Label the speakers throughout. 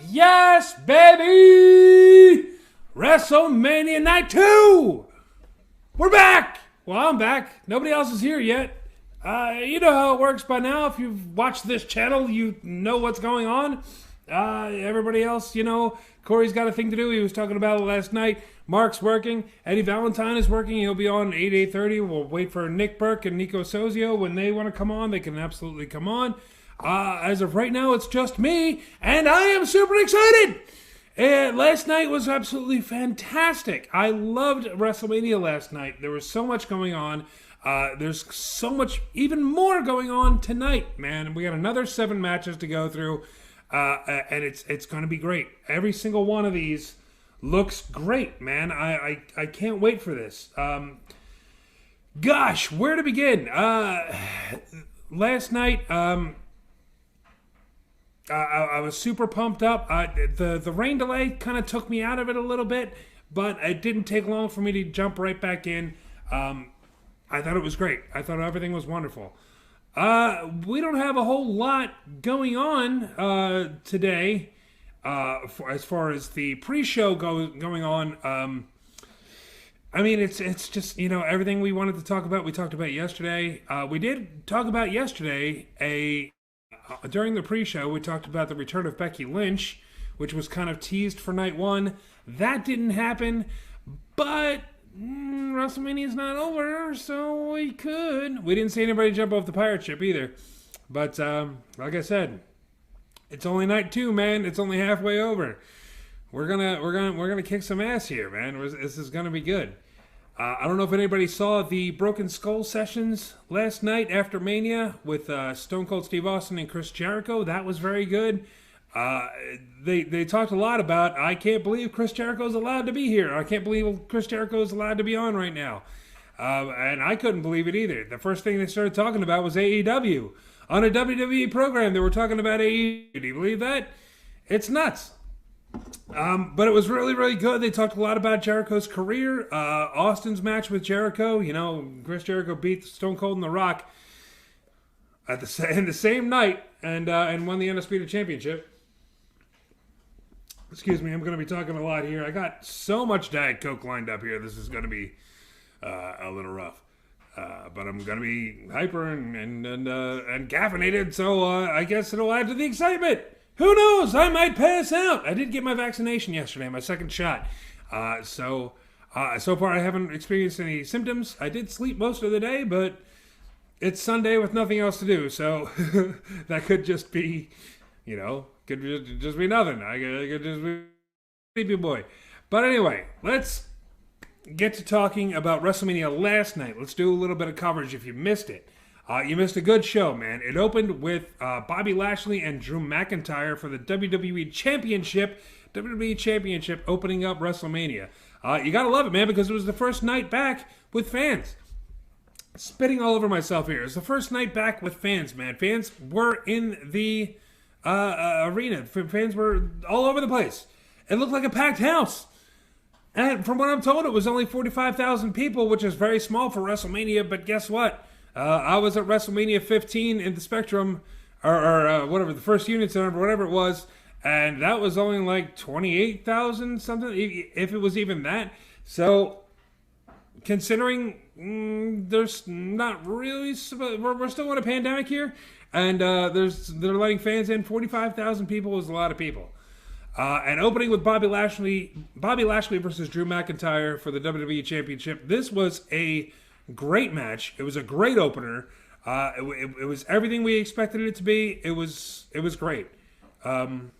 Speaker 1: Yes, baby! WrestleMania Night 2! We're back! Well, I'm back. Nobody else is here yet. You know how it works by now. If you've watched this channel, you know what's going on. Everybody else, you know, Corey's got a thing to do. He was talking about it last night. Mark's working. Eddie Valentine is working. He'll be on 8:30. We'll wait for Nick Burke and Nico Sozio. When they want to come on, they can absolutely come on. As of right now, it's just me, and I am super excited. Last night was absolutely fantastic. I loved WrestleMania last night. There was so much going on. There's so much, even more going on tonight, man. We got another 7 matches to go through, and it's going to be great. Every single one of these looks great, man. I can't wait for this. Gosh, where to begin? Last night, I was super pumped up. The rain delay kind of took me out of it a little bit, but it didn't take long for me to jump right back in. I thought it was great. I thought everything was wonderful. We don't have a whole lot going on today as far as the pre-show going on. I mean, it's just, you know, everything we wanted to talk about, we talked about yesterday. We did talk about yesterday during the pre-show, we talked about the return of Becky Lynch, which was kind of teased for night 1. That didn't happen, but WrestleMania's not over, so we could. We didn't see anybody jump off the pirate ship either. But like I said, it's only night 2, man. It's only halfway over. We're gonna kick some ass here, man. This is gonna be good. I don't know if anybody saw the Broken Skull sessions last night after Mania with Stone Cold Steve Austin and Chris Jericho. That was very good. They talked a lot about, I can't believe Chris Jericho's allowed to be here. I can't believe Chris Jericho's allowed to be on right now. And I couldn't believe it either. The first thing they started talking about was AEW. On a WWE program, they were talking about AEW. Do you believe that? It's nuts. But it was really, really good. They talked a lot about Jericho's career, Austin's match with Jericho. You know, Chris Jericho beat Stone Cold and The Rock in the same night and won the Undisputed Championship. Excuse me, I'm going to be talking a lot here. I got so much Diet Coke lined up here. This is going to be a little rough. But I'm going to be hyper and caffeinated, so I guess it'll add to the excitement. Who knows? I might pass out. I did get my vaccination yesterday, my second shot. So far I haven't experienced any symptoms. I did sleep most of the day, but it's Sunday with nothing else to do. So that could just be, you know, could just be nothing. I could just be a sleepy boy. But anyway, let's get to talking about WrestleMania last night. Let's do a little bit of coverage if you missed it. You missed a good show, man. It opened with Bobby Lashley and Drew McIntyre for the WWE Championship. WWE Championship opening up WrestleMania. You gotta love it, man, because it was the first night back with fans. Spitting all over myself here. It's the first night back with fans, man. Fans were in the arena. Fans were all over the place. It looked like a packed house. And from what I'm told, it was only 45,000 people, which is very small for WrestleMania, but guess what? I was at WrestleMania 15 in the Spectrum, or whatever, the First Union Center, or whatever it was, and that was only like 28,000 something, if it was even that. So, considering there's not really, we're still in a pandemic here, and they're letting fans in. 45,000 people is a lot of people. And opening with Bobby Lashley versus Drew McIntyre for the WWE Championship. This was a great match. It was a great opener. It was everything we expected it to be. It was great. You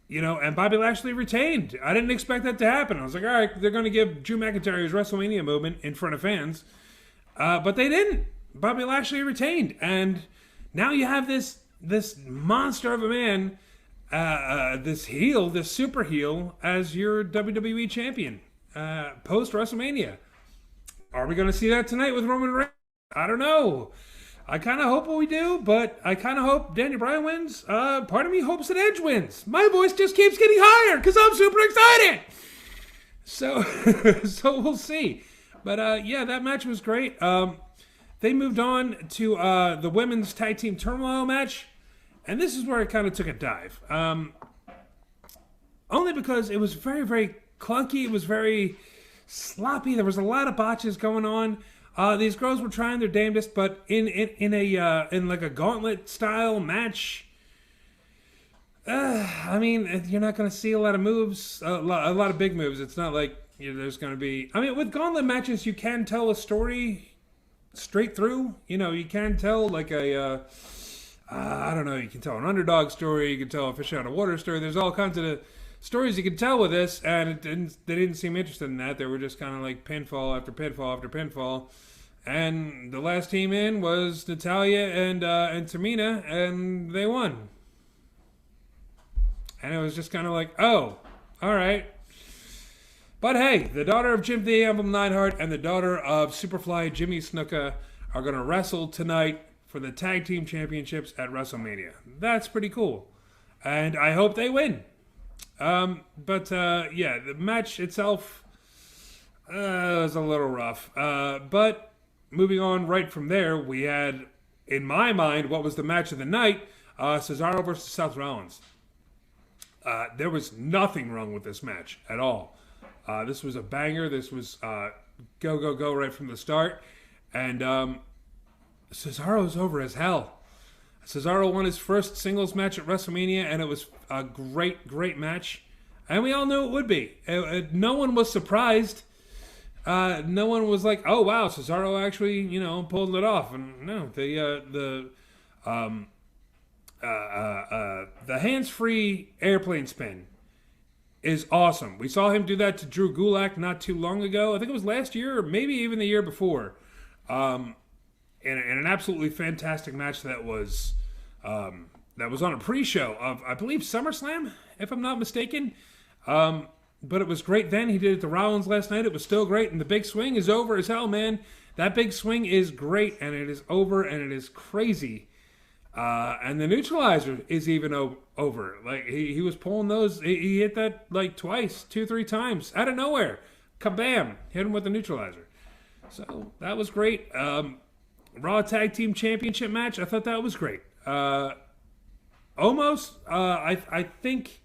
Speaker 1: know, and Bobby Lashley retained. I didn't expect that to happen. I was like, all right, they're going to give Drew McIntyre his WrestleMania moment in front of fans. But they didn't. Bobby Lashley retained. And now you have this monster of a man, this heel, this super heel, as your WWE champion post WrestleMania. Are we going to see that tonight with Roman Reigns? I don't know. I kind of hope we do, but I kind of hope Daniel Bryan wins. Part of me hopes that Edge wins. My voice just keeps getting higher because I'm super excited. So we'll see. But yeah, that match was great. They moved on to the women's tag team turmoil match. And this is where it kind of took a dive. Only because it was very, very clunky. It was very sloppy. There was a lot of botches going on. These girls were trying their damnedest, but in like a gauntlet style match, I mean, you're not going to see a lot of moves, a lot of big moves. It's not like there's going to be. I mean, with gauntlet matches, you can tell a story straight through. You can tell like I don't know. You can tell an underdog story. You can tell a fish out of water story. There's all kinds of stories you can tell with this, and they didn't seem interested in that. They were just kind of like pinfall after pinfall after pinfall. And the last team in was Natalya and Tamina, and they won. And it was just kind of like, oh, all right. But hey, the daughter of Jim the Anvil Neidhart and the daughter of Superfly Jimmy Snuka are going to wrestle tonight for the tag team championships at WrestleMania. That's pretty cool. And I hope they win. But the match itself was a little rough. But moving on right from there, we had, in my mind, what was the match of the night, Cesaro versus Seth Rollins. There was nothing wrong with this match at all. This was a banger. This was go right from the start. And Cesaro's over as hell. Cesaro won his first singles match at WrestleMania, and it was a great match. And we all knew it would be. No one was surprised. No one was like, "Oh wow, Cesaro actually, pulled it off." And no, the hands-free airplane spin is awesome. We saw him do that to Drew Gulak not too long ago. I think it was last year, or maybe even the year before. In an absolutely fantastic match that was on a pre-show of, I believe, SummerSlam, if I'm not mistaken. But it was great then. He did it to Rollins last night. It was still great. And the big swing is over as hell, man. That big swing is great, and it is over, and it is crazy. And the neutralizer is even over. Like, he was pulling those. He hit that, like, twice, 2-3 times, out of nowhere. Kabam! Hit him with the neutralizer. So, that was great. Raw Tag Team Championship match, I thought that was great. Almost, I think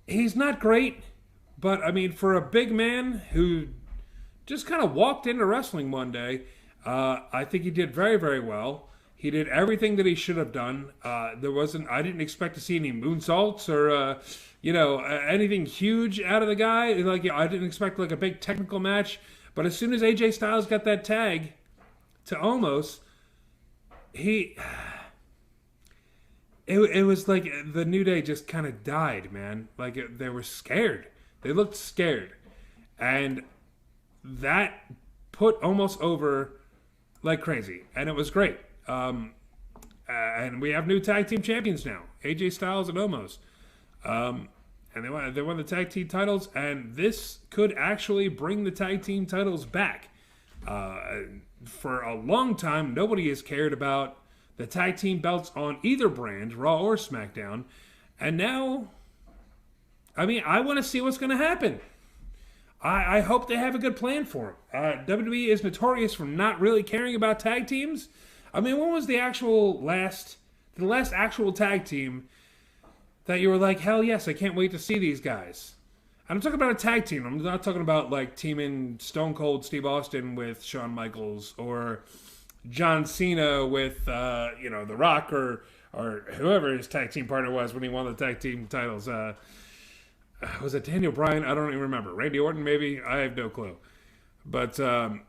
Speaker 1: he's not great, but I mean, for a big man who just kind of walked into wrestling one day, I think he did very, very well. He did everything that he should have done. I didn't expect to see any moonsaults or, anything huge out of the guy. Like, I didn't expect like a big technical match, but as soon as AJ Styles got that tag to Omos, it was like the New Day just kind of died, man. Like, they were scared. They looked scared. And that put Omos over like crazy. And it was great. And we have new tag team champions now, AJ Styles and Omos. And they won the tag team titles, and this could actually bring the tag team titles back. For a long time, nobody has cared about the tag team belts on either brand, Raw or SmackDown. And now, I mean, I want to see what's going to happen. I hope they have a good plan for them. WWE is notorious for not really caring about tag teams. I mean, when was the last actual tag team that you were like, hell yes, I can't wait to see these guys? I'm talking about a tag team. I'm not talking about like teaming Stone Cold Steve Austin with Shawn Michaels, or John Cena with The Rock, or whoever his tag team partner was when he won the tag team titles. Was it Daniel Bryan? I don't even remember. Randy Orton, maybe? I have no clue. But I'm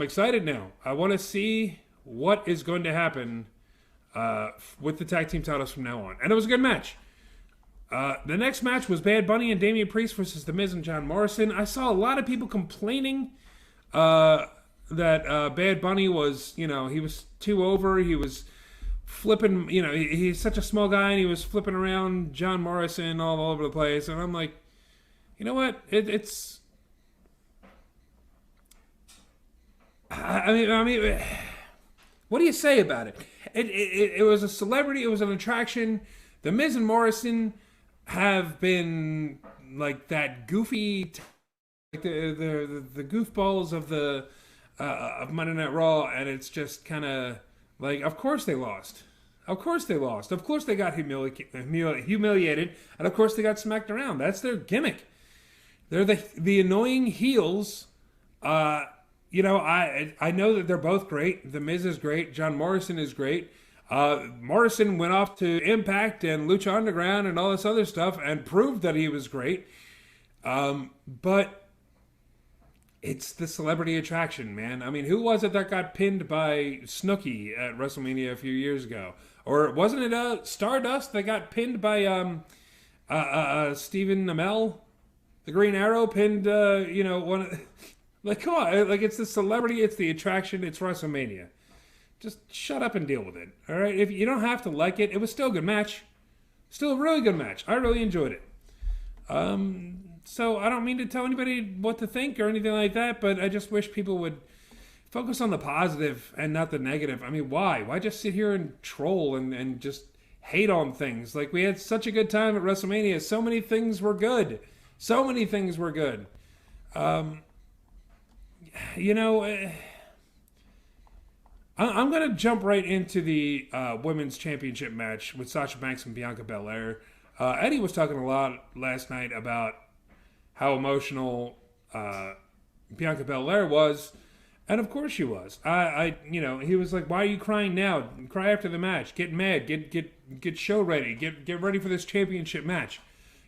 Speaker 1: excited now. I want to see what is going to happen with the tag team titles from now on. And it was a good match. The next match was Bad Bunny and Damian Priest versus The Miz and John Morrison. I saw a lot of people complaining that Bad Bunny was, he was too over. He was flipping, he's such a small guy, and he was flipping around John Morrison all over the place. And I'm like, you know what? It's... I mean, what do you say about it? It was a celebrity. It was an attraction. The Miz and Morrison have been like that goofy, like the goofballs of the of Monday Night Raw, and it's just kind of Like, of course they lost. Of course they lost. Of course they got humiliated, and of course they got smacked around. That's their gimmick. They're the annoying heels. I know that they're both great. The Miz is great. John Morrison is great. Morrison went off to Impact and Lucha Underground and all this other stuff and proved that he was great. But it's the celebrity attraction, man. I mean, who was it that got pinned by Snooki at WrestleMania a few years ago? Or wasn't it Stardust that got pinned by Stephen Amell? The Green Arrow pinned, one. Like, come on. Like, it's the celebrity, it's the attraction, it's WrestleMania. Just shut up and deal with it, all right? If you don't have to like it, it was still a good match. Still a really good match. I really enjoyed it. So I don't mean to tell anybody what to think or anything like that, but I just wish people would focus on the positive and not the negative. I mean, why? Why just sit here and troll and just hate on things? Like, we had such a good time at WrestleMania. So many things were good. So many things were good. I'm going to jump right into the women's championship match with Sasha Banks and Bianca Belair. Eddie was talking a lot last night about how emotional Bianca Belair was, and of course she was. He was like, "Why are you crying now? Cry after the match. Get mad. Get show ready. Get ready for this championship match."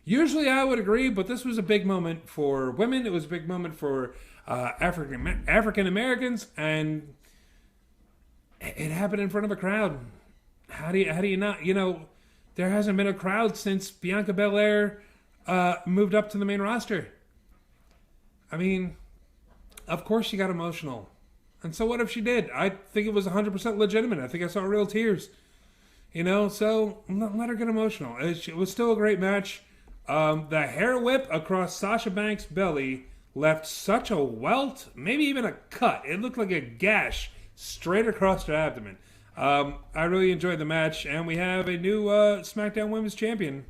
Speaker 1: Usually I would agree, but this was a big moment for women. It was a big moment for African Americans, and it happened in front of a crowd. How do you not? There hasn't been a crowd since Bianca Belair moved up to the main roster. I mean, of course she got emotional. And so what if she did? I think it was 100% legitimate. I think I saw real tears. So let her get emotional. It was still a great match. The hair whip across Sasha Banks' belly left such a welt, maybe even a cut. It looked like a gash straight across her abdomen. I really enjoyed the match, and we have a new SmackDown Women's Champion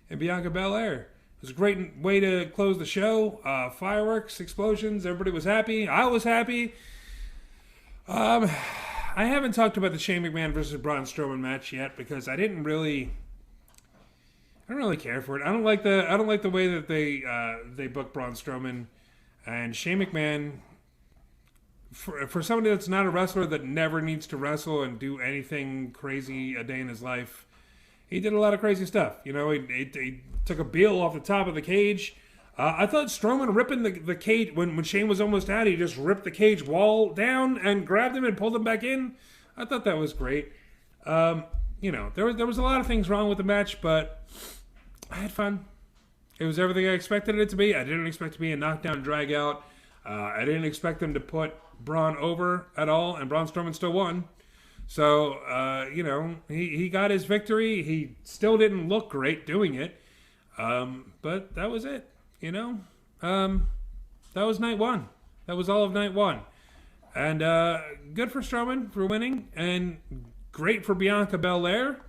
Speaker 1: in Bianca Belair. It was a great way to close the show. Fireworks, explosions, everybody was happy. I was happy. I haven't talked about the Shane McMahon versus Braun Strowman match yet because I don't really care for it. I don't like the way that they book Braun Strowman and Shane McMahon. For somebody that's not a wrestler that never needs to wrestle and do anything crazy a day in his life, he did a lot of crazy stuff. He took a Beal off the top of the cage. I thought Strowman ripping the cage, when Shane was almost out, he just ripped the cage wall down and grabbed him and pulled him back in. I thought that was great. There was a lot of things wrong with the match, but I had fun. It was everything I expected it to be. I didn't expect it to be a knockdown drag out. I didn't expect them to put Braun over at all, and Braun Strowman still won. So, he got his victory. He still didn't look great doing it. But that was it, That was night one. That was all of night one. And good for Strowman for winning, and great for Bianca Belair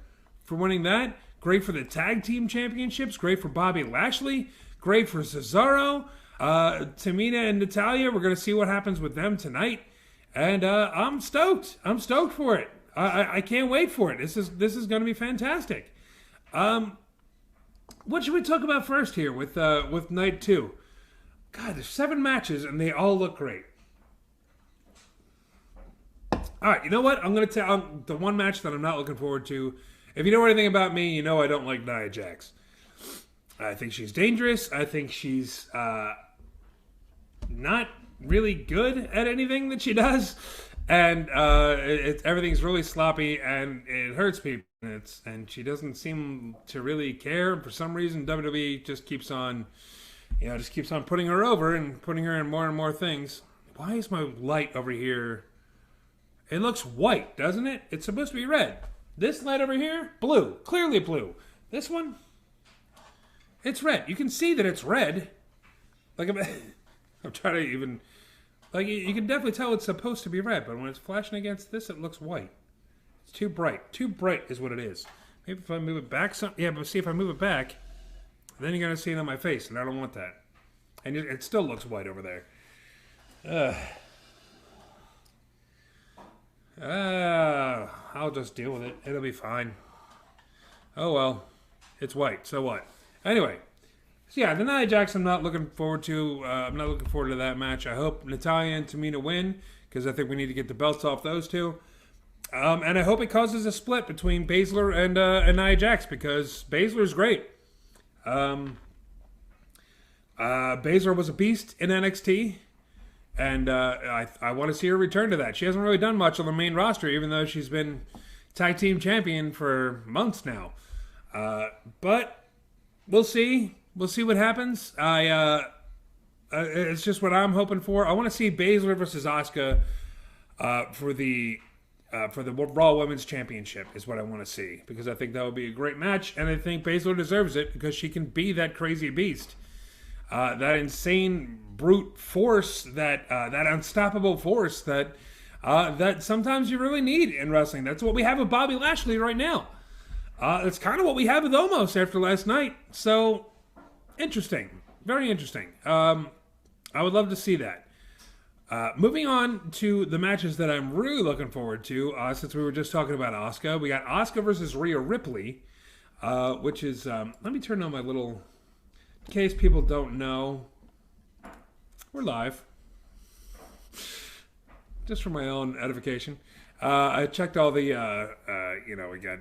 Speaker 1: for winning that. Great for the tag team championships. Great for Bobby Lashley. Great for Cesaro. Tamina and Natalya, we're going to see what happens with them tonight. And I'm stoked. I'm stoked for it. I can't wait for it. This is going to be fantastic. What should we talk about first here with night two? God, there's 7 matches and they all look great. All right, you know what? I'm going to tell the one match that I'm not looking forward to. If you know anything about me, you know I don't like Nia Jax. I think she's dangerous. I think she's not really good at anything that she does. And everything's really sloppy and it hurts people. And she doesn't seem to really care. For some reason, WWE just keeps on putting her over and putting her in more and more things. Why is my light over here? It looks white, doesn't it? It's supposed to be red. This light over here, blue. Clearly blue. This one, it's red. You can see that it's red. Like, I'm trying to even... Like, you can definitely tell it's supposed to be red, but when it's flashing against this, it looks white. It's too bright. Too bright is what it is. Maybe if I move it back some... Yeah, but see, if I move it back, then you're going to see it on my face, and I don't want that. And it still looks white over there. I'll just deal with it. It'll be fine. Oh well, it's white. So what? Anyway, so yeah, the Nia Jax. I'm not looking forward to. I'm not looking forward to that match. I hope Natalya and Tamina win because I think we need to get the belts off those two. And I hope it causes a split between Baszler and Nia Jax because Baszler's great. Baszler was a beast in NXT. And I want to see her return to that. She hasn't really done much on the main roster, even though she's been tag team champion for months now. But we'll see. We'll see what happens. It's just what I'm hoping for. I want to see Baszler versus Asuka for the Raw Women's Championship is what I want to see because I think that would be a great match, and I think Baszler deserves it because she can be that crazy beast. That insane brute force, that unstoppable force that sometimes you really need in wrestling. That's what we have with Bobby Lashley right now. It's kind of what we have with Omos after last night. So, interesting. Very interesting. I would love to see that. Moving on to the matches that I'm really looking forward to, since we were just talking about Asuka. We got Asuka versus Rhea Ripley, which is... let me turn on my little... In case people don't know, we're live. Just for my own edification. I checked all the, we got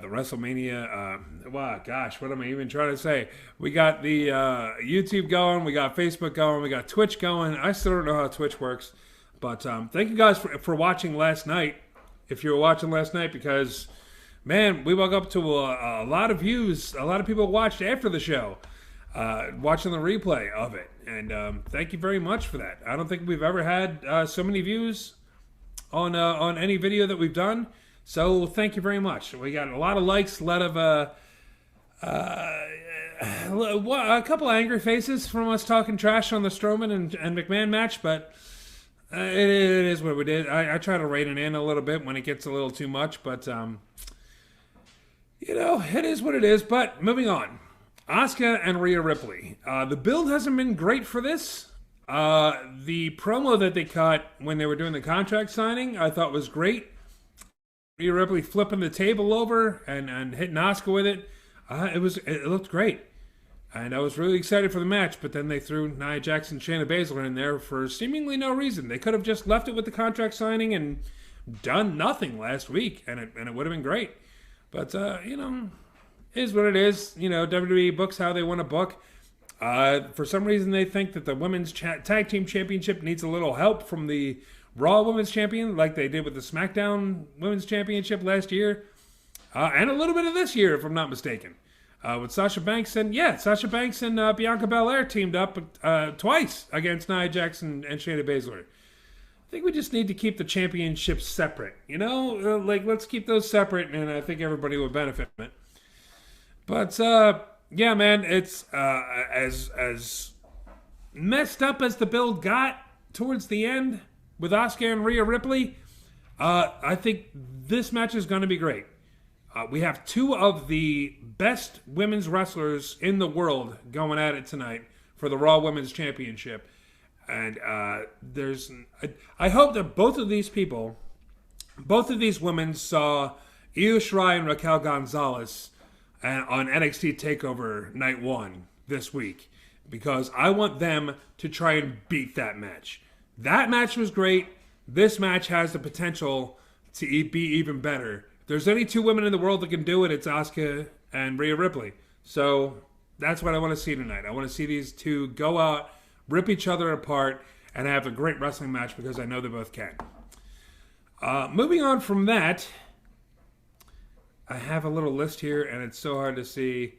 Speaker 1: the WrestleMania. Wow, gosh, what am I even trying to say? We got the YouTube going, we got Facebook going, we got Twitch going. I still don't know how Twitch works. But thank you guys for watching last night. If you were watching last night, because, man, we woke up to a lot of views. A lot of people watched after the show. Watching the replay of it, and thank you very much for that. I don't think we've ever had so many views on any video that we've done, so thank you very much. We got a lot of likes, a lot of a couple of angry faces from us talking trash on the Strowman and McMahon match, but it is what we did. I try to rein it in a little bit when it gets a little too much, but it is what it is. But moving on. Asuka and Rhea Ripley. The build hasn't been great for this. The promo that they cut when they were doing the contract signing, I thought was great. Rhea Ripley flipping the table over and hitting Asuka with it. It looked great. And I was really excited for the match, but then they threw Nia Jax and Shayna Baszler in there for seemingly no reason. They could have just left it with the contract signing and done nothing last week, and it would have been great. But, is what it is. WWE books how they want to book. For some reason, they think that the Women's Tag Team Championship needs a little help from the Raw Women's Champion, like they did with the SmackDown Women's Championship last year. And a little bit of this year, if I'm not mistaken. With Sasha Banks and Bianca Belair teamed up twice against Nia Jax and Shayna Baszler. I think we just need to keep the championships separate. Let's keep those separate, and I think everybody would benefit from it. But, yeah, man, it's as messed up as the build got towards the end with Asuka and Rhea Ripley. I think this match is going to be great. We have two of the best women's wrestlers in the world going at it tonight for the Raw Women's Championship. And I hope that both of these women saw Io Shirai and Raquel Gonzalez on NXT TakeOver Night 1 this week, because I want them to try and beat that match. That match was great. This match has the potential to be even better. If there's any two women in the world that can do it, it's Asuka and Rhea Ripley. So that's what I want to see tonight. I want to see these two go out, rip each other apart, and have a great wrestling match because I know they both can. Moving on from that, I have a little list here, and it's so hard to see.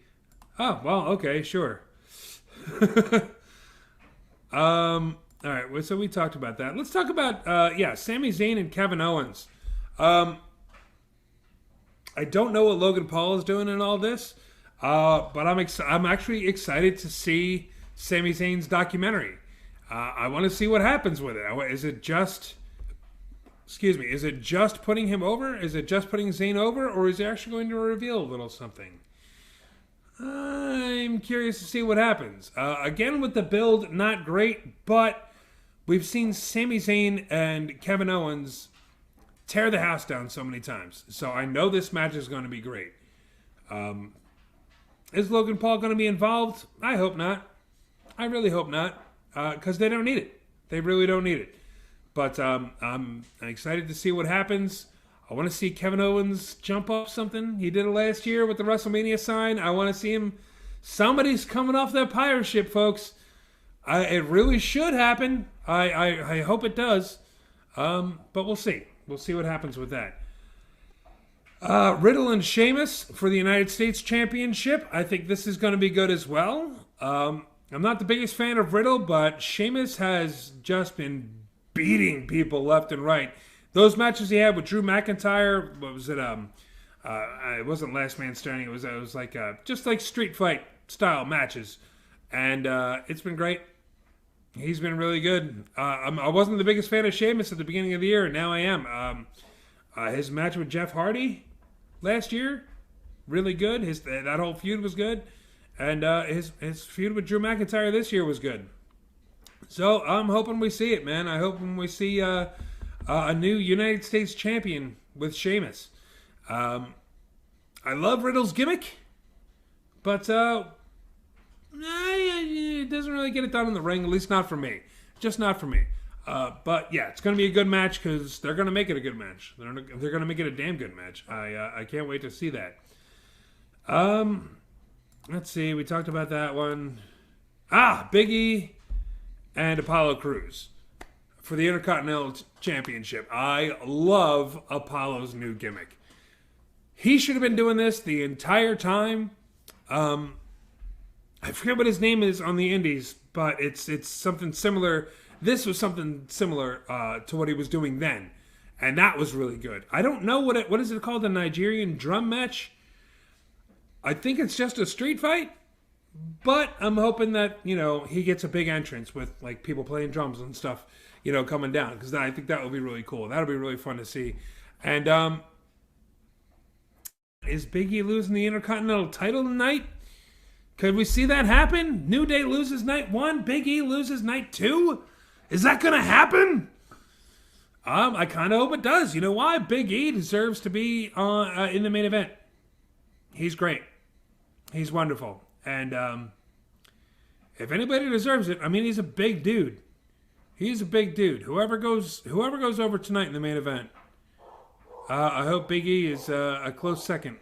Speaker 1: Oh, well, okay, sure. All right, so we talked about that. Let's talk about, Sami Zayn and Kevin Owens. I don't know what Logan Paul is doing in all this, but I'm actually excited to see Sami Zayn's documentary. I want to see what happens with it. Is it just putting him over? Is it just putting Zayn over? Or is he actually going to reveal a little something? I'm curious to see what happens. Again, with the build, not great, but we've seen Sami Zayn and Kevin Owens tear the house down so many times. So I know this match is going to be great. Is Logan Paul going to be involved? I hope not. I really hope not, because they don't need it. They really don't need it. But I'm excited to see what happens. I want to see Kevin Owens jump off something. He did it last year with the WrestleMania sign. I want to see him. Somebody's coming off that pirate ship, folks. It really should happen. I hope it does. But we'll see. We'll see what happens with that. Riddle and Sheamus for the United States Championship. I think this is going to be good as well. I'm not the biggest fan of Riddle, but Sheamus has just been beating people left and right. Those matches he had with Drew McIntyre, what was it? It wasn't Last Man Standing. It was like just like street fight style matches, and it's been great. He's been really good. I wasn't the biggest fan of Sheamus at the beginning of the year, and now I am. His match with Jeff Hardy last year, really good. That whole feud was good, and his feud with Drew McIntyre this year was good. So I'm hoping we see it, man. I hope we see a new United States champion with Sheamus. I love Riddle's gimmick, but it doesn't really get it done in the ring, at least not for me. Just not for me. But yeah, it's going to be a good match because they're going to make it a good match. They're going to make it a damn good match. I can't wait to see that. Let's see. We talked about that one. Big E and Apollo Crews for the Intercontinental Championship. I love Apollo's new gimmick. He should have been doing this the entire time. I forget what his name is on the Indies, but it's something similar. This was something similar to what he was doing then, and that was really good. I don't know what is it called, the Nigerian drum match? I think it's just a street fight, but I'm hoping that he gets a big entrance with like people playing drums and stuff, coming down, because I think that would be really cool. That'll be really fun to see. And is Big E losing the Intercontinental title tonight? Could we see that happen? New Day loses night 1, Big E loses night 2? Is that going to happen? I kind of hope it does. You know why? Big E deserves to be in the main event. He's great. He's wonderful. And if anybody deserves it, I mean, he's a big dude. He's a big dude. Whoever goes over tonight in the main event, I hope Big E is a close second.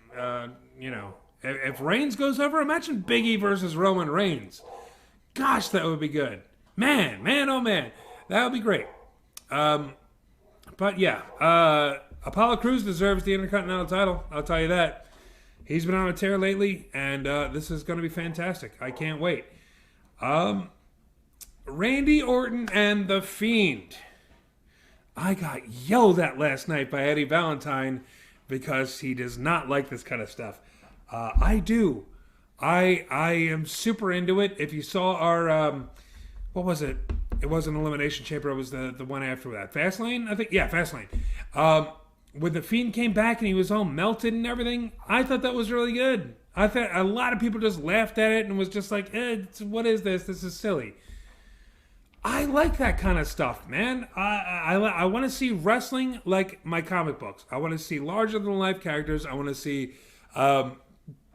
Speaker 1: If Reigns goes over, imagine Big E versus Roman Reigns. Gosh, that would be good. Man, oh man. That would be great. But yeah, Apollo Crews deserves the Intercontinental title. I'll tell you that. He's been on a tear lately, and this is going to be fantastic. I can't wait. Randy Orton and The Fiend. I got yelled at last night by Eddie Valentine because he does not like this kind of stuff. I do. I am super into it. If you saw our, what was it? It wasn't Elimination Chamber. It was the one after that. Fastlane, I think. Yeah, Fastlane. When The Fiend came back and he was all melted and everything, I thought that was really good. I thought a lot of people just laughed at it and was just like, what is this? This is silly. I like that kind of stuff, man. I want to see wrestling like my comic books. I want to see larger-than-life characters. I want to see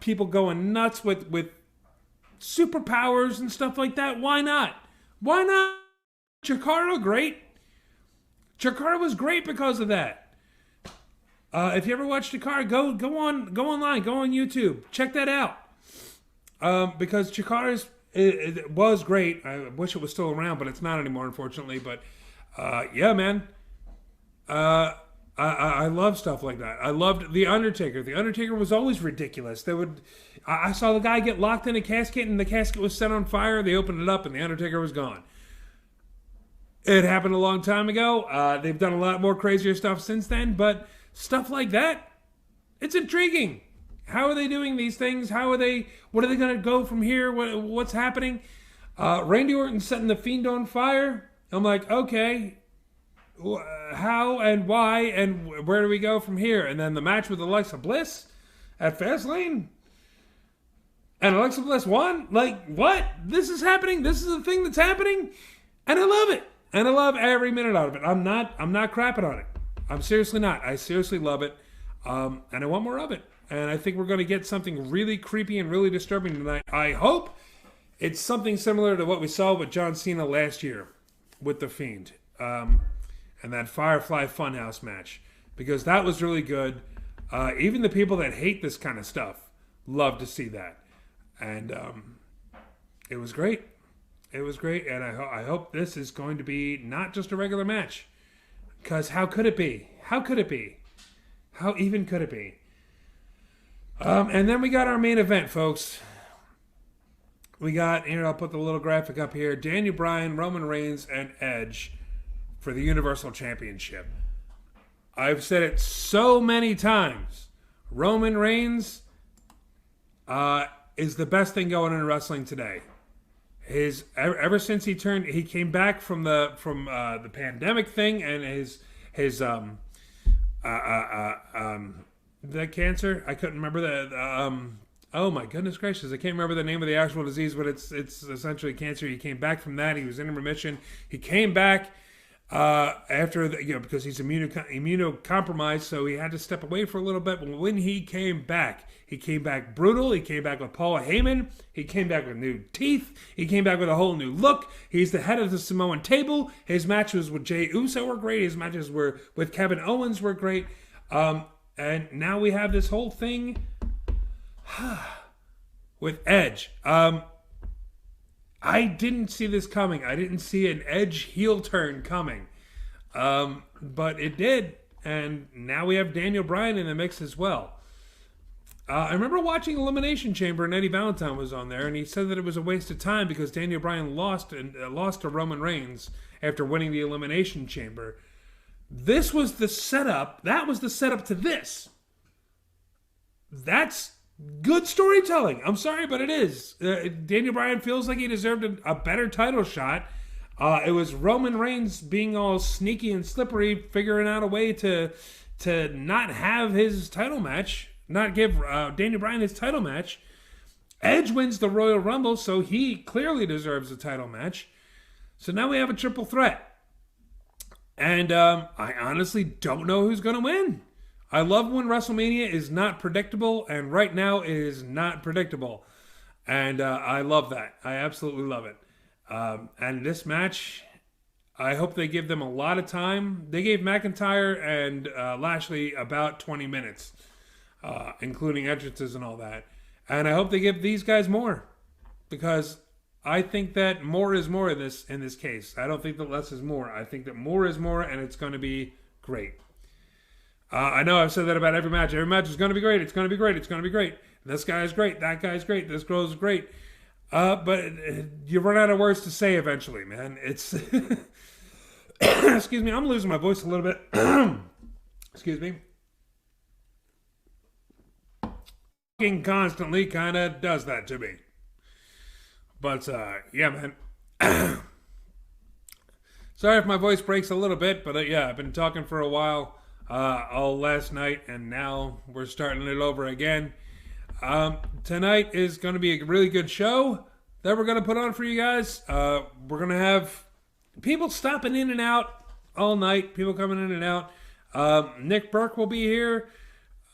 Speaker 1: people going nuts with superpowers and stuff like that. Why not? Why not? Chikara, great. Chikara was great because of that. If you ever watched Chikara, go online, go on YouTube, check that out. Because Chikara's it was great. I wish it was still around, but it's not anymore, unfortunately. But yeah, man. I love stuff like that. I loved The Undertaker. The Undertaker was always ridiculous. I saw the guy get locked in a casket, and the casket was set on fire. They opened it up, and The Undertaker was gone. It happened a long time ago. They've done a lot more crazier stuff since then, but stuff like that, it's intriguing. How are they doing these things? What are they going to go from here? What's happening? Randy Orton setting The Fiend on fire. I'm like, okay, how and why and where do we go from here? And then the match with Alexa Bliss at Fastlane. And Alexa Bliss won? Like, what? This is happening? This is the thing that's happening? And I love it. And I love every minute out of it. I'm not crapping on it. I'm seriously not. I seriously love it. And I want more of it. And I think we're going to get something really creepy and really disturbing tonight. I hope it's something similar to what we saw with John Cena last year with The Fiend. And that Firefly Funhouse match. Because that was really good. Even the people that hate this kind of stuff love to see that. And it was great. It was great. And I hope this is going to be not just a regular match. Because how could it be? How could it be? How even could it be? And then we got our main event, folks. We got, here, I'll put the little graphic up here. Daniel Bryan, Roman Reigns, and Edge for the Universal Championship. I've said it so many times. Roman Reigns is the best thing going in wrestling today. Ever since he came back from the pandemic thing and the cancer. I couldn't remember oh my goodness gracious! I can't remember the name of the actual disease, but it's essentially cancer. He came back from that. He was in remission. He came back after because he's immunocompromised, so he had to step away for a little bit. But when he came back brutal. He came back with Paul Heyman. He came back with new teeth. He came back with a whole new look. He's the head of the Samoan table. His matches with Jey Uso were great. His matches with Kevin Owens were great. And now we have this whole thing with Edge. I didn't see this coming. I didn't see an Edge heel turn coming. But it did. And now we have Daniel Bryan in the mix as well. I remember watching Elimination Chamber and Eddie Valentine was on there, and he said that it was a waste of time because Daniel Bryan lost to Roman Reigns after winning the Elimination Chamber. This was the setup. That was the setup to this. That's good storytelling. I'm sorry, but it is. Daniel Bryan feels like he deserved a better title shot. It was Roman Reigns being all sneaky and slippery, figuring out a way to not have his title match, not give Daniel Bryan his title match. Edge wins the Royal Rumble, so he clearly deserves a title match. So now we have a triple threat. And I honestly don't know who's going to win. I love when WrestleMania is not predictable, and right now it is not predictable. And I love that. I absolutely love it. And this match, I hope they give them a lot of time. They gave McIntyre and Lashley about 20 minutes, including entrances and all that. And I hope they give these guys more, because I think that more is more in this case. I don't think that less is more. I think that more is more, and it's going to be great. I know I've said that about every match. Every match is going to be great. It's going to be great. It's going to be great. This guy is great. That guy's great. This girl is great. But you run out of words to say eventually, man. It's excuse me. I'm losing my voice a little bit. Excuse me. Talking constantly kind of does that to me. But, yeah, man. Sorry if my voice breaks a little bit, but yeah, I've been talking for a while all last night, and now we're starting it over again. Tonight is going to be a really good show that we're going to put on for you guys. We're going to have people stopping in and out all night, people coming in and out. Nick Burke will be here.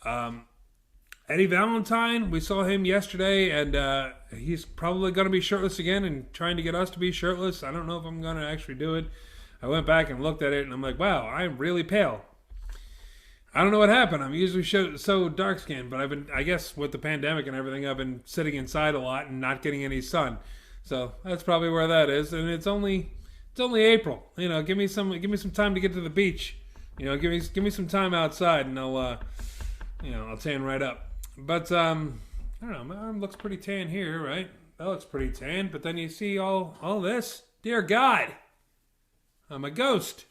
Speaker 1: Eddie Valentine, we saw him yesterday, and he's probably going to be shirtless again and trying to get us to be shirtless. I don't know if I'm going to actually do it. I went back and looked at it, and I'm like, wow, I'm really pale. I don't know what happened. I'm usually so dark-skinned, but I guess with the pandemic and everything, I've been sitting inside a lot and not getting any sun. So that's probably where that is. And it's only April. You know, give me some time to get to the beach. You know, give me some time outside, and I'll tan right up. But I don't know. My arm looks pretty tan here, right? That looks pretty tan. But then you see all this. Dear God, I'm a ghost.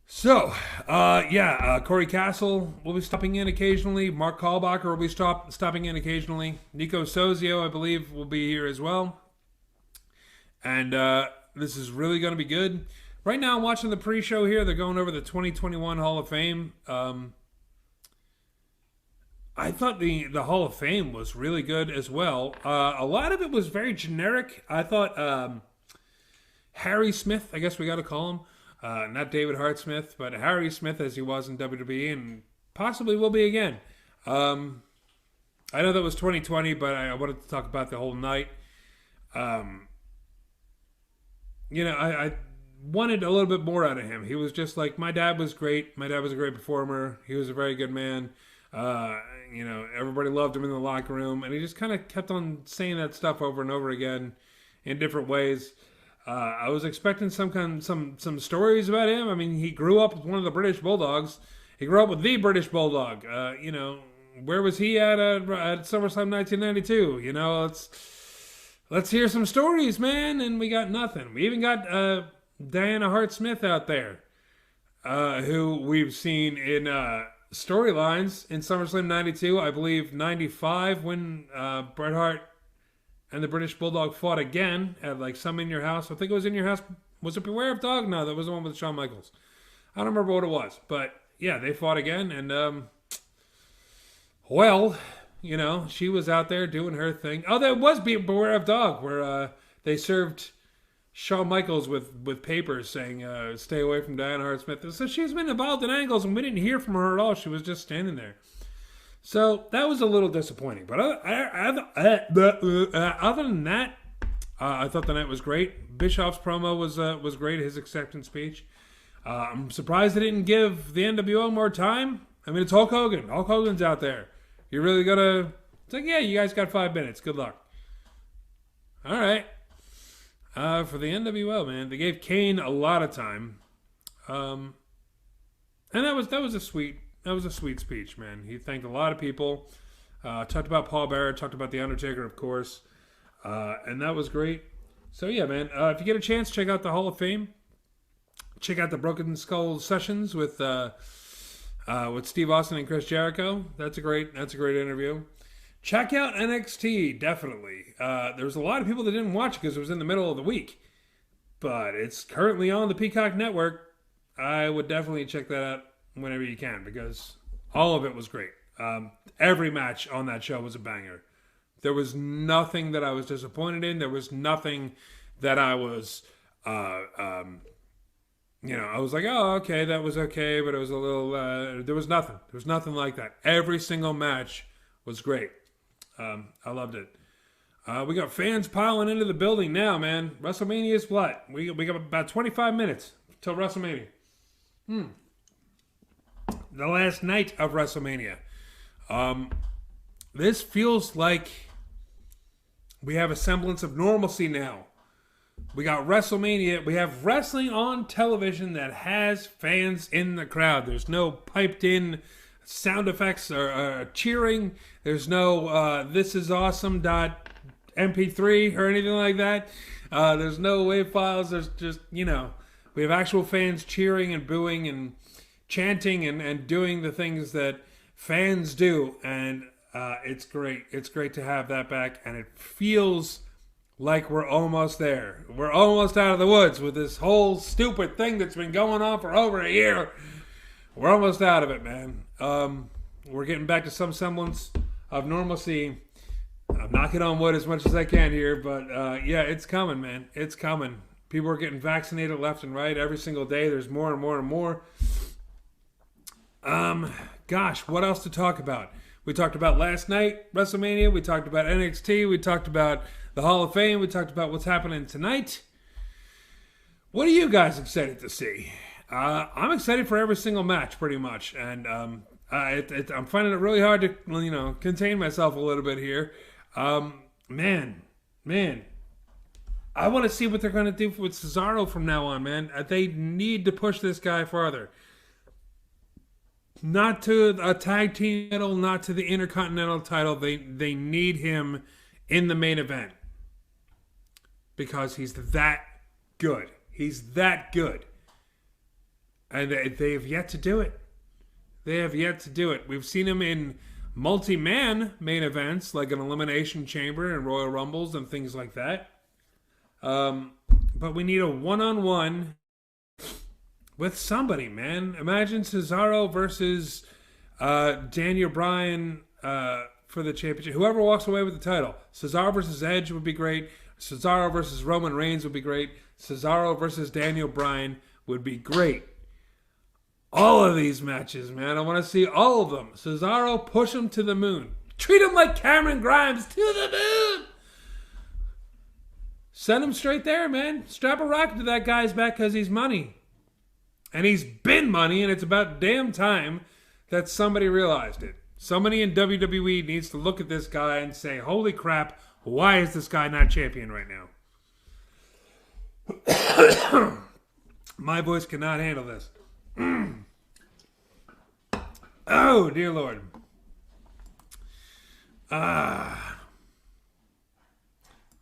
Speaker 1: So, Corey Castle will be stopping in occasionally. Mark Kalbacher will be stopping in occasionally. Nico Sozio, I believe, will be here as well. And this is really going to be good. Right now, I'm watching the pre-show here. They're going over the 2021 Hall of Fame. I thought the Hall of Fame was really good as well. A lot of it was very generic. I thought Harry Smith, I guess we got to call him, Not David Hart Smith, but Harry Smith as he was in WWE and possibly will be again. I know that was 2020, but I wanted to talk about the whole night. I wanted a little bit more out of him. He was just like, my dad was great. My dad was a great performer. He was a very good man. Everybody loved him in the locker room. And he just kind of kept on saying that stuff over and over again in different ways. I was expecting some stories about him. I mean, he grew up with one of the British Bulldogs. He grew up with the British Bulldog. Where was he at SummerSlam 1992? Let's hear some stories, man. And we got nothing. We even got Diana Hart-Smith out there, who we've seen in storylines in SummerSlam 92. I believe 95 when Bret Hart and the British Bulldog fought again at like Some In Your House. I think it was In Your House. Was it Beware of Dog? No, that was the one with Shawn Michaels. I don't remember what it was. But yeah, they fought again. And, she was out there doing her thing. Oh, that was Beware of Dog, where they served Shawn Michaels with papers saying, stay away from Diana Hart-Smith. So she's been involved in angles, and we didn't hear from her at all. She was just standing there. So that was a little disappointing. But other than that, I thought the night was great. Bischoff's promo was great, his acceptance speech. I'm surprised they didn't give the NWO more time. I mean, it's Hulk Hogan. Hulk Hogan's out there. You're really going to... It's like, yeah, you guys got 5 minutes. Good luck. All right. For the NWO, man, they gave Kane a lot of time. And that was a sweet speech, man. He thanked a lot of people. Talked about Paul Bearer, talked about The Undertaker, of course. And that was great. So, yeah, man, if you get a chance, check out the Hall of Fame. Check out the Broken Skull sessions with Steve Austin and Chris Jericho. That's a great interview. Check out NXT, definitely. There's a lot of people that didn't watch it because it was in the middle of the week. But it's currently on the Peacock Network. I would definitely check that out whenever you can because all of it was great. Every match on that show was a banger. There was nothing that I was disappointed in. There was nothing that I was... I was like, oh, okay, that was okay, but it was a little, there was nothing. There was nothing like that. Every single match was great. I loved it. We got fans piling into the building now, man. WrestleMania is what? We got about 25 minutes till WrestleMania. The last night of WrestleMania. This feels like we have a semblance of normalcy now. We got WrestleMania. We have wrestling on television that has fans in the crowd. There's no piped-in sound effects or cheering. There's no this is awesome .mp3 or anything like that. There's no wave files. There's just, we have actual fans cheering and booing and chanting and doing the things that fans do. And it's great. It's great to have that back. And it feels... like we're almost there. We're almost out of the woods with this whole stupid thing that's been going on for over a year. We're almost out of it, man. We're getting back to some semblance of normalcy. I'm knocking on wood as much as I can here, but yeah, it's coming, man. It's coming. People are getting vaccinated left and right every single day. There's more and more and more. Gosh, what else to talk about? We talked about last night, WrestleMania. We talked about NXT. We talked about the Hall of Fame. We talked about what's happening tonight. What are you guys excited to see? I'm excited for every single match, pretty much. And I'm finding it really hard to, contain myself a little bit here. Man. I want to see what they're going to do with Cesaro from now on, man. They need to push this guy farther. Not to a tag team title, not to the Intercontinental title. They need him in the main event. Because he's that good. He's that good. And they have yet to do it. They have yet to do it. We've seen him in multi-man main events, like an Elimination Chamber and Royal Rumbles and things like that. But we need a one-on-one with somebody, man. Imagine Cesaro versus Daniel Bryan for the championship. Whoever walks away with the title. Cesaro versus Edge would be great. Cesaro versus Roman Reigns would be great. Cesaro versus Daniel Bryan would be great. All of these matches, man. I want to see all of them. Cesaro, push him to the moon. Treat him like Cameron Grimes, to the moon. Send him straight there, man. Strap a rocket to that guy's back because he's money. And he's been money, and it's about damn time that somebody realized it. Somebody in WWE needs to look at this guy and say, holy crap, why is this guy not champion right now? My voice cannot handle this. Oh, dear Lord. What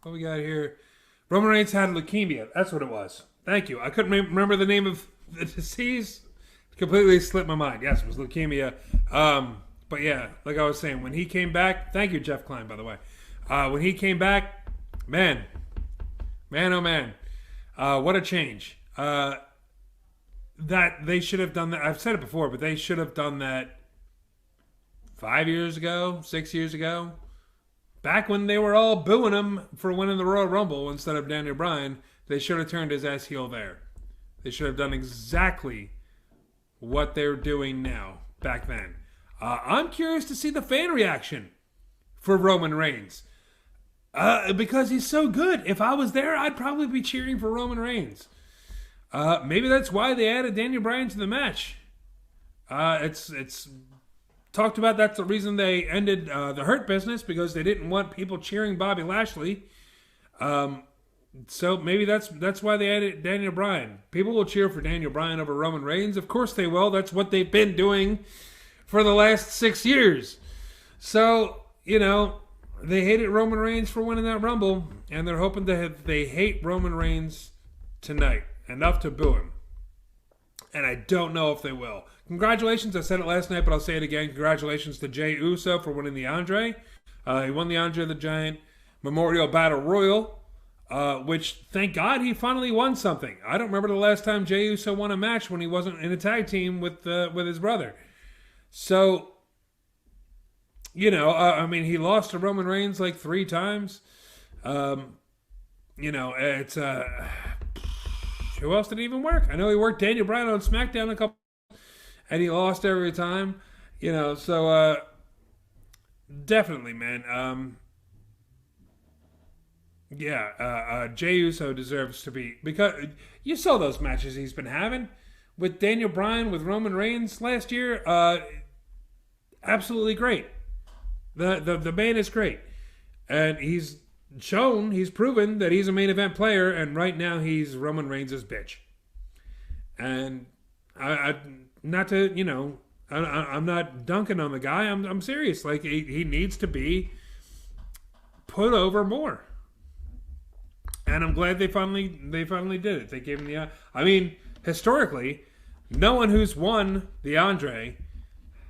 Speaker 1: we got here? Roman Reigns had leukemia. That's what it was. Thank you. I couldn't remember the name of the disease. It completely slipped my mind. Yes, it was leukemia. But yeah, like I was saying, when he came back, thank you, Jeff Klein, by the way. When he came back, man, oh man, what a change. That they should have done that. I've said it before, but they should have done that 5 years ago, 6 years ago. Back when they were all booing him for winning the Royal Rumble instead of Daniel Bryan, they should have turned his ass heel there. They should have done exactly what they're doing now, back then. I'm curious to see the fan reaction for Roman Reigns. Because he's so good. If I was there, I'd probably be cheering for Roman Reigns. Maybe that's why they added Daniel Bryan to the match. It's talked about that's the reason they ended the Hurt Business, because they didn't want people cheering Bobby Lashley. So maybe that's why they added Daniel Bryan. People will cheer for Daniel Bryan over Roman Reigns. Of course they will. That's what they've been doing for the last 6 years. So, they hated Roman Reigns for winning that Rumble, and they're hoping they hate Roman Reigns tonight. Enough to boo him. And I don't know if they will. Congratulations, I said it last night, but I'll say it again. Congratulations to Jey Uso for winning the Andre. He won the Andre the Giant Memorial Battle Royal, which, thank God, he finally won something. I don't remember the last time Jey Uso won a match when he wasn't in a tag team with his brother. So, he lost to Roman Reigns like 3 times. It's... who else did it even work? I know he worked Daniel Bryan on SmackDown a couple, and he lost every time. Definitely, man. Jey Uso deserves to be, because you saw those matches he's been having with Daniel Bryan, with Roman Reigns last year. Absolutely great. The man is great, and he's proven that he's a main event player, and right now he's Roman Reigns' bitch. And I'm not dunking on the guy. I'm serious. Like, he needs to be put over more. And I'm glad they finally did it. They gave him the... historically, no one who's won the Andre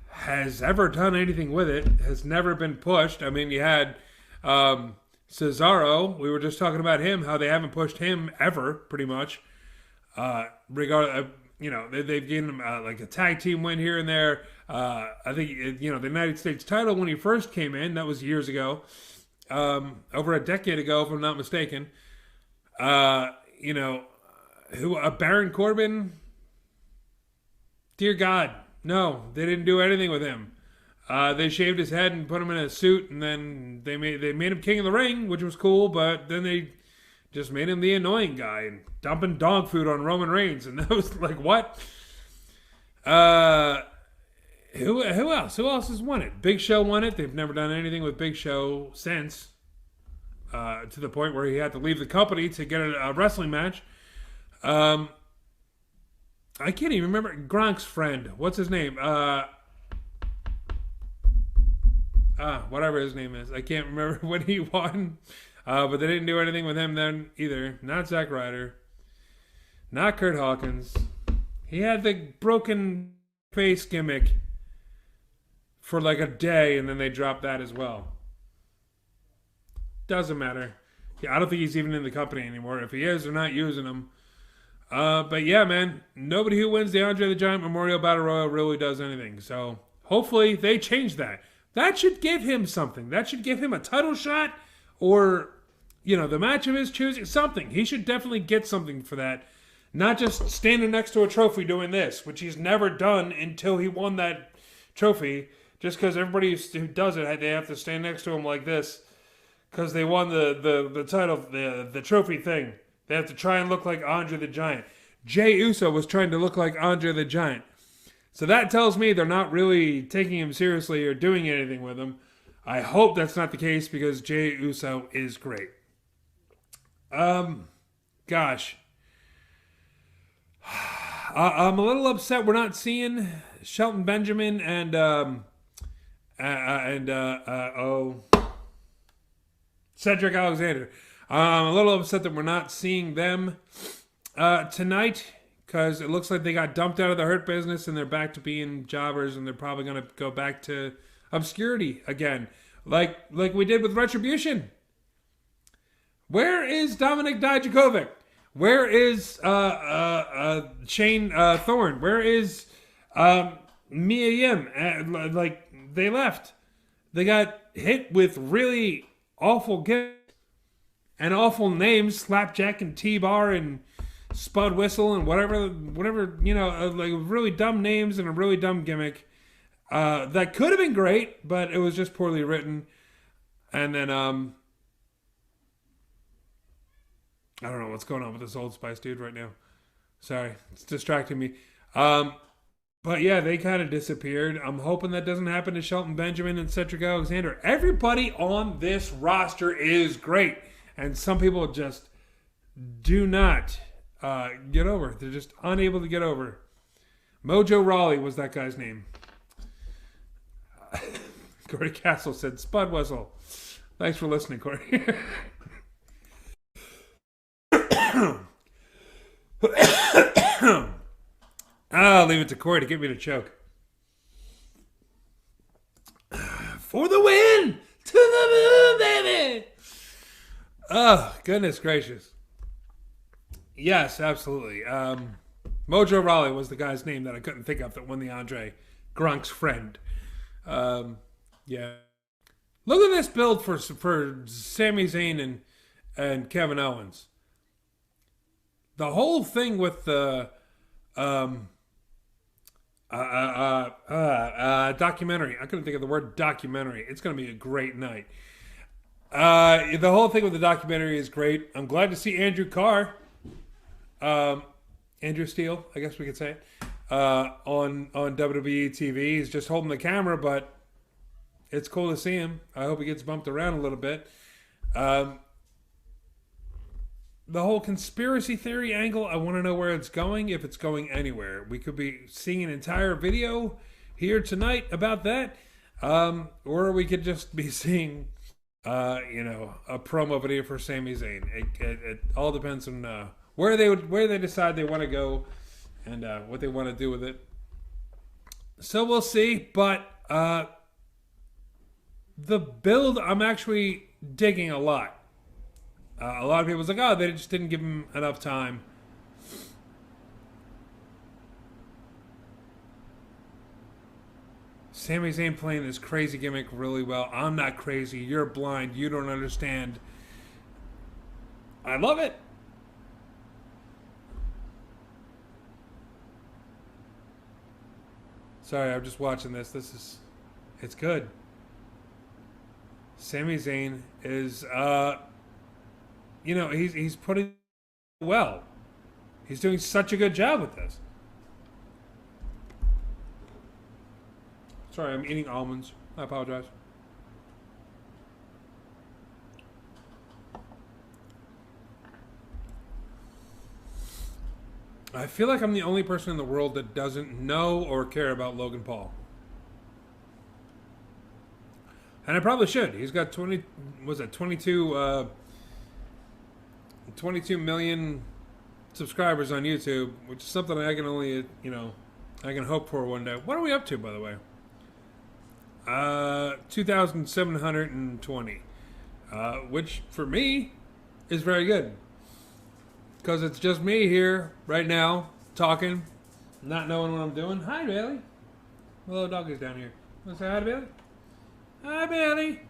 Speaker 1: has ever done anything with it, has never been pushed. You had Cesaro. We were just talking about him, how they haven't pushed him ever, pretty much. They've given him like a tag team win here and there. I think, the United States title when he first came in, that was years ago. Over a decade ago, if I'm not mistaken. Baron Corbin, dear God, no, they didn't do anything with him. They shaved his head and put him in a suit, and then they made him king of the ring, which was cool, but then they just made him the annoying guy and dumping dog food on Roman Reigns, and that was like, what? Who else? Who else has won it? Big Show won it. They've never done anything with Big Show since. To the point where he had to leave the company to get a wrestling match. I can't even remember Gronk's friend. What's his name? Whatever his name is. I can't remember when he won. But they didn't do anything with him then either. Not Zack Ryder. Not Kurt Hawkins. He had the broken face gimmick for like a day, and then they dropped that as well. Doesn't matter. I don't think he's even in the company anymore. If he is, they're not using him. But yeah, man, nobody who wins the Andre the Giant Memorial Battle Royal really does anything. So hopefully they change that. That should give him something. That should give him a title shot, or, the match of his choosing. Something. He should definitely get something for that. Not just standing next to a trophy doing this, which he's never done until he won that trophy. Just because everybody who does it, they have to stand next to him like this because they won the title, the trophy thing. They have to try and look like Andre the Giant. Jey Uso was trying to look like Andre the Giant. So that tells me they're not really taking him seriously or doing anything with him. I hope that's not the case because Jey Uso is great. Gosh. I'm a little upset we're not seeing Shelton Benjamin and Cedric Alexander. I'm a little upset that we're not seeing them tonight because it looks like they got dumped out of the Hurt Business and they're back to being jobbers and they're probably going to go back to obscurity again, like we did with Retribution. Where is Dominik Dijakovic? Where is Shane Thorne? Where is Mia Yim? They left. They got hit with really awful gifts and awful names, Slapjack and T-Bar and Spud Whistle and whatever, like really dumb names and a really dumb gimmick. That could have been great, but it was just poorly written. And then, I don't know what's going on with this Old Spice dude right now. Sorry, it's distracting me. But yeah, they kind of disappeared. I'm hoping that doesn't happen to Shelton Benjamin and Cedric Alexander. Everybody on this roster is great. And some people just do not get over. They're just unable to get over. Mojo Rawley was that guy's name. Corey Castle said, Spud Whistle. Thanks for listening, Corey. I'll leave it to Corey to get me to choke. For the win! To the moon, baby! Oh, goodness gracious. Yes, absolutely. Mojo Rawley was the guy's name that I couldn't think of that won the Andre Grunk's friend. Yeah. Look at this build for Sami Zayn and Kevin Owens. The whole thing with the documentary. I couldn't think of the word documentary. It's going to be a great night. The whole thing with the documentary is great. I'm glad to see Andrew Carr, Andrew Steele, I guess we could say it, on WWE TV. He's just holding the camera, but it's cool to see him. I hope he gets bumped around a little bit. The whole conspiracy theory angle, I want to know where it's going, if it's going anywhere. We could be seeing an entire video here tonight about that, or we could just be seeing, a promo video for Sami Zayn. It all depends on where they decide they want to go and what they want to do with it. So we'll see, but the build I'm actually digging a lot. A lot of people's like, oh, they just didn't give him enough time. Sami Zayn playing this crazy gimmick really well. I'm not crazy. You're blind. You don't understand. I love it. Sorry, I'm just watching this. It's good. Sami Zayn is, he's putting well. He's doing such a good job with this. Sorry, I'm eating almonds. I apologize. I feel like I'm the only person in the world that doesn't know or care about Logan Paul. And I probably should. He's got 22 million subscribers on YouTube, which is something I can only, I can hope for one day. What are we up to, by the way? 2,720, which for me is very good. Because it's just me here right now, talking, not knowing what I'm doing. Hi, Bailey. My little dog is down here. Want to say hi to Bailey? Hi, Bailey.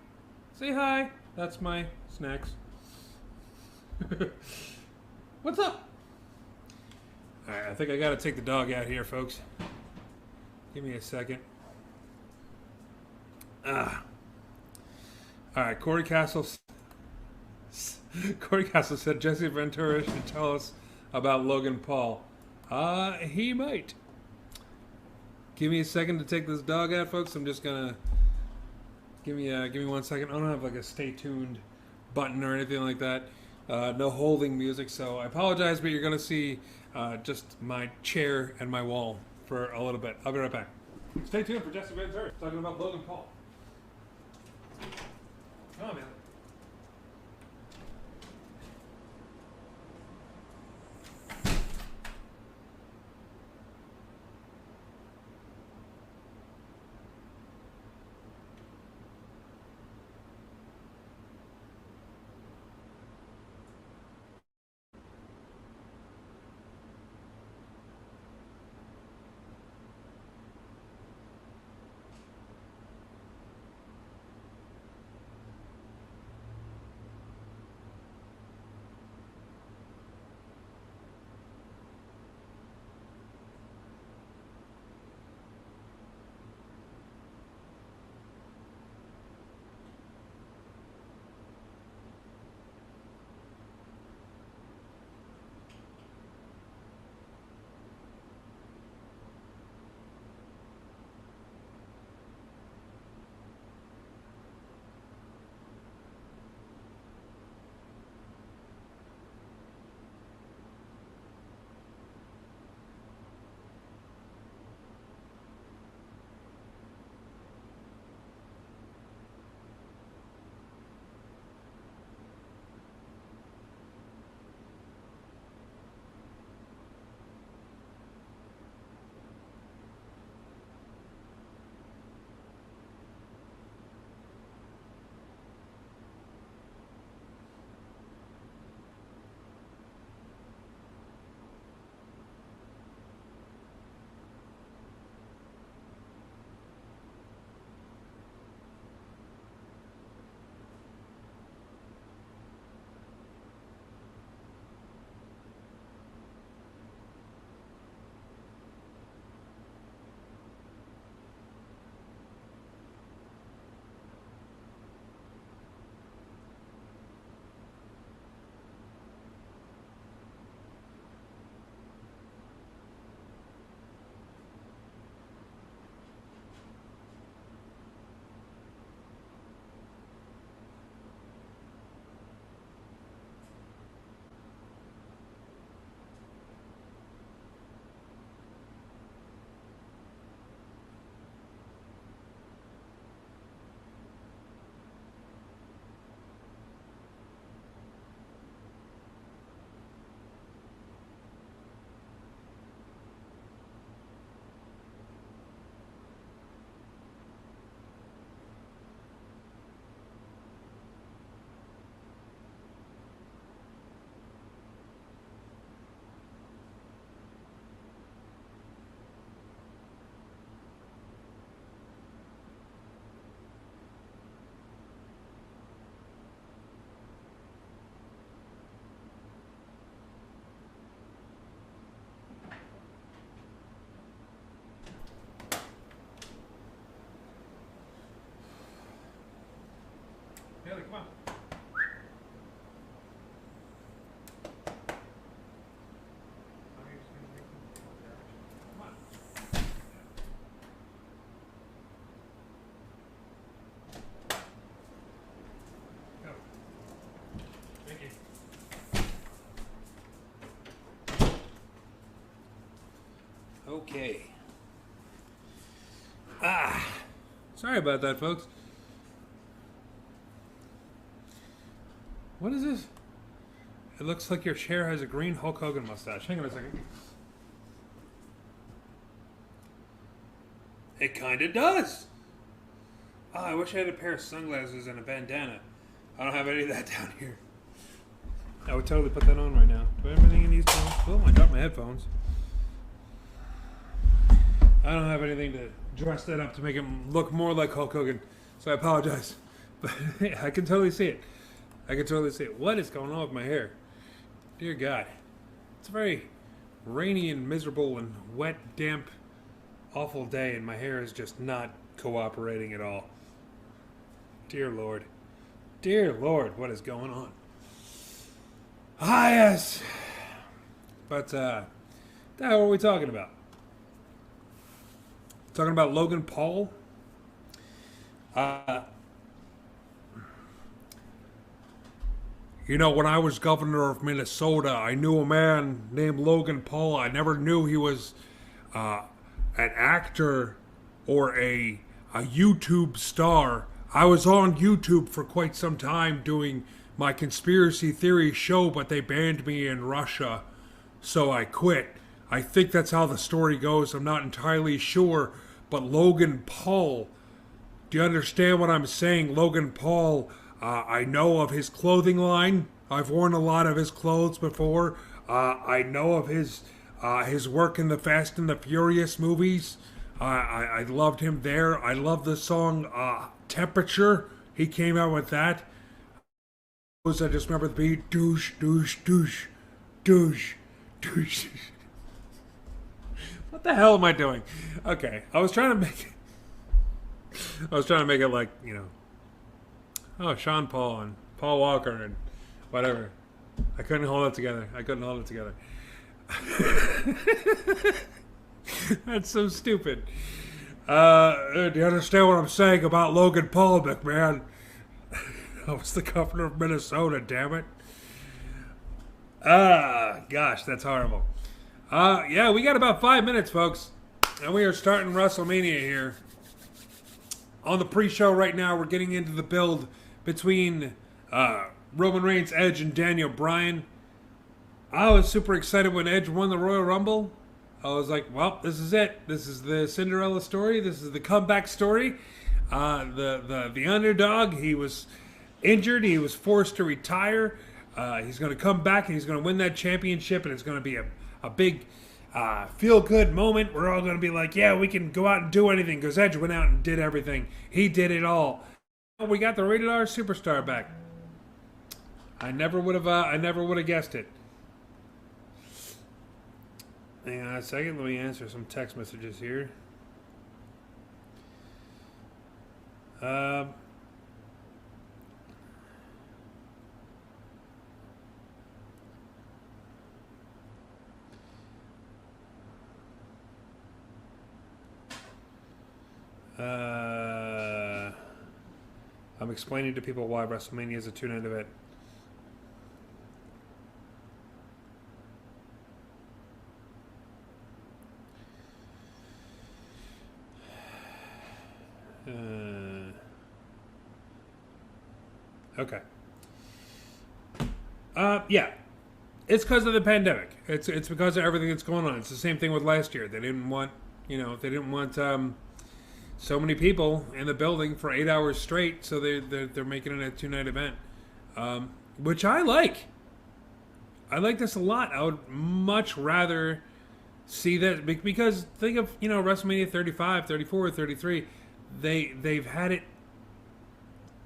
Speaker 1: Say hi. That's my snacks. What's up? Alright, I think I gotta take the dog out here, folks. Give me a second. Alright, Corey Castle said Jesse Ventura should tell us about Logan Paul. He might. Give me a second to take this dog out, folks. I'm just gonna give me 1 second. I don't have like a stay tuned button or anything like that. No holding music, so I apologize, but you're gonna see just my chair and my wall for a little bit. I'll be right back. Stay tuned for Jesse Ventura talking about Logan Paul. Come on, man. Haley, come on. Come on. Go. Thank you. Okay. Sorry about that, folks. What is this? It looks like your chair has a green Hulk Hogan mustache. Hang on a second. It kinda does! Oh, I wish I had a pair of sunglasses and a bandana. I don't have any of that down here. I would totally put that on right now. Do I have anything in these phones? Oh, I got my headphones. I don't have anything to dress that up to make him look more like Hulk Hogan, so I apologize. But I can totally see it. I can totally see it. What is going on with my hair? Dear God. It's very, rainy and miserable and wet, damp, awful day, and my hair is just not cooperating at all. Dear Lord. Dear Lord, what is going on? Ah, yes. But, what the hell are we talking about? Talking about Logan Paul? You know, when I was governor of Minnesota, I knew a man named Logan Paul. I never knew he was an actor or a YouTube star. I was on YouTube for quite some time doing my conspiracy theory show, but they banned me in Russia, so I quit. I think that's how the story goes. I'm not entirely sure, but Logan Paul, do you understand what I'm saying? Logan Paul, I know of his clothing line. I've worn a lot of his clothes before. I know of his work in the Fast and the Furious movies. I loved him there. I love the song Temperature. He came out with that. I just remember the beat. Douche, douche, douche, douche, douche. What the hell am I doing? Okay, I was trying to make it like, you know, oh, Sean Paul and Paul Walker and whatever. I couldn't hold it together. That's so stupid. Do you understand what I'm saying about Logan Paul, McMahon? I was the governor of Minnesota, damn it. Gosh, that's horrible. Yeah, we got about 5 minutes, folks. And we are starting WrestleMania here. On the pre-show right now, we're getting into the build between Roman Reigns, Edge, and Daniel Bryan. I was super excited when Edge won the Royal Rumble. I was like, well, this is it. This is the Cinderella story. This is the comeback story. The underdog, he was injured. He was forced to retire. He's going to come back and he's going to win that championship, and it's going to be a big feel-good moment. We're all going to be like, yeah, we can go out and do anything because Edge went out and did everything. He did it all. We got the Rated R Superstar back. I never would have guessed it. Hang on a second. Let me answer some text messages here. I'm explaining to people why WrestleMania is a two-night event. Okay. Yeah. It's because of the pandemic. It's because of everything that's going on. It's the same thing with last year. They didn't want so many people in the building for 8 hours straight, so they're making it a two-night event, which I like. I like this a lot. I would much rather see that, because think of, WrestleMania 35, 34, 33. They've had it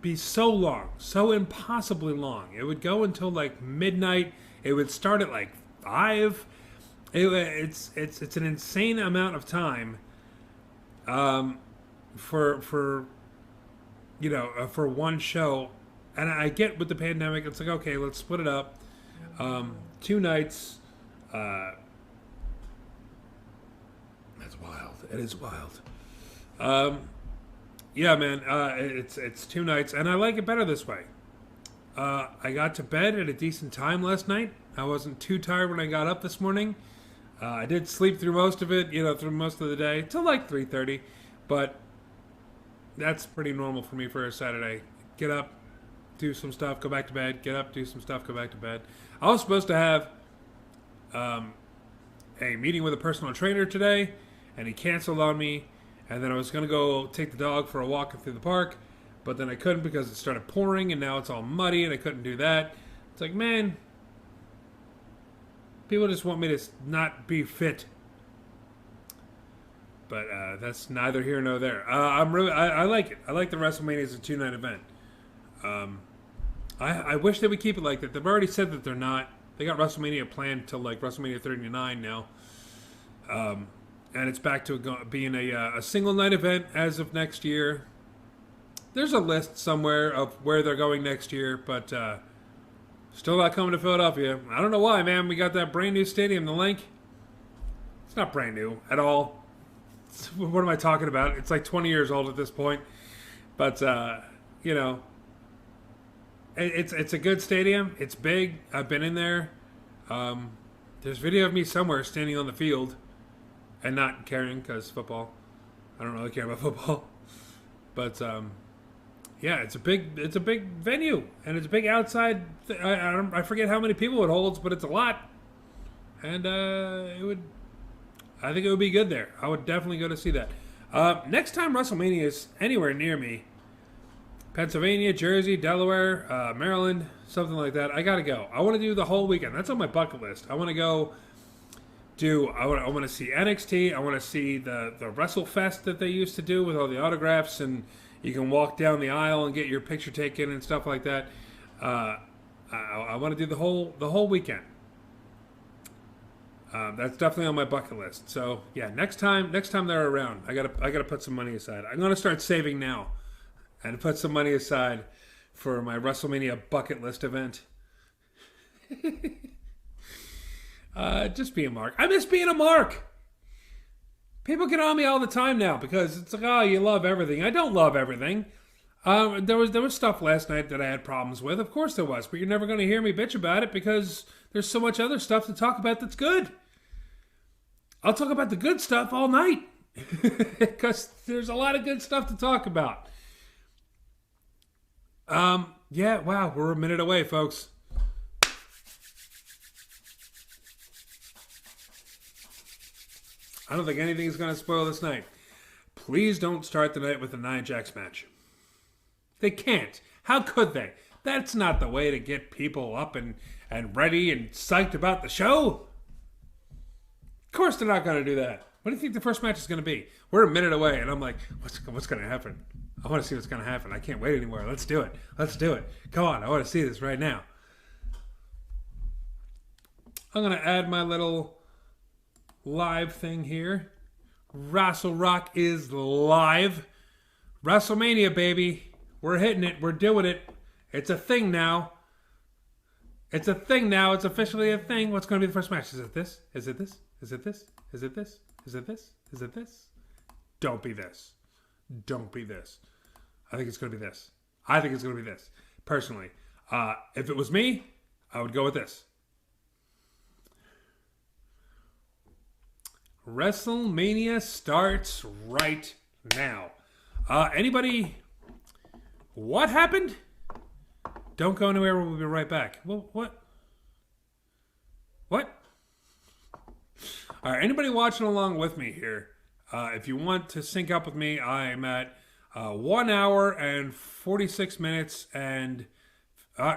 Speaker 1: be so long, so impossibly long. It would go until like midnight. It would start at like 5. It's an insane amount of time. For one show, and I get with the pandemic, it's like, okay, let's split it up, 2 nights. That's wild. It is wild. Yeah, man, it's 2 nights, and I like it better this way. I got to bed at a decent time last night. I wasn't too tired when I got up this morning. I did sleep through most of it, through most of the day, till like 3:30, but that's pretty normal for me for a Saturday. Get up, do some stuff, go back to bed, get up, do some stuff, go back to bed. I was supposed to have a meeting with a personal trainer today, and he canceled on me, and then I was going to go take the dog for a walk through the park, but then I couldn't because it started pouring, and now it's all muddy, and I couldn't do that. It's like, man, people just want me to not be fit. But that's neither here nor there. I like it. I like the WrestleMania as a 2-night event. I wish they would keep it like that. They've already said that they're not. They got WrestleMania planned till like WrestleMania 39 now. And it's back to being a single night event as of next year. There's a list somewhere of where they're going next year, but still not coming to Philadelphia. I don't know why, man. We got that brand new stadium, the Link. It's not brand new at all. What am I talking about? It's like 20 years old at this point. But, you know, it's a good stadium. It's big. I've been in there. There's video of me somewhere standing on the field and not caring because football. I don't really care about football. But, yeah, it's a big venue. And it's a big outside. I forget how many people it holds, but it's a lot. And I think it would be good there. I would definitely go to see that. Next time WrestleMania is anywhere near me, Pennsylvania, Jersey, Delaware, Maryland, something like that, I gotta go. I want to do the whole weekend. That's on my bucket list. I want to go do. I want to see NXT. I want to see the WrestleFest that they used to do with all the autographs, and you can walk down the aisle and get your picture taken and stuff like that. I want to do the whole weekend. That's definitely on my bucket list. So yeah, next time they're around, I gotta put some money aside. I'm gonna start saving now, and put some money aside for my WrestleMania bucket list event. Just be a mark. I miss being a mark. People get on me all the time now because it's like, oh, you love everything. I don't love everything. There was stuff last night that I had problems with. Of course there was, but you're never going to hear me bitch about it because there's so much other stuff to talk about that's good. I'll talk about the good stuff all night because there's a lot of good stuff to talk about. Yeah, wow, we're a minute away, folks. I don't think anything's going to spoil this night. Please don't start the night with a Nia Jax match. They can't. How could they? That's not the way to get people up and ready and psyched about the show. Of course they're not going to do that. What do you think the first match is going to be? We're a minute away, and I'm like, what's going to happen? I want to see what's going to happen. I can't wait anymore. Let's do it. Let's do it. Come on. I want to see this right now. I'm going to add my little live thing here. Rassle Rock is live. WrestleMania, baby. We're hitting it. We're doing it. It's a thing now. It's a thing now. It's officially a thing. What's going to be the first match? Is it this? Is it this? Is it this? Is it this? Is it this? Is it this? Don't be this. Don't be this. I think it's going to be this. I think it's going to be this. Personally. If it was me, I would go with this. WrestleMania starts right now. Anybody... What happened? Don't go anywhere. We'll be right back. Well, what? What? All right. Anybody watching along with me here? If you want to sync up with me, I'm at 1 hour and 46 minutes and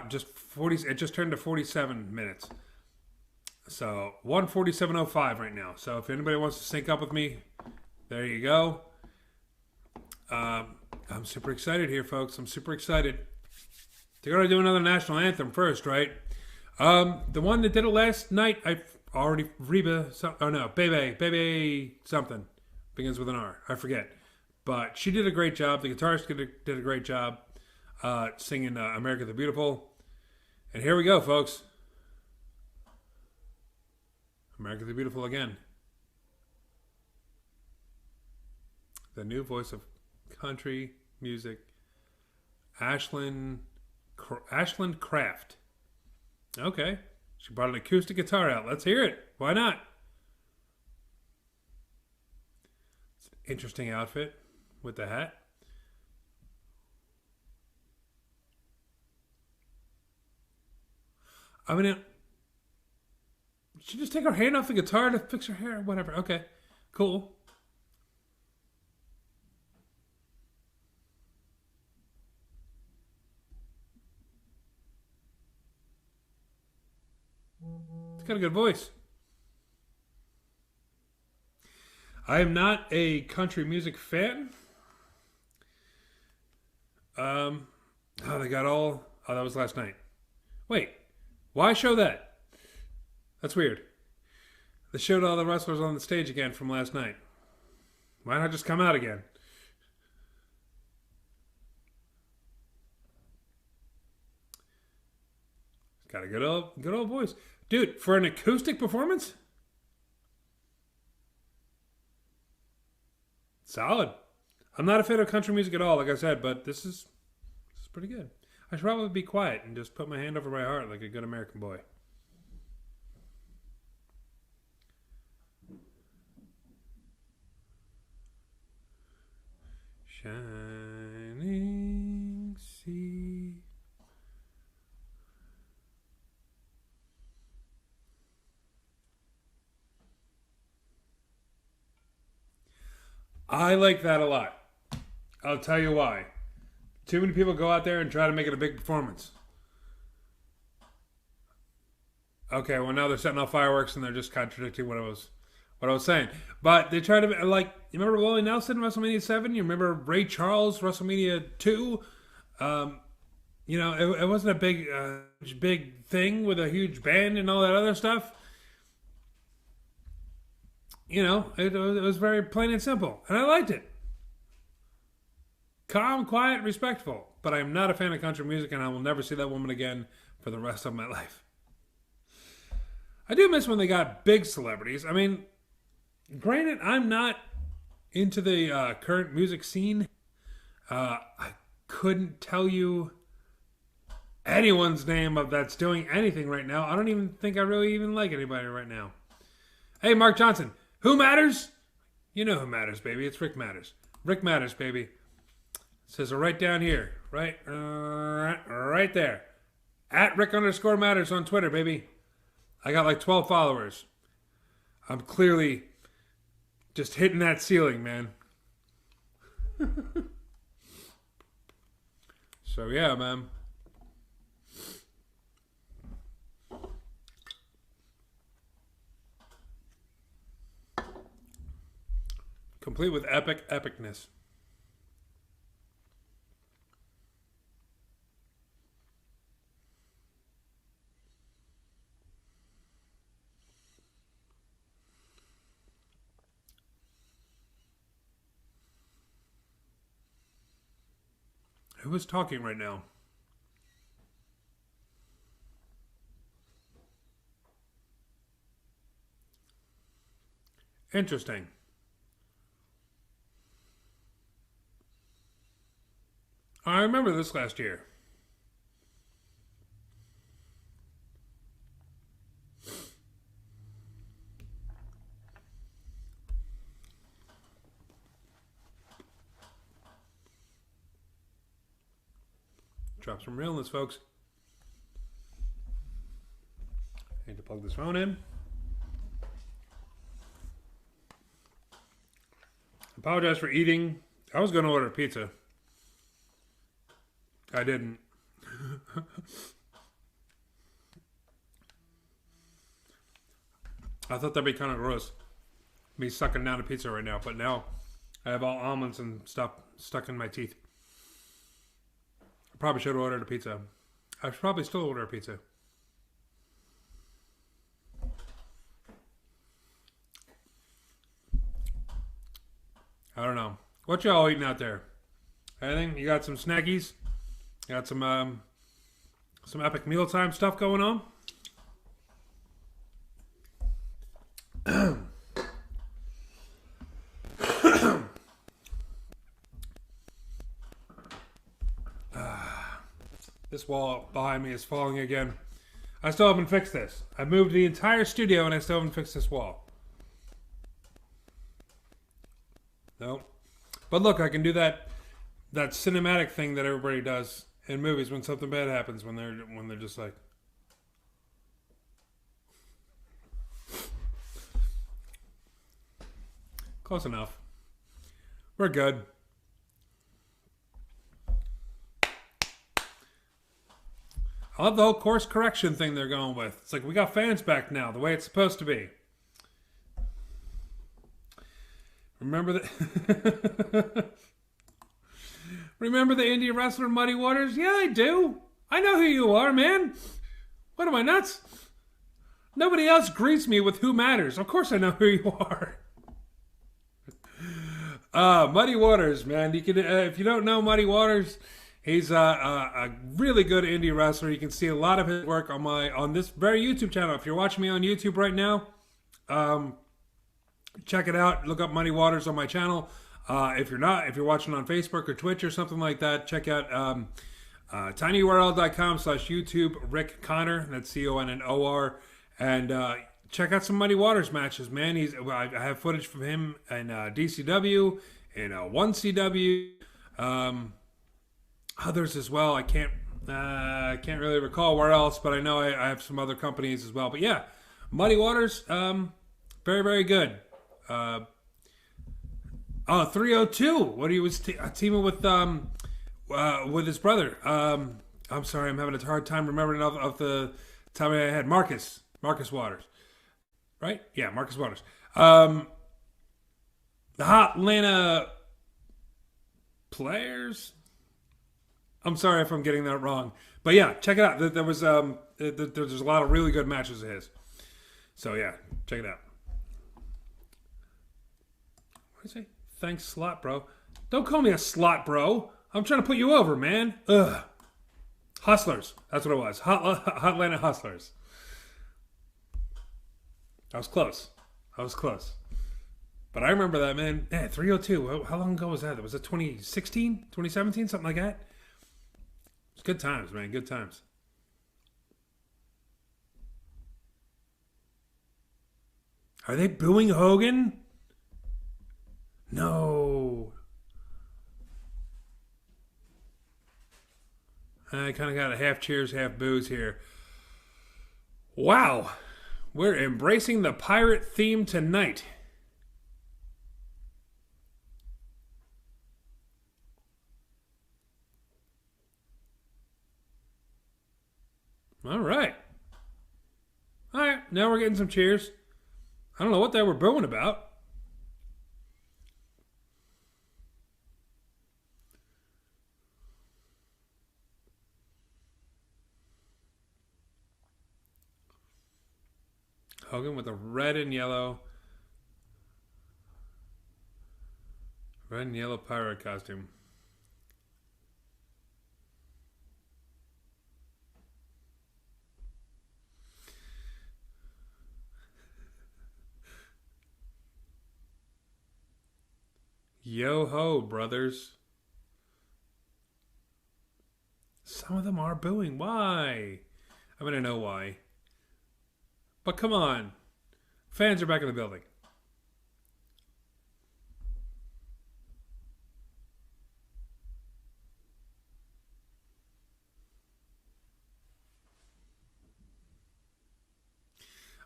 Speaker 1: just 40. It just turned to 47 minutes. So 1:47:05 right now. So if anybody wants to sync up with me, there you go. I'm super excited here, folks. I'm super excited. They're going to do another national anthem first, right? The one that did it last night, I've already... Bebe something. Begins with an R. I forget. But she did a great job. The guitarist did a great job singing America the Beautiful. And here we go, folks. America the Beautiful again. The new voice of country music, Ashland Craft. Okay. She brought an acoustic guitar out. Let's hear it. Why not? It's an interesting outfit with the hat. I mean, she just take her hand off the guitar to fix her hair? Whatever. Okay. Cool. It's got a good voice. I am not a country music fan. They got all... Oh, that was last night. Wait. Why show that? That's weird. They showed all the wrestlers on the stage again from last night. Why not just come out again? Got a good old voice. Dude, for an acoustic performance? Solid. I'm not a fan of country music at all, like I said, but this is pretty good. I should probably be quiet and just put my hand over my heart like a good American boy. Shining sea. I like that a lot. I'll tell you why. Too many people go out there and try to make it a big performance. Okay, well now they're setting off fireworks and they're just contradicting what I was saying. But they try to, like, you remember Willie Nelson WrestleMania 7? You remember Ray Charles WrestleMania 2? It wasn't a big thing with a huge band and all that other stuff. It was very plain and simple. And I liked it. Calm, quiet, respectful. But I am not a fan of country music, and I will never see that woman again for the rest of my life. I do miss when they got big celebrities. I mean, granted, I'm not into the current music scene. I couldn't tell you anyone's name that's doing anything right now. I don't even think I really even like anybody right now. Hey, Mark Johnson. Who matters? You know who matters, baby. It's Rick Matters. Rick Matters, baby. It says it right down here. Right there. At Rick_Matters on Twitter, baby. I got like 12 followers. I'm clearly just hitting that ceiling, man. So, yeah, man. Complete with epicness. Who is talking right now? Interesting. I remember this last year. Drop some realness, folks. Need to plug this phone in. Apologize for eating. I was going to order pizza. I didn't. I thought that'd be kind of gross. Me sucking down a pizza right now, but now I have all almonds and stuff stuck in my teeth. I probably should have ordered a pizza. I should probably still order a pizza. I don't know. What y'all eating out there? Anything? You got some snackies? You got some epic mealtime stuff going on? This wall behind me is falling again. I still haven't fixed this. I moved the entire studio and I still haven't fixed this wall. Nope. But look, I can do that cinematic thing that everybody does in movies when something bad happens, when they're just like, close enough. We're good. I love the whole course correction thing they're going with. It's like, we got fans back now, the way it's supposed to be. Remember the Remember the indie wrestler Muddy Waters? Yeah, I do. I know who you are, man. What am I, nuts? Nobody else greets me with who matters. Of course I know who you are. Muddy Waters, man. You can if you don't know Muddy Waters, he's a really good indie wrestler. You can see a lot of his work on this very YouTube channel. If you're watching me on YouTube right now, check it out. Look up Muddy Waters on my channel. If you're not, if you're watching on Facebook or Twitch or something like that, check out tinyurl.com/YouTube Rick Connor. That's CONNOR. And check out some Muddy Waters matches, man. I have footage from him in DCW, in 1CW, others as well. I can't really recall where else, but I know I have some other companies as well. But yeah, Muddy Waters, very, very good. 302. What he was teaming with his brother. I'm sorry, I'm having a hard time remembering of the time I had Marcus Waters, right? Yeah, Marcus Waters. The Hot Atlanta Players. I'm sorry if I'm getting that wrong, but yeah, check it out. There's a lot of really good matches of his. So yeah, check it out. What did I say? Thanks, slot bro. Don't call me a slot bro. I'm trying to put you over, man. Ugh. Hustlers. That's what it was. Hot Atlanta Hustlers. I was close. But I remember that, man. Man, 302. How long ago was that? Was it 2016? 2017? Something like that? It's good times, man. Good times. Are they booing Hogan? No. I kind of got a half cheers, half boos here. Wow. We're embracing the pirate theme tonight. All right. All right. Now we're getting some cheers. I don't know what they were booing about. Hogan with a red and yellow pirate costume. Yo ho, brothers. Some of them are booing. Why? I'm gonna know why. But come on. Fans are back in the building.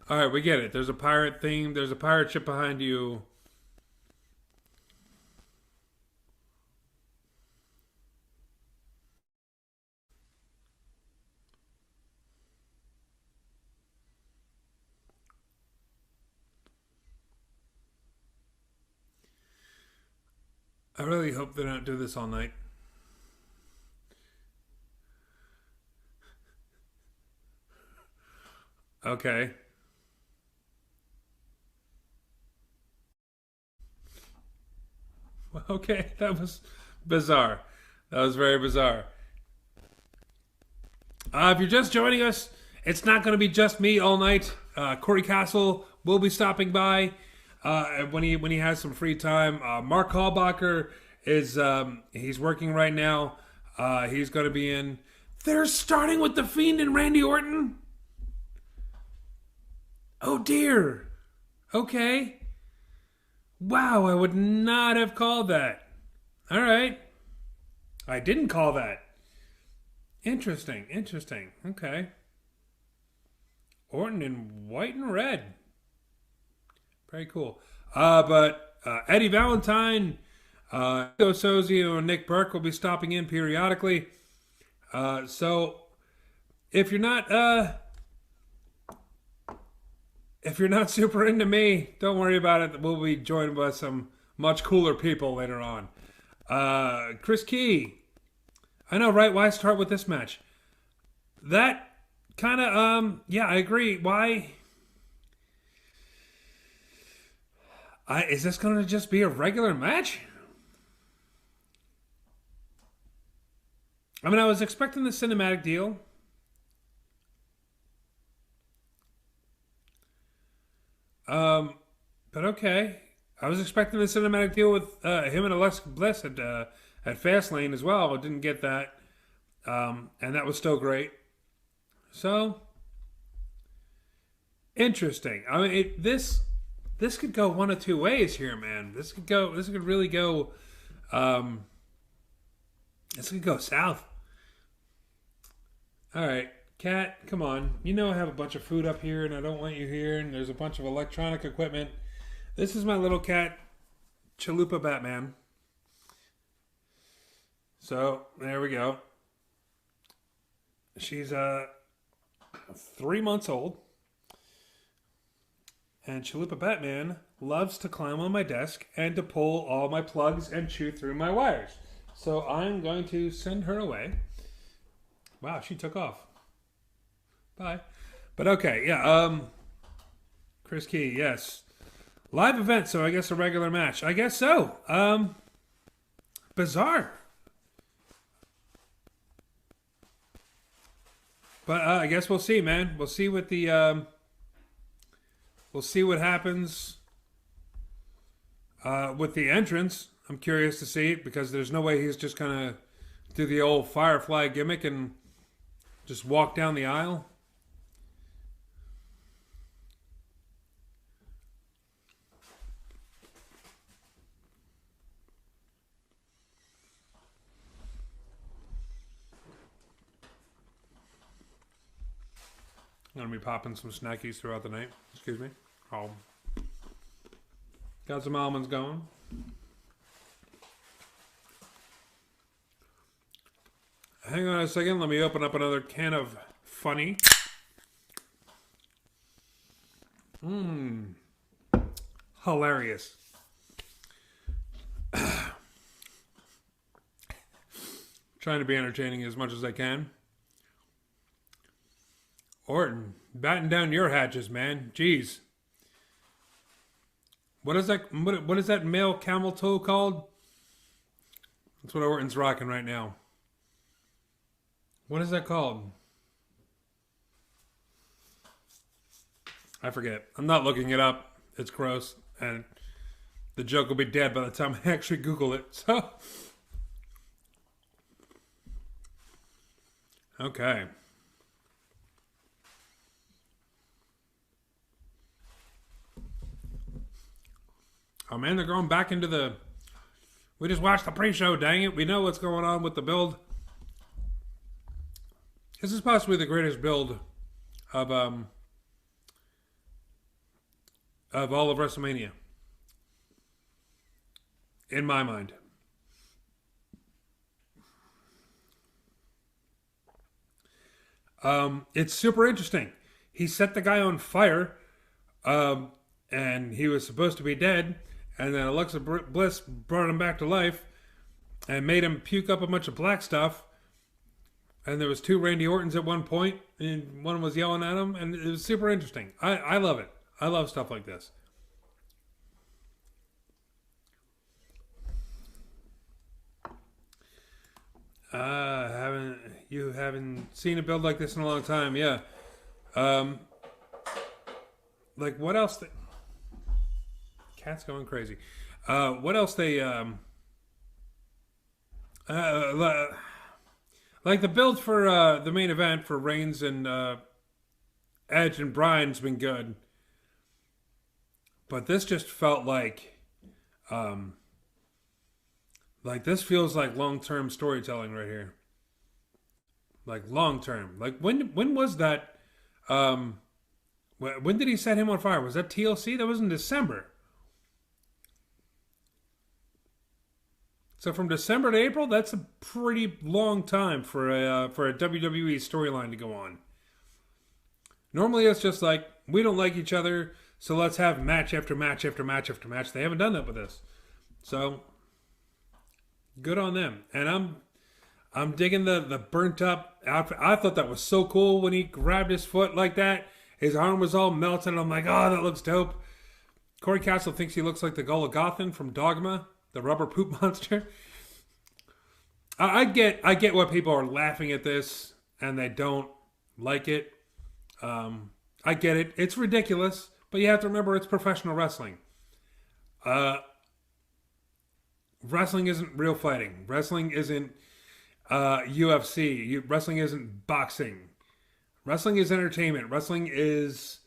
Speaker 1: All right, we get it. There's a pirate theme. There's a pirate ship behind you. I really hope they don't do this all night. Okay. Okay, that was bizarre. That was very bizarre. If you're just joining us, it's not going to be just me all night. Corey Castle will be stopping by when he has some free time. Mark Hallbacher is he's working right now. He's going to be in. They're starting with the Fiend and Randy Orton. Oh dear. Okay. Wow, I would not have called that. All right. I didn't call that. Interesting. Okay. Orton in white and red. Very cool. But Eddie Valentine, Joe Sozio, and Nick Burke will be stopping in periodically. So if you're not super into me, don't worry about it. We'll be joined by some much cooler people later on. Chris Key. I know, right? Why start with this match? That kind of, yeah, I agree. Why Is this going to just be a regular match? I mean, I was expecting the cinematic deal. But okay. I was expecting the cinematic deal with him and Alexa Bliss at Fastlane as well. I didn't get that. And that was still great. So, interesting. I mean, this could go one of two ways here, man. This could really go. This could go south. All right, Cat, come on. You know I have a bunch of food up here, and I don't want you here. And there's a bunch of electronic equipment. This is my little cat, Chalupa Batman. So there we go. She's 3 months old. And Chalupa Batman loves to climb on my desk and to pull all my plugs and chew through my wires. So I'm going to send her away. Wow, she took off. Bye. But okay, yeah. Chris Key, yes. Live event, so I guess a regular match. I guess so. Bizarre. But I guess we'll see, man. We'll see what the we'll see what happens with the entrance. I'm curious to see it because there's no way he's just gonna do the old Firefly gimmick and just walk down the aisle. I'm going to be popping some snackies throughout the night. Excuse me. Oh. Got some almonds going. Hang on a second. Let me open up another can of funny. Hilarious. Trying to be entertaining as much as I can. Orton, batten down your hatches, man. Jeez. What is that? What is that male camel toe called? That's what Orton's rocking right now. What is that called? I forget. I'm not looking it up. It's gross, and the joke will be dead by the time I actually Google it. So, okay. Oh man, they're going back into the... We just watched the pre-show, dang it. We know what's going on with the build. This is possibly the greatest build of all of WrestleMania. In my mind. It's super interesting. He set the guy on fire, and he was supposed to be dead. And then Alexa Bliss brought him back to life and made him puke up a bunch of black stuff. And there was 2 Randy Ortons at one point, and one was yelling at him, and it was super interesting. I love it. I love stuff like this. You haven't seen a build like this in a long time, yeah. Like what else? Cat's going crazy. What else they like the build for the main event for Reigns and Edge and Bryan's been good, but this just felt like this feels like long-term storytelling right here. Like long-term. Like when was that? When did he set him on fire? Was that TLC? That was in December. So from December to April, that's a pretty long time for a WWE storyline to go on. Normally it's just like, we don't like each other, so let's have match after match after match after match. They haven't done that with this. So, good on them. And I'm digging the burnt up outfit. I thought that was so cool when he grabbed his foot like that. His arm was all melted. I'm like, oh, that looks dope. Corey Castle thinks he looks like the Golgothan from Dogma, the rubber poop monster. I get what people are laughing at this and they don't like it. I get it. It's ridiculous, but you have to remember it's professional wrestling. Wrestling isn't real fighting. Wrestling isn't UFC. Wrestling isn't boxing. Wrestling is entertainment. Wrestling is,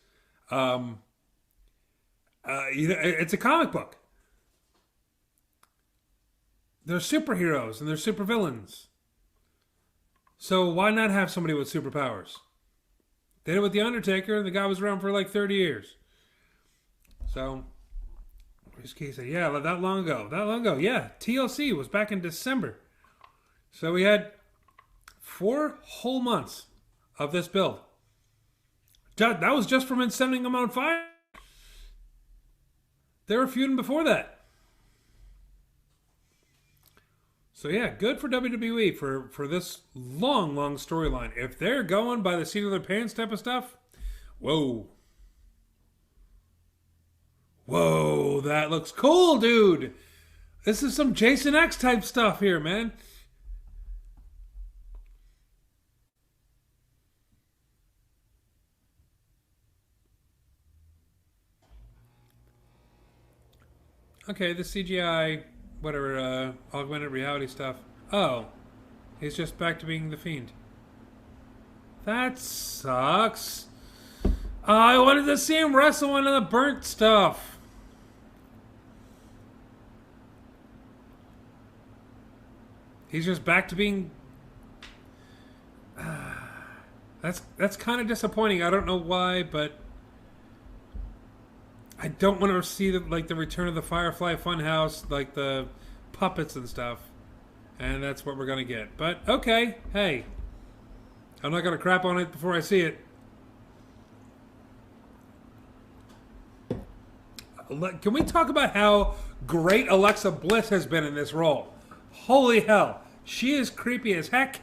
Speaker 1: it's a comic book. There's superheroes and there's supervillains. So why not have somebody with superpowers? They did it with The Undertaker, and the guy was around for like 30 years. So, Chris Key said, yeah, that long ago. That long ago, yeah. TLC was back in December. So we had 4 whole months of this build. That was just from sending them on fire. They were feuding before that. So yeah, good for WWE for this long storyline. If they're going by the seat of their pants type of stuff, whoa. Whoa, that looks cool, dude. This is some Jason X type stuff here, man. Okay, the CGI, whatever, augmented reality stuff. Oh, he's just back to being the Fiend. That sucks. I wanted to see him wrestle one of the burnt stuff. He's just back to being... That's kind of disappointing. I don't know why, but... I don't want to see the return of the Firefly Funhouse, like the puppets and stuff. And that's what we're going to get. But, okay, hey. I'm not going to crap on it before I see it. Can we talk about how great Alexa Bliss has been in this role? Holy hell. She is creepy as heck.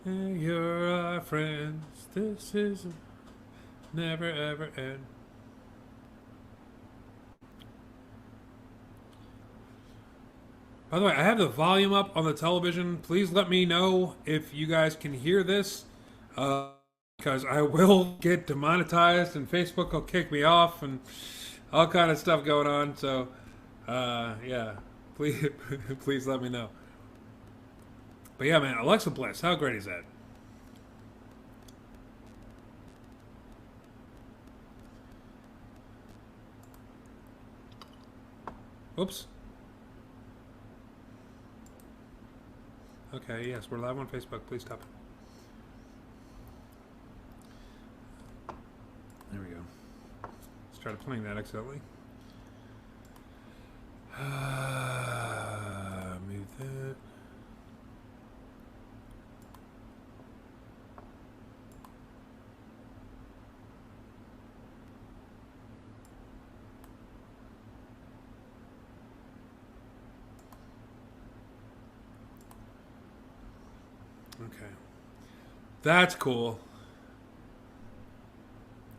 Speaker 1: You're our friends. This is never ever end. By the way, I have the volume up on the television. Please let me know if you guys can hear this. Because I will get demonetized and Facebook will kick me off and all kind of stuff going on. So, yeah. Please let me know. But yeah, man, Alexa Bliss, how great is that? Oops. Okay, yes, we're live on Facebook. Please stop it. There we go. Started playing that accidentally. Move that. Okay. That's cool.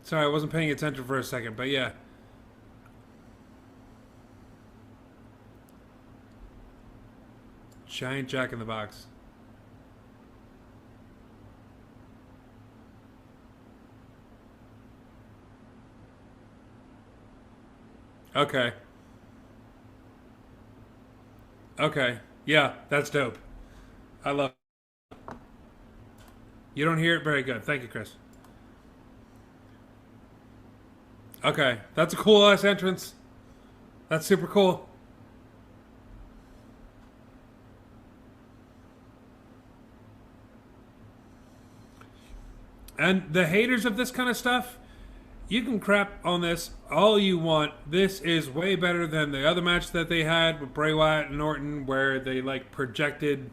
Speaker 1: Sorry, I wasn't paying attention for a second, but yeah. Giant Jack in the Box. Okay. Okay. Yeah, that's dope. I love it. You don't hear it? Very good. Thank you, Chris. Okay. That's a cool ass entrance. That's super cool. And the haters of this kind of stuff, you can crap on this all you want. This is way better than the other match that they had with Bray Wyatt and Orton where they projected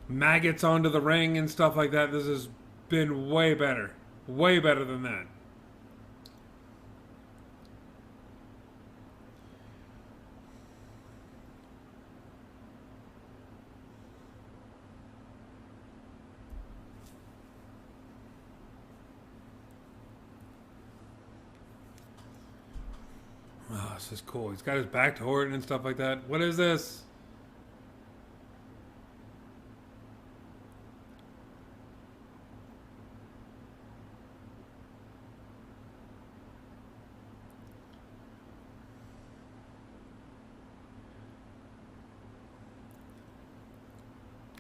Speaker 1: maggots onto the ring and stuff like that. This has been way better. Way better than that. Oh, this is cool. He's got his back to Orton and stuff like that. What is this?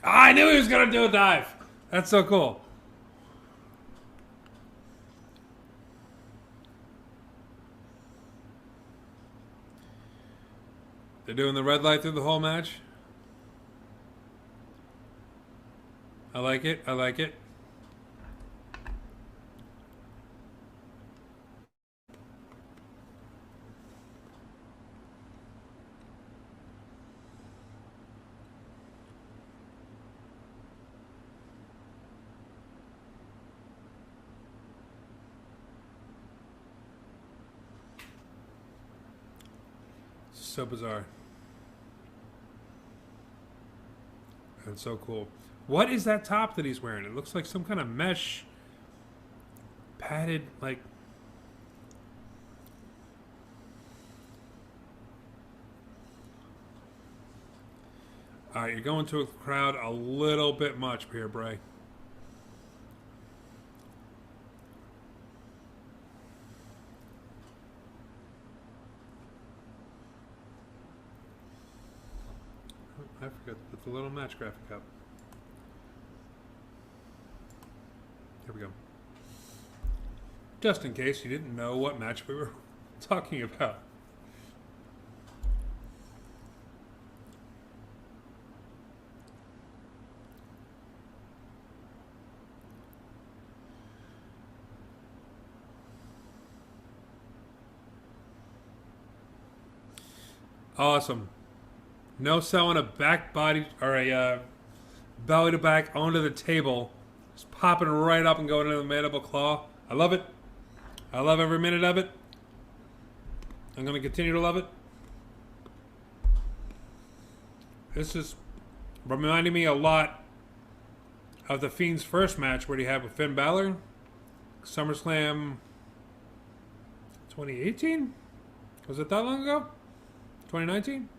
Speaker 1: Oh, I knew he was going to do a dive. That's so cool. They're doing the red light through the whole match. I like it. I like it. So bizarre. That's so cool. What is that top that he's wearing? It looks like some kind of mesh padded, like. All right, you're going to a crowd a little bit much, Pierre Bray. I forgot to put the little match graphic up. Here we go. Just in case you didn't know what match we were talking about. Awesome. No selling a back body or a belly to back onto the table. Just popping right up and going into the mandible claw. I love it. I love every minute of it. I'm going to continue to love it. This is reminding me a lot of the Fiend's first match where he had with Finn Balor. SummerSlam 2018? Was it that long ago? 2019?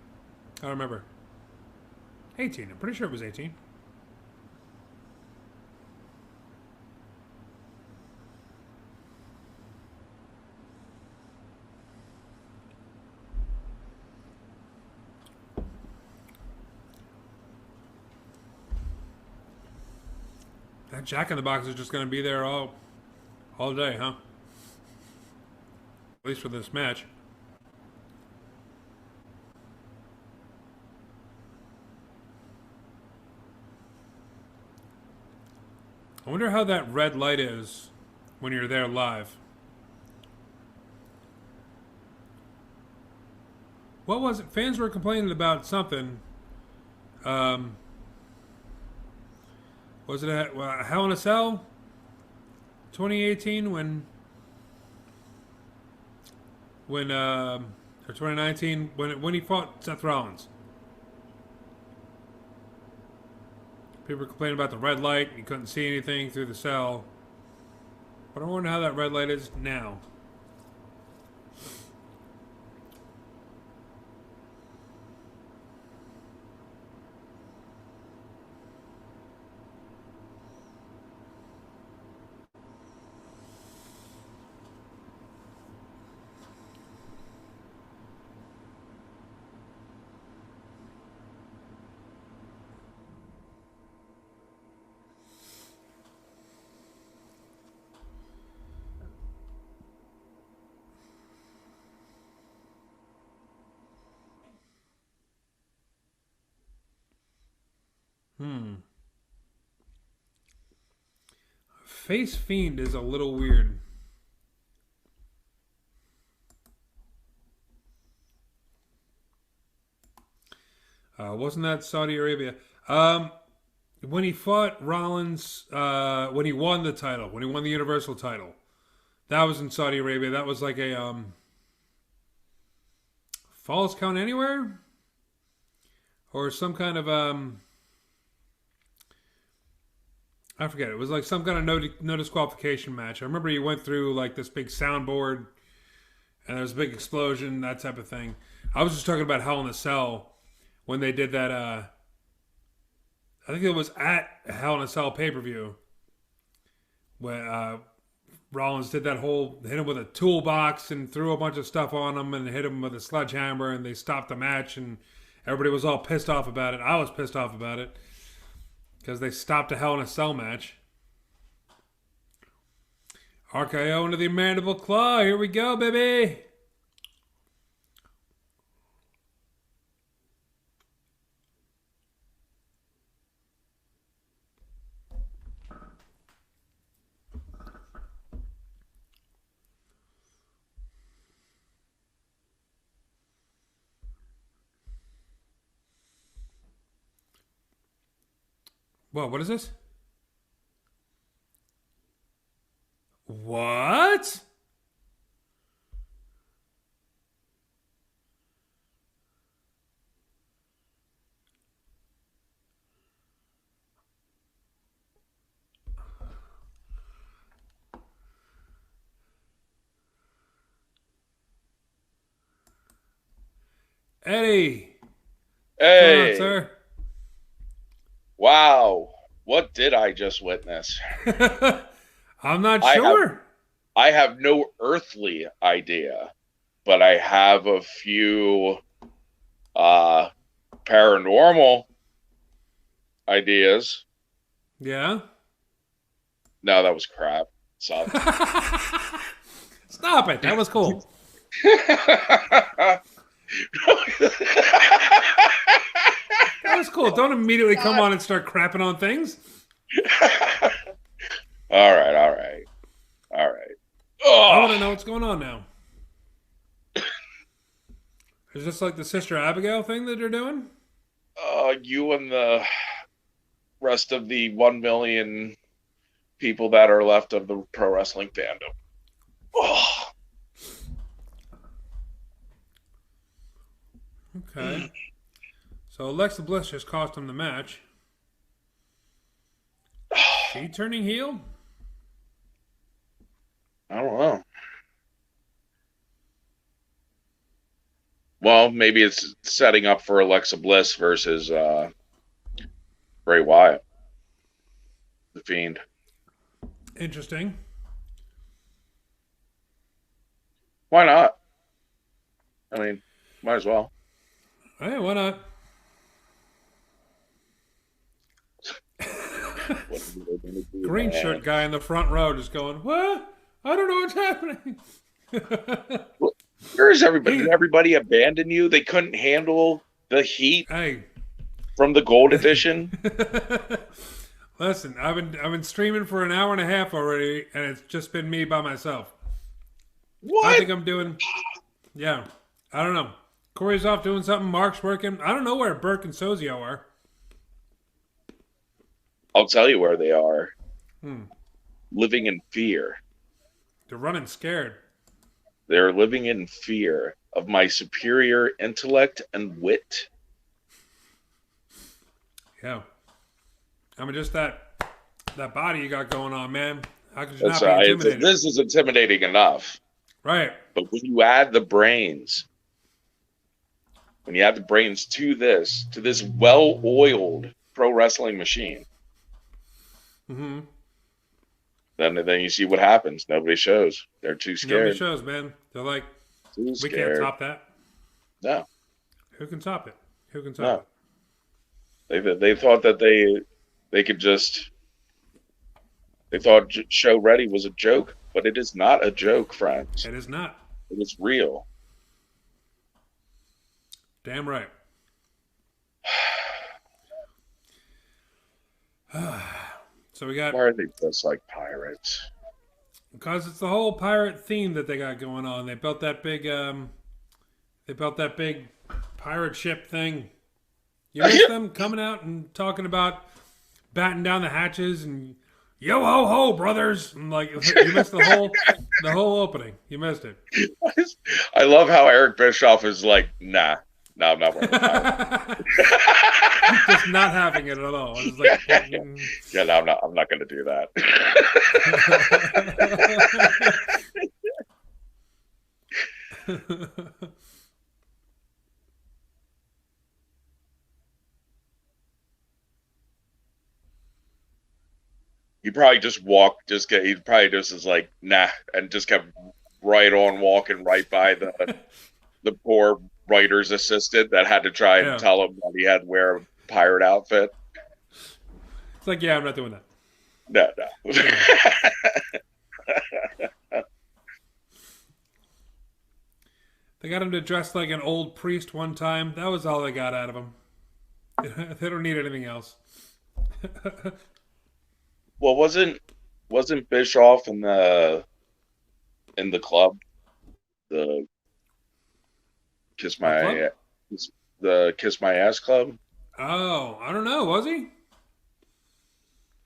Speaker 1: I don't remember. 18. I'm pretty sure it was 18. That Jack in the Box is just going to be there all day, huh? At least for this match. I wonder how that red light is when you're there live. What was it? Fans were complaining about something. Was it a Hell in a Cell 2018 or 2019 when he fought Seth Rollins? People were complaining about the red light. You couldn't see anything through the cell. But I wonder how that red light is now. Face Fiend is a little weird. Wasn't that Saudi Arabia? When he fought Rollins, when he won the title, when he won the Universal title, that was in Saudi Arabia. That was like a Falls Count Anywhere? Or some kind of I forget. It was like some kind of no disqualification match. I remember he went through like this big soundboard, and there was a big explosion, that type of thing. I was just talking about Hell in a Cell when they did that. I think it was at Hell in a Cell pay-per-view when Rollins did that whole hit him with a toolbox and threw a bunch of stuff on him and hit him with a sledgehammer, and they stopped the match, and everybody was all pissed off about it. I was pissed off about it because they stopped a Hell in a Cell match. RKO into the mandible claw. Here we go, baby. What is this? What? Eddie.
Speaker 2: Hey,
Speaker 1: What's going on, sir?
Speaker 2: wow. What did I just witness?
Speaker 1: I'm not sure.
Speaker 2: I have no earthly idea, but I have a few paranormal ideas.
Speaker 1: Yeah?
Speaker 2: No, that was crap. Sucked.
Speaker 1: Stop it. That was cool. That was cool. Don't immediately come on and start crapping on things.
Speaker 2: All right.
Speaker 1: I want to know what's going on now. Is this like the Sister Abigail thing that they're doing?
Speaker 2: You and the rest of the 1 million people that are left of the pro wrestling fandom. Oh.
Speaker 1: Okay. So Alexa Bliss just cost him the match. She turning heel?
Speaker 2: I don't know. Well, maybe it's setting up for Alexa Bliss versus Bray Wyatt, the Fiend.
Speaker 1: Interesting.
Speaker 2: Why not? I mean, might as well.
Speaker 1: Hey, why not? Green shirt guy in the front row just going, what? I don't know what's happening.
Speaker 2: Where's everybody? Did everybody abandon you? They couldn't handle the heat from the Gold Edition?
Speaker 1: Listen, I've been streaming for an hour and a half already, and it's just been me by myself.
Speaker 2: What?
Speaker 1: I think I'm doing... Yeah. I don't know. Corey's off doing something. Mark's working. I don't know where Burke and Sozio are.
Speaker 2: I'll tell you where they are. Living in fear.
Speaker 1: They're running scared.
Speaker 2: They're living in fear of my superior intellect and wit.
Speaker 1: Yeah. I mean, just that body you got going on, man. How could you not be intimidated?
Speaker 2: This is intimidating enough.
Speaker 1: Right.
Speaker 2: But when you add the brains, to this well-oiled pro wrestling machine,
Speaker 1: mm-hmm.
Speaker 2: then you see what happens. Nobody shows. They're too scared.
Speaker 1: Nobody shows, man. They're like, we can't top that.
Speaker 2: No.
Speaker 1: Who can top it? Who can top
Speaker 2: it? They thought that they could just... They thought Show Ready was a joke, but it is not a joke, friends.
Speaker 1: It is not.
Speaker 2: It is real.
Speaker 1: Damn right. So we got...
Speaker 2: Why are they just like pirates?
Speaker 1: Because it's the whole pirate theme that they got going on. They built that big pirate ship thing. You missed them coming out and talking about batting down the hatches and yo ho ho brothers. And like you missed the whole opening. You missed it.
Speaker 2: I love how Eric Bischoff is like, nah. No, I'm not wearing it.
Speaker 1: Just not having it at all. It's like,
Speaker 2: yeah, no, I'm not going to do that. He probably just walked, he probably just is like, nah, and just kept right on walking right by the poor writer's assistant that had to try and
Speaker 1: Yeah.
Speaker 2: tell him that he had to wear a pirate outfit.
Speaker 1: It's like, yeah, I'm not doing that.
Speaker 2: No, no.
Speaker 1: They got him to dress like an old priest one time. That was all they got out of him. They don't need anything else.
Speaker 2: Well, wasn't Bischoff in the club, the kiss
Speaker 1: What club?
Speaker 2: my the kiss my ass club?
Speaker 1: Oh, I don't know. Was he?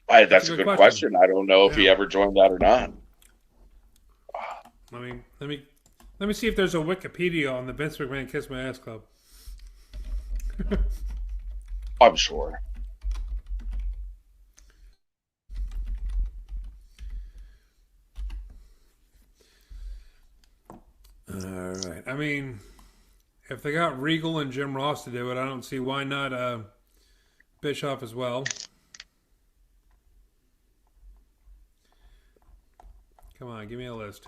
Speaker 1: That's a
Speaker 2: That's a
Speaker 1: good
Speaker 2: good
Speaker 1: question.
Speaker 2: question. I don't know if he
Speaker 1: Yeah.
Speaker 2: ever joined that or not.
Speaker 1: Let me see if there's a Wikipedia on the Vince McMahon Kiss My Ass Club.
Speaker 2: I'm sure.
Speaker 1: All right. I mean, if they got Regal and Jim Ross to do it, I don't see why not Bischoff as well. Come on, give me a list.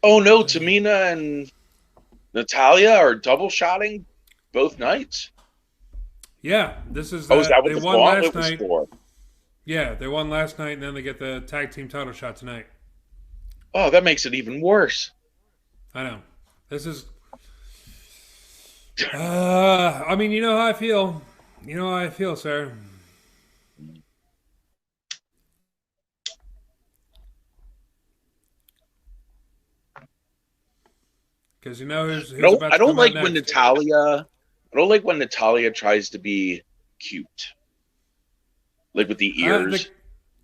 Speaker 2: Oh no, Tamina and Natalia are double shotting both nights.
Speaker 1: Yeah, this is
Speaker 2: Oh, is that what
Speaker 1: they
Speaker 2: the
Speaker 1: won
Speaker 2: gauntlet
Speaker 1: last
Speaker 2: was
Speaker 1: night.
Speaker 2: for?
Speaker 1: Yeah, they won last night, and then they get the tag team title shot tonight.
Speaker 2: Oh, that makes it even worse.
Speaker 1: I know. This is. I mean, you know how I feel. You know how I feel, sir. Because you know who's about
Speaker 2: I
Speaker 1: to
Speaker 2: don't
Speaker 1: come out
Speaker 2: like when
Speaker 1: next.
Speaker 2: Natalia. I don't like when Natalia tries to be cute, like with the
Speaker 1: Uh,
Speaker 2: ears.
Speaker 1: the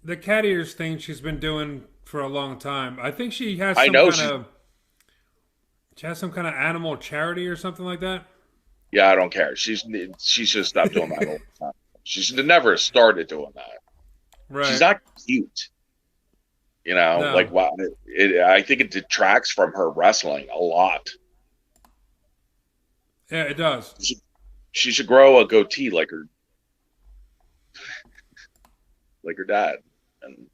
Speaker 1: the cat ears thing she's been doing for a long time. I think
Speaker 2: I know
Speaker 1: she has some kind of animal charity or something like that.
Speaker 2: yeah, I don't care. She's just stopped doing that all the time. She should have never started doing that. She's
Speaker 1: Right.
Speaker 2: not cute. You know,
Speaker 1: No.
Speaker 2: like wow, I think it detracts from her wrestling a lot.
Speaker 1: Yeah, it does.
Speaker 2: She should grow a goatee like her dad. And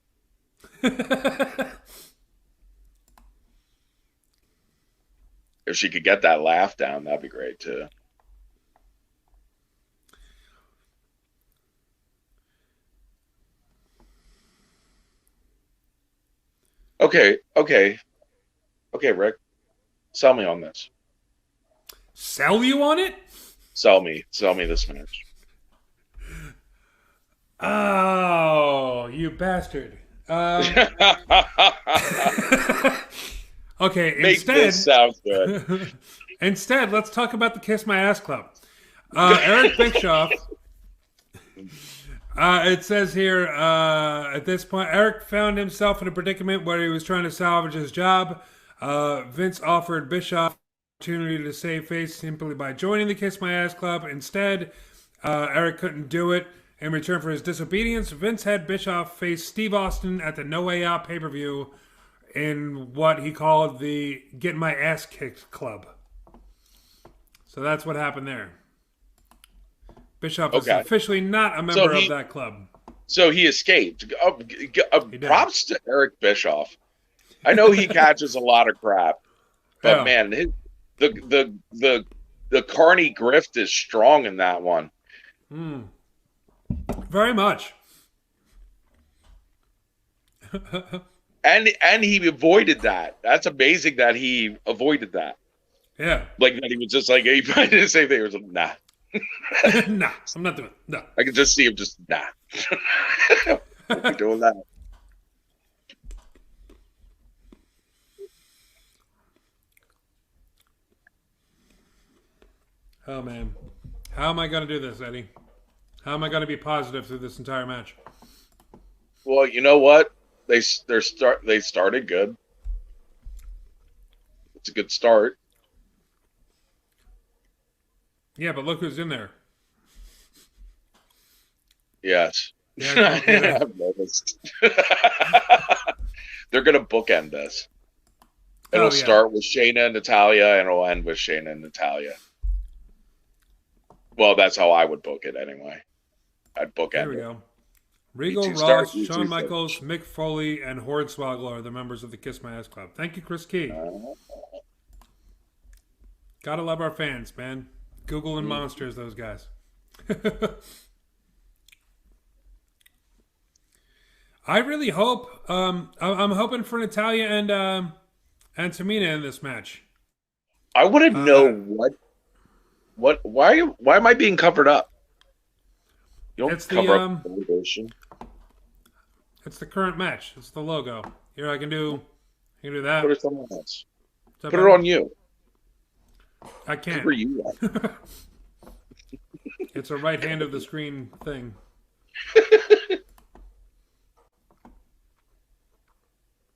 Speaker 2: if she could get that laugh down, that'd be great too. Okay, okay, okay, Rick, sell me on this.
Speaker 1: Sell you on it?
Speaker 2: Sell me this match.
Speaker 1: Oh, you bastard. Okay,
Speaker 2: Make this sound good.
Speaker 1: instead, let's talk about the Kiss My Ass Club. Eric Bischoff. It says here, at this point, Eric found himself in a predicament where he was trying to salvage his job. Vince offered Bischoff an opportunity to save face simply by joining the Kiss My Ass Club. Instead, Eric couldn't do it. In return for his disobedience, Vince had Bischoff face Steve Austin at the No Way Out pay-per-view in what he called the Get My Ass Kicked Club. So that's what happened there. Bischoff is
Speaker 2: Okay,
Speaker 1: officially not a
Speaker 2: so
Speaker 1: member of that club.
Speaker 2: so he escaped.
Speaker 1: He did.
Speaker 2: Props to Eric Bischoff. I know he catches a lot of crap, but
Speaker 1: Yeah.
Speaker 2: man, the Carney grift is strong in that one.
Speaker 1: Very much.
Speaker 2: And he avoided that. That's amazing that he avoided that.
Speaker 1: Yeah.
Speaker 2: Like that he was just like he probably did the same thing. He was like, nah.
Speaker 1: Nah, I'm not doing it. No.
Speaker 2: I can just see him just nah. Won't be doing that.
Speaker 1: Oh, man. How am I going to do this, Eddie? How am I going to be positive through this entire match?
Speaker 2: Well, you know what? They started good. It's a good start.
Speaker 1: Yeah, but look who's in there.
Speaker 2: Yes.
Speaker 1: Yeah,
Speaker 2: I've noticed. They're gonna bookend this. It'll start with Shayna and Natalya, and it'll end with Shayna and Natalya. Well, that's how I would book it anyway. I'd bookend it.
Speaker 1: There we go. Regal, Ross, Shawn Michaels, Mick Foley, and Hornswoggle are the members of the Kiss My Ass Club. Thank you, Chris Key. Gotta love our fans, man. Google and monsters, those guys. I really hope. I'm hoping for Natalya and Tamina in this match.
Speaker 2: I want to know why am I being covered up? You don't cover up the motivation.
Speaker 1: It's the current match. It's the logo. Here, I can do that.
Speaker 2: Put it somewhere else. Put it on you.
Speaker 1: I can't.
Speaker 2: Cover you up.
Speaker 1: It's a right hand of the screen thing.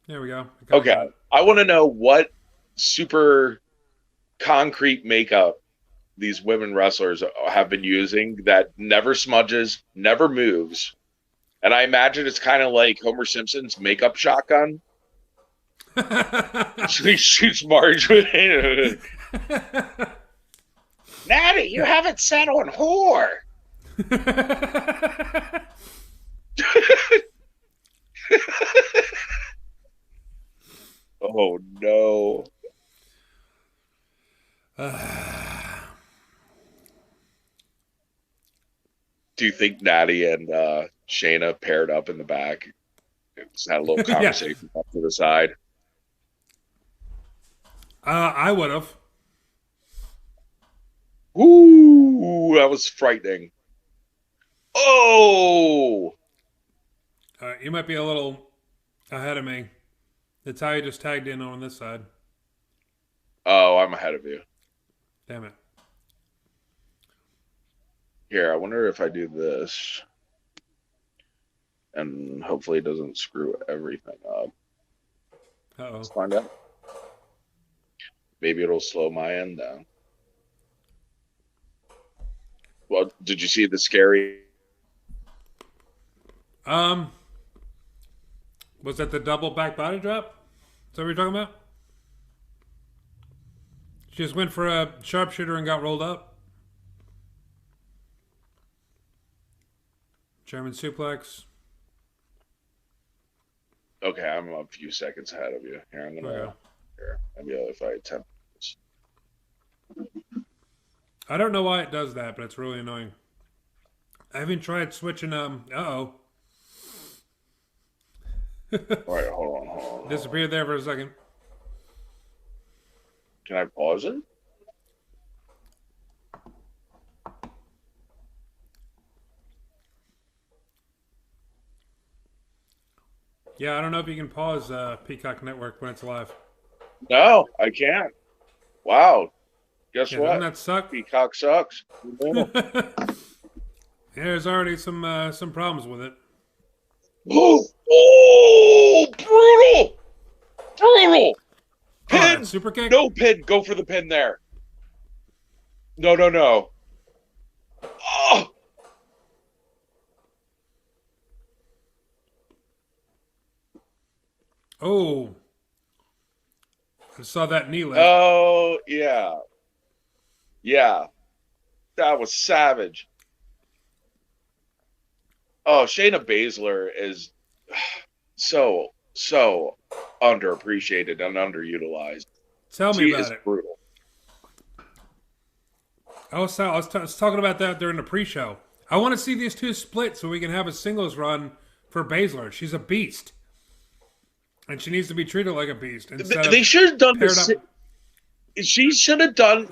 Speaker 1: There we go.
Speaker 2: Okay. I want to know what super concrete makeup these women wrestlers have been using that never smudges, never moves. And I imagine it's kind of like Homer Simpson's makeup shotgun. He shoots Marge with it. Natty, you haven't sat on whore. Oh, no. Do you think Natty and Shayna paired up in the back? Just had a little conversation up to the side.
Speaker 1: I would have.
Speaker 2: Ooh, that was frightening. Oh!
Speaker 1: You might be a little ahead of me. Natalya just tagged in on this side.
Speaker 2: Oh, I'm ahead of you.
Speaker 1: Damn it.
Speaker 2: Here, I wonder if I do this. And hopefully it doesn't screw everything up.
Speaker 1: Uh-oh.
Speaker 2: Let's find out. Maybe it'll slow my end down. Well, did you see the scary?
Speaker 1: Was that the double back body drop? Is that what you're talking about? She just went for a sharpshooter and got rolled up. German suplex.
Speaker 2: Okay, I'm a few seconds ahead of you. Here, I'm gonna. Here, maybe if I attempt this.
Speaker 1: I don't know why it does that, but it's really annoying. I haven't tried switching. Uh-oh.
Speaker 2: All right, hold on.
Speaker 1: Disappeared there for a second.
Speaker 2: Can I pause it?
Speaker 1: Yeah, I don't know if you can pause Peacock Network when it's live.
Speaker 2: No, I can't. Wow. Guess what?
Speaker 1: Doesn't that suck?
Speaker 2: Peacock sucks.
Speaker 1: There's already some problems with it.
Speaker 2: Oh, brutal! Brutal! Pin!
Speaker 1: Super kick?
Speaker 2: No pin. Go for the pin there. No. Oh!
Speaker 1: Oh. I saw that knee lift.
Speaker 2: Oh, yeah. Yeah. That was savage. Oh, Shayna Baszler is so underappreciated and underutilized.
Speaker 1: Tell me about it.
Speaker 2: Brutal.
Speaker 1: I was talking about that during the pre-show. I want to see these two split so we can have a singles run for Baszler. She's a beast. And she needs to be treated like a beast.
Speaker 2: They should have done this. She should have done.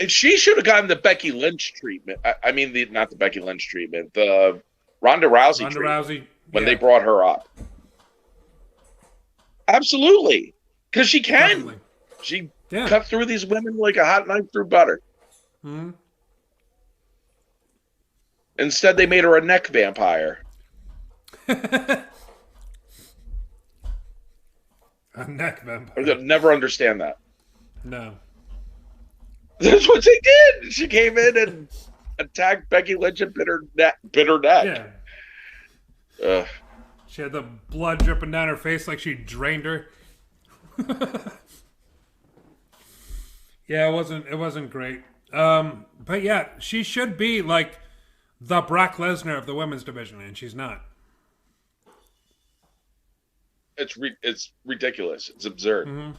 Speaker 2: She should have gotten the Becky Lynch treatment. I mean, not the Becky Lynch treatment. The Ronda Rousey treatment when they brought her up. Absolutely, because she can. Definitely. She cut through these women like a hot knife through butter.
Speaker 1: Hmm.
Speaker 2: Instead, they made her a neck vampire.
Speaker 1: A neck vampire.
Speaker 2: I'll never understand that.
Speaker 1: No.
Speaker 2: That's what they did. She came in and attacked Becky Lynch and bit her neck.
Speaker 1: Yeah. She had the blood dripping down her face like she drained her. Yeah, it wasn't great. But yeah, she should be like the Brock Lesnar of the women's division, and she's not.
Speaker 2: It's ridiculous. It's absurd.
Speaker 1: Mm-hmm.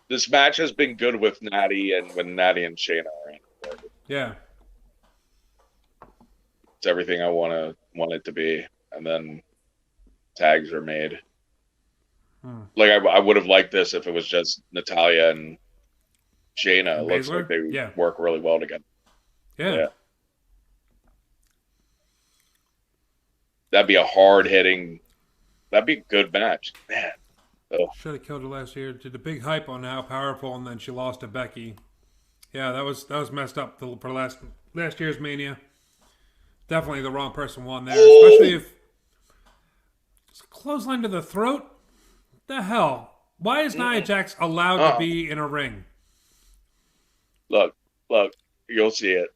Speaker 2: This match has been good with Natty and when Natty and Shayna are in.
Speaker 1: Yeah.
Speaker 2: It's everything I want it to be, and then tags are made. Like I would have liked this if it was just Natalya and Shayna. It looks like they work really well together.
Speaker 1: Yeah.
Speaker 2: That'd be a hard hitting. That'd be a good match, man. Oh.
Speaker 1: Should have killed her last year. Did a big hype on how powerful, and then she lost to Becky. Yeah, that was messed up for last year's Mania. Definitely the wrong person won there, especially if it's a clothesline to the throat. The hell? Why is Nia Jax allowed to be in a ring?
Speaker 2: Look, you'll see it.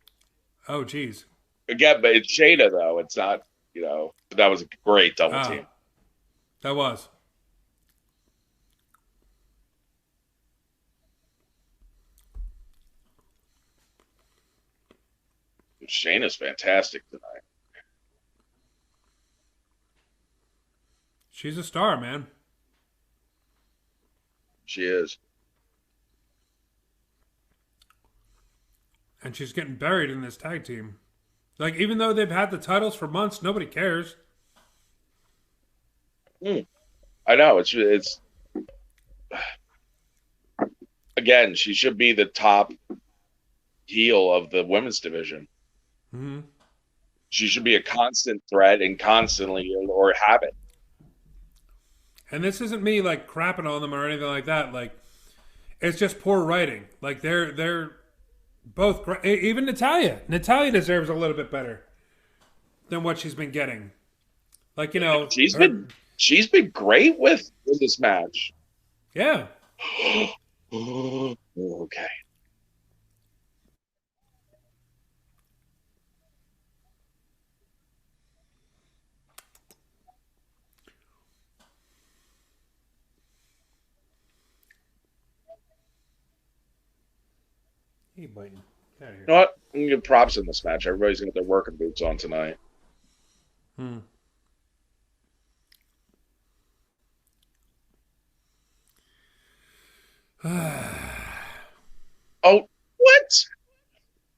Speaker 1: Oh, geez.
Speaker 2: Again, but it's Shayna though. It's not, that was a great double team.
Speaker 1: That was.
Speaker 2: Shayna's fantastic tonight.
Speaker 1: She's a star, man.
Speaker 2: She is.
Speaker 1: And she's getting buried in this tag team. Like, even though they've had the titles for months, nobody cares.
Speaker 2: I know. It's again, she should be the top heel of the women's division.
Speaker 1: Mm-hmm.
Speaker 2: She should be a constant threat and constantly or have it.
Speaker 1: And this isn't me like crapping on them or anything like that. Like, it's just poor writing. Like they're both great. Even Natalya. Natalya deserves a little bit better than what she's been getting. Like,
Speaker 2: she's been great with this match.
Speaker 1: Yeah.
Speaker 2: Okay.
Speaker 1: Hey, biting. Get out of here.
Speaker 2: You know what? I'm gonna give props in this match. Everybody's got their working boots on tonight. Oh, what?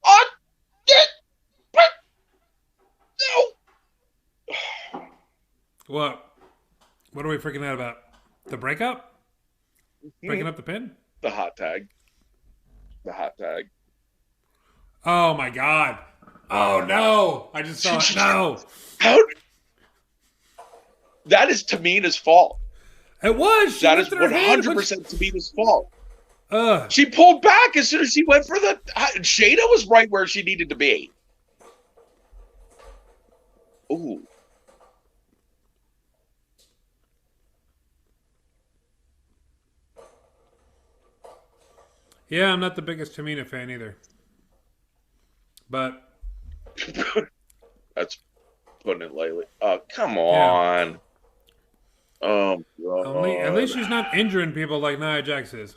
Speaker 2: On it? No.
Speaker 1: What? What are we freaking out about? The breakup? Breaking up the pin?
Speaker 2: The hot tag.
Speaker 1: Oh my god. Oh no. I just saw it. No.
Speaker 2: How? That is Tamina's fault.
Speaker 1: It was.
Speaker 2: That is 100% Tamina's fault. She pulled back as soon as she went for the... Shayna was right where she needed to be. Ooh.
Speaker 1: Yeah, I'm not the biggest Tamina fan either. But...
Speaker 2: That's putting it lightly. Oh, come on.
Speaker 1: Yeah. At least she's not injuring people like Nia Jax is.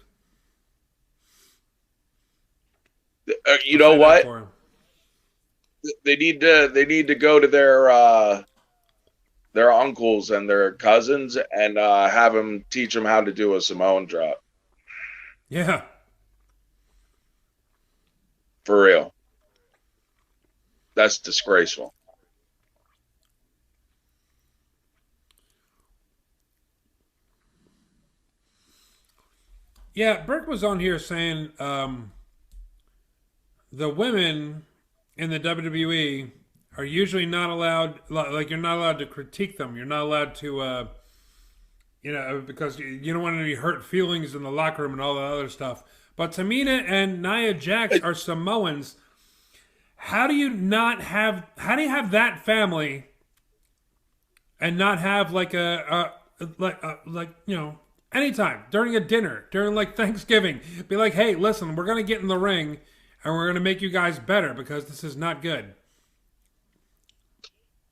Speaker 2: You know what? They need to go to their uncles and their cousins and have them teach them how to do a Samoan drop.
Speaker 1: Yeah.
Speaker 2: For real. That's disgraceful.
Speaker 1: Yeah, Burke was on here saying the women in the WWE are usually not allowed, like you're not allowed to critique them. You're not allowed to, because you don't want any hurt feelings in the locker room and all that other stuff. But Tamina and Nia Jax are Samoans. How do you have that family and not have anytime during a dinner, during like Thanksgiving, be like, hey, listen, we're going to get in the ring and we're going to make you guys better because this is not good.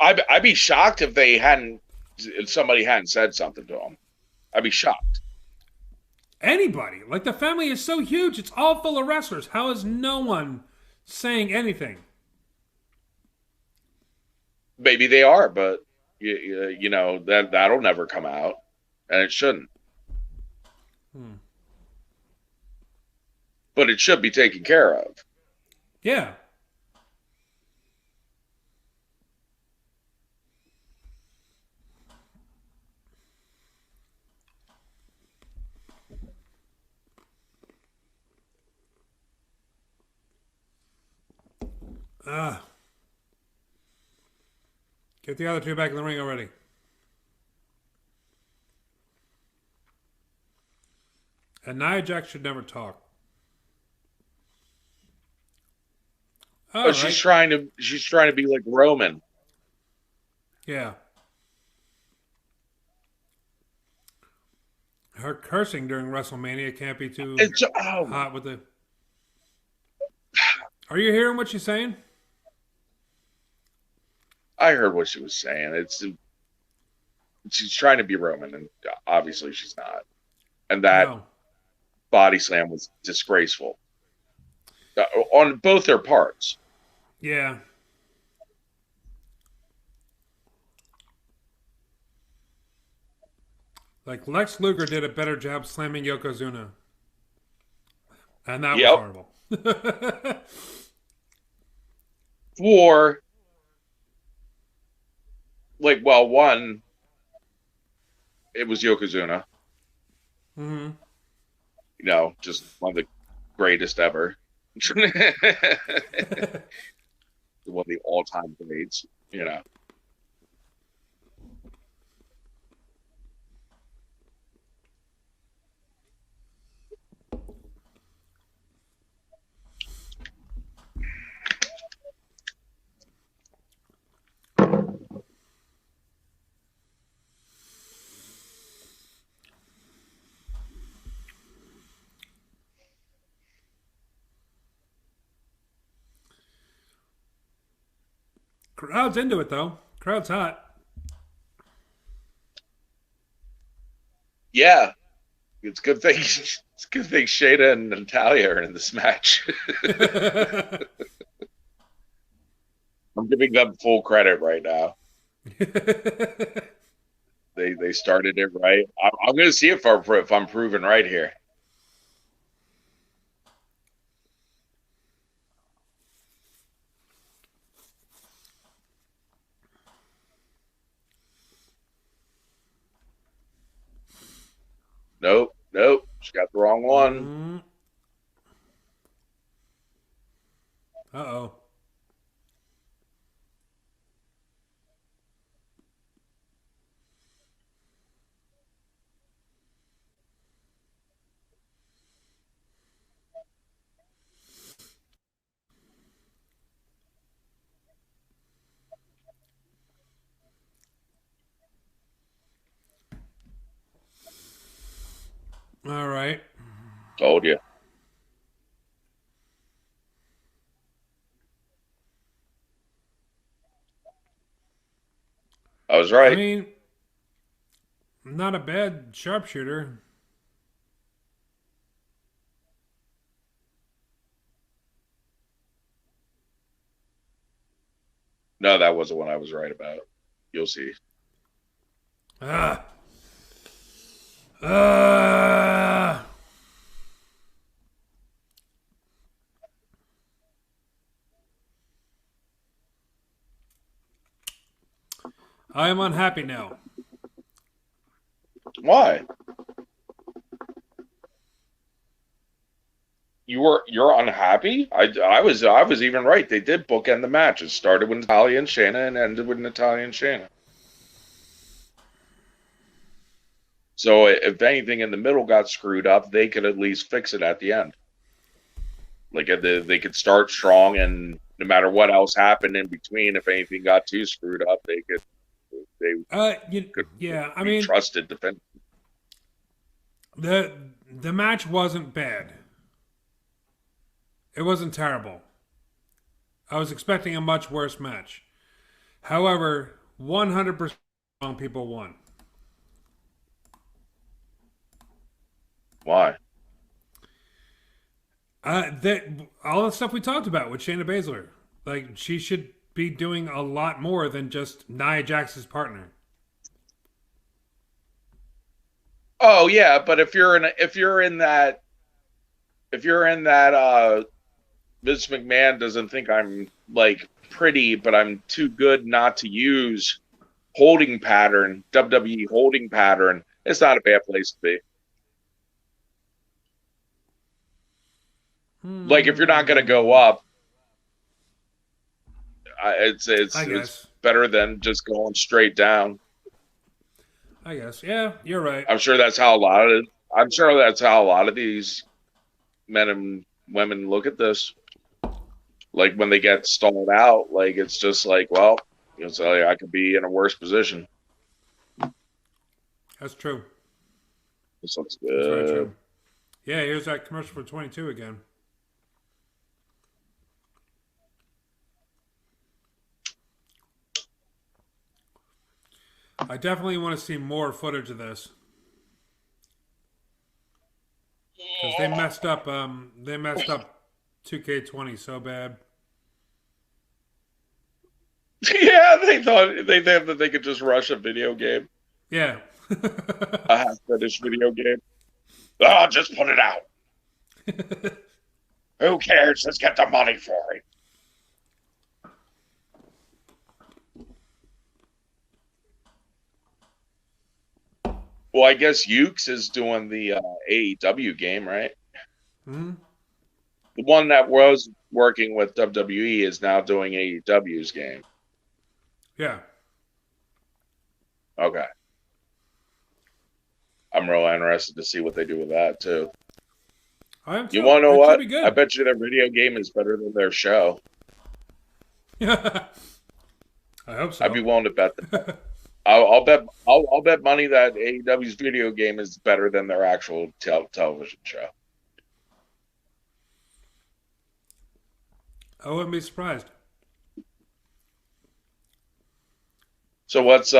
Speaker 2: I'd be shocked if somebody hadn't said something to him. I'd be shocked.
Speaker 1: Anybody. Like, the family is so huge. It's all full of wrestlers. How is no one saying anything?
Speaker 2: Maybe they are, but that'll never come out, and it shouldn't. But it should be taken care of.
Speaker 1: Yeah. Get the other two back in the ring already. And Nia Jax should never talk.
Speaker 2: Oh, she's trying to be like Roman.
Speaker 1: Yeah. Her cursing during WrestleMania can't be too hot with the. Are you hearing what she's saying?
Speaker 2: I heard what she was saying. She's trying to be Roman, and obviously she's not. And that body slam was disgraceful on both their parts.
Speaker 1: Yeah. Like, Lex Luger did a better job slamming Yokozuna. And that was horrible.
Speaker 2: One, it was Yokozuna.
Speaker 1: Mm-hmm.
Speaker 2: Just one of the greatest ever. One of the all-time greats,
Speaker 1: Crowd's into it, though. Crowd's hot.
Speaker 2: Yeah. It's a good thing Shayna and Natalya are in this match. I'm giving them full credit right now. They started it right. I'm going to see if I'm proven right here. Nope. She got the wrong one.
Speaker 1: Uh-oh. All right.
Speaker 2: Told you. I was right.
Speaker 1: I mean, not a bad sharpshooter.
Speaker 2: No, that wasn't what I was right about. You'll see.
Speaker 1: I am unhappy now.
Speaker 2: Why? You're unhappy? I was even right. They did bookend the match. It started with Natalya and Shayna and ended with Natalya and Shayna. So if anything in the middle got screwed up, they could at least fix it at the end. Like they could start strong, and no matter what else happened in between, if anything got too screwed up, they could trusted defend.
Speaker 1: The match wasn't bad. It wasn't terrible. I was expecting a much worse match. However, 100% wrong people won.
Speaker 2: Why?
Speaker 1: That all the stuff we talked about with Shayna Baszler, like she should be doing a lot more than just Nia Jax's partner.
Speaker 2: Oh yeah, but if you're in that Vince McMahon doesn't think I'm like pretty, but I'm too good not to use holding pattern, WWE holding pattern, it's not a bad place to be. Like if you're not going to go
Speaker 1: Hmm.
Speaker 2: up,
Speaker 1: I
Speaker 2: it's
Speaker 1: guess.
Speaker 2: better than just going straight down.
Speaker 1: I guess. Yeah, you're right.
Speaker 2: I'm sure that's how a lot of I'm sure that's how a lot of these men and women look at this. Like when they get stalled out, like it's just like, well, so I could be in a worse position.
Speaker 1: That's true.
Speaker 2: This looks
Speaker 1: That's very
Speaker 2: good.
Speaker 1: true. Yeah, here's that commercial for 22 again. I definitely want to see more footage of this because they messed up. They messed up 2K20 so bad.
Speaker 2: Yeah, they thought that they could just rush a video game,
Speaker 1: Yeah.
Speaker 2: a half finished video game. Oh, just put it out. Who cares? Let's get the money for it. Well, I guess Ukes is doing the AEW game, right?
Speaker 1: Hmm.
Speaker 2: The one that was working with WWE is now doing AEW's game.
Speaker 1: Yeah.
Speaker 2: Okay. I'm real interested to see what they do with that, too.
Speaker 1: I am
Speaker 2: You
Speaker 1: too.
Speaker 2: want to know
Speaker 1: It should
Speaker 2: what?
Speaker 1: be
Speaker 2: I
Speaker 1: good.
Speaker 2: bet you their video game is better than their show.
Speaker 1: I hope
Speaker 2: I'd be
Speaker 1: so.
Speaker 2: willing to bet that. I'll bet money that AEW's video game is better than their actual television show.
Speaker 1: I wouldn't be surprised.
Speaker 2: So what's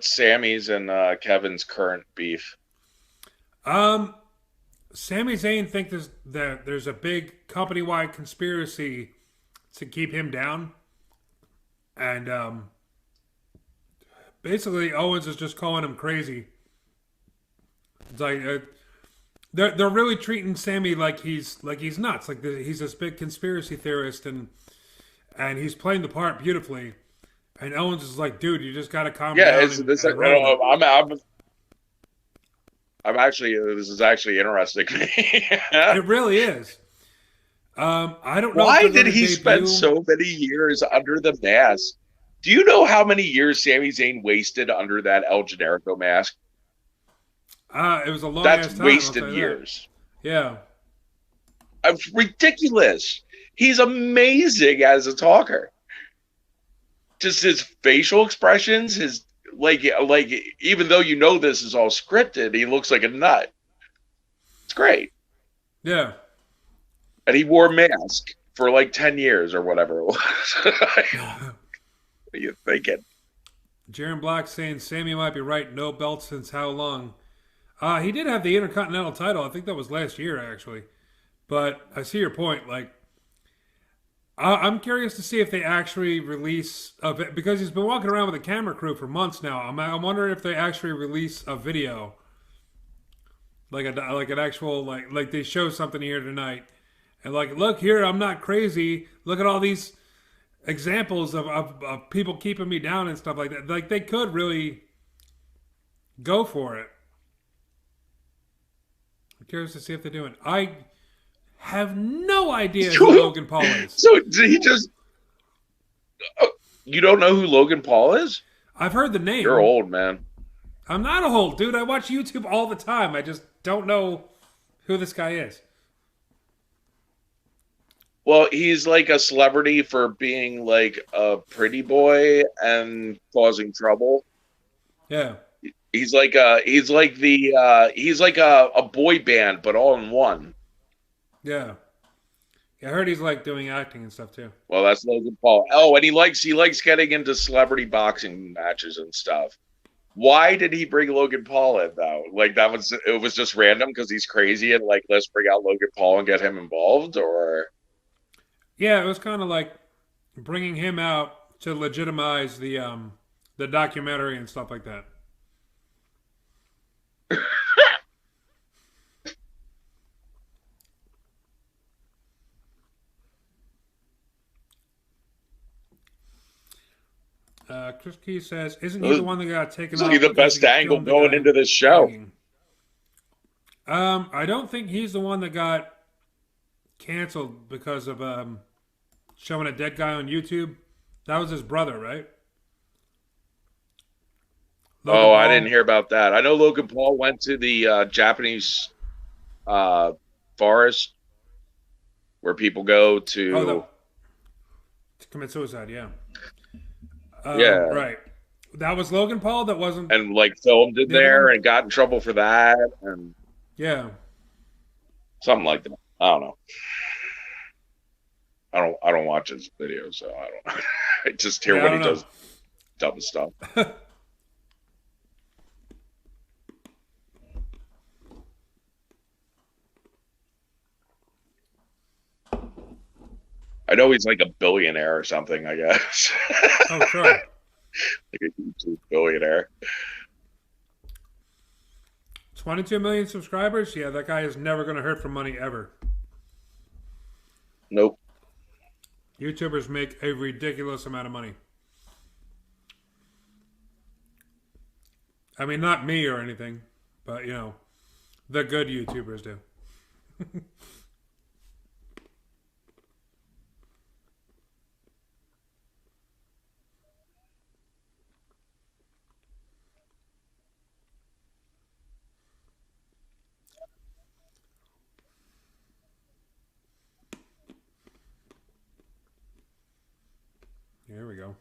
Speaker 2: Sammy's and Kevin's current beef?
Speaker 1: Um, Sami Zayn think there's a big company wide conspiracy to keep him down, and basically Owens is just calling him crazy. It's like they're really treating Sammy like he's nuts, like he's this big conspiracy theorist, and he's playing the part beautifully. And Owens is like, dude, you just got to calm
Speaker 2: Yeah,
Speaker 1: down
Speaker 2: it's this.
Speaker 1: and roll with it.
Speaker 2: I'm actually this is actually interesting.
Speaker 1: It really is. I don't know if
Speaker 2: Why
Speaker 1: they're
Speaker 2: did
Speaker 1: going to
Speaker 2: he spend
Speaker 1: debut.
Speaker 2: so many years under the mask? Do you know how many years Sami Zayn wasted under that El Generico mask?
Speaker 1: It was a long
Speaker 2: That's
Speaker 1: ass time. I'll
Speaker 2: wasted
Speaker 1: tell you that.
Speaker 2: years.
Speaker 1: Yeah,
Speaker 2: It's ridiculous. He's amazing as a talker. Just his facial expressions, his like even though you know this is all scripted, he looks like a nut. It's great.
Speaker 1: yeah.
Speaker 2: And he wore a mask for like 10 years or whatever it was. What are you thinking?
Speaker 1: Jaron Black saying Sammy might be right. No belt since how long? He did have the Intercontinental title. I think that was last year actually. But I see your point. Like, I'm curious to see if they actually release a because he's been walking around with a camera crew for months now. I'm wondering if they actually release a video, like an actual like they show something here tonight, and like, look here, I'm not crazy. Look at all these examples of people keeping me down and stuff like that. Like they could really go for it. I'm curious to see if they're doing. I have no idea who Logan Paul is.
Speaker 2: So did he just? You don't know who Logan Paul is?
Speaker 1: I've heard the
Speaker 2: You're
Speaker 1: name.
Speaker 2: old, man.
Speaker 1: I'm not a whole dude. I watch YouTube all the time. I just don't know who this guy is.
Speaker 2: Well, he's like a celebrity for being like a pretty boy and causing trouble.
Speaker 1: Yeah,
Speaker 2: He's like a boy band, but all in one.
Speaker 1: yeah, I heard he's like doing acting and stuff too.
Speaker 2: Well, that's Logan Paul. Oh, and he likes getting into celebrity boxing matches and stuff. Why did he bring Logan Paul in though? Like it was just random because he's crazy and like let's bring out Logan Paul and get him involved, or
Speaker 1: Yeah, it was kind of like bringing him out to legitimize the documentary and stuff like that. Chris Key says, "Isn't he the one that got taken
Speaker 2: it's
Speaker 1: off?"
Speaker 2: like the best angle going into this show.
Speaker 1: Hanging? I don't think he's the one that got canceled because of showing a dead guy on YouTube. That was his brother, right? Logan
Speaker 2: Oh, I
Speaker 1: Paul?
Speaker 2: didn't hear about that. I know Logan Paul went to the Japanese forest where people go to.
Speaker 1: Oh, to commit suicide. Yeah.
Speaker 2: Yeah.
Speaker 1: Right. That was Logan Paul. That wasn't.
Speaker 2: And like filmed in
Speaker 1: The other
Speaker 2: there
Speaker 1: one?
Speaker 2: and got in trouble for that and
Speaker 1: Yeah.
Speaker 2: something like that. I don't know. I don't watch his videos, so I don't know. I just hear
Speaker 1: Yeah, I
Speaker 2: when he
Speaker 1: don't know.
Speaker 2: does dumb stuff. I know he's like a billionaire or something, I guess.
Speaker 1: Oh, sure.
Speaker 2: Like a YouTube billionaire.
Speaker 1: 22 million subscribers. Yeah, that guy is never going to hurt from money ever.
Speaker 2: Nope.
Speaker 1: YouTubers make a ridiculous amount of money. I mean, not me or anything, but you know, the good YouTubers do. Here we go.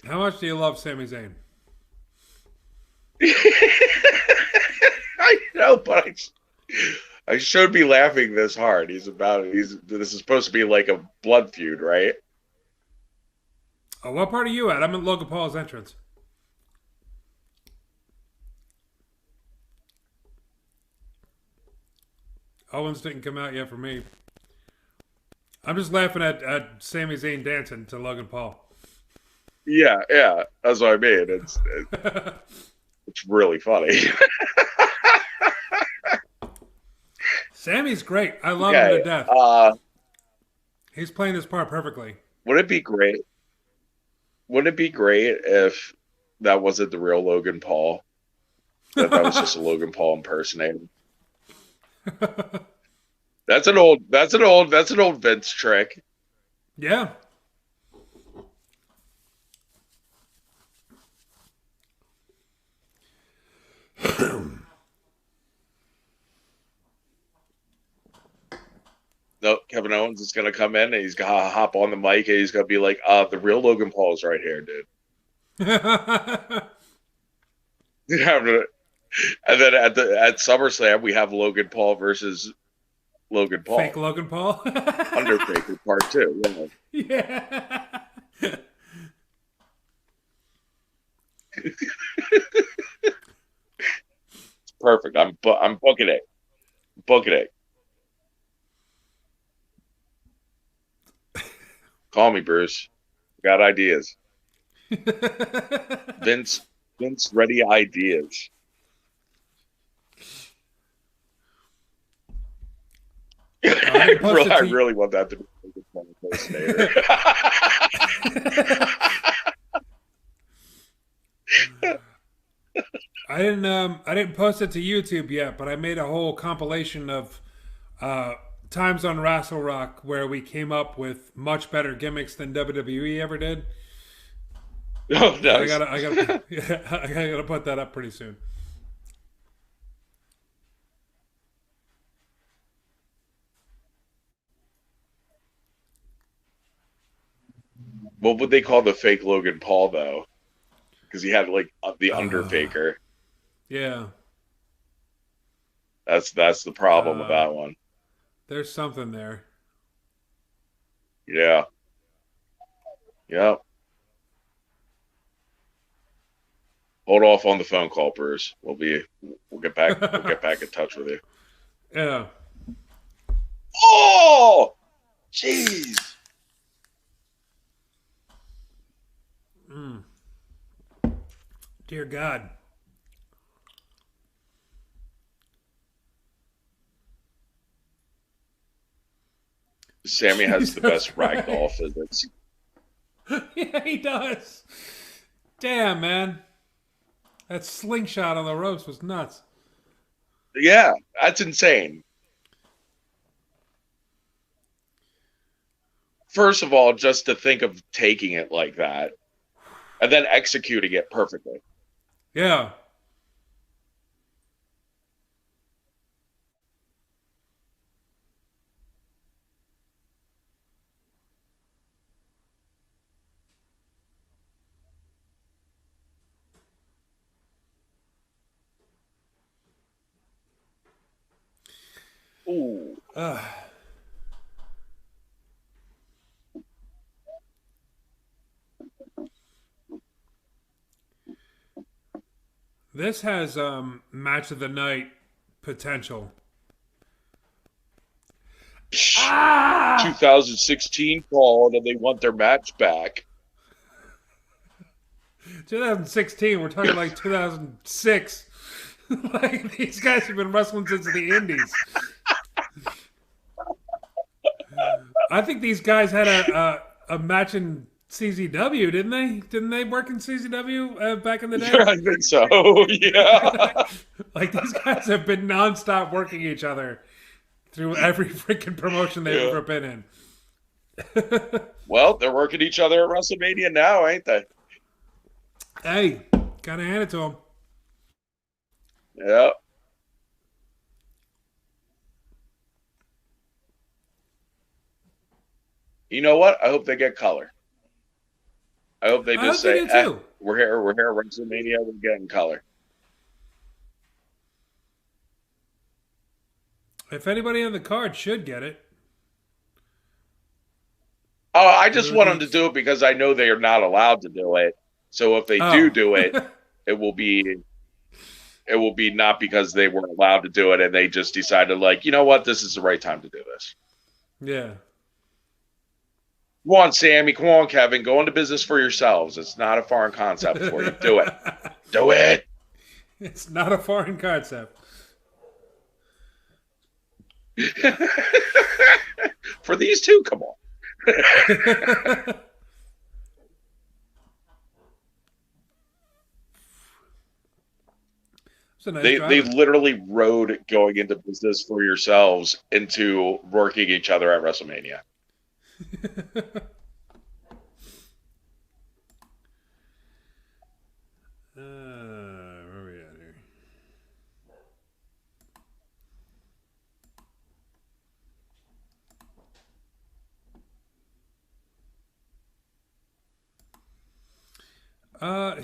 Speaker 1: How much do you love Sami Zayn?
Speaker 2: I know, but I should be laughing this hard. This is supposed to be like a blood feud, right?
Speaker 1: Oh, what part are you at? I'm at Logan Paul's entrance. Owens didn't come out yet for me. I'm just laughing at Sami Zayn dancing to Logan Paul.
Speaker 2: Yeah, that's what I mean. It's really funny.
Speaker 1: Sammy's great. I love him to death. He's playing this part perfectly.
Speaker 2: Would it be great? Wouldn't it be great if that wasn't the real Logan Paul? That was just a Logan Paul impersonator. That's an old Vince trick.
Speaker 1: Yeah.
Speaker 2: No, Kevin Owens is going to come in and he's going to hop on the mic and he's going to be like, the real Logan Paul is right here, dude. And then at SummerSlam, we have Logan Paul versus Logan Paul.
Speaker 1: Fake Logan Paul?
Speaker 2: Undertaker part 2.
Speaker 1: Yeah.
Speaker 2: It's perfect. I'm booking it. Booking it. Call me, Bruce. Got ideas. Vince ready ideas. I really want that to be. impersonator.
Speaker 1: I didn't post it to YouTube yet, but I made a whole compilation of uh, times on Rassle Rock where we came up with much better gimmicks than WWE ever did.
Speaker 2: Oh,
Speaker 1: So
Speaker 2: nice.
Speaker 1: yeah, I gotta put that up pretty soon.
Speaker 2: What would they call the fake Logan Paul though? Because he had like the
Speaker 1: Uh,
Speaker 2: Undertaker.
Speaker 1: yeah,
Speaker 2: That's the problem with
Speaker 1: uh,
Speaker 2: that one.
Speaker 1: there's something there.
Speaker 2: Yeah. Yeah. Hold off on the phone call, Bruce. We'll get back in touch with you.
Speaker 1: Yeah.
Speaker 2: Oh, jeez.
Speaker 1: Dear God.
Speaker 2: Sammy has the
Speaker 1: Jesus
Speaker 2: best ragdoll
Speaker 1: Christ.
Speaker 2: physics.
Speaker 1: Yeah, he does. Damn, man. That slingshot on the ropes was nuts.
Speaker 2: Yeah, that's insane. First of all, just to think of taking it like that and then executing it perfectly.
Speaker 1: Yeah.
Speaker 2: Ooh.
Speaker 1: Uh, this has match of the night potential. Ah!
Speaker 2: 2016 called and they want their match back.
Speaker 1: 2016. We're talking like 2006. Like these guys have been wrestling since the Indies. I think these guys had a match in CZW, didn't they? Didn't they work in CZW back in the day?
Speaker 2: I think so. Yeah.
Speaker 1: Like these guys have been nonstop working each other through every freaking promotion they've
Speaker 2: Yeah.
Speaker 1: ever been in.
Speaker 2: Well, they're working each other at WrestleMania now, ain't they?
Speaker 1: Hey, gotta hand it to them.
Speaker 2: Yeah. You know what? I hope they get color. I hope they
Speaker 1: I
Speaker 2: just
Speaker 1: hope they
Speaker 2: say,
Speaker 1: do too.
Speaker 2: we're here at WrestleMania, we're getting color.
Speaker 1: If anybody on the card should get it,
Speaker 2: Oh, I
Speaker 1: it
Speaker 2: just
Speaker 1: would
Speaker 2: want them
Speaker 1: be.
Speaker 2: to do it because I know they are not allowed to do it. So if they
Speaker 1: Oh,
Speaker 2: do it, it will be it will be not because they weren't allowed to do it and they just decided like, you know what, this is the right time to do this.
Speaker 1: yeah.
Speaker 2: Come on, Sammy. Come on, Kevin. Go into business for yourselves. It's not a foreign concept for you. Do it. Do it.
Speaker 1: It's not a foreign concept.
Speaker 2: For these two, come on.
Speaker 1: It's a nice
Speaker 2: They
Speaker 1: driver.
Speaker 2: literally rode going into business for yourselves into working each other at WrestleMania.
Speaker 1: Where are we at here?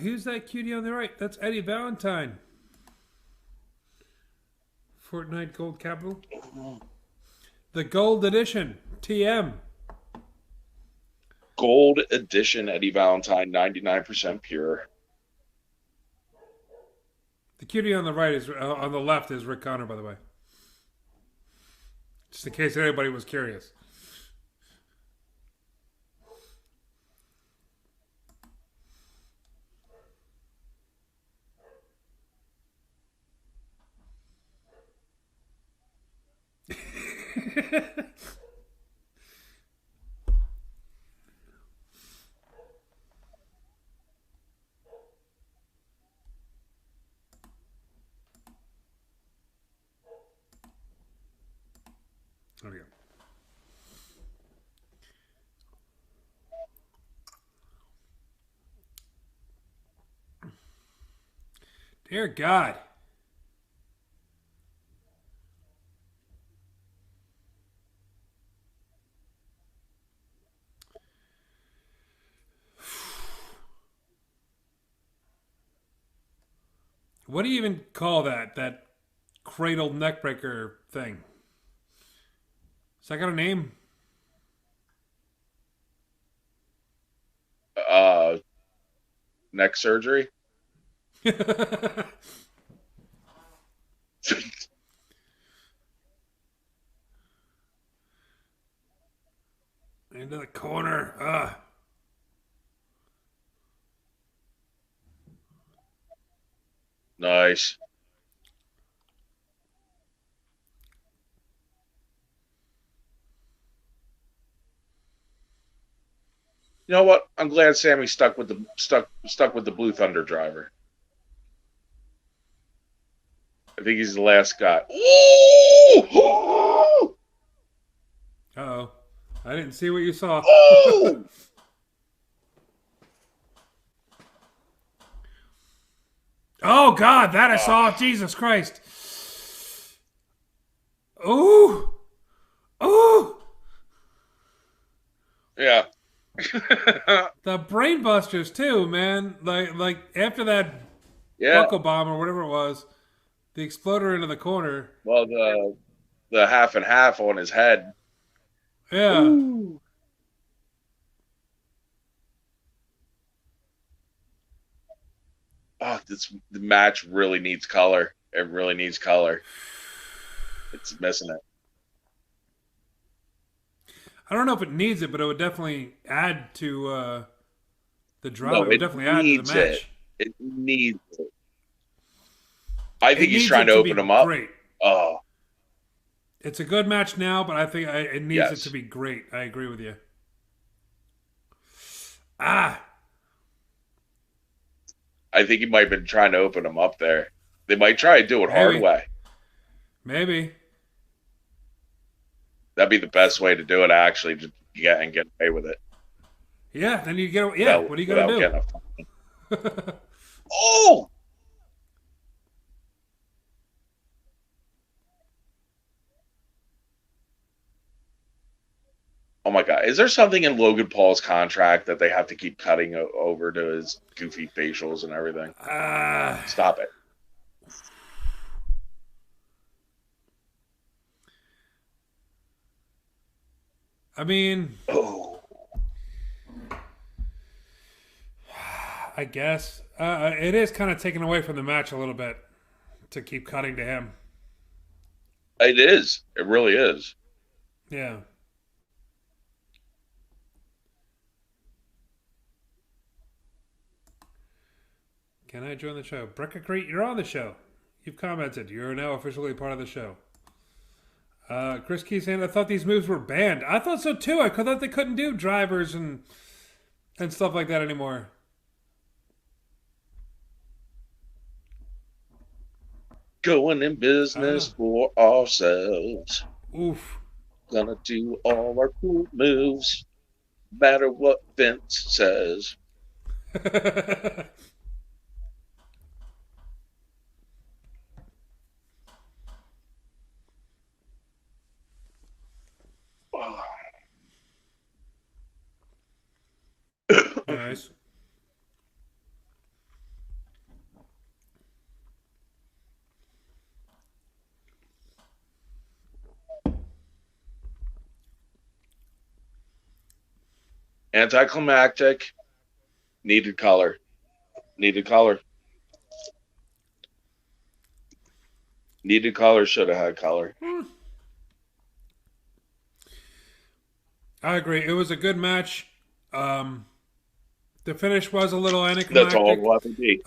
Speaker 1: Who's that cutie on the right? That's Eddie Valentine. Fortnite Gold Capital. The Gold Edition. TM.
Speaker 2: Gold edition Eddie Valentine, 99% pure.
Speaker 1: The cutie on the right is on the left is Rick Connor, by the way. Just in case anybody was curious. Dear God. What do you even call that? That cradle neckbreaker thing? Has that got a name?
Speaker 2: Uh, Neck surgery.
Speaker 1: Into the corner. Ugh.
Speaker 2: Nice. You know what? I'm glad Sammy stuck with the Blue Thunder driver. I think he's the last guy. Ooh!
Speaker 1: Uh-oh. I didn't see what you saw.
Speaker 2: Oh!
Speaker 1: Oh, God, that I saw. Jesus Christ. Ooh. Ooh.
Speaker 2: Yeah.
Speaker 1: The brain busters, too, man. Like after that
Speaker 2: Yeah.
Speaker 1: buckle bomb or whatever it was, the exploder into the corner.
Speaker 2: Well, the half and half on his head.
Speaker 1: Yeah.
Speaker 2: Ooh. Oh, the match really needs color. It really needs color. It's missing it.
Speaker 1: I don't know if it needs it, but it would definitely add to the drama.
Speaker 2: No,
Speaker 1: It would
Speaker 2: it
Speaker 1: definitely add to the
Speaker 2: needs it.
Speaker 1: match.
Speaker 2: It needs it. I think
Speaker 1: It
Speaker 2: he's
Speaker 1: needs
Speaker 2: trying
Speaker 1: it
Speaker 2: to
Speaker 1: be
Speaker 2: open him up.
Speaker 1: great.
Speaker 2: Oh,
Speaker 1: It's a good match now, but I think it needs it
Speaker 2: yes.
Speaker 1: to be great. I agree with you. Ah,
Speaker 2: I think he might have been trying to open him up there. They might try to do it hard
Speaker 1: Maybe.
Speaker 2: way.
Speaker 1: maybe.
Speaker 2: That'd be the best way to do it, actually, to get away with it.
Speaker 1: Yeah, then you get. Yeah, what are you gonna
Speaker 2: without
Speaker 1: do?
Speaker 2: getting Oh! Oh my God! Is there something in Logan Paul's contract that they have to keep cutting over to his goofy facials and everything? Stop it!
Speaker 1: I mean,
Speaker 2: Oh,
Speaker 1: I guess it is kind of taken away from the match a little bit to keep cutting to him.
Speaker 2: it is. It really is.
Speaker 1: Yeah. Can I join the show? Breckacrete, you're on the show. You've commented. You're now officially part of the show. Chris Key saying, I thought these moves were banned. I thought so too. I thought they couldn't do drivers and stuff like that anymore.
Speaker 2: Going in business for ourselves.
Speaker 1: Oof.
Speaker 2: Gonna do all our cool moves, no matter what Vince says.
Speaker 1: Nice.
Speaker 2: Anticlimactic. Needed color. Needed color. Needed color. Should have had color.
Speaker 1: I agree. It was a good match. The finish was a little anticlimactic.
Speaker 2: That's all it will have to be.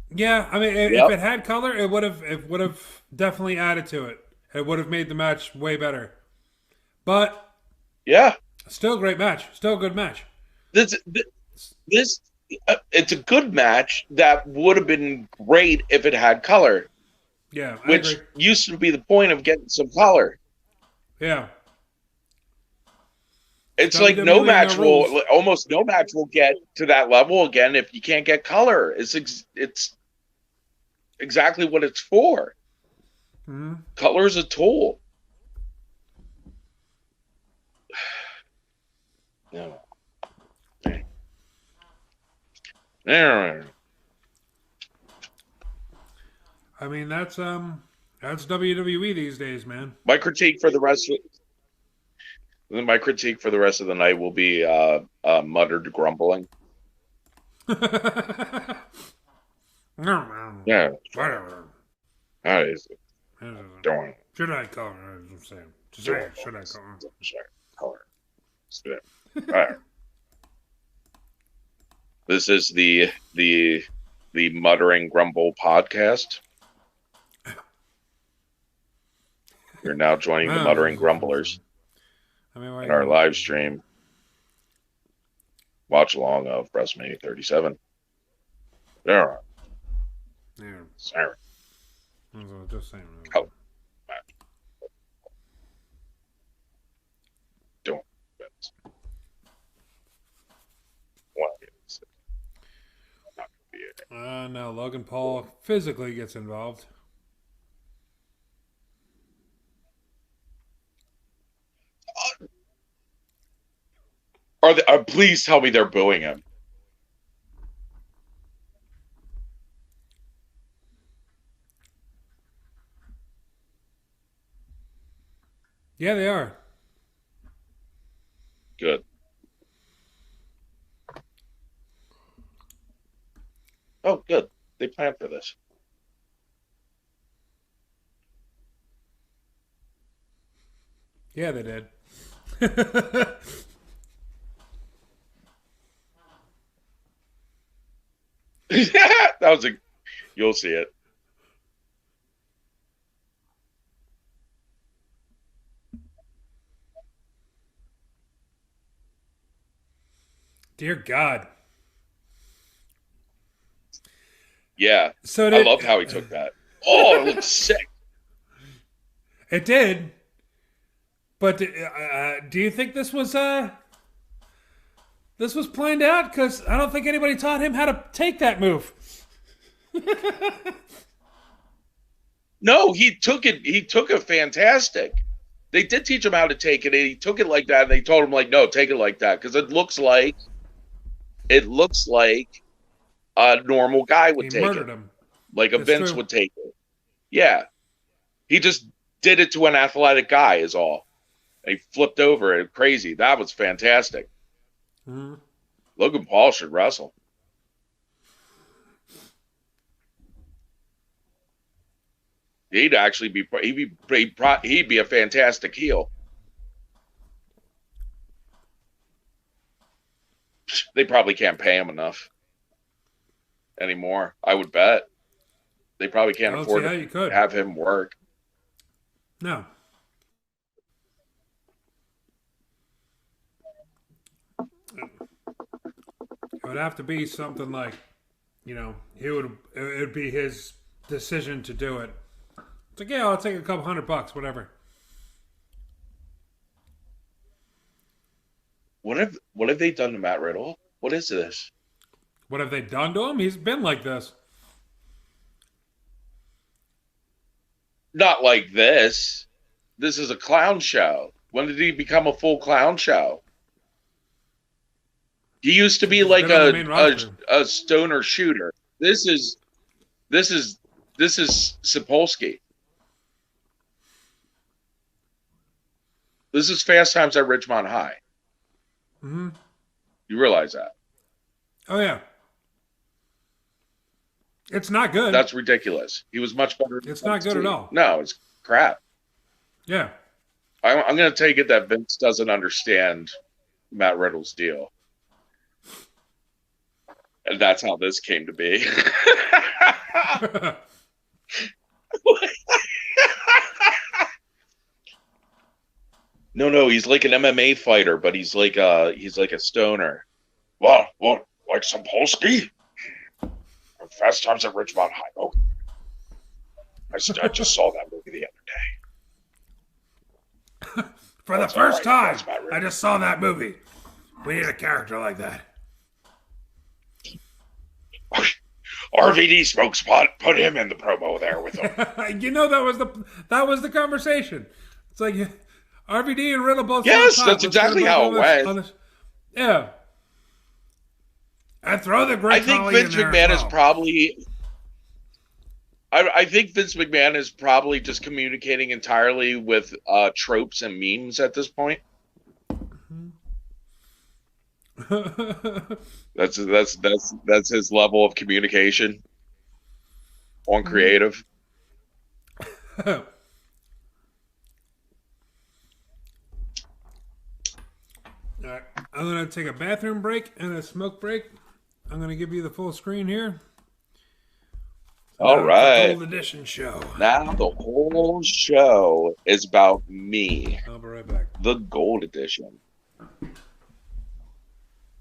Speaker 1: Yeah, I mean, if it had color, it would have definitely added to it. It would have made the match way better. But
Speaker 2: Yeah,
Speaker 1: still a great match. Still a good match.
Speaker 2: this it's a good match that would have been great if it had color,
Speaker 1: Yeah, I
Speaker 2: which
Speaker 1: agree.
Speaker 2: used to be the point of getting some color.
Speaker 1: Yeah.
Speaker 2: It's
Speaker 1: WWE
Speaker 2: like no
Speaker 1: and
Speaker 2: match
Speaker 1: their
Speaker 2: will,
Speaker 1: rules.
Speaker 2: almost no match will get to that level again if you can't get color. It's exactly what it's for.
Speaker 1: Mm-hmm.
Speaker 2: Color is a tool. No.
Speaker 1: I mean, that's WWE these days, man.
Speaker 2: My critique for the rest of the night will be muttered grumbling. Yeah,
Speaker 1: Whatever.
Speaker 2: that is doing.
Speaker 1: Should I call her? I'm saying. Just say, should I call her?
Speaker 2: Color. Right. This is the Muttering Grumble podcast. You're now joining the Muttering Grumblers in our live stream watch along of WrestleMania 37. There. Sorry.
Speaker 1: Just saying.
Speaker 2: Oh. Don't.
Speaker 1: No, Logan Paul physically gets involved.
Speaker 2: Please tell me they're booing him.
Speaker 1: Yeah, they are.
Speaker 2: Good. Oh, good. They planned for this.
Speaker 1: Yeah, they did.
Speaker 2: That was you'll see it.
Speaker 1: Dear God.
Speaker 2: Yeah.
Speaker 1: So
Speaker 2: I loved how he took that. Oh, it looks sick.
Speaker 1: It did. But do you think this was planned out? Because I don't think anybody taught him how to take that move.
Speaker 2: No, he took it. He took it fantastic. They did teach him how to take it, and he took it like that. And they told him, like, no, take it like that, because it looks like a normal guy would take it, him. Like a Vince would take it. Yeah, he just did it to an athletic guy, is all. And he flipped over it, crazy. That was fantastic.
Speaker 1: Mm-hmm.
Speaker 2: Logan Paul should wrestle. He'd actually be he'd be a fantastic heel. They probably can't pay him enough anymore. I would bet they probably can't afford to have him work.
Speaker 1: No. It would have to be something like, it would be his decision to do it. It's like, yeah, I'll take a couple $100, whatever.
Speaker 2: What have they done to Matt Riddle? What is this?
Speaker 1: What have they done to him? He's been like this.
Speaker 2: Not like this. This is a clown show. When did he become a full clown show? He used to be like a stoner shooter. This is Sapolsky. This is Fast Times at Ridgemont High.
Speaker 1: Mm-hmm.
Speaker 2: You realize that?
Speaker 1: Oh yeah. It's not good.
Speaker 2: That's ridiculous. He was much better.
Speaker 1: It's not good at all.
Speaker 2: No, it's crap.
Speaker 1: Yeah.
Speaker 2: I'm going to take it that Vince doesn't understand Matt Riddle's deal. And that's how this came to be. No, he's like an MMA fighter, but he's like a stoner. What? Like some Polsky? Fast Times at Ridgemont High. Oh, I just saw that movie the other day.
Speaker 1: For the first time, I just saw that movie. We need a character like that.
Speaker 2: RVD smokes pot. Put him in the promo there with him.
Speaker 1: That was the conversation. It's like RVD and Riddle both saw
Speaker 2: Yes,
Speaker 1: top.
Speaker 2: that's
Speaker 1: Let's get them
Speaker 2: exactly
Speaker 1: both
Speaker 2: how
Speaker 1: on
Speaker 2: it
Speaker 1: this,
Speaker 2: went.
Speaker 1: on this. Yeah. And throw the
Speaker 2: I
Speaker 1: Great
Speaker 2: think
Speaker 1: Khali in
Speaker 2: Vince
Speaker 1: there
Speaker 2: McMahon
Speaker 1: as
Speaker 2: is
Speaker 1: well.
Speaker 2: probably. I think Vince McMahon is probably just communicating entirely with tropes and memes at this point. That's his level of communication on creative.
Speaker 1: All right. I'm going to take a bathroom break and a smoke break. I'm going to give you the full screen here.
Speaker 2: All
Speaker 1: Now it's the
Speaker 2: right.
Speaker 1: Gold Edition show.
Speaker 2: Now the whole show is about me.
Speaker 1: I'll be right back.
Speaker 2: The Gold Edition.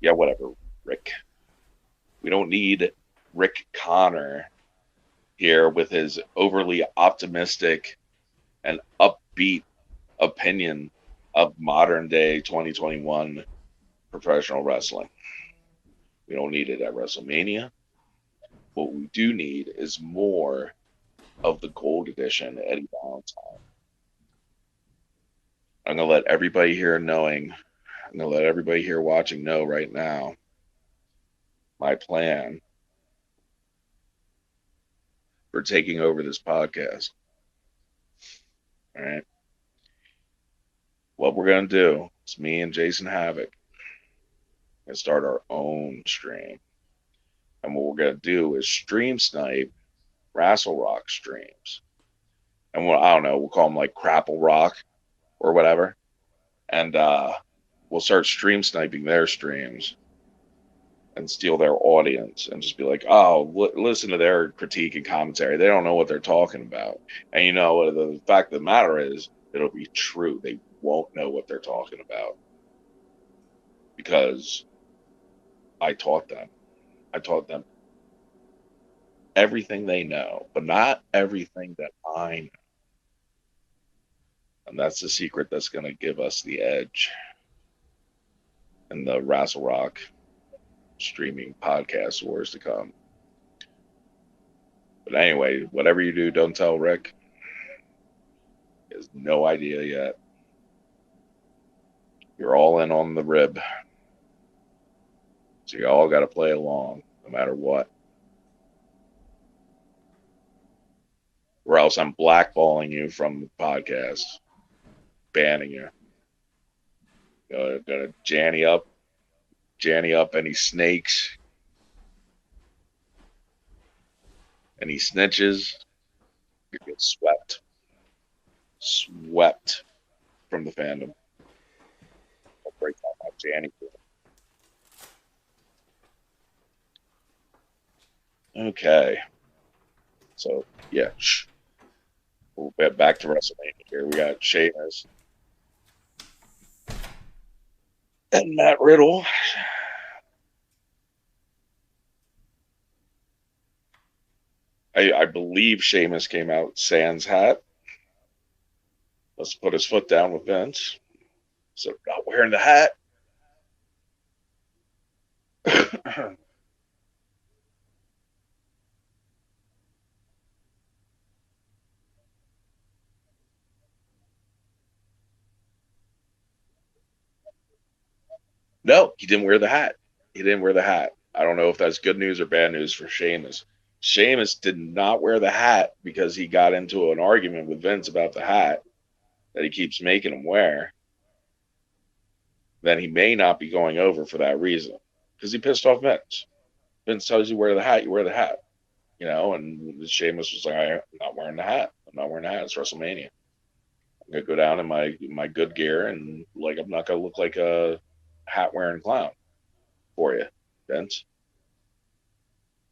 Speaker 2: Yeah, whatever, Rick. We don't need Rick Connor here with his overly optimistic and upbeat opinion of modern day 2021 professional wrestling. We don't need it at WrestleMania. What we do need is more of the Gold Edition Eddie Valentine. I'm going to let everybody here watching know right now my plan for taking over this podcast. All right. What we're going to do is me and Jason Havoc and start our own stream. And what we're going to do is stream snipe Rassle Rock streams. And I don't know, we'll call them like Crapple Rock or whatever. And we'll start stream sniping their streams and steal their audience and just be like, oh, listen to their critique and commentary. They don't know what they're talking about. And you know, the fact of the matter is, it'll be true. They won't know what they're talking about because I taught them. I taught them everything they know, but not everything that I know. And that's the secret that's going to give us the edge in the Rassle Rock streaming podcast wars to come. But anyway, whatever you do, don't tell Rick. He has no idea yet. You're all in on the rib. So you all got to play along no matter what. Or else I'm blackballing you from the podcast, banning you. Gonna janny up any snakes, any snitches. You get swept from the fandom. I'll break down my janny. Okay. So yeah, we'll get back to WrestleMania here. We got Sheamus and Matt Riddle. I believe Sheamus came out sans hat. Let's put his foot down with Vince. So not wearing the hat. No, he didn't wear the hat. He didn't wear the hat. I don't know if that's good news or bad news for Sheamus. Sheamus did not wear the hat because he got into an argument with Vince about the hat that he keeps making him wear. Then he may not be going over for that reason because he pissed off Vince. Vince tells you wear the hat, you wear the hat. You know, and Sheamus was like, I'm not wearing the hat. I'm not wearing the hat. It's WrestleMania. I'm gonna go down in my good gear and like I'm not gonna look like a hat wearing clown for you, Vince.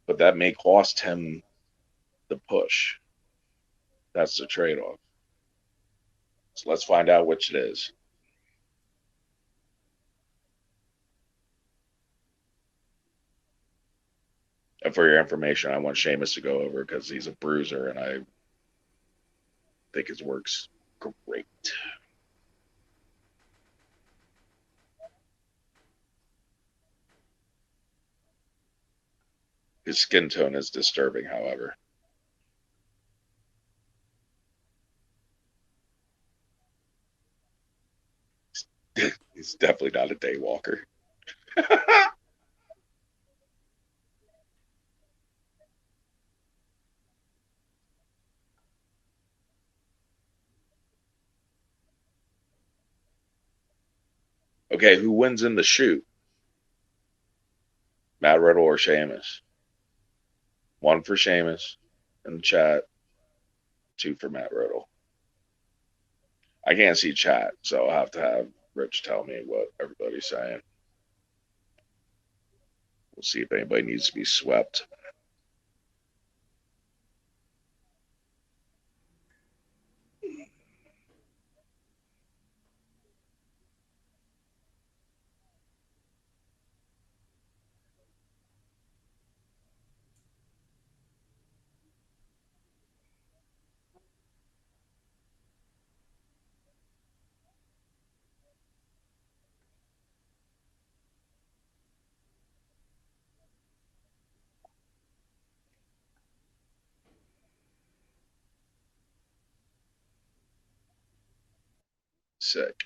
Speaker 2: But that may cost him the push. That's the trade off. So let's find out which it is. And for your information, I want Sheamus to go over because he's a bruiser and I think his work's great. His skin tone is disturbing, however. He's definitely not a day walker. Okay, who wins in the shoot? Matt Riddle or Sheamus? One for Sheamus in the chat, two for Matt Riddle. I can't see chat, so I'll have to have Rich tell me what everybody's saying. We'll see if anybody needs to be swept. Sick.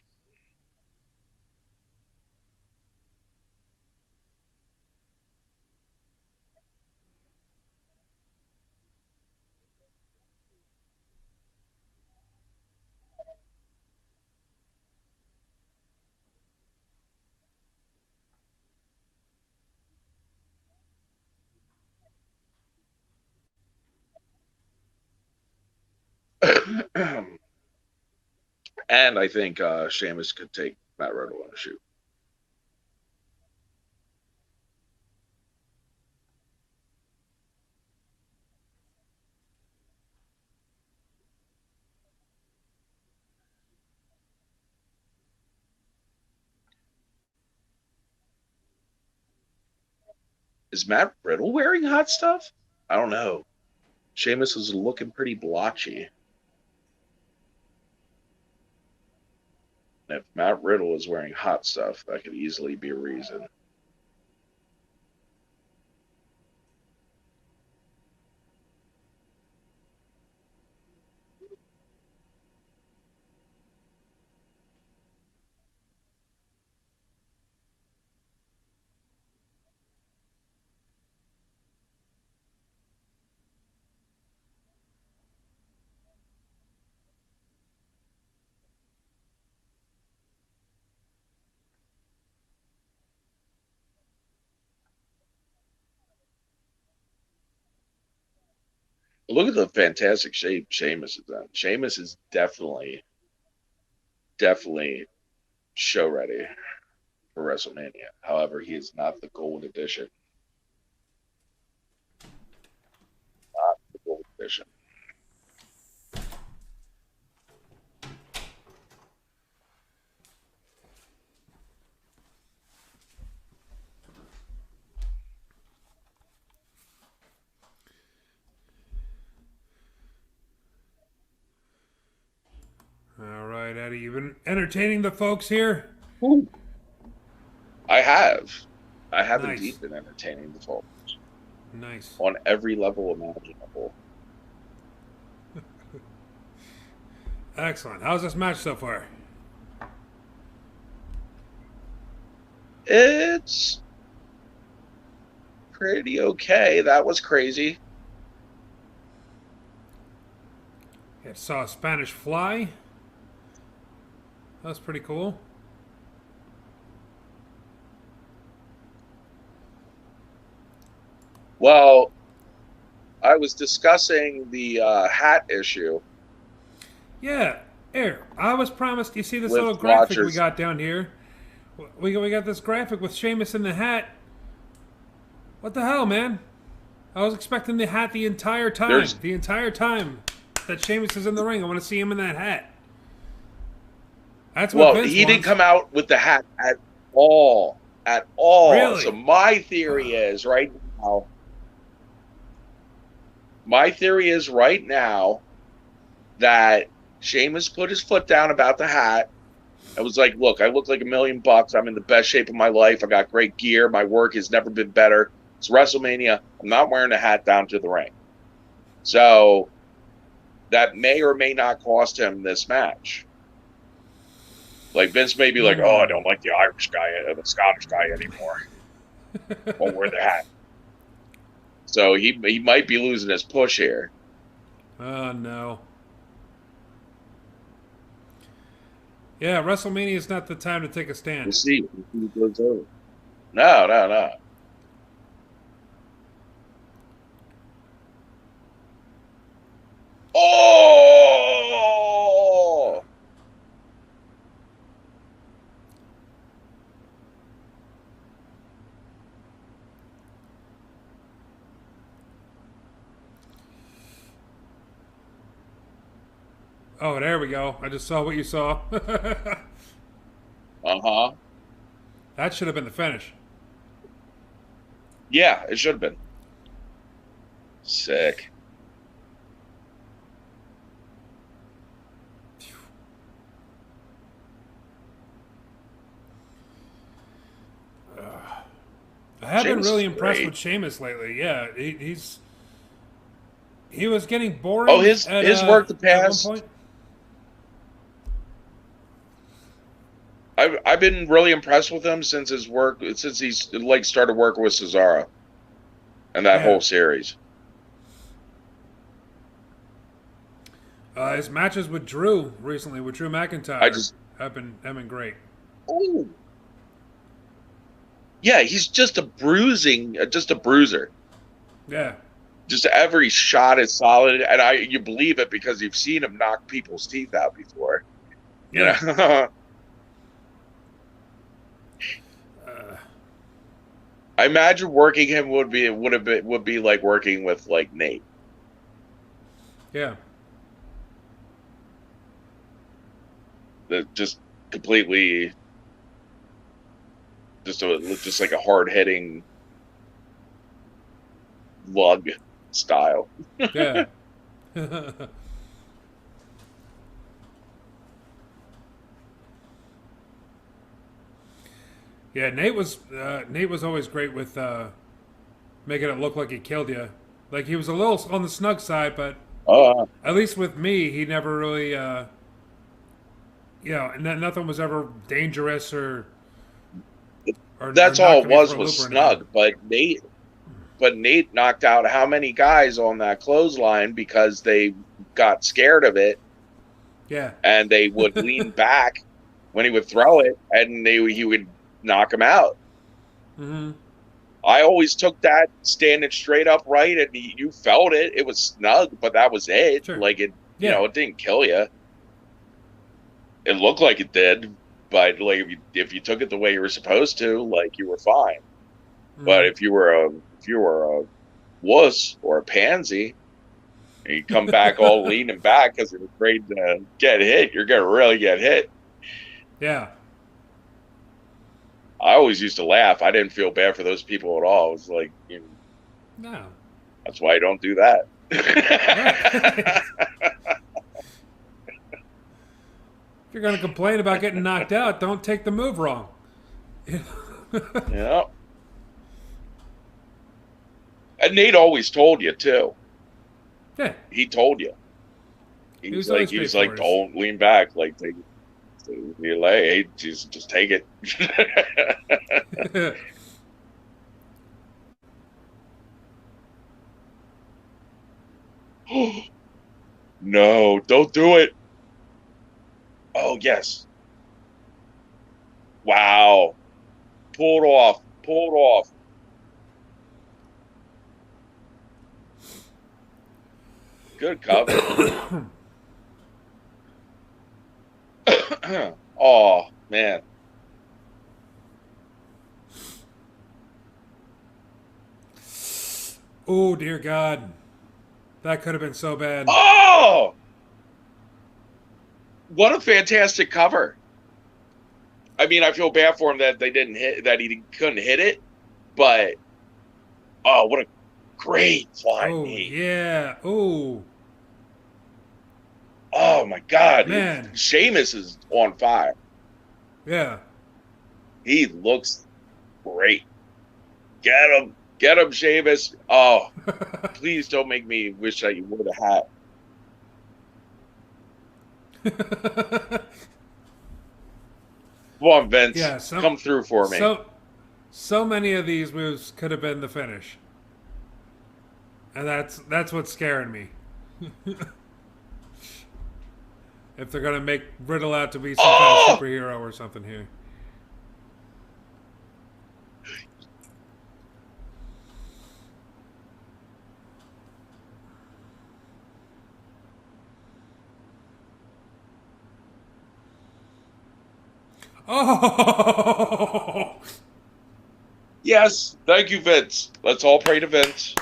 Speaker 2: And I think Sheamus could take Matt Riddle in a shoot. Is Matt Riddle wearing hot stuff? I don't know. Sheamus is looking pretty blotchy. And if Matt Riddle is wearing hot stuff, that could easily be a reason. Look at the fantastic shape Sheamus is in. Sheamus is definitely show ready for WrestleMania. However, he is not the gold edition. Not the gold edition.
Speaker 1: All right, Eddie, you've been entertaining the folks here.
Speaker 2: Ooh. I have
Speaker 1: Nice.
Speaker 2: indeed been entertaining the folks
Speaker 1: Nice.
Speaker 2: on every level imaginable.
Speaker 1: Excellent. How's this match so far?
Speaker 2: It's pretty okay. That was crazy.
Speaker 1: Yeah, saw a Spanish fly. That was pretty cool.
Speaker 2: Well, I was discussing the hat issue.
Speaker 1: Yeah, here. I was promised. You see this
Speaker 2: With
Speaker 1: little graphic we
Speaker 2: watchers.
Speaker 1: got down here? We got this graphic with Sheamus in the hat. What the hell, man? I was expecting the hat the entire time.
Speaker 2: There's-
Speaker 1: The entire time that Sheamus is in the ring. I want to see him in that hat. That's what
Speaker 2: Well,
Speaker 1: Vince
Speaker 2: he didn't
Speaker 1: wants.
Speaker 2: come out with the hat at all. At all.
Speaker 1: Really?
Speaker 2: So my theory is right now. My theory is right now that Sheamus put his foot down about the hat. I was like, look, I look like $1,000,000. I'm in the best shape of my life. I got great gear. My work has never been better. It's WrestleMania. I'm not wearing a hat down to the ring. So that may or may not cost him this match. Like Vince may be like, "Oh, I don't like the Irish guy or the Scottish guy anymore. Won't wear the hat." So he might be losing his push here.
Speaker 1: Oh, no. Yeah, WrestleMania is not the time to take a stand.
Speaker 2: We'll see. We'll see what goes over. No, no, no. Oh!
Speaker 1: Oh, there we go. I just saw what you saw.
Speaker 2: Uh-huh.
Speaker 1: That should have been the finish.
Speaker 2: Yeah, it should have been. Sick.
Speaker 1: I have been
Speaker 2: Sheamus
Speaker 1: really
Speaker 2: is
Speaker 1: impressed
Speaker 2: great.
Speaker 1: with Sheamus lately. Yeah, he was getting
Speaker 2: Oh,
Speaker 1: boring
Speaker 2: his work the
Speaker 1: at one
Speaker 2: past.
Speaker 1: point.
Speaker 2: I've been really impressed with him since his work since he's like started working with Cesaro and that
Speaker 1: Yeah,
Speaker 2: whole series.
Speaker 1: his matches with Drew recently, with Drew
Speaker 2: I
Speaker 1: McIntyre,
Speaker 2: just
Speaker 1: have been great.
Speaker 2: oh yeah, he's just just a bruiser.
Speaker 1: Yeah,
Speaker 2: Just every shot is solid, and you believe it because you've seen him knock people's teeth out before. You
Speaker 1: yeah,
Speaker 2: know, I imagine working him would be like working with like Nate.
Speaker 1: yeah.
Speaker 2: That just completely just like a hard hitting lug style.
Speaker 1: Yeah. Yeah, Nate was always great with making it look like he killed you. Like he was a little on the snug side, but
Speaker 2: Uh,
Speaker 1: at least with me, he never really, and nothing was ever dangerous or
Speaker 2: that's all it
Speaker 1: knocking me for a
Speaker 2: was
Speaker 1: loop or anything.
Speaker 2: snug. But Nate knocked out how many guys on that clothesline because they got scared of it
Speaker 1: Yeah,
Speaker 2: and they would lean back when he would throw it, and he would knock him out.
Speaker 1: hmm
Speaker 2: I always took that standing straight upright, and you felt it. It was snug, but that was it.
Speaker 1: sure.
Speaker 2: Like it,
Speaker 1: Yeah,
Speaker 2: it didn't kill you. It looked like it did, but like if you took it the way you were supposed to, like you were fine. But
Speaker 1: hmm
Speaker 2: if you were a wuss or a pansy, and you come back all leaning back because you're afraid to get hit, you're gonna really get hit.
Speaker 1: yeah.
Speaker 2: I always used to laugh. I didn't feel bad for those people at all. It was like,
Speaker 1: No,
Speaker 2: that's why I don't do that.
Speaker 1: right. If you're going to complain about getting knocked out, don't take the move wrong.
Speaker 2: Yeah. And Nate always told you too.
Speaker 1: Yeah,
Speaker 2: He told you.
Speaker 1: he was always
Speaker 2: He was
Speaker 1: straightforward.
Speaker 2: like, don't lean back. Like, take your leg. Hey, just take it. No, don't do it. Oh yes. Wow. Pulled off. Pulled off. Good cover. Oh man.
Speaker 1: Oh dear God, that could have been so bad.
Speaker 2: Oh, what a fantastic cover. I mean, I feel bad for him that they didn't hit that he couldn't hit it, but oh, what a great flying
Speaker 1: Oh
Speaker 2: knee.
Speaker 1: yeah. Oh
Speaker 2: Oh my God,
Speaker 1: man.
Speaker 2: Sheamus is on fire.
Speaker 1: Yeah.
Speaker 2: He looks great. Get him, Sheamus. Oh, please don't make me wish that you wore the hat. Come on, Vince.
Speaker 1: Yeah,
Speaker 2: Come through for me.
Speaker 1: So many of these moves could have been the finish, and that's what's scaring me. If they're gonna make Riddle out to be some kind of
Speaker 2: Oh!
Speaker 1: superhero or something here. Oh!
Speaker 2: Yes. Thank you, Vince. Let's all pray to Vince.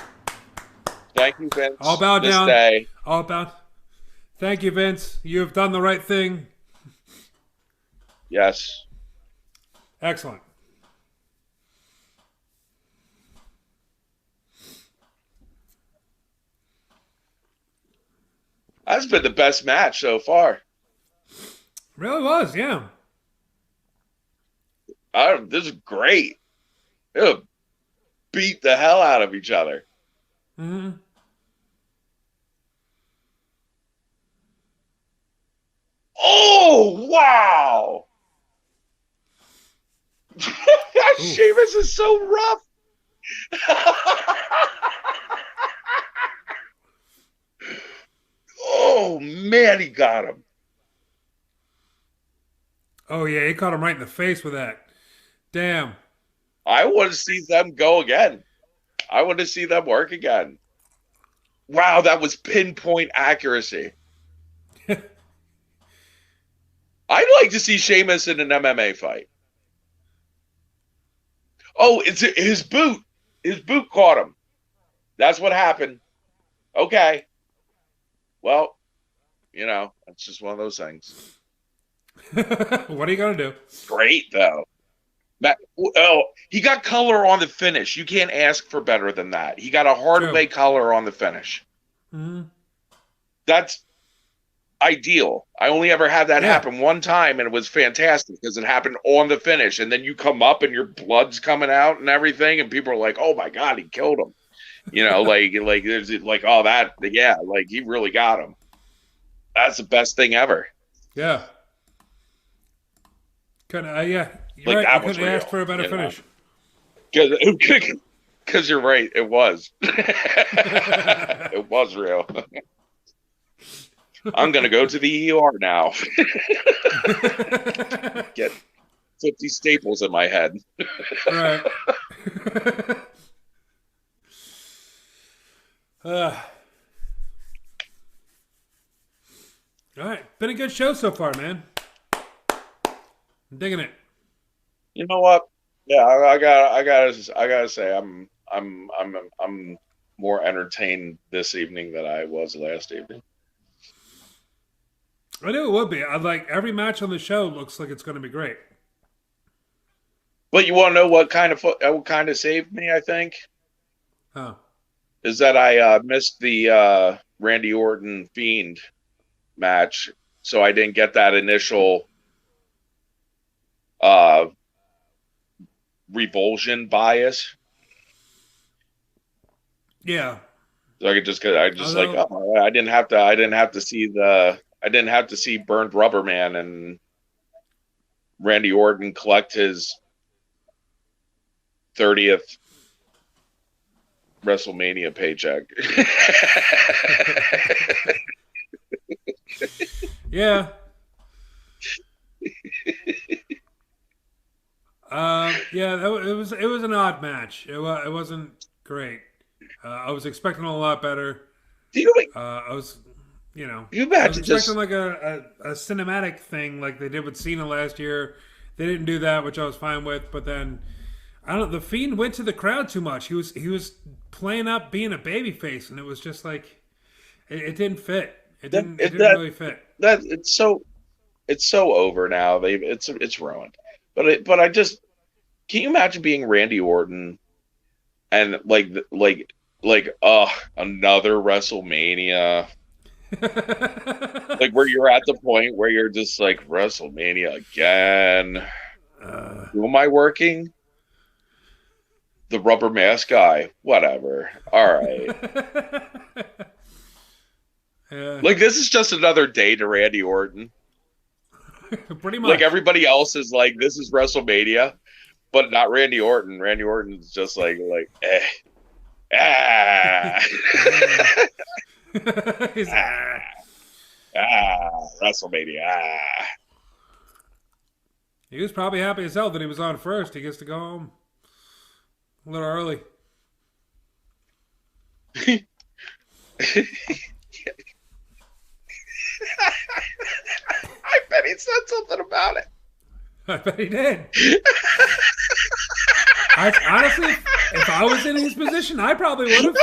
Speaker 2: Thank you,
Speaker 1: All
Speaker 2: Vince.
Speaker 1: bow
Speaker 2: This
Speaker 1: down.
Speaker 2: day.
Speaker 1: All bow. Thank you, Vince. You have done the right thing.
Speaker 2: Yes.
Speaker 1: Excellent.
Speaker 2: That's been the best match so far.
Speaker 1: Really was, yeah.
Speaker 2: This is great. They'll beat the hell out of each other.
Speaker 1: Mm-hmm.
Speaker 2: Oh, wow. Sheamus is so rough. Oh, man, he got him.
Speaker 1: Oh yeah, he caught him right in the face with that. Damn.
Speaker 2: I want to see them go again. I want to see them work again. Wow, that was pinpoint accuracy. I'd like to see Sheamus in an MMA fight. Oh, it's his boot. His boot caught him. That's what happened. Okay. Well, it's just one of those things.
Speaker 1: What are you gonna do?
Speaker 2: Great though. He got color on the finish. You can't ask for better than that. He got a hard way color on the finish.
Speaker 1: Mm-hmm.
Speaker 2: That's ideal. I only ever had that happen one time, and it was fantastic because it happened on the finish. And then you come up, and your blood's coming out and everything, and people are like, "Oh my god, he killed him!" like there's like, "Oh that, yeah, like he really got him." That's the best thing ever.
Speaker 1: Yeah. Yeah. You're
Speaker 2: Like
Speaker 1: right.
Speaker 2: that
Speaker 1: You
Speaker 2: was
Speaker 1: couldn't
Speaker 2: real.
Speaker 1: ask for a better finish.
Speaker 2: Because you're right, it was. It was real. I'm gonna go to the ER now. Get 50 staples in my head.
Speaker 1: Right. All right. Been a good show so far, man. I'm digging it.
Speaker 2: You know what? Yeah, I gotta say, I'm more entertained this evening than I was last evening.
Speaker 1: I knew it would be. Every match on the show looks like it's going to be great.
Speaker 2: But you want to know what kind of saved me? I think.
Speaker 1: Huh.
Speaker 2: Is that I missed the Randy Orton Fiend match, so I didn't get that initial revulsion bias.
Speaker 1: Yeah.
Speaker 2: So I didn't have to see Burnt Rubber Man and Randy Orton collect his 30th WrestleMania paycheck.
Speaker 1: Yeah. Yeah, it was an odd match. It wasn't great. I was expecting a lot better. I was,
Speaker 2: you
Speaker 1: I was expecting like a cinematic thing like they did with Cena last year. They didn't do that, which I was fine with. But then, I don't know, the Fiend went to the crowd too much. He was playing up being a babyface, and it was just like it didn't fit. It didn't really fit.
Speaker 2: It's so over now. It's ruined. But I just, can you imagine being Randy Orton and another WrestleMania? Like where you're at the point where you're just like, WrestleMania again. Who am I working? The rubber mask guy. Whatever. All right.
Speaker 1: Yeah.
Speaker 2: Like this is just another day to Randy Orton.
Speaker 1: Pretty
Speaker 2: Like
Speaker 1: much.
Speaker 2: everybody else is like, this is WrestleMania, but not Randy Orton. Randy Orton's just ah,
Speaker 1: He's, ah.
Speaker 2: WrestleMania.
Speaker 1: He was probably happy as hell that he was on first. He gets to go home a little early.
Speaker 2: I bet he said something about it.
Speaker 1: I bet he did. Honestly, if I was in his position, I probably would have.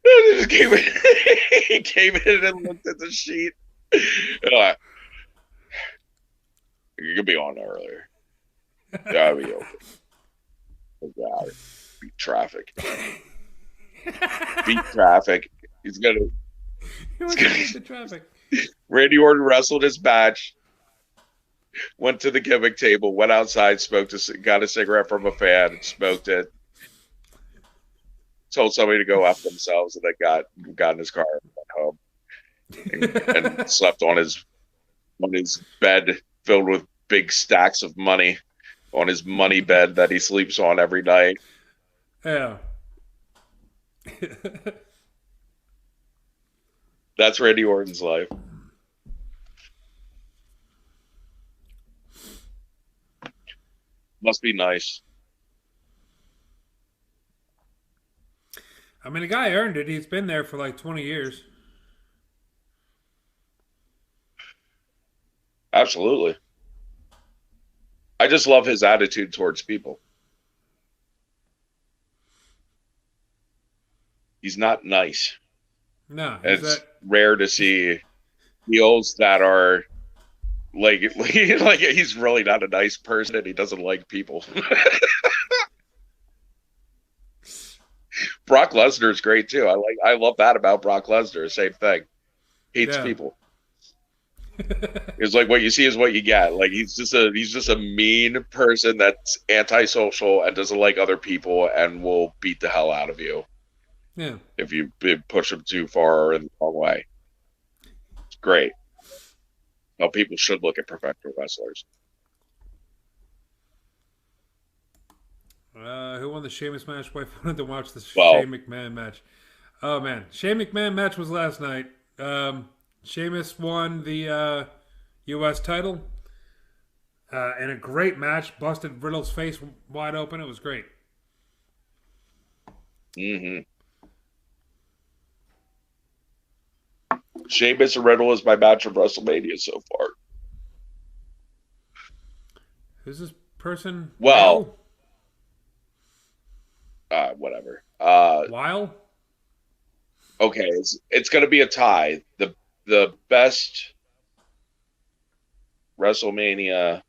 Speaker 2: He just came in and looked at the sheet. You could be on earlier. Gotta be open. God, beat traffic. Beat traffic. He's gonna
Speaker 1: beat the traffic.
Speaker 2: Randy Orton wrestled his match, went to the gimmick table, went outside, got a cigarette from a fan, smoked it, told somebody to go F themselves, and then got in his car and went home and slept on his bed filled with big stacks of money, on his money bed that he sleeps on every night.
Speaker 1: Yeah.
Speaker 2: That's Randy Orton's life. Must be nice.
Speaker 1: I mean, the guy earned it. He's been there for like 20 years.
Speaker 2: Absolutely. I just love his attitude towards people. He's not nice.
Speaker 1: No.
Speaker 2: It's rare to see heels that are like he's really not a nice person and he doesn't like people. Brock Lesnar is great too. I love that about Brock Lesnar. Same thing. Hates people. It's like what you see is what you get. Like he's just a mean person that's antisocial and doesn't like other people and will beat the hell out of you.
Speaker 1: Yeah.
Speaker 2: If you push him too far or in the wrong way. It's great. How people should look at professional wrestlers.
Speaker 1: Who won the Sheamus match? I wanted to watch the Shane McMahon match. Oh man, Shane McMahon match was last night. Sheamus won the U.S. title in a great match. Busted Riddle's face wide open. It was great.
Speaker 2: Mm-hmm. Sheamus and Riddle is my match of WrestleMania so far.
Speaker 1: Who's this person?
Speaker 2: Well, whatever.
Speaker 1: Weil?
Speaker 2: Okay, it's going to be a tie. The best WrestleMania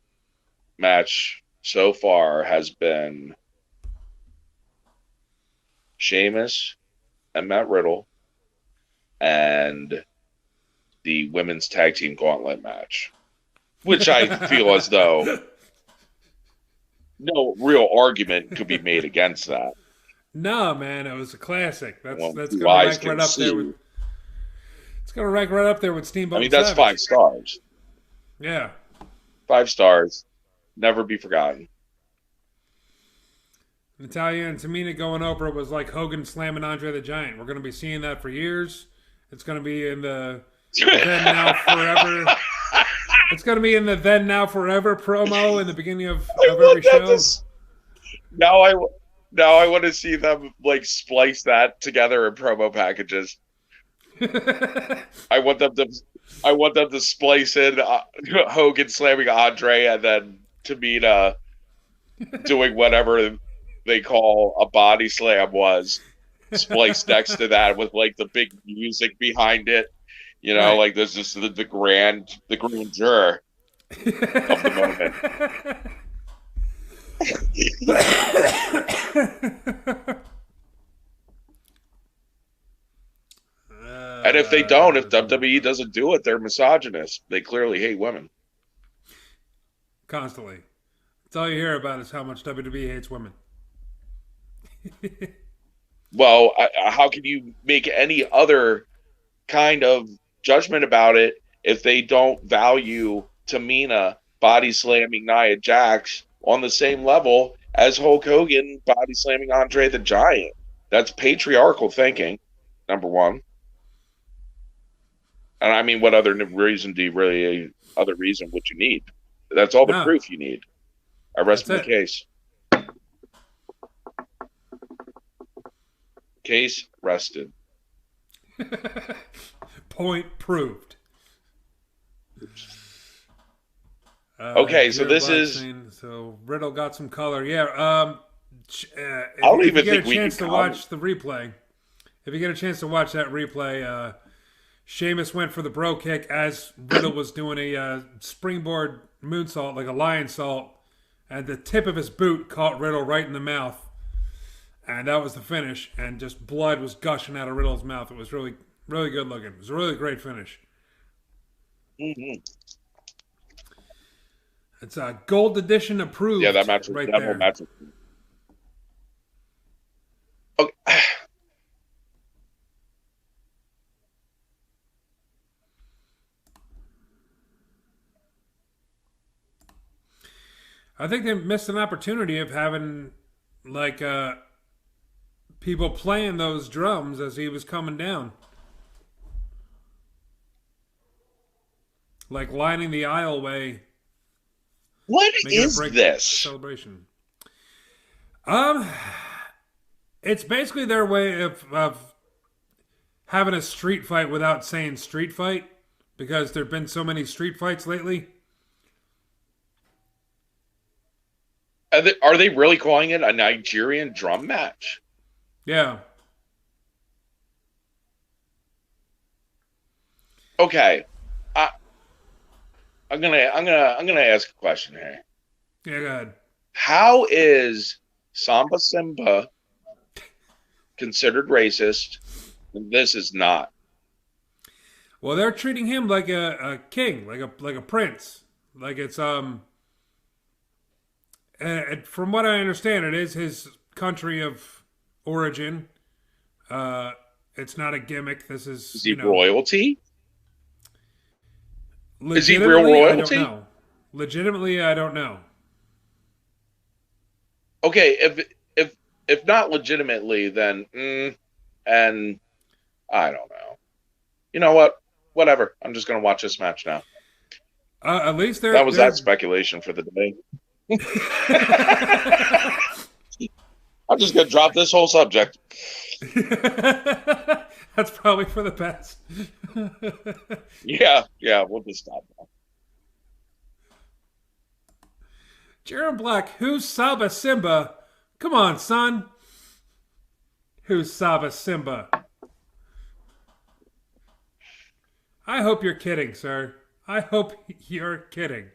Speaker 2: match so far has been Sheamus and Matt Riddle and the women's tag team gauntlet match, which I feel as though no real argument could be made against that.
Speaker 1: No, man, it was a classic. That's going to rank right up there with. It's going to rank right up there with Steamboat.
Speaker 2: I mean, that's
Speaker 1: Savage.
Speaker 2: 5 stars.
Speaker 1: Yeah,
Speaker 2: 5 stars, never be forgotten.
Speaker 1: Natalya and Tamina going over was like Hogan slamming Andre the Giant. We're going to be seeing that for years. It's going to be in the Then Now Forever. It's going to be in the Then Now Forever promo in the beginning of every show.
Speaker 2: Now I want to see them like splice that together in promo packages. I want them to splice in Hogan slamming Andre and then Tamina doing whatever they call a body slam was spliced next to that with like the big music behind it. You know, right. Like there's just the grandeur of the moment. And if they don't, if WWE doesn't do it, they're misogynist. They clearly hate women.
Speaker 1: Constantly. That's all you hear about is how much WWE hates women.
Speaker 2: Well, how can you make any other kind of judgment about it if they don't value Tamina body slamming Nia Jax on the same level as Hulk Hogan body slamming Andre the Giant. That's patriarchal thinking, number one. And I mean, what other reason do you really, other reason would you need? That's all the
Speaker 1: No,
Speaker 2: proof you need. I rest
Speaker 1: that's
Speaker 2: my
Speaker 1: it.
Speaker 2: case. Case rested.
Speaker 1: Point proved.
Speaker 2: Okay, so
Speaker 1: Jared
Speaker 2: this
Speaker 1: Black
Speaker 2: is.
Speaker 1: saying, so Riddle got some color. Yeah.
Speaker 2: I don't
Speaker 1: If you
Speaker 2: even
Speaker 1: get
Speaker 2: think
Speaker 1: a
Speaker 2: we
Speaker 1: chance
Speaker 2: can
Speaker 1: to
Speaker 2: comment.
Speaker 1: watch the replay, if you get a chance to watch that replay, Sheamus went for the bro kick as Riddle was doing a springboard moonsault, like a lion salt, and the tip of his boot caught Riddle right in the mouth. And that was the finish, and just blood was gushing out of Riddle's mouth. It was really, really good looking. It was a really great finish.
Speaker 2: Mm-hmm.
Speaker 1: It's a gold edition approved.
Speaker 2: Yeah, that match was
Speaker 1: right
Speaker 2: that
Speaker 1: there.
Speaker 2: whole match was. Okay.
Speaker 1: I think they missed an opportunity of having like people playing those drums as he was coming down, like lining the aisleway.
Speaker 2: What
Speaker 1: Making a
Speaker 2: is
Speaker 1: break
Speaker 2: this?
Speaker 1: celebration? It's basically their way of having a street fight without saying street fight, because there've been so many street fights lately.
Speaker 2: Are they really calling it a Nigerian drum match?
Speaker 1: Yeah.
Speaker 2: Okay, I, I'm gonna ask a question here.
Speaker 1: Yeah, go ahead.
Speaker 2: How is Samba Simba considered racist? And this is not.
Speaker 1: Well, they're treating him like a king, like a prince. Like it's from what I understand, it is his country of origin. It's not a gimmick. This is,
Speaker 2: Is he royalty? Is he real
Speaker 1: legitimately, I don't
Speaker 2: royalty?
Speaker 1: know. Legitimately, I don't know.
Speaker 2: Okay, if not legitimately, then and I don't know. You know what? Whatever. I'm just gonna watch this match now.
Speaker 1: At least
Speaker 2: That was that speculation for the day. I'm just gonna drop this whole subject.
Speaker 1: That's probably for the best.
Speaker 2: Yeah, we'll just stop now.
Speaker 1: Jared Black, who's Saba Simba? Come on, son. Who's Saba Simba? I hope you're kidding, sir. I hope you're kidding.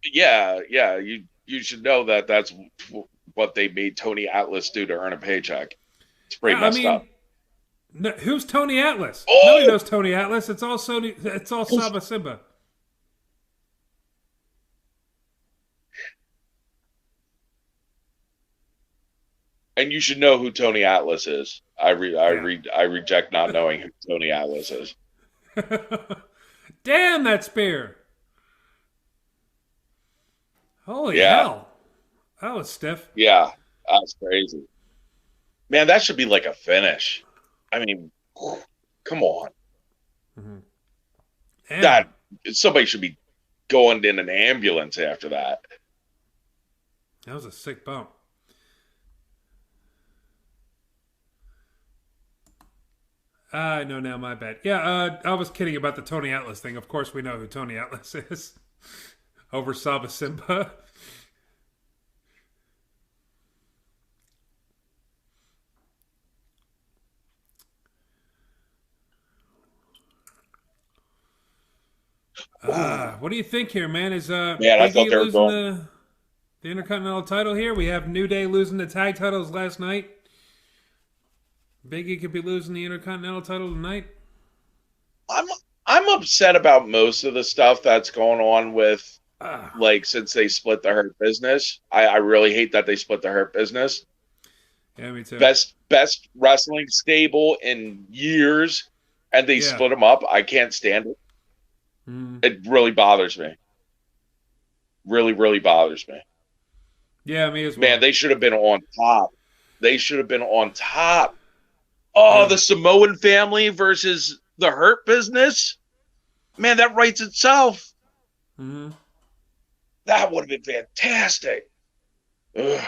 Speaker 2: Yeah. You should know that that's what they made Tony Atlas do to earn a paycheck. It's pretty messed up.
Speaker 1: No, who's Tony Atlas?
Speaker 2: Oh!
Speaker 1: Nobody knows Tony Atlas. It's all Saba Simba.
Speaker 2: And you should know who Tony Atlas is. I reject not knowing who Tony Atlas is.
Speaker 1: Damn that spear! Holy
Speaker 2: Yeah.
Speaker 1: hell! That was stiff.
Speaker 2: Yeah, that's crazy. Man, that should be like a finish. I mean, come on.
Speaker 1: Damn.
Speaker 2: That somebody should be going in an ambulance after that.
Speaker 1: That was a sick bump. I know now, my bad. Yeah, I was kidding about the Tony Atlas thing. Of course we know who Tony Atlas is. Over Saba Simba. What do you think here, man? Is
Speaker 2: Man,
Speaker 1: Big
Speaker 2: I thought
Speaker 1: E
Speaker 2: they were
Speaker 1: losing
Speaker 2: going.
Speaker 1: the Intercontinental title here? We have New Day losing the tag titles last night. Big E could be losing the Intercontinental title tonight.
Speaker 2: I'm upset about most of the stuff that's going on with like since they split the Hurt Business. I really hate that they split the Hurt Business.
Speaker 1: Yeah, me too.
Speaker 2: Best wrestling stable in years, and they split them up. I can't stand it.
Speaker 1: Mm.
Speaker 2: It really bothers me. Really, really bothers me.
Speaker 1: Yeah, me as
Speaker 2: Man,
Speaker 1: well.
Speaker 2: they should have been on top. They should have been on top. Oh,
Speaker 1: Yeah.
Speaker 2: the Samoan family versus the Hurt Business. Man, that writes itself.
Speaker 1: Hmm.
Speaker 2: That would have been fantastic. Ugh.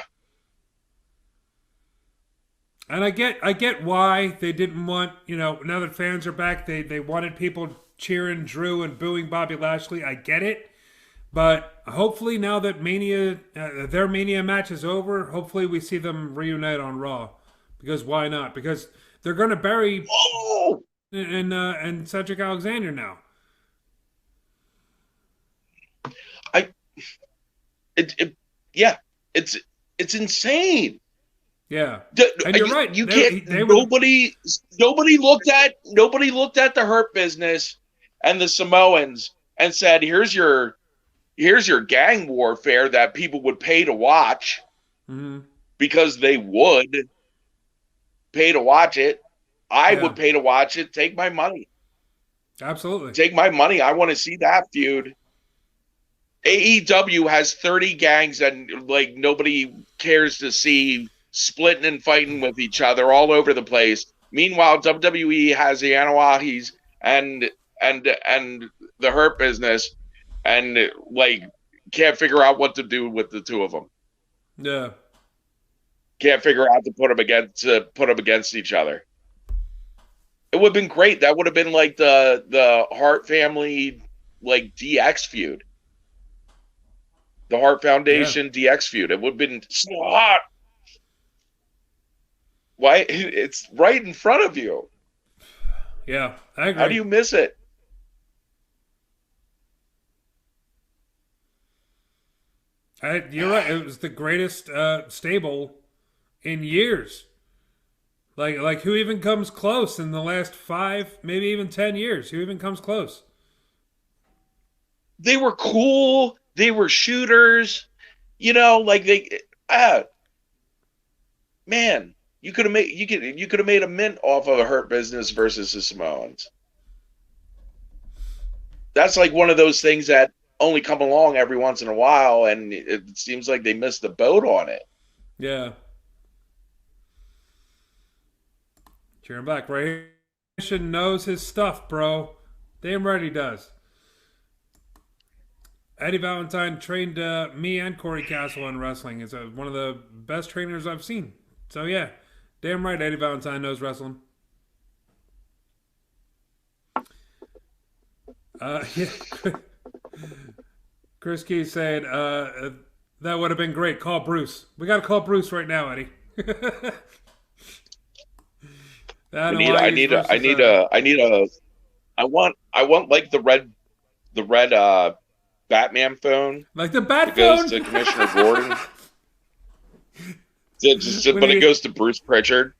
Speaker 1: And I get why they didn't want, now that fans are back, they wanted people cheering Drew and booing Bobby Lashley. I get it. But hopefully now that their Mania match is over, hopefully we see them reunite on Raw. Because why not? Because they're going to bury
Speaker 2: Oh,
Speaker 1: and Cedric Alexander now.
Speaker 2: I yeah, it's it's insane.
Speaker 1: Yeah, and you're right.
Speaker 2: You can't.
Speaker 1: They would.
Speaker 2: Nobody looked at the Hurt Business and the Samoans and said, here's your gang warfare that people would pay to watch
Speaker 1: Mm-hmm.
Speaker 2: because they would pay to watch it. I
Speaker 1: Yeah,
Speaker 2: would pay to watch it. Take my money.
Speaker 1: absolutely.
Speaker 2: Take my money. I want to see that feud. AEW has 30 gangs and like nobody cares to see splitting and fighting with each other all over the place. Meanwhile, WWE has the Anawahis and the Hurt Business and like can't figure out what to do with the two of them.
Speaker 1: Yeah,
Speaker 2: Can't figure out to put them against each other. It would have been great. That would have been like the Hart family like DX feud. The Hart
Speaker 1: yeah,
Speaker 2: Foundation DX feud. It would have been so hot. Why? It's right in front of you.
Speaker 1: yeah. I
Speaker 2: How do
Speaker 1: agree.
Speaker 2: you miss it?
Speaker 1: You're right. It was the greatest stable in years. Like who even comes close in the last 5, maybe even 10 years? Who even comes close?
Speaker 2: They were cool. They were shooters. You know, like they. Ah, man, you could have made a mint off of a Hurt Business versus the Samoans. That's like one of those things that only come along every once in a while, and it seems like they missed the boat on it.
Speaker 1: Yeah. Cheering back. Ray knows his stuff, bro. Damn right he does. Eddie Valentine trained me and Corey Castle in wrestling. Is one of the best trainers I've seen. So yeah, damn right Eddie Valentine knows wrestling. Yeah. Chris Key said that would have been great. Call Bruce. We got to call Bruce right now, Eddie. I know why he's versus,
Speaker 2: I want like the red Batman phone
Speaker 1: like the bat
Speaker 2: that goes
Speaker 1: phone.
Speaker 2: to Commissioner Gordon.
Speaker 1: We
Speaker 2: But it
Speaker 1: need,
Speaker 2: goes to Bruce Pritchard.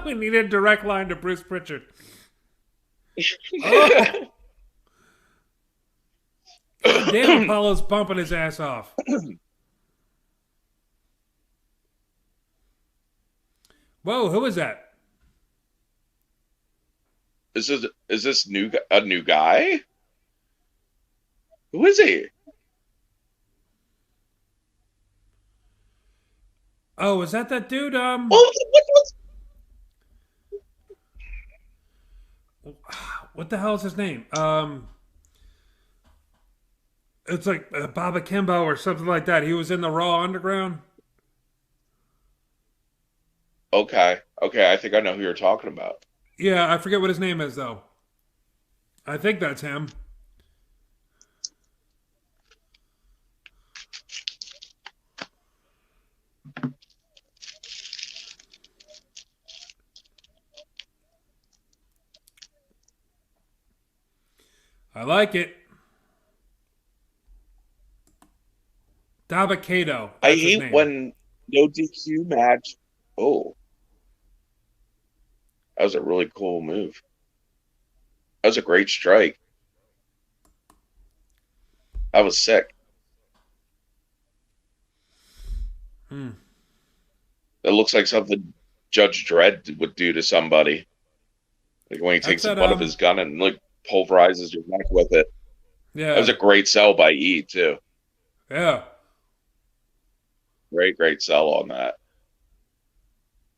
Speaker 1: we need a direct line to Bruce Pritchard. Oh, damn! Apollo's bumping his ass off. Whoa, who is that?
Speaker 2: Is this a new guy? Who is he?
Speaker 1: Oh, is that dude?
Speaker 2: Oh,
Speaker 1: What the hell is his name? It's like Baba Kimbo or something like that. He was in the Raw Underground.
Speaker 2: okay. Okay, I think I know who you're talking about.
Speaker 1: Yeah, I forget what his name is though. I think that's him. I like it. Dabakato.
Speaker 2: I
Speaker 1: That's his
Speaker 2: hate
Speaker 1: name.
Speaker 2: when no DQ match. Oh, that was a really cool move. That was a great strike. I was sick.
Speaker 1: Hmm.
Speaker 2: It looks like something Judge Dredd would do to somebody. Like when he
Speaker 1: That's
Speaker 2: takes the
Speaker 1: that
Speaker 2: butt of his gun and like pulverizes your neck with it. That was a
Speaker 1: Yeah.
Speaker 2: great sell by E too.
Speaker 1: Yeah.
Speaker 2: Great sell on that.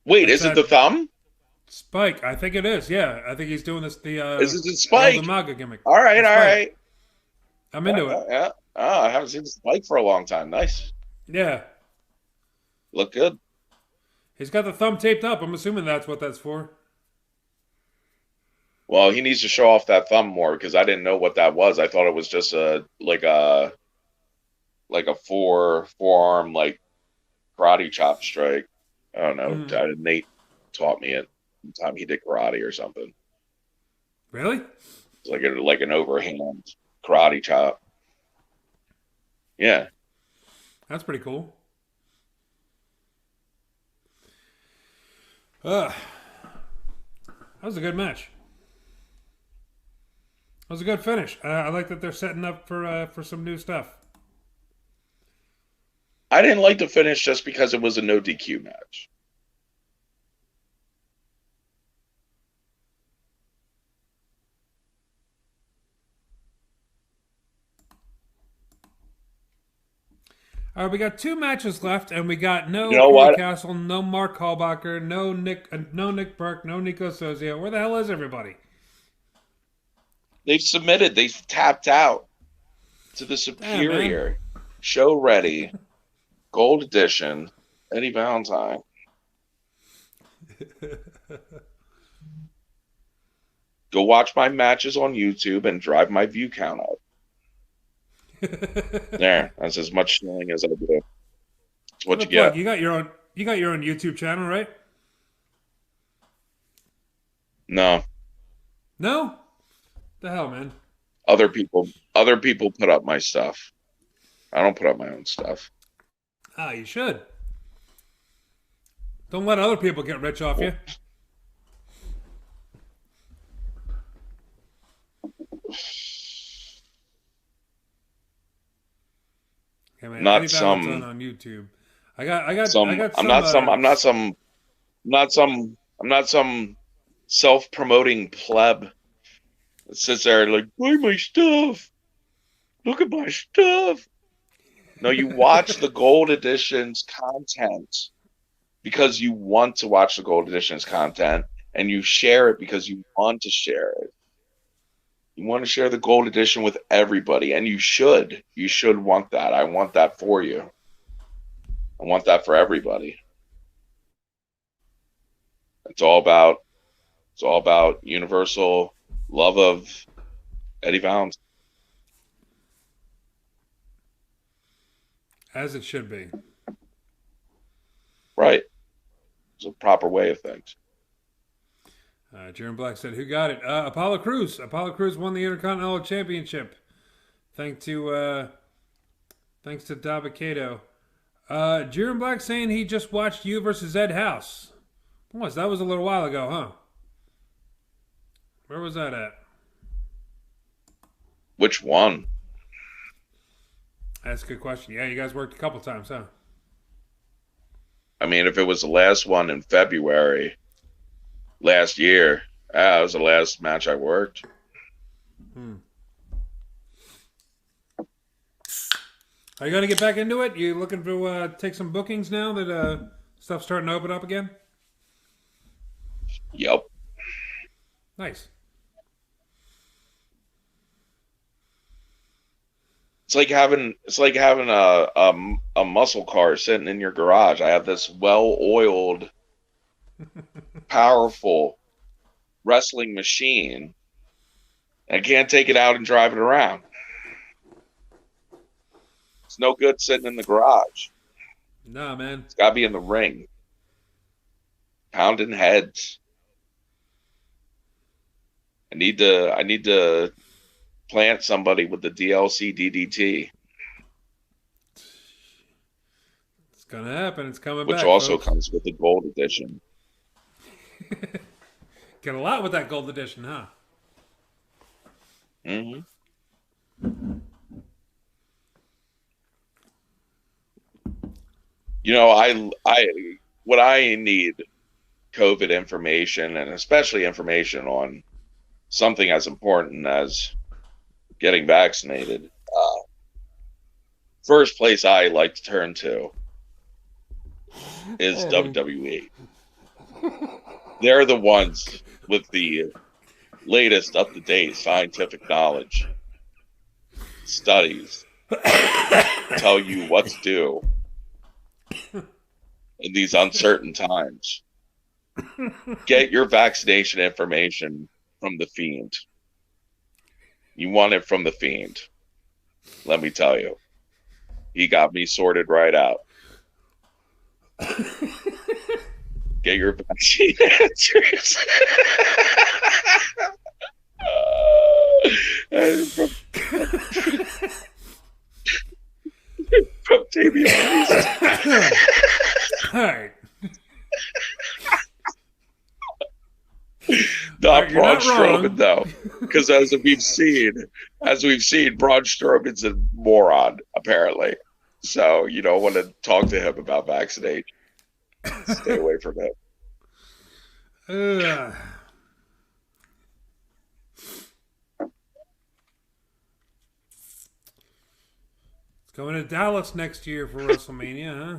Speaker 2: Wait,
Speaker 1: That's
Speaker 2: is it the
Speaker 1: that
Speaker 2: thumb?
Speaker 1: Spike. I think it is. Yeah. I think he's doing this
Speaker 2: Is it the
Speaker 1: the old
Speaker 2: spike?
Speaker 1: Umaga gimmick.
Speaker 2: All right,
Speaker 1: That's
Speaker 2: all
Speaker 1: Spike.
Speaker 2: right.
Speaker 1: I'm
Speaker 2: Yeah,
Speaker 1: into it.
Speaker 2: yeah, yeah. Oh, I haven't seen the spike for a long time. Nice.
Speaker 1: Yeah.
Speaker 2: Look good.
Speaker 1: He's got the thumb taped up. I'm assuming that's what that's for.
Speaker 2: Well, he needs to show off that thumb more because I didn't know what that was. I thought it was just a forearm like karate chop strike. I don't know.
Speaker 1: Mm.
Speaker 2: Nate taught me it one time he did karate or something.
Speaker 1: Really?
Speaker 2: It's like an overhand karate chop. Yeah.
Speaker 1: That's pretty cool. That was a good match. That was a good finish. I like that they're setting up for some new stuff.
Speaker 2: I didn't like the finish just because it was a no DQ match.
Speaker 1: All right, we got 2 matches left, and we got no
Speaker 2: You know
Speaker 1: Corey
Speaker 2: what?
Speaker 1: Castle, no Mark Hallbacher, no Nick Burke, no Nico Sozio. Where the hell is everybody?
Speaker 2: They've submitted. They've tapped out to the
Speaker 1: Damn, man.
Speaker 2: superior. Show ready. Gold edition. Eddie Valentine. Go watch my matches on YouTube and drive my view count up. There. That's as much stealing as I do. That's what you
Speaker 1: Plug.
Speaker 2: get.
Speaker 1: You got your own YouTube channel, right?
Speaker 2: No.
Speaker 1: No? The hell, man.
Speaker 2: Other people put up my stuff. I don't put up my own stuff.
Speaker 1: Ah, you should. Don't let other people get rich off you. Okay, man.
Speaker 2: Not
Speaker 1: Eddie Valentine
Speaker 2: some
Speaker 1: on YouTube. I got
Speaker 2: some
Speaker 1: some.
Speaker 2: I'm not some self-promoting pleb that sits there like, buy my stuff. Look at my stuff. No, you watch the gold edition's content because you want to watch the gold edition's content, and you share it because you want to share it. You want to share the gold edition with everybody, and you should. You should want that. I want that for you. I want that for everybody. It's all about universal love of Eddie Valentine.
Speaker 1: As it should be.
Speaker 2: Right. It's a proper way of things.
Speaker 1: Jaron Black said, "Who got it? Apollo Crews. Apollo Crews won the Intercontinental Championship, thanks to Dabakato. Jaron Black saying he just watched you versus Ed House. Boys, that was a little while ago, huh? Where was that at?
Speaker 2: Which one?
Speaker 1: That's a good question. Yeah, you guys worked a couple times, huh?
Speaker 2: I mean, if it was the last one in February last year, that was the last match I worked.
Speaker 1: Are you going to get back into it? You looking to take some bookings now that stuff's starting to open up again?
Speaker 2: Yep.
Speaker 1: Nice.
Speaker 2: It's like having a muscle car sitting in your garage. I have this well-oiled, powerful wrestling machine. I can't take it out and drive it around. It's no good sitting in the garage.
Speaker 1: Nah, man.
Speaker 2: It's got to be in the ring, pounding heads. I need to plant somebody with the DLC DDT.
Speaker 1: It's gonna happen. It's coming
Speaker 2: which
Speaker 1: back,
Speaker 2: also
Speaker 1: folks.
Speaker 2: comes with the gold edition.
Speaker 1: Get a lot with that gold edition, huh?
Speaker 2: Mm-hmm. You know, what I need COVID information, and especially information on something as important as getting vaccinated, first place I like to turn to is WWE. They're the ones with the latest up-to-date scientific knowledge, studies, tell you what to do in these uncertain times. Get your vaccination information from the Fiend. You want it from the Fiend. Let me tell you. He got me sorted right out. Get your vaccine answers. From Damian Priest.
Speaker 1: All right.
Speaker 2: Not Braun Strowman, though, because as we've seen, Braun Strowman's a moron, apparently. So you don't want to talk to him about vaccination. Stay away from him.
Speaker 1: It's going to Dallas next year for WrestleMania, huh?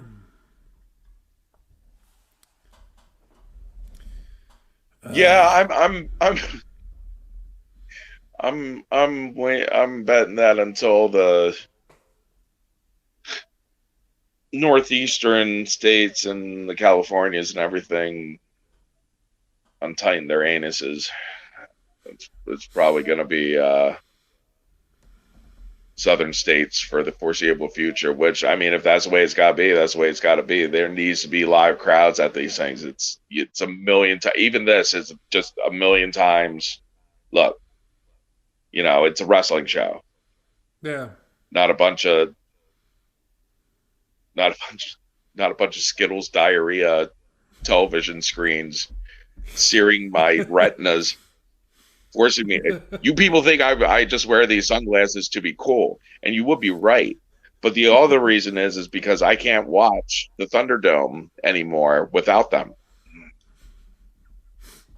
Speaker 2: Yeah, I'm betting that until the northeastern states and the Californias and everything untighten their anuses. It's probably going to be southern states for the foreseeable future, which, I mean, if that's the way it's got to be, that's the way it's got to be. There needs to be live crowds at these things. It's a million times. Even this is just a million times. Look, it's a wrestling show.
Speaker 1: Yeah.
Speaker 2: Not a bunch of Skittles diarrhea television screens searing my retinas, forcing me. You people think I just wear these sunglasses to be cool, and you would be right. But the other reason is because I can't watch the Thunderdome anymore without them.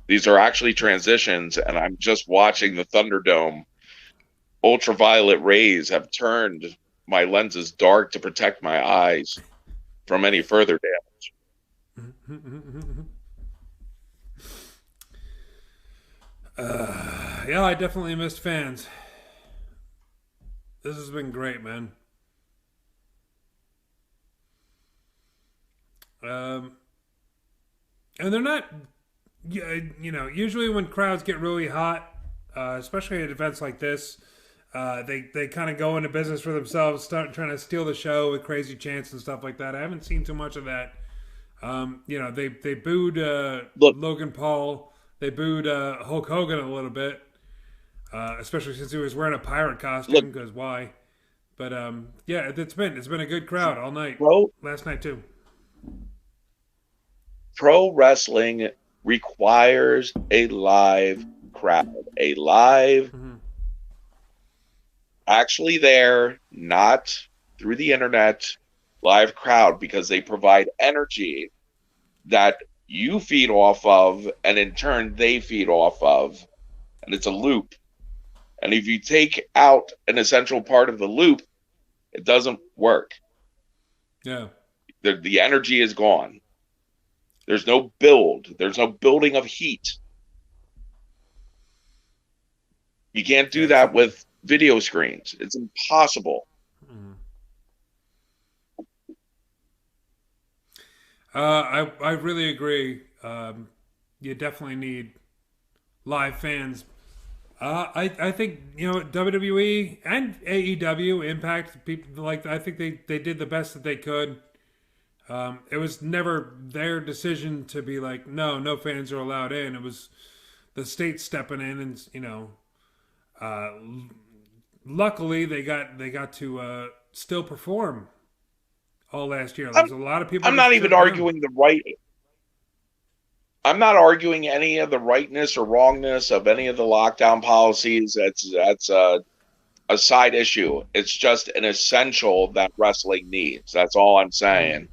Speaker 2: These are actually transitions, and I'm just watching the Thunderdome. Ultraviolet rays have turned my lenses dark to protect my eyes from any further damage.
Speaker 1: Yeah, I definitely missed fans. This has been great, man. And they're not, usually when crowds get really hot, especially at events like this, they kind of go into business for themselves, start trying to steal the show with crazy chants and stuff like that. I haven't seen too much of that. They booed Logan Paul. They booed Hulk Hogan a little bit, especially since he was wearing a pirate costume. Because why? But yeah, it's been a good crowd all night. Last night too.
Speaker 2: Pro wrestling requires a live crowd, a live, actually there, not through the internet, live crowd, because they provide energy that you feed off of, and in turn they feed off of, and it's a loop. And if you take out an essential part of the loop, it doesn't work.
Speaker 1: Yeah.
Speaker 2: The energy is gone. There's no build. There's no building of heat. You can't do that with video screens. It's impossible.
Speaker 1: I really agree. You definitely need live fans. I think WWE and AEW, Impact, people I think they did the best that they could. It was never their decision to be like, no fans are allowed in. It was the state stepping in, and luckily they got to still perform all last year. There's a lot of people.
Speaker 2: I'm not even arguing the right. I'm not arguing any of the rightness or wrongness of any of the lockdown policies. That's a side issue. It's just an essential that wrestling needs. That's all I'm saying,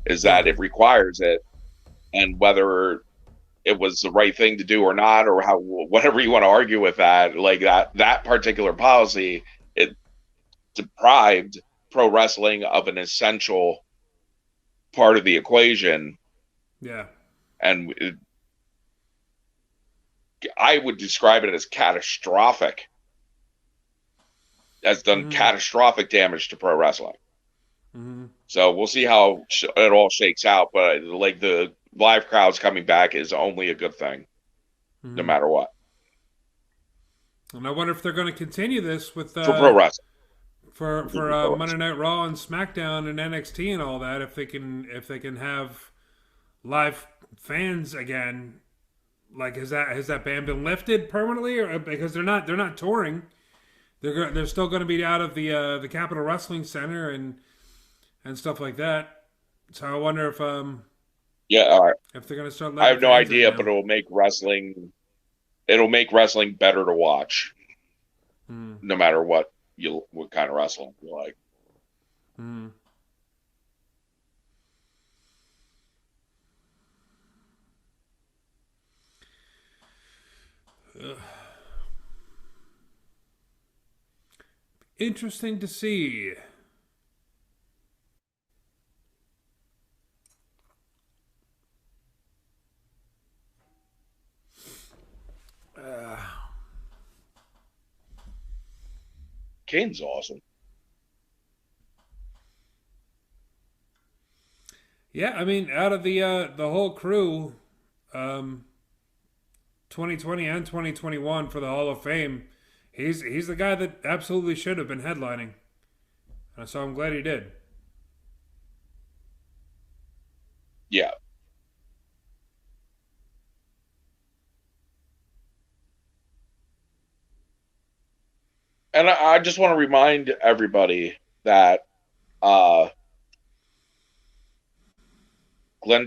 Speaker 2: is that it requires it. And whether it was the right thing to do or not, or how whatever you want to argue with that. Like that particular policy, it deprived pro wrestling of an essential part of the equation,
Speaker 1: Yeah.
Speaker 2: and I would describe it as catastrophic. Has done catastrophic damage to pro wrestling. So we'll see how it all shakes out. But like the live crowds coming back is only a good thing, no matter what.
Speaker 1: And I wonder if they're going to continue this with
Speaker 2: For pro wrestling,
Speaker 1: for Monday Night Raw and SmackDown and NXT and all that. If they can have live fans again, like has that ban been lifted permanently, or because they're not touring, they're still going to be out of the Capitol Wrestling Center and stuff like that. So I wonder if if they're going to start.
Speaker 2: I have no idea, but it'll make wrestling better to watch, no matter what kind of wrestling you like.
Speaker 1: Interesting to see.
Speaker 2: Kane's awesome.
Speaker 1: Yeah, I mean, out of the whole crew, 2020 and 2021 for the Hall of Fame, he's the guy that absolutely should have been headlining. So I'm glad he did.
Speaker 2: Yeah. And I just want to remind everybody that Glenn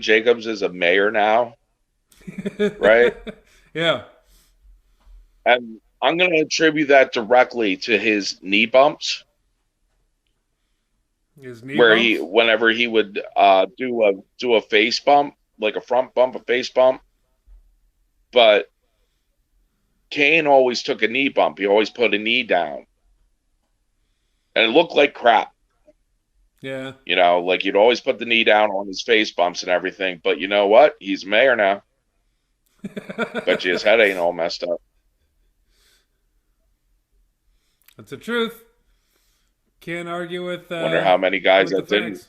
Speaker 2: Jacobs is a mayor now, right?
Speaker 1: Yeah.
Speaker 2: And I'm going to attribute that directly to his knee bumps. Whenever he would do a face bump, like a front bump, a face bump, but Kane always took a knee bump. He always put a knee down, and it looked like crap.
Speaker 1: Yeah,
Speaker 2: like you'd always put the knee down on his face bumps and everything. But you know what? He's mayor now. Bet you his head ain't all messed up.
Speaker 1: That's the truth. Can't argue with.
Speaker 2: Wonder how many guys that didn't.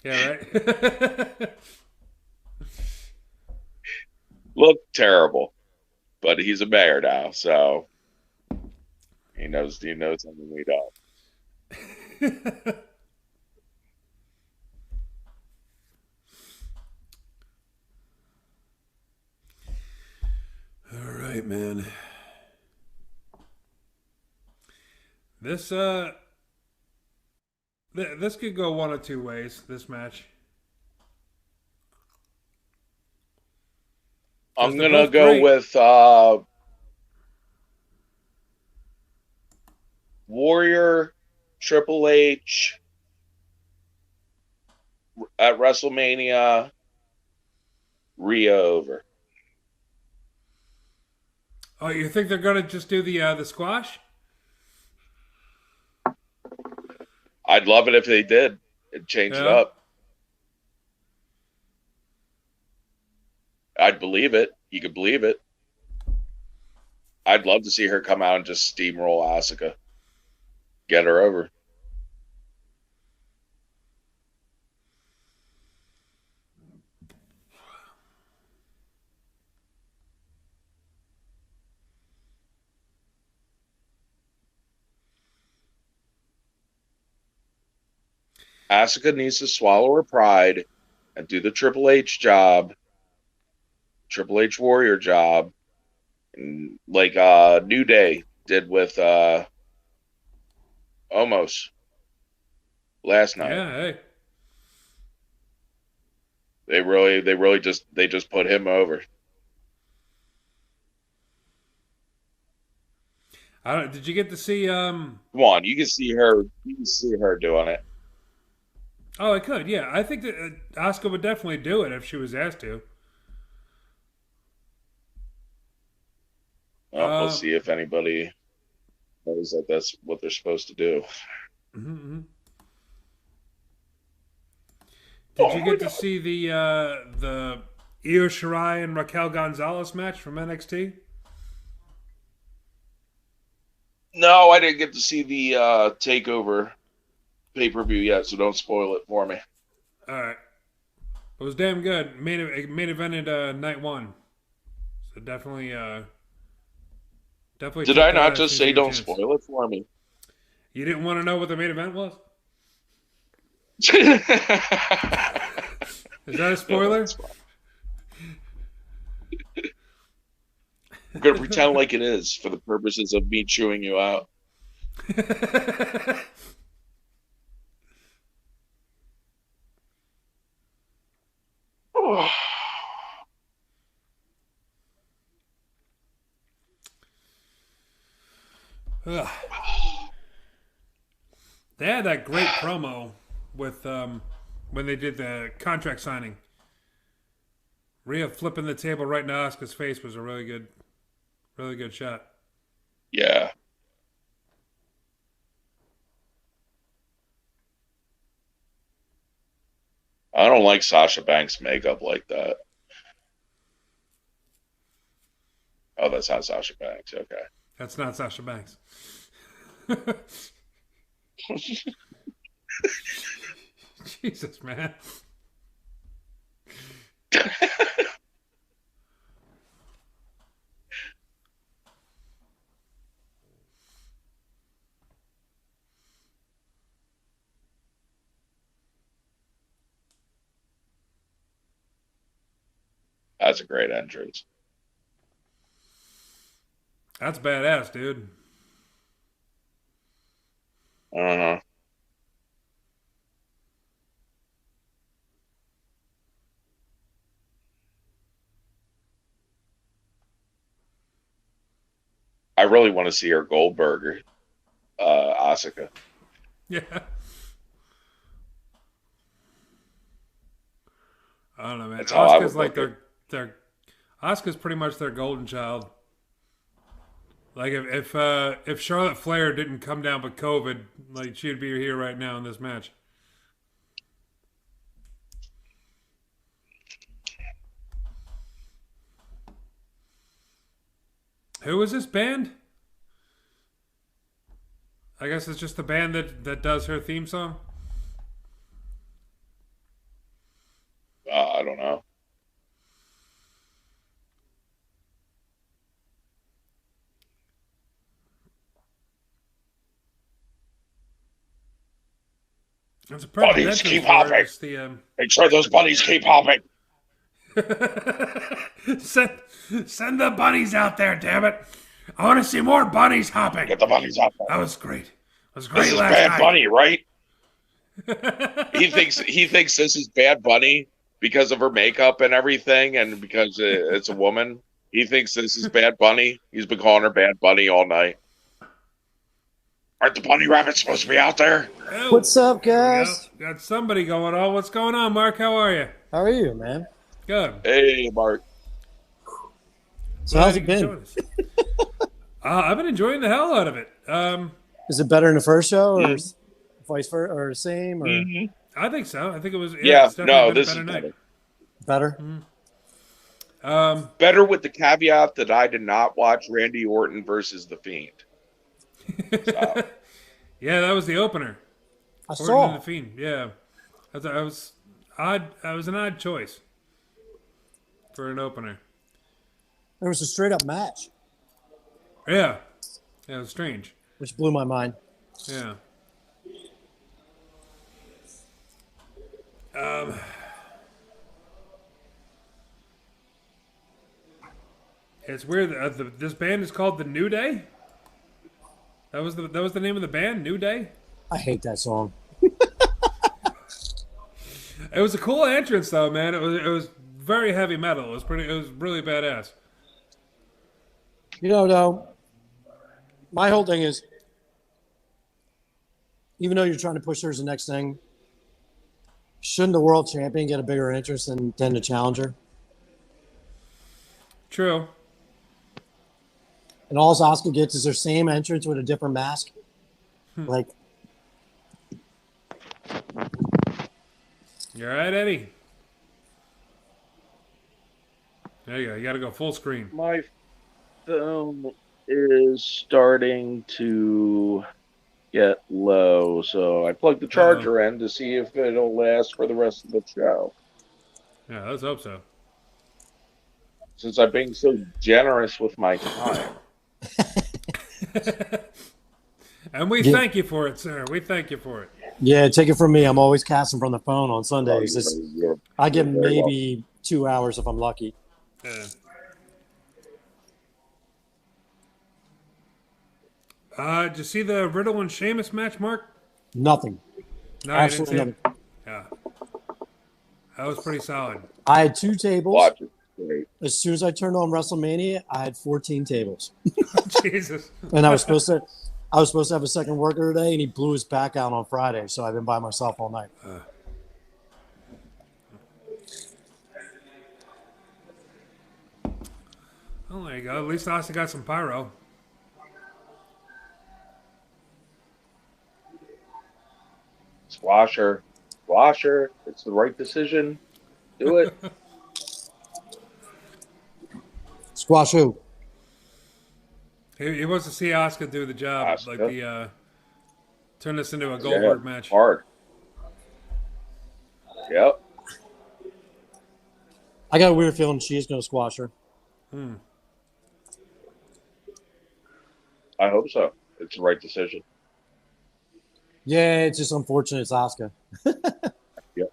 Speaker 1: Yeah, right.
Speaker 2: Look terrible, but he's a mayor now, so he knows something we don't.
Speaker 1: All right, man. This this could go one of two ways. This match.
Speaker 2: I'm gonna go with Warrior, Triple H at WrestleMania, Rhea over.
Speaker 1: Oh, you think they're gonna just do the squash?
Speaker 2: I'd love it if they did. It'd change it up. I'd believe it. You could believe it. I'd love to see her come out and just steamroll Asuka. Get her over. Asuka needs to swallow her pride and do the Triple H job, Triple H Warrior job, like New Day did with Omos last night.
Speaker 1: Yeah, hey.
Speaker 2: They just put him over.
Speaker 1: Did you get to see?
Speaker 2: Come on, you can see her. You can see her doing it.
Speaker 1: Oh, I could. Yeah, I think that Asuka would definitely do it if she was asked to.
Speaker 2: We'll see if anybody knows that that's what they're supposed to do.
Speaker 1: Mm-hmm. Did
Speaker 2: Oh
Speaker 1: you
Speaker 2: my
Speaker 1: get to
Speaker 2: God.
Speaker 1: see the Io Shirai and Raquel Gonzalez match from NXT?
Speaker 2: No, I didn't get to see the Takeover pay-per-view yet, so don't spoil it for me.
Speaker 1: All right, it was damn good. Main evented night one, so definitely
Speaker 2: Did
Speaker 1: check
Speaker 2: I
Speaker 1: that out
Speaker 2: not
Speaker 1: as
Speaker 2: just
Speaker 1: soon as you
Speaker 2: say
Speaker 1: get a
Speaker 2: don't
Speaker 1: chance.
Speaker 2: spoil it for me?
Speaker 1: You didn't want to know what the main event was? Is that a
Speaker 2: No,
Speaker 1: spoiler?
Speaker 2: it's fine. I'm gonna pretend like it is for the purposes of me chewing you out.
Speaker 1: Ugh. They had that great promo with when they did the contract signing. Rhea flipping the table right in Asuka's face was a really good shot.
Speaker 2: Yeah. I don't like Sasha Banks' makeup like that. Oh, that's not Sasha Banks. Okay.
Speaker 1: That's not Sasha Banks. Jesus, man.
Speaker 2: That's a great entrance.
Speaker 1: That's badass, dude.
Speaker 2: Uh-huh. I really want to see her Goldberg, Asuka.
Speaker 1: Yeah. I don't know, man.
Speaker 2: That's how I would
Speaker 1: Asuka's like
Speaker 2: book it.
Speaker 1: their Asuka's pretty much their golden child. Like if Charlotte Flair didn't come down with COVID, like she'd be here right now in this match. Who is this band? I guess it's just the band that does her theme song.
Speaker 2: I don't know.
Speaker 1: I'm surprised
Speaker 2: Bunnies
Speaker 1: Benton's
Speaker 2: keep
Speaker 1: for it.
Speaker 2: hopping.
Speaker 1: It's the
Speaker 2: Make sure those bunnies keep hopping.
Speaker 1: send the bunnies out there, damn it! I want to see more bunnies hopping.
Speaker 2: Get the bunnies out there.
Speaker 1: That was great. It was
Speaker 2: This
Speaker 1: great
Speaker 2: is
Speaker 1: last
Speaker 2: Bad
Speaker 1: night.
Speaker 2: Bunny, right? He thinks this is Bad Bunny because of her makeup and everything, and because it's a woman. He thinks this is Bad Bunny. He's been calling her Bad Bunny all night. Aren't the bunny rabbits supposed to be out there?
Speaker 1: Oh,
Speaker 3: What's up,
Speaker 1: there we
Speaker 3: guys?
Speaker 1: go. Got somebody going on. What's going on, Mark? How are you?
Speaker 3: How are you, man?
Speaker 1: Good.
Speaker 2: Hey, Mark.
Speaker 3: So how's it
Speaker 1: Glad you
Speaker 3: been?
Speaker 1: could join us. I've been enjoying the hell out of it.
Speaker 3: Is it better than the first show, or
Speaker 2: Mhm.
Speaker 3: vice versa, or the same, or
Speaker 2: Mm-hmm.
Speaker 1: I think so. I think it was.
Speaker 2: Yeah,
Speaker 1: It's definitely
Speaker 2: no,
Speaker 1: been a
Speaker 2: this
Speaker 1: better
Speaker 2: is
Speaker 1: night.
Speaker 2: better.
Speaker 3: better?
Speaker 2: Better with the caveat that I did not watch Randy Orton versus The Fiend. So,
Speaker 1: Yeah, that was the opener.
Speaker 3: I
Speaker 1: Orton
Speaker 3: saw.
Speaker 1: and the Fiend. Yeah, I was odd. I was an odd choice for an opener.
Speaker 3: There was a straight up match,
Speaker 1: Yeah, it was strange.
Speaker 3: which blew my mind.
Speaker 1: Yeah. It's weird. This band is called the New Day. That was the name of the band, New Day.
Speaker 3: I hate that song.
Speaker 1: It was a cool entrance though, man. It was very heavy metal. It was really badass.
Speaker 3: You know, though, my whole thing is, even though you're trying to push her as the next thing, shouldn't the world champion get a bigger interest than the challenger?
Speaker 1: True.
Speaker 3: and all Asuka gets is her same entrance with a different mask. Like,
Speaker 1: You all right, Eddie? There you go. You got to go full screen.
Speaker 2: My phone is starting to get low, so I plugged the charger in to see if it'll last for the rest of the show.
Speaker 1: Yeah, let's hope so.
Speaker 2: Since I'm being so generous with my time.
Speaker 1: And we thank you for it, sir. We thank you for it.
Speaker 3: Yeah, take it from me. I'm always casting from the phone on Sundays. I get maybe 2 hours if I'm lucky.
Speaker 1: Yeah. Did you see the Riddle and Sheamus match, Mark?
Speaker 3: Nothing.
Speaker 1: No,
Speaker 3: Absolutely
Speaker 1: you didn't see
Speaker 3: nothing.
Speaker 1: it? Yeah. That was pretty solid.
Speaker 3: I had 2 tables.
Speaker 2: Watch it. Great.
Speaker 3: As soon as I turned on WrestleMania, I had 14 tables.
Speaker 1: Jesus.
Speaker 3: And I was supposed to have a second worker today, and he blew his back out on Friday, so I've been by myself all night.
Speaker 1: Oh, there you go. At least Asuka got some pyro.
Speaker 2: Squash her. Squash her. It's the right decision. Do it.
Speaker 3: Squash who?
Speaker 1: He wants to see Asuka do the job,
Speaker 2: Asuka.
Speaker 1: like the turn this into a Goldberg match.
Speaker 2: Hard. Yep.
Speaker 3: I got a weird feeling she's going to squash her.
Speaker 2: I hope so. It's the right decision.
Speaker 3: Yeah, it's just unfortunate it's Asuka.
Speaker 2: Yep.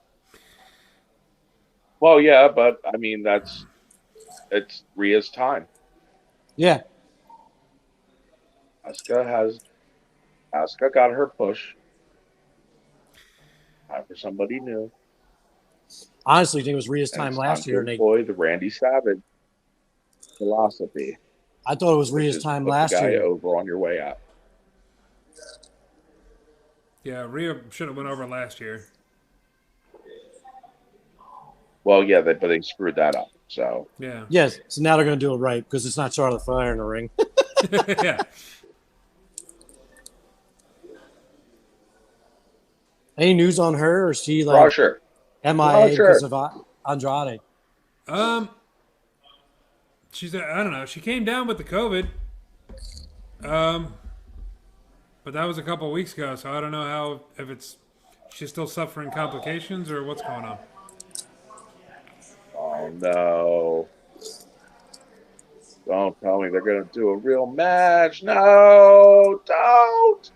Speaker 2: Well, yeah, but I mean it's Rhea's time.
Speaker 3: Yeah.
Speaker 2: Asuka got her push. Time for somebody new.
Speaker 3: Honestly, I think it was Rhea's
Speaker 2: And
Speaker 3: time
Speaker 2: it's
Speaker 3: last
Speaker 2: time
Speaker 3: year.
Speaker 2: to employ the Randy Savage philosophy.
Speaker 3: I thought it was
Speaker 2: which
Speaker 3: Rhea's
Speaker 2: is
Speaker 3: time
Speaker 2: put
Speaker 3: last
Speaker 2: the guy
Speaker 3: year.
Speaker 2: over on your way out.
Speaker 1: Yeah, Rhea should have went over last year.
Speaker 2: Well, yeah, but they screwed that up. So
Speaker 1: Yeah.
Speaker 3: Yes, so now they're going to do it right because it's not Charlotte Flair in the ring.
Speaker 1: Yeah.
Speaker 3: Any news on her, or is she like
Speaker 2: Crusher.
Speaker 3: MIA because of Andrade?
Speaker 1: She's I don't know. She came down with the COVID. But that was a couple of weeks ago, so I don't know if she's still suffering complications or what's going on.
Speaker 2: Oh no. Don't tell me they're gonna do a real match. No, don't.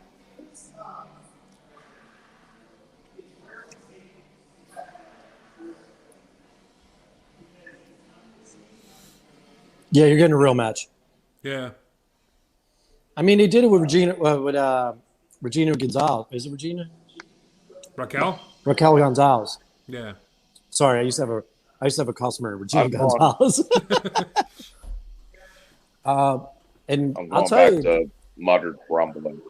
Speaker 3: Yeah, you're getting a real match.
Speaker 1: Yeah.
Speaker 3: I mean, they did it with Regina Gonzalez. Is it Regina?
Speaker 1: Raquel?
Speaker 3: Raquel Gonzalez.
Speaker 1: Yeah.
Speaker 3: Sorry, I used to have a customer, Regina
Speaker 2: I'm gone.
Speaker 3: Gonzalez. And
Speaker 2: I'm
Speaker 3: I'll
Speaker 2: going
Speaker 3: tell
Speaker 2: back
Speaker 3: you,
Speaker 2: to muttered grumbling.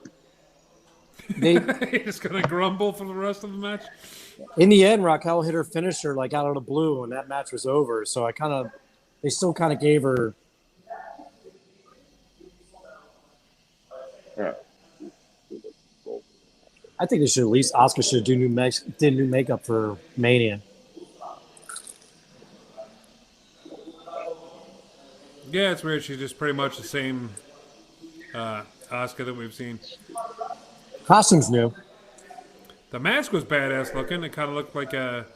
Speaker 3: they
Speaker 1: You're just going to grumble for the rest of the match?
Speaker 3: in the end, Raquel hit her finisher like out of the blue, and that match was over. So they still kind of gave her.
Speaker 2: Yeah.
Speaker 3: I think they should at least Asuka should do new makeup for Mania.
Speaker 1: Yeah, it's weird. She's just pretty much the same Asuka that we've seen.
Speaker 3: Costume's new.
Speaker 1: The mask was badass looking. It kind of looked like a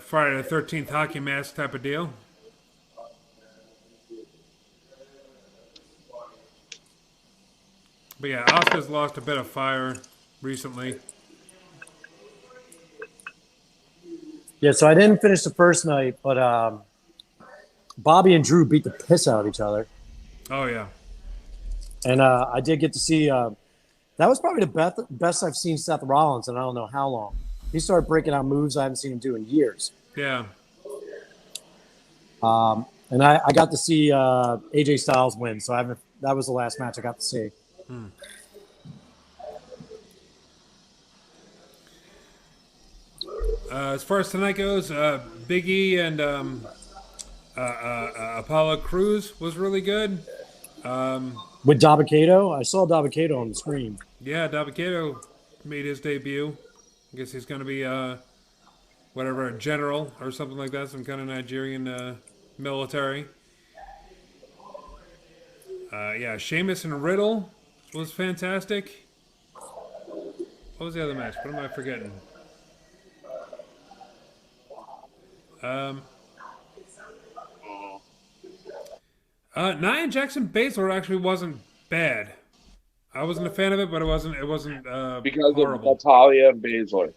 Speaker 1: Friday the 13th hockey mask type of deal. But yeah, Asuka's lost a bit of fire recently.
Speaker 3: Yeah, so I didn't finish the first night, but Bobby and Drew beat the piss out of each other.
Speaker 1: Oh, yeah.
Speaker 3: And I did get to see that was probably the best I've seen Seth Rollins in I don't know how long. He started breaking out moves I haven't seen him do in years.
Speaker 1: Yeah.
Speaker 3: And I got to see AJ Styles win, so that was the last match I got to see.
Speaker 1: As far as tonight goes, Big E and Apollo Crews was really good.
Speaker 3: With Dabba-Kato? I saw Dabba-Kato on the screen.
Speaker 1: Yeah, Dabba-Kato made his debut. I guess he's going to be whatever, a general or something like that, some kind of Nigerian military. Yeah, Sheamus and Riddle was fantastic. What was the other match? What am I forgetting? Nia Jackson Baszler actually wasn't bad. I wasn't a fan of it, but it wasn't
Speaker 2: because of
Speaker 1: horrible.
Speaker 2: Natalia and Baszler.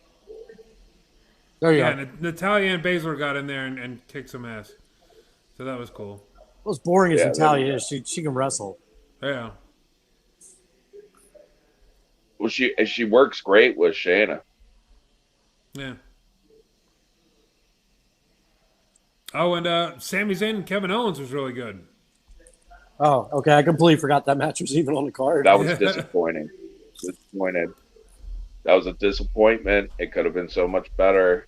Speaker 3: There you
Speaker 1: Yeah,
Speaker 3: go.
Speaker 1: Natalia and Baszler got in there and kicked some ass, so that was cool.
Speaker 3: Well, as boring as
Speaker 2: Yeah,
Speaker 3: Natalia is, she can wrestle.
Speaker 1: Yeah,
Speaker 2: Well, she works great with Shayna.
Speaker 1: yeah. Oh, and Sami Zayn and Kevin Owens was really good.
Speaker 3: Oh, okay. I completely forgot that match was even on the card.
Speaker 2: That was disappointing. Disappointed. That was a disappointment. It could have been so much better.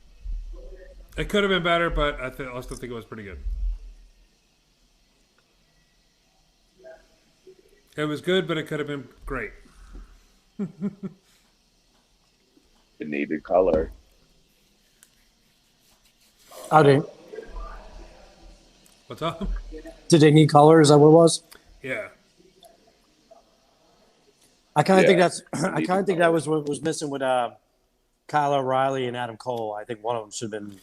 Speaker 1: It could have been better, but I still think it was pretty good. It was good, but it could have been great.
Speaker 2: It needed color.
Speaker 3: I didn't.
Speaker 1: What's up?
Speaker 3: Did they need color? Is that what it was?
Speaker 1: Yeah.
Speaker 3: I kind of think
Speaker 2: Yeah,
Speaker 3: that's. I kind of think that was what was missing with Kyle O'Reilly and Adam Cole. I think one of them should have been.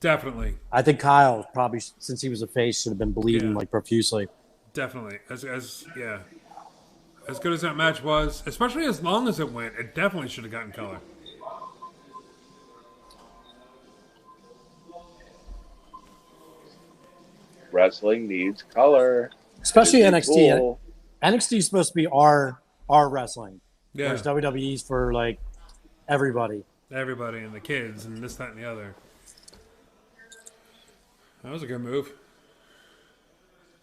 Speaker 1: Definitely.
Speaker 3: I think Kyle probably, since he was a face, should have been bleeding
Speaker 1: Yeah.
Speaker 3: like profusely.
Speaker 1: Definitely. As yeah. As good as that match was, especially as long as it went, it definitely should have gotten color.
Speaker 2: Wrestling needs color.
Speaker 3: Especially
Speaker 2: It'd be
Speaker 3: NXT.
Speaker 2: cool.
Speaker 3: NXT is supposed to be our wrestling.
Speaker 1: Yeah.
Speaker 3: Whereas WWE's for like everybody.
Speaker 1: Everybody and the kids and this, that, and the other. That was a good move.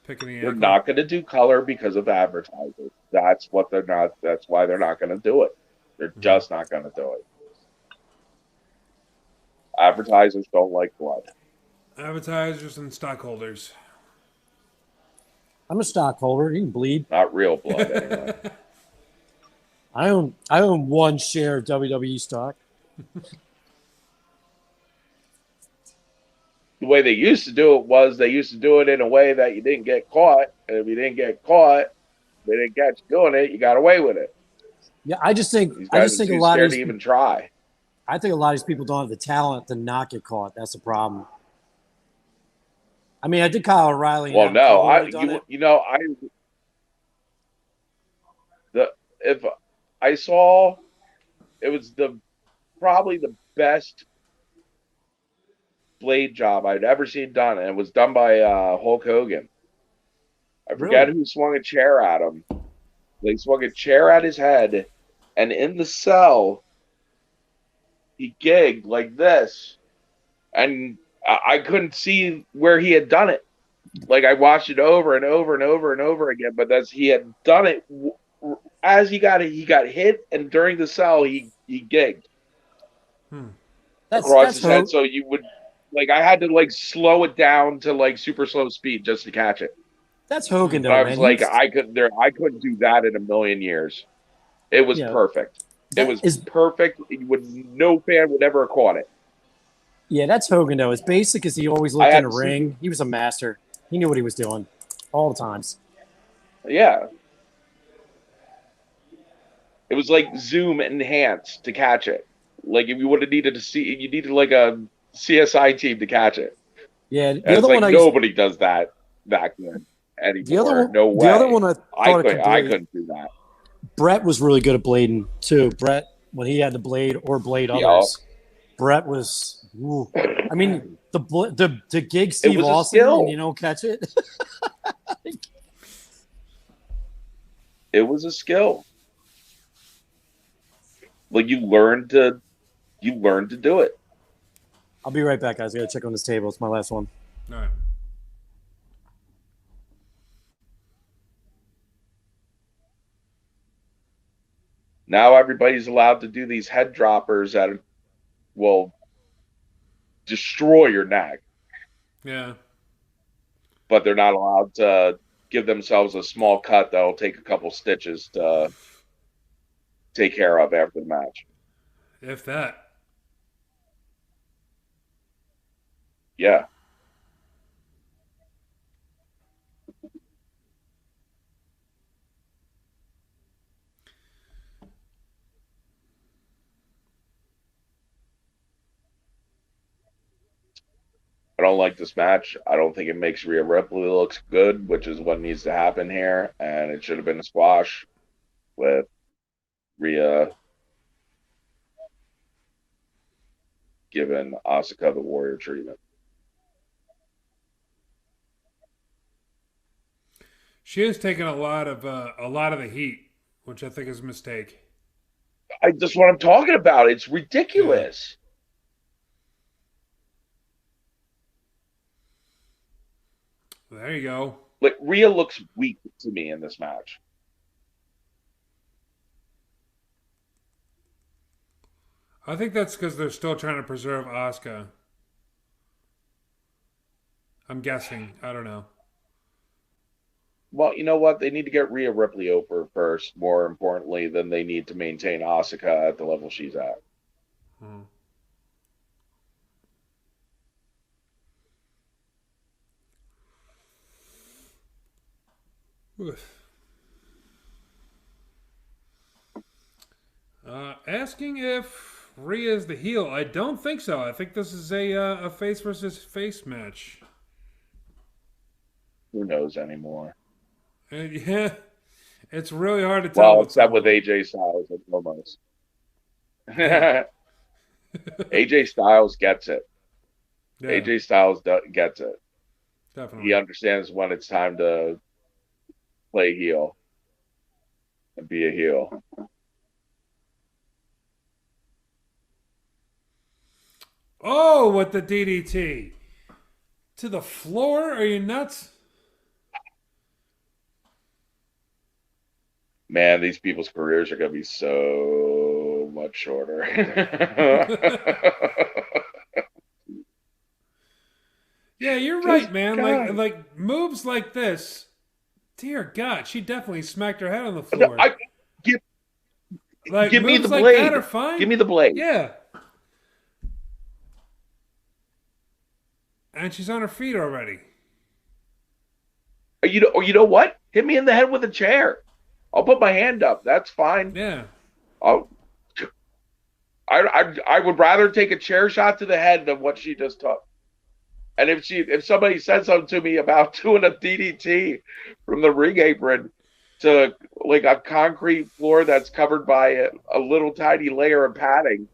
Speaker 1: Picking the
Speaker 2: They're
Speaker 1: ankle.
Speaker 2: not going to do color because of advertisers. That's what they're not. That's why they're not going to do it. They're just not going to do it. Advertisers don't like blood.
Speaker 1: Advertisers and stockholders.
Speaker 3: I'm a stockholder. You can bleed.
Speaker 2: Not real blood, anyway.
Speaker 3: I own one share of WWE stock.
Speaker 2: The way they used to do it was they used to do it in a way that you didn't get caught. And if you didn't get caught, they didn't catch you doing it, you got away with it.
Speaker 3: Yeah, I just think
Speaker 2: These
Speaker 3: I
Speaker 2: guys
Speaker 3: just
Speaker 2: are
Speaker 3: think a
Speaker 2: too
Speaker 3: lot of
Speaker 2: scared
Speaker 3: these,
Speaker 2: to even try.
Speaker 3: I think a lot of these people don't have the talent to not get caught. That's the problem. I mean, I think Kyle O'Reilly. and
Speaker 2: Well,
Speaker 3: Adam
Speaker 2: no,
Speaker 3: Cole would've done it.
Speaker 2: if I saw, it was probably the best blade job I'd ever seen done, and it was done by Hulk Hogan. I forget
Speaker 3: Really?
Speaker 2: who swung a chair at him. They swung a chair at his head, and in the cell, he gigged like this, and I couldn't see where he had done it. Like I watched it over and over and over and over again, but he had done it as he got hit, and during the cell he gigged across his head. So you would I had to slow it down to super slow speed just to catch it.
Speaker 3: That's Hogan, though,
Speaker 2: I
Speaker 3: man.
Speaker 2: was I couldn't do that in a million years. It was perfect. It was perfect. No fan would ever have caught it.
Speaker 3: Yeah, that's Hogan, though. As basic as he always looked in the ring, he was a master. He knew what he was doing all the times.
Speaker 2: Yeah. It was like zoom enhance to catch it. Like if you would have needed to see, you needed a CSI team to catch it.
Speaker 3: Yeah,
Speaker 2: the other one nobody does that back then anymore. No way.
Speaker 3: The other one
Speaker 2: I couldn't do that.
Speaker 3: Brett was really good at blading too. Brett, when he had to blade or blade others, Brett was. Ooh. I mean, the gig Steve Austin, and you don't catch it.
Speaker 2: It was a skill. You learned to do it.
Speaker 3: I'll be right back, guys. I gotta check on this table. It's my last one.
Speaker 1: All right.
Speaker 2: Now everybody's allowed to do these head droppers that will destroy your neck.
Speaker 1: Yeah.
Speaker 2: But they're not allowed to give themselves a small cut that'll take a couple stitches to take care of after the match.
Speaker 1: If that.
Speaker 2: Yeah. I don't like this match. I don't think it makes Rhea Ripley look good, which is what needs to happen here. And it should have been a squash with Rhea giving Asuka the warrior treatment.
Speaker 1: She has taken a lot of the heat, which I think is a mistake.
Speaker 2: That's what I'm talking about. It's ridiculous.
Speaker 1: Yeah. There you go.
Speaker 2: Like, Rhea looks weak to me in this match.
Speaker 1: I think that's because they're still trying to preserve Asuka. I'm guessing. I don't know.
Speaker 2: Well, you know what? They need to get Rhea Ripley over first, more importantly, than they need to maintain Asuka at the level she's at.
Speaker 1: Asking if Rhea is the heel. I don't think so. I think this is a face versus face match.
Speaker 2: Who knows anymore?
Speaker 1: Yeah, it's really hard to tell.
Speaker 2: Well, except with AJ Styles and almost. AJ Styles gets it. Yeah. AJ Styles gets it.
Speaker 1: Definitely.
Speaker 2: He understands when it's time to play heel and be a heel.
Speaker 1: Oh, with the DDT. To the floor? Are you nuts?
Speaker 2: Man, these people's careers are going to be so much shorter.
Speaker 1: Yeah, you're right, man. Like moves like this. Dear God, she definitely smacked her head on the floor.
Speaker 2: Give me the blade.
Speaker 1: That are fine.
Speaker 2: Give me the blade.
Speaker 1: Yeah. And she's on her feet already.
Speaker 2: You know what? Hit me in the head with a chair. I'll put my hand up. That's fine.
Speaker 1: Yeah.
Speaker 2: I would rather take a chair shot to the head than what she just took. And if somebody said something to me about doing a DDT from the ring apron to like a concrete floor that's covered by a little tiny layer of padding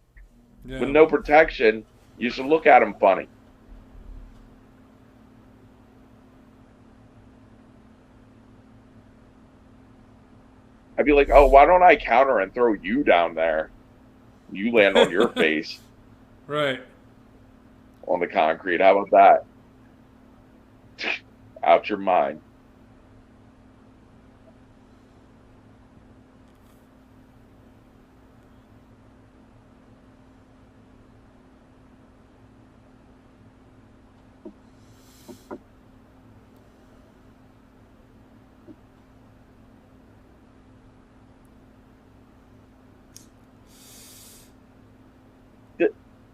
Speaker 2: with no protection, you should look at them funny. I'd be like, oh, why don't I counter and throw you down there? You land on your face.
Speaker 1: Right.
Speaker 2: On the concrete. How about that? Out your mind.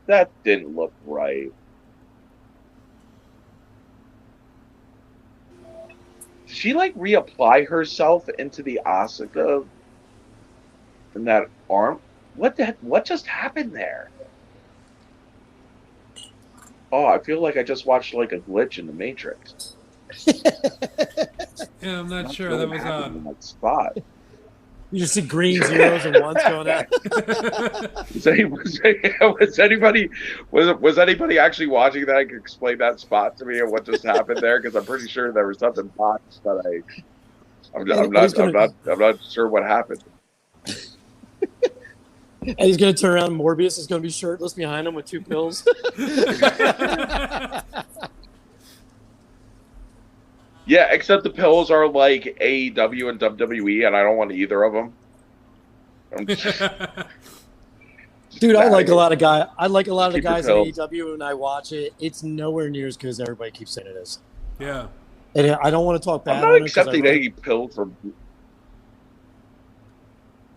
Speaker 2: That didn't look right. Did she like reapply herself into the Asuka in that arm? What just happened there? Oh, I feel like I just watched like a glitch in the Matrix.
Speaker 1: Yeah, I'm not sure. That was on
Speaker 2: that spot.
Speaker 3: You just see green zeros and ones going out.
Speaker 2: Was anybody actually watching that? I could explain that spot to me and what just happened there, because I'm pretty sure there was something botched that I'm not sure what happened.
Speaker 3: And he's gonna turn around. Morbius is gonna be shirtless behind him with 2 pills.
Speaker 2: Yeah, except the pills are like AEW and WWE, and I don't want either of them.
Speaker 3: Dude, I like a lot of guys in AEW, and I watch it. It's nowhere near as good as everybody keeps saying it is.
Speaker 1: Yeah.
Speaker 3: And I don't want to talk bad
Speaker 2: I'm
Speaker 3: on
Speaker 2: not
Speaker 3: her 'cause
Speaker 2: accepting any pills from.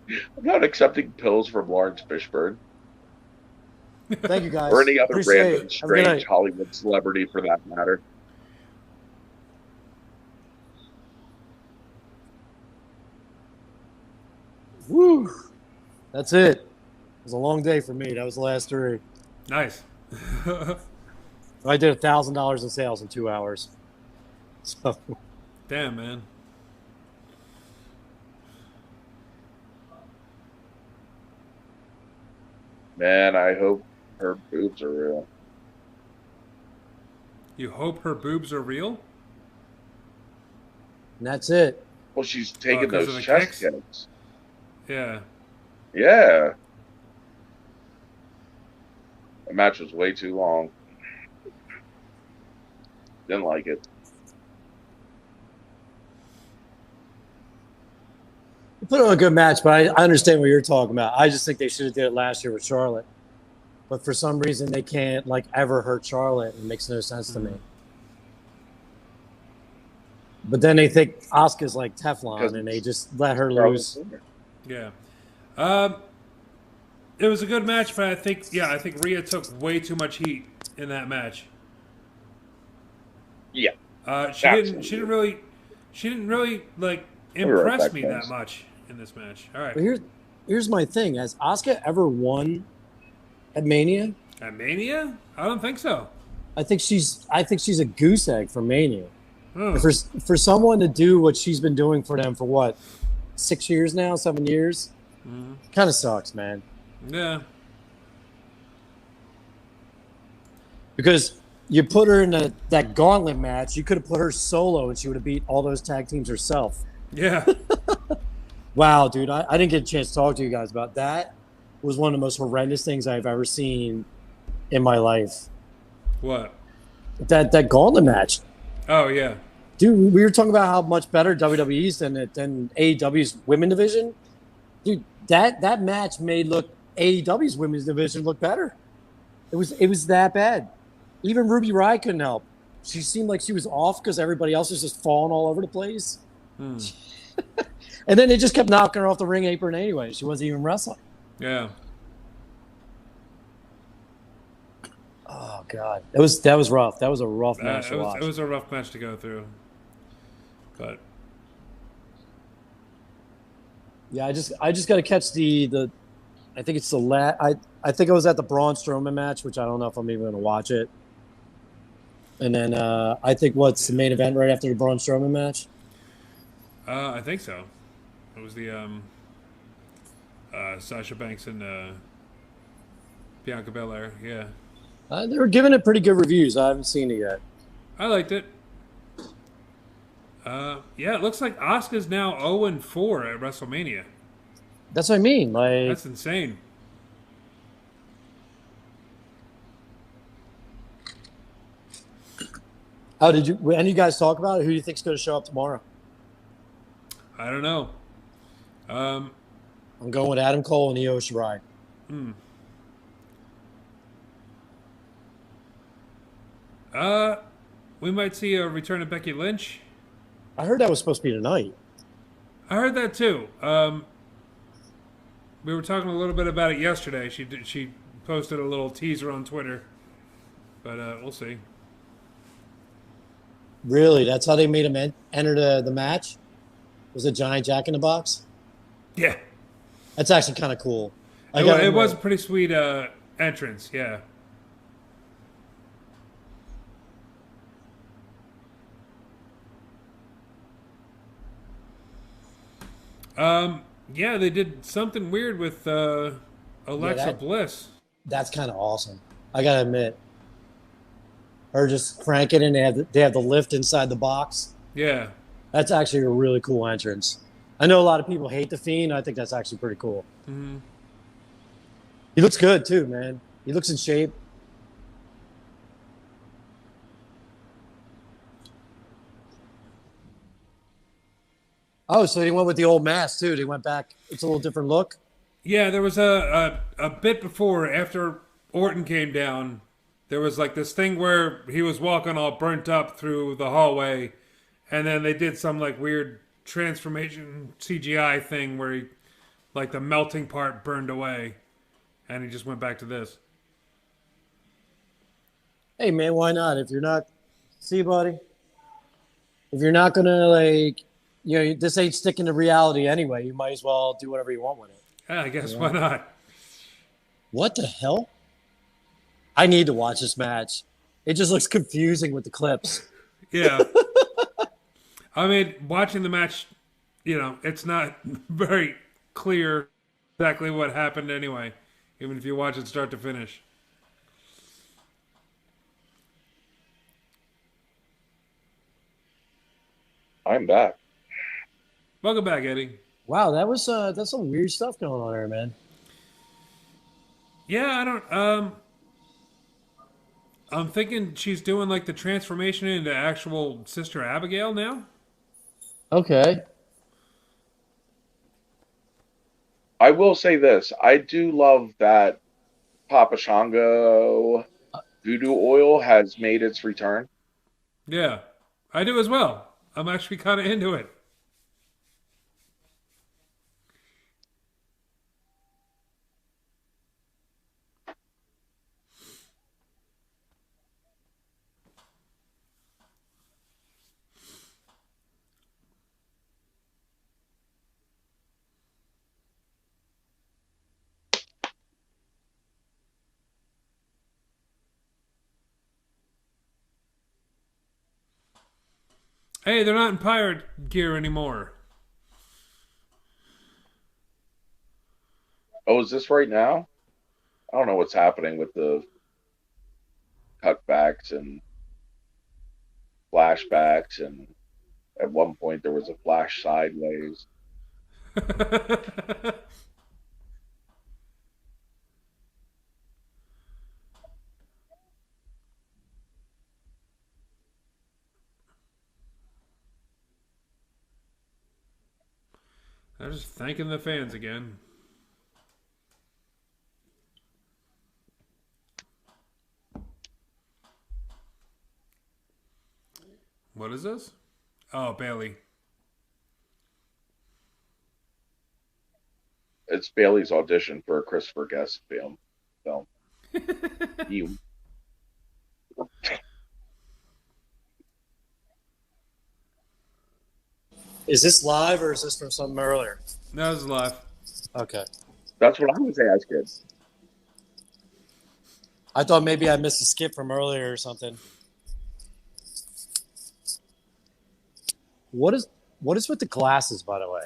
Speaker 2: I'm not accepting pills from Lawrence Fishburne
Speaker 3: Thank you, guys.
Speaker 2: or any other
Speaker 3: Appreciate
Speaker 2: random
Speaker 3: it. Have a good
Speaker 2: strange
Speaker 3: night.
Speaker 2: Hollywood celebrity for that matter.
Speaker 3: Woo! That's it. It was a long day for me. That was the last 3.
Speaker 1: Nice.
Speaker 3: I did $1,000 in sales in 2 hours. So
Speaker 1: Damn, man.
Speaker 2: Man, I hope her boobs are real.
Speaker 1: You hope her boobs are real?
Speaker 3: and that's it.
Speaker 2: Well, she's taking
Speaker 1: 'cause of
Speaker 2: those
Speaker 1: the
Speaker 2: chest
Speaker 1: kicks?
Speaker 2: kicks.
Speaker 1: Yeah.
Speaker 2: Yeah. The match was way too long. Didn't like it.
Speaker 3: You put on a good match, but I understand what you're talking about. I just think they should have did it last year with Charlotte. But for some reason, they can't like ever hurt Charlotte. It makes no sense to me. But then they think Asuka's like Teflon, and they just let her lose.
Speaker 1: Yeah. It was a good match, but I think Rhea took way too much heat in that match.
Speaker 2: Yeah.
Speaker 1: She didn't really like impress me that much in this match. All right.
Speaker 3: But here's my thing: has Asuka ever won at Mania?
Speaker 1: At Mania? I don't think so.
Speaker 3: I think she's a goose egg for Mania.
Speaker 1: Oh.
Speaker 3: For someone to do what she's been doing for them for what, 6 years now, 7 years, kind of sucks, man.
Speaker 1: Yeah.
Speaker 3: Because you put her in that gauntlet match, you could have put her solo and she would have beat all those tag teams herself.
Speaker 1: Yeah.
Speaker 3: Wow, dude, I didn't get a chance to talk to you guys about that. It was one of the most horrendous things I've ever seen in my life.
Speaker 1: What?
Speaker 3: That gauntlet match.
Speaker 1: Oh, yeah.
Speaker 3: Dude, we were talking about how much better WWE's than AEW's women division. Dude, that match made AEW's women's division look better. It was that bad. Even Ruby Riott couldn't help. She seemed like she was off because everybody else was just falling all over the place. And then they just kept knocking her off the ring apron anyway. She wasn't even wrestling.
Speaker 1: Yeah.
Speaker 3: Oh God, that was rough. That was a rough match to watch.
Speaker 1: It was a rough match to go through, but
Speaker 3: yeah, I just got to catch the. I think it's I think I was at the Braun Strowman match, which I don't know if I'm even going to watch it. And then I think what's the main event right after the Braun Strowman match?
Speaker 1: I think so. It was the Sasha Banks and Bianca Belair. Yeah.
Speaker 3: They were giving it pretty good reviews. I haven't seen it yet.
Speaker 1: I liked it. Yeah, it looks like Asuka's now 0-4 at WrestleMania.
Speaker 3: That's what I mean. Like,
Speaker 1: that's insane.
Speaker 3: How did you? Any of you guys talk about it? Who do you think's going to show up tomorrow?
Speaker 1: I don't know.
Speaker 3: I'm going with Adam Cole and Io Shirai.
Speaker 1: We might see a return of Becky Lynch.
Speaker 3: I heard that was supposed to be tonight.
Speaker 1: I heard that too. We were talking a little bit about it yesterday. She posted a little teaser on Twitter, but we'll see.
Speaker 3: Really? That's how they made him enter the match? Was a giant Jack in the Box?
Speaker 1: Yeah.
Speaker 3: That's actually kind of cool.
Speaker 1: It was a pretty sweet entrance, yeah. Yeah, they did something weird with Alexa Bliss.
Speaker 3: That's kind of awesome. I gotta admit, her just cranking and they have the lift inside the box.
Speaker 1: Yeah,
Speaker 3: that's actually a really cool entrance. I know a lot of people hate the Fiend. I think that's actually pretty cool.
Speaker 1: Mm-hmm.
Speaker 3: He looks good too, man. He looks in shape. Oh, so they went with the old mask too. They went back. It's a little different look.
Speaker 1: Yeah, there was a bit before, after Orton came down, there was like this thing where he was walking all burnt up through the hallway, And then they did some like weird transformation CGI thing where he, like the melting part burned away, and he just went back to this.
Speaker 3: Hey man, why not? If you're not, see, buddy, if you're not gonna like, this ain't sticking to reality anyway. You might as well do whatever you want with it.
Speaker 1: Yeah, I guess why not?
Speaker 3: What the hell? I need to watch this match. It just looks confusing with the clips.
Speaker 1: Yeah. I mean, watching the match, it's not very clear exactly what happened anyway, even if you watch it start to finish.
Speaker 2: I'm back.
Speaker 1: Welcome back, Eddie.
Speaker 3: Wow, that's some weird stuff going on there, man.
Speaker 1: Yeah, I don't. I'm thinking she's doing like the transformation into actual Sister Abigail now.
Speaker 3: Okay.
Speaker 2: I will say this. I do love that Papa Shango voodoo oil has made its return.
Speaker 1: Yeah, I do as well. I'm actually kind of into it. Hey, they're not in pirate gear anymore.
Speaker 2: Oh, is this right now? I don't know what's happening with the cutbacks and flashbacks, and at one point there was a flash sideways.
Speaker 1: They're just thanking the fans again. What is this? Oh, Bailey.
Speaker 2: It's Bailey's audition for a Christopher Guest film. You.
Speaker 3: Is this live or is this from something earlier?
Speaker 1: That was live.
Speaker 3: Okay.
Speaker 2: That's what I was asking.
Speaker 3: I thought maybe I missed a skip from earlier or something. What is with the glasses, by the way?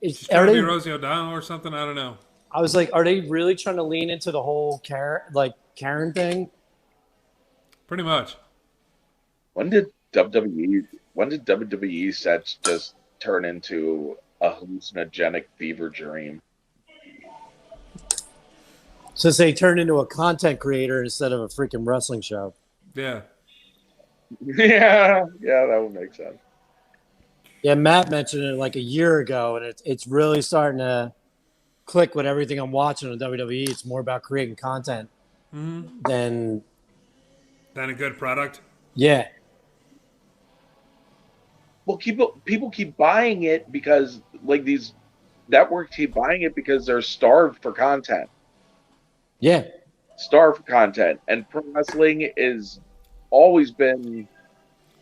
Speaker 1: She's trying to be Rosie O'Donnell or something. I don't know.
Speaker 3: I was like, are they really trying to lean into the whole Karen thing?
Speaker 1: Pretty much.
Speaker 2: When did WWE sets just turn into a hallucinogenic fever dream?
Speaker 3: Since they turned into a content creator instead of a freaking wrestling show.
Speaker 1: Yeah.
Speaker 2: Yeah, that would make sense.
Speaker 3: Yeah, Matt mentioned it like a year ago, and it's really starting to click with everything I'm watching on WWE. It's more about creating content than
Speaker 1: a good product.
Speaker 3: Yeah.
Speaker 2: Well, people keep buying it because these networks keep buying it because they're starved for content.
Speaker 3: Yeah.
Speaker 2: Starved for content, and pro wrestling is always been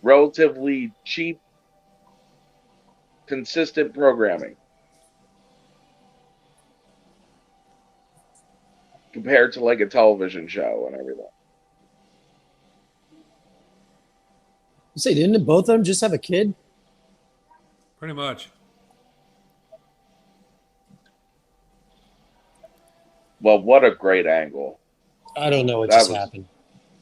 Speaker 2: relatively cheap, consistent programming compared to like a television show and everything.
Speaker 3: You say, didn't both of them just have a kid?
Speaker 1: Pretty much.
Speaker 2: Well, what a great angle.
Speaker 3: I don't know what just happened.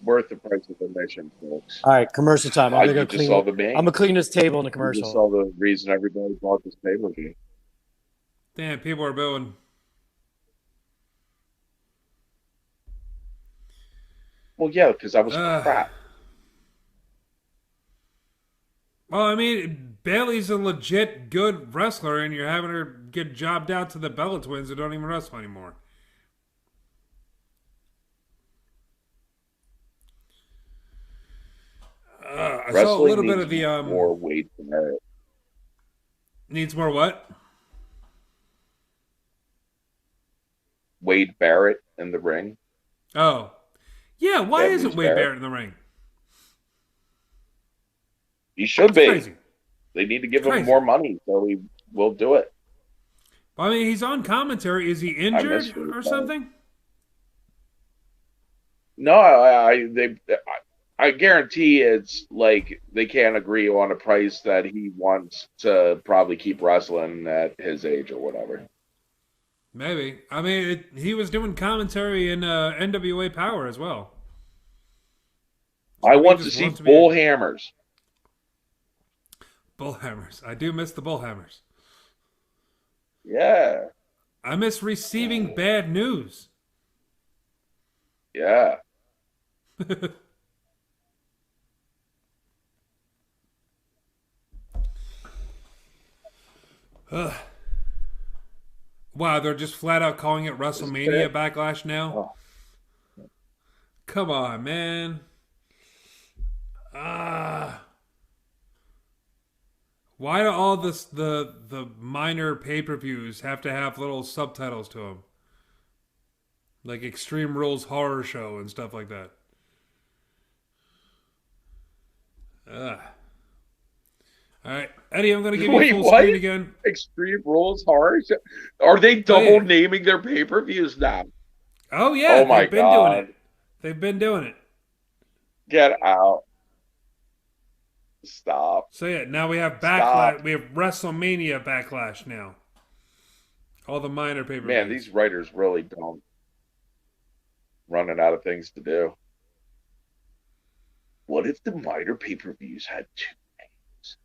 Speaker 2: Worth the price of admission, folks.
Speaker 3: All right, commercial time. I'm gonna clean this table in the commercial.
Speaker 2: You just saw the reason everybody bought this pay-per-view.
Speaker 1: Damn, people are booing.
Speaker 2: Well, yeah, because that was crap.
Speaker 1: Well, I mean, Bailey's a legit good wrestler, and you're having her get jobbed out to the Bella Twins who don't even wrestle anymore. I saw a
Speaker 2: Wrestling
Speaker 1: little bit
Speaker 2: needs
Speaker 1: of the
Speaker 2: more Wade Barrett.
Speaker 1: needs more what?
Speaker 2: Wade Barrett in the ring.
Speaker 1: Oh, yeah. Why
Speaker 2: Bad
Speaker 1: isn't
Speaker 2: News
Speaker 1: Wade
Speaker 2: Barrett.
Speaker 1: Barrett in the ring?
Speaker 2: He should
Speaker 1: It's
Speaker 2: be.
Speaker 1: crazy.
Speaker 2: They need to give
Speaker 1: It's
Speaker 2: him
Speaker 1: crazy.
Speaker 2: more money, so he will do it.
Speaker 1: I mean, he's on commentary. Is he
Speaker 2: I miss
Speaker 1: injured
Speaker 2: Wade
Speaker 1: or
Speaker 2: Barrett.
Speaker 1: something?
Speaker 2: No, I guarantee it's like they can't agree on a price that he wants to probably keep wrestling at his age or whatever.
Speaker 1: Maybe. I mean, he was doing commentary in NWA Power as well. So
Speaker 2: I
Speaker 1: maybe he
Speaker 2: want to
Speaker 1: just
Speaker 2: see
Speaker 1: wants
Speaker 2: bull hammers.
Speaker 1: Bullhammers. I do miss the Bullhammers.
Speaker 2: Yeah,
Speaker 1: I miss receiving bad news.
Speaker 2: yeah.
Speaker 1: Wow, they're just flat out calling it WrestleMania Backlash now?
Speaker 2: Oh,
Speaker 1: Come on, man. Ah. Why do all the minor pay-per-views have to have little subtitles to them? Like Extreme Rules Horror Show and stuff like that. Ugh. All right, Eddie, I'm going to give you
Speaker 2: Wait,
Speaker 1: full
Speaker 2: what?
Speaker 1: screen again.
Speaker 2: Extreme Rules Horror Show? Are they double
Speaker 1: yeah.
Speaker 2: naming their pay-per-views now?
Speaker 1: Oh yeah,
Speaker 2: Oh my
Speaker 1: they've been doing
Speaker 2: God.
Speaker 1: it. They've been doing it.
Speaker 2: Get out. Stop.
Speaker 1: So yeah, now we have backlash.
Speaker 2: Stop.
Speaker 1: We have WrestleMania Backlash now. All the minor pay-per-views.
Speaker 2: Man, these writers really don't running out of things to do. What if the minor pay-per-views had two names?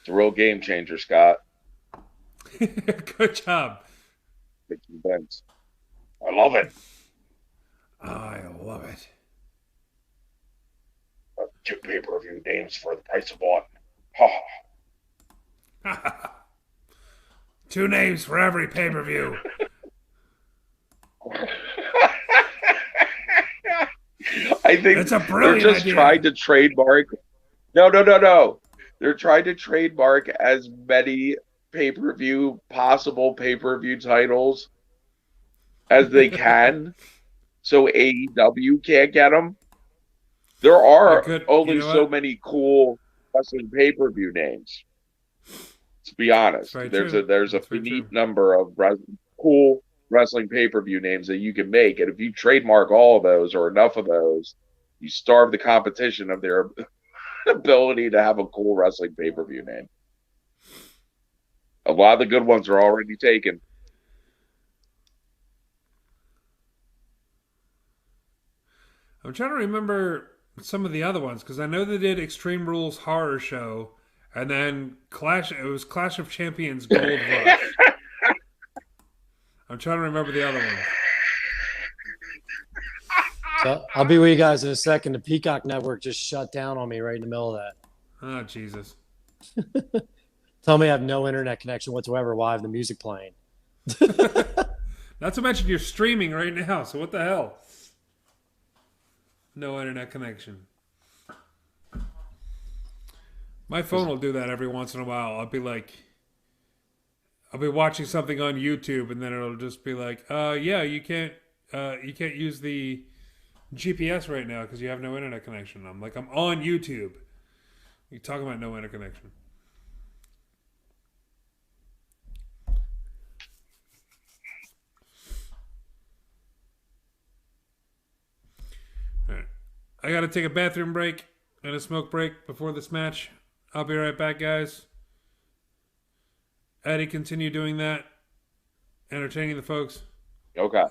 Speaker 2: It's a real game changer, Scott.
Speaker 1: Good job.
Speaker 2: Making sense. I love it.
Speaker 1: I love it.
Speaker 2: Two pay-per-view names for the price of one. Ha.
Speaker 1: Two names for every pay-per-view.
Speaker 2: I think
Speaker 1: It's a
Speaker 2: they're
Speaker 1: brilliant
Speaker 2: just
Speaker 1: idea.
Speaker 2: trying to trademark. No. They're trying to trademark as many possible pay-per-view titles as they can, so AEW can't get them. There are only so many cool wrestling pay-per-view names. To be honest, there's a finite number of cool wrestling pay-per-view names that you can make, and if you trademark all of those or enough of those, you starve the competition of their ability to have a cool wrestling pay-per-view name. A lot of the good ones are already taken.
Speaker 1: I'm trying to remember some of the other ones because I know they did Extreme Rules Horror Show, and then It was Clash of Champions Gold Rush. I'm trying to remember the other ones.
Speaker 3: So I'll be with you guys in a second. The Peacock Network just shut down on me right in the middle of that.
Speaker 1: Oh, Jesus.
Speaker 3: Tell me I have no internet connection whatsoever while I have the music playing.
Speaker 1: Not to mention you're streaming right now, so what the hell? No internet connection. My phone will do that every once in a while. I'll be watching something on YouTube, and then it'll just be like, yeah, you can't use the GPS right now because you have no internet connection. I'm like, I'm on YouTube. You're talking about no internet connection. All right. I got to take a bathroom break and a smoke break before this match. I'll be right back, guys. Eddie, continue doing that. Entertaining the folks.
Speaker 2: Okay.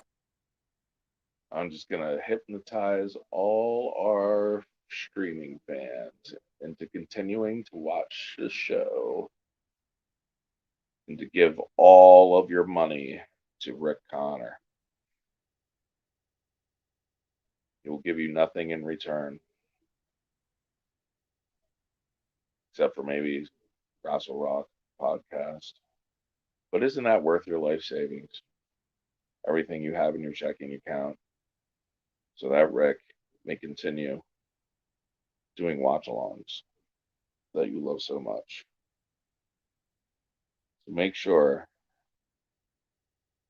Speaker 2: I'm just going to hypnotize all our streaming fans into continuing to watch the show and to give all of your money to Rick Connor. He will give you nothing in return. Except for maybe Rassle Rock podcast. But isn't that worth your life savings? Everything you have in your checking account so that Rick may continue doing watch-alongs that you love so much. So make sure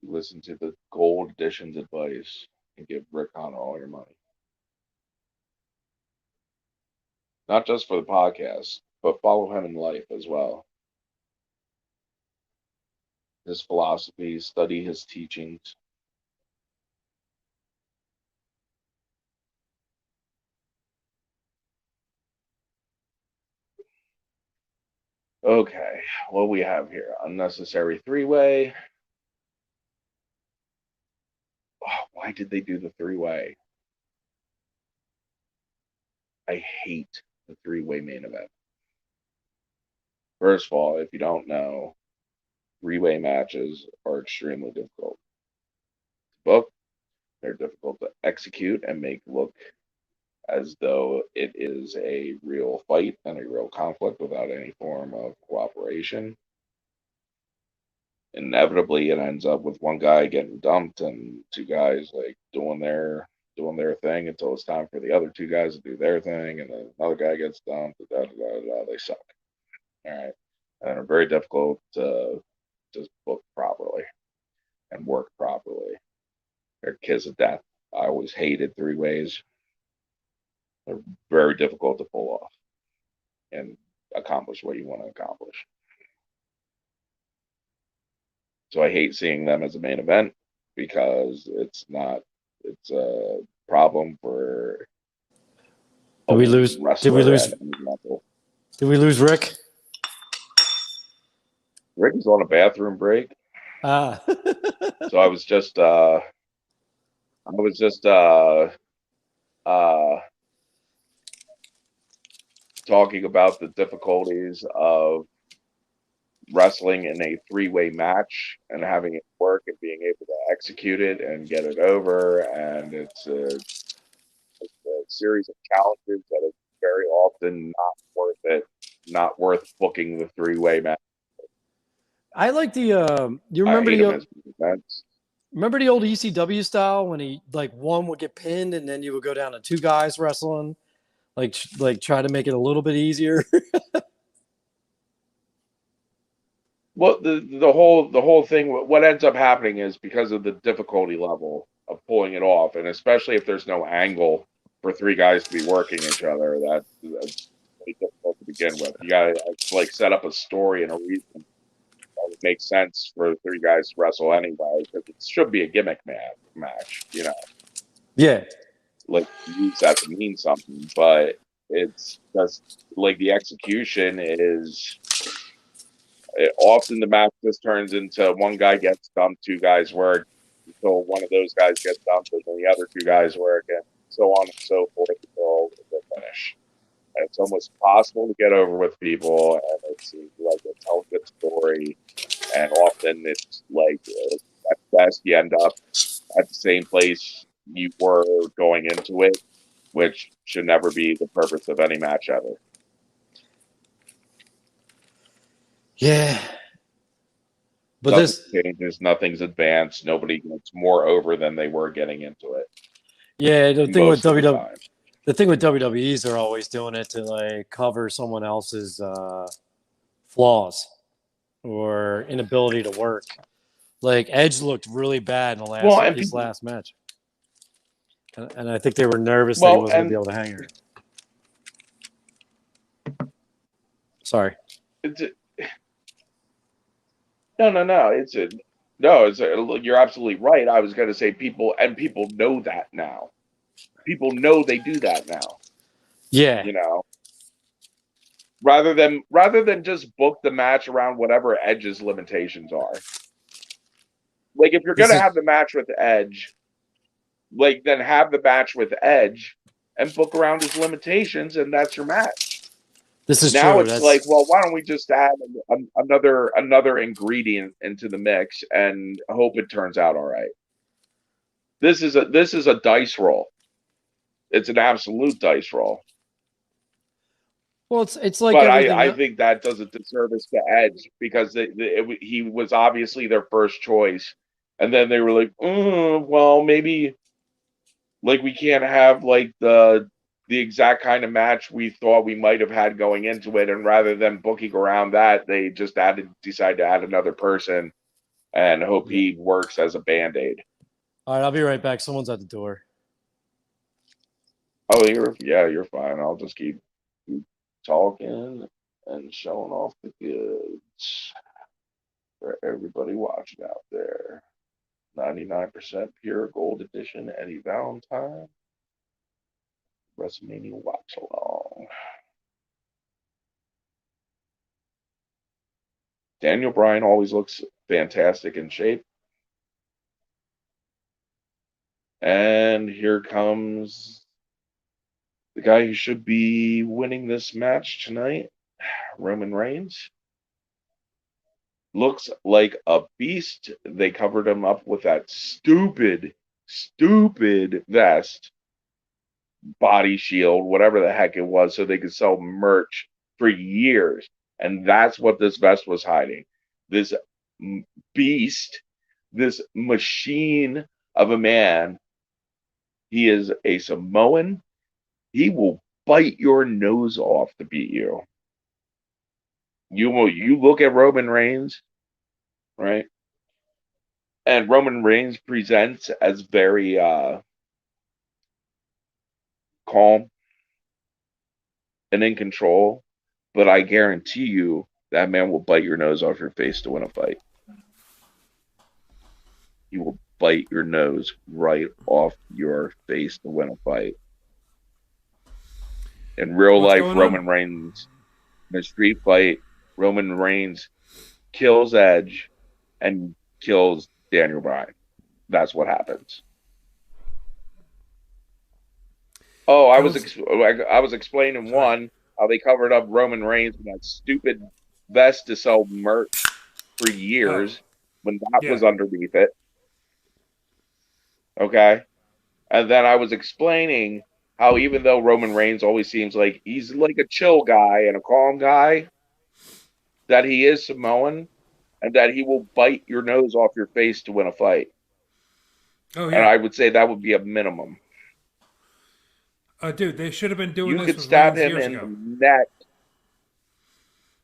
Speaker 2: you listen to the Gold Edition's advice and give Rick Connor all your money. Not just for the podcast, but follow him in life as well. His philosophies, study his teachings. Okay, what we have here? Unnecessary three-way. Oh, why did they do the three-way? I hate the three-way main event. First of all, if you don't know, three-way matches are extremely difficult to book. They're difficult to execute and make look as though it is a real fight and a real conflict without any form of cooperation. Inevitably, it ends up with one guy getting dumped and two guys like doing their thing until it's time for the other two guys to do their thing, and then another guy gets dumped. They suck. All right, and they're very difficult to just book properly and work properly. They're kiss of death. I always hated three ways. They're very difficult to pull off and accomplish what you want to accomplish. So I hate seeing them as a main event because it's a problem for
Speaker 3: Did we lose? Did we lose? Did we lose Rick?
Speaker 2: Rick is on a bathroom break.
Speaker 3: Ah.
Speaker 2: So I was just talking about the difficulties of wrestling in a three-way match and having it work and being able to execute it and get it over, and it's a series of challenges that is very often not worth it, not worth booking the three-way match.
Speaker 3: I like the you remember the old ECW style when he like one would get pinned and then you would go down to two guys wrestling, like try to make it a little bit easier.
Speaker 2: Well, the whole thing, what ends up happening is because of the difficulty level of pulling it off, and especially if there's no angle for three guys to be working each other, that's pretty difficult to begin with. You gotta like set up a story and a reason that would make sense for three guys to wrestle anyway, because it should be a gimmick match, you know.
Speaker 3: Yeah.
Speaker 2: Like use that to mean something, but it's just like the execution is. Often the match just turns into one guy gets dumped, two guys work, until one of those guys gets dumped, and then the other two guys work, and so on and so forth until the finish. And it's almost impossible to get over with people, and it's like a tell a good story, and often it's like at best you end up at the same place you were going into it, which should never be the purpose of any match ever.
Speaker 3: Yeah. But
Speaker 2: Nothing changes, nothing's advanced, nobody gets more over than they were getting into it.
Speaker 3: Yeah, the thing with WWE is they're always doing it to like cover someone else's flaws or inability to work. Like Edge looked really bad in the his last match, and I think they were nervous that he wasn't going to be able to hang her. Sorry.
Speaker 2: No. You're absolutely right. I was going to say people know that now. People know they do that now.
Speaker 3: Yeah.
Speaker 2: You know, rather than just book the match around whatever Edge's limitations are. Like if you're going to have the match with Edge, like then have the match with Edge and book around his limitations, and that's your match.
Speaker 3: This is
Speaker 2: now
Speaker 3: true.
Speaker 2: It's like, well, why don't we just add another ingredient into the mix and hope it turns out all right? This is a dice roll. It's an absolute dice roll.
Speaker 3: Well, it's like,
Speaker 2: but I think that does a disservice to Edge because he was obviously their first choice, and then they were like, well, maybe Like we can't have like the exact kind of match we thought we might have had going into it, and rather than booking around that, they just decide to add another person and hope
Speaker 3: Yeah.
Speaker 2: he works as a band-aid.
Speaker 3: All right, I'll be right back. Someone's at the door.
Speaker 2: Oh, you're fine. I'll just keep talking and showing off the goods for everybody watching out there. 99% pure gold edition Eddie Valentine. WrestleMania watch along. Daniel Bryan always looks fantastic in shape. And here comes the guy who should be winning this match tonight, Roman Reigns. Looks like a beast. They covered him up with that stupid vest, body shield, whatever the heck it was, so they could sell merch for years. And that's what this vest was hiding. This beast, this machine of a man. He is a Samoan. He will bite your nose off to beat you. You look at Roman Reigns, right? And Roman Reigns presents as very calm and in control, but I guarantee you that man will bite your nose off your face to win a fight. He will bite your nose right off your face to win a fight. In real life, Roman Reigns, in a street fight, Roman Reigns kills Edge and kills Daniel Bryan. That's what happens. Oh, I was explaining how they covered up Roman Reigns with that stupid vest to sell merch for years when that was underneath it. Okay. And then I was explaining how even though Roman Reigns always seems like he's like a chill guy and a calm guy, that he is Samoan and that he will bite your nose off your face to win a fight.
Speaker 1: Oh,
Speaker 2: yeah. And I would say that would be a minimum.
Speaker 1: Dude, they should have been doing this.
Speaker 2: You could stab him in the neck.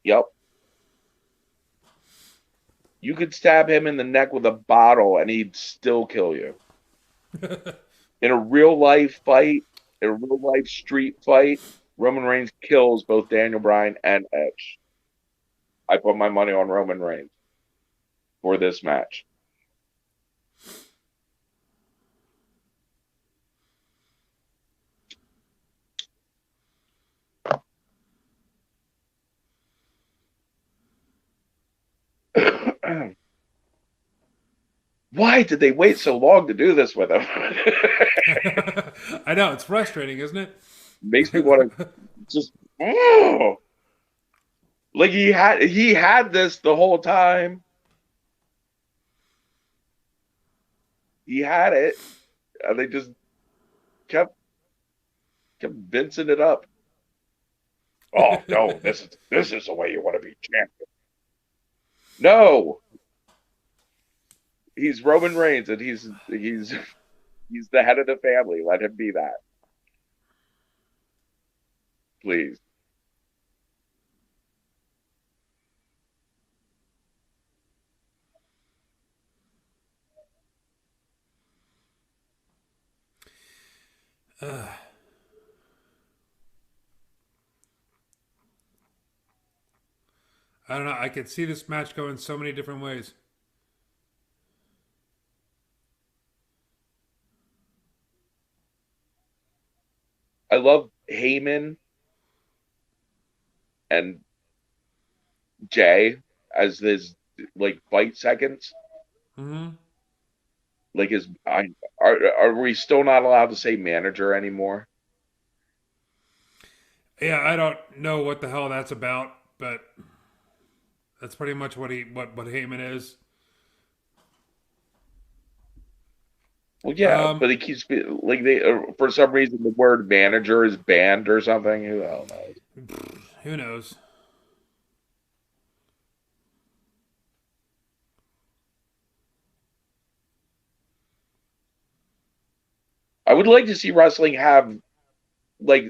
Speaker 2: Yep. You could stab him in the neck with a bottle and he'd still kill you. In a real life fight, in a real life street fight, Roman Reigns kills both Daniel Bryan and Edge. I put my money on Roman Reigns for this match. Why did they wait so long to do this with him?
Speaker 1: I know, it's frustrating, isn't it?
Speaker 2: Makes me want to just like he had this the whole time. He had it, and they just kept vincing it up. Oh no, this is the way you want to be champion. No, he's Roman Reigns, and he's the head of the family. Let him be that, please.
Speaker 1: I don't know. I could see this match going so many different ways.
Speaker 2: I love Heyman and Jay as his like fight seconds.
Speaker 1: Mm-hmm.
Speaker 2: Like are we still not allowed to say manager anymore?
Speaker 1: Yeah, I don't know what the hell that's about, but that's pretty much what Heyman is.
Speaker 2: Well, yeah, but he keeps like they for some reason the word manager is banned or something. Who the hell knows?
Speaker 1: Who knows?
Speaker 2: I would like to see wrestling have like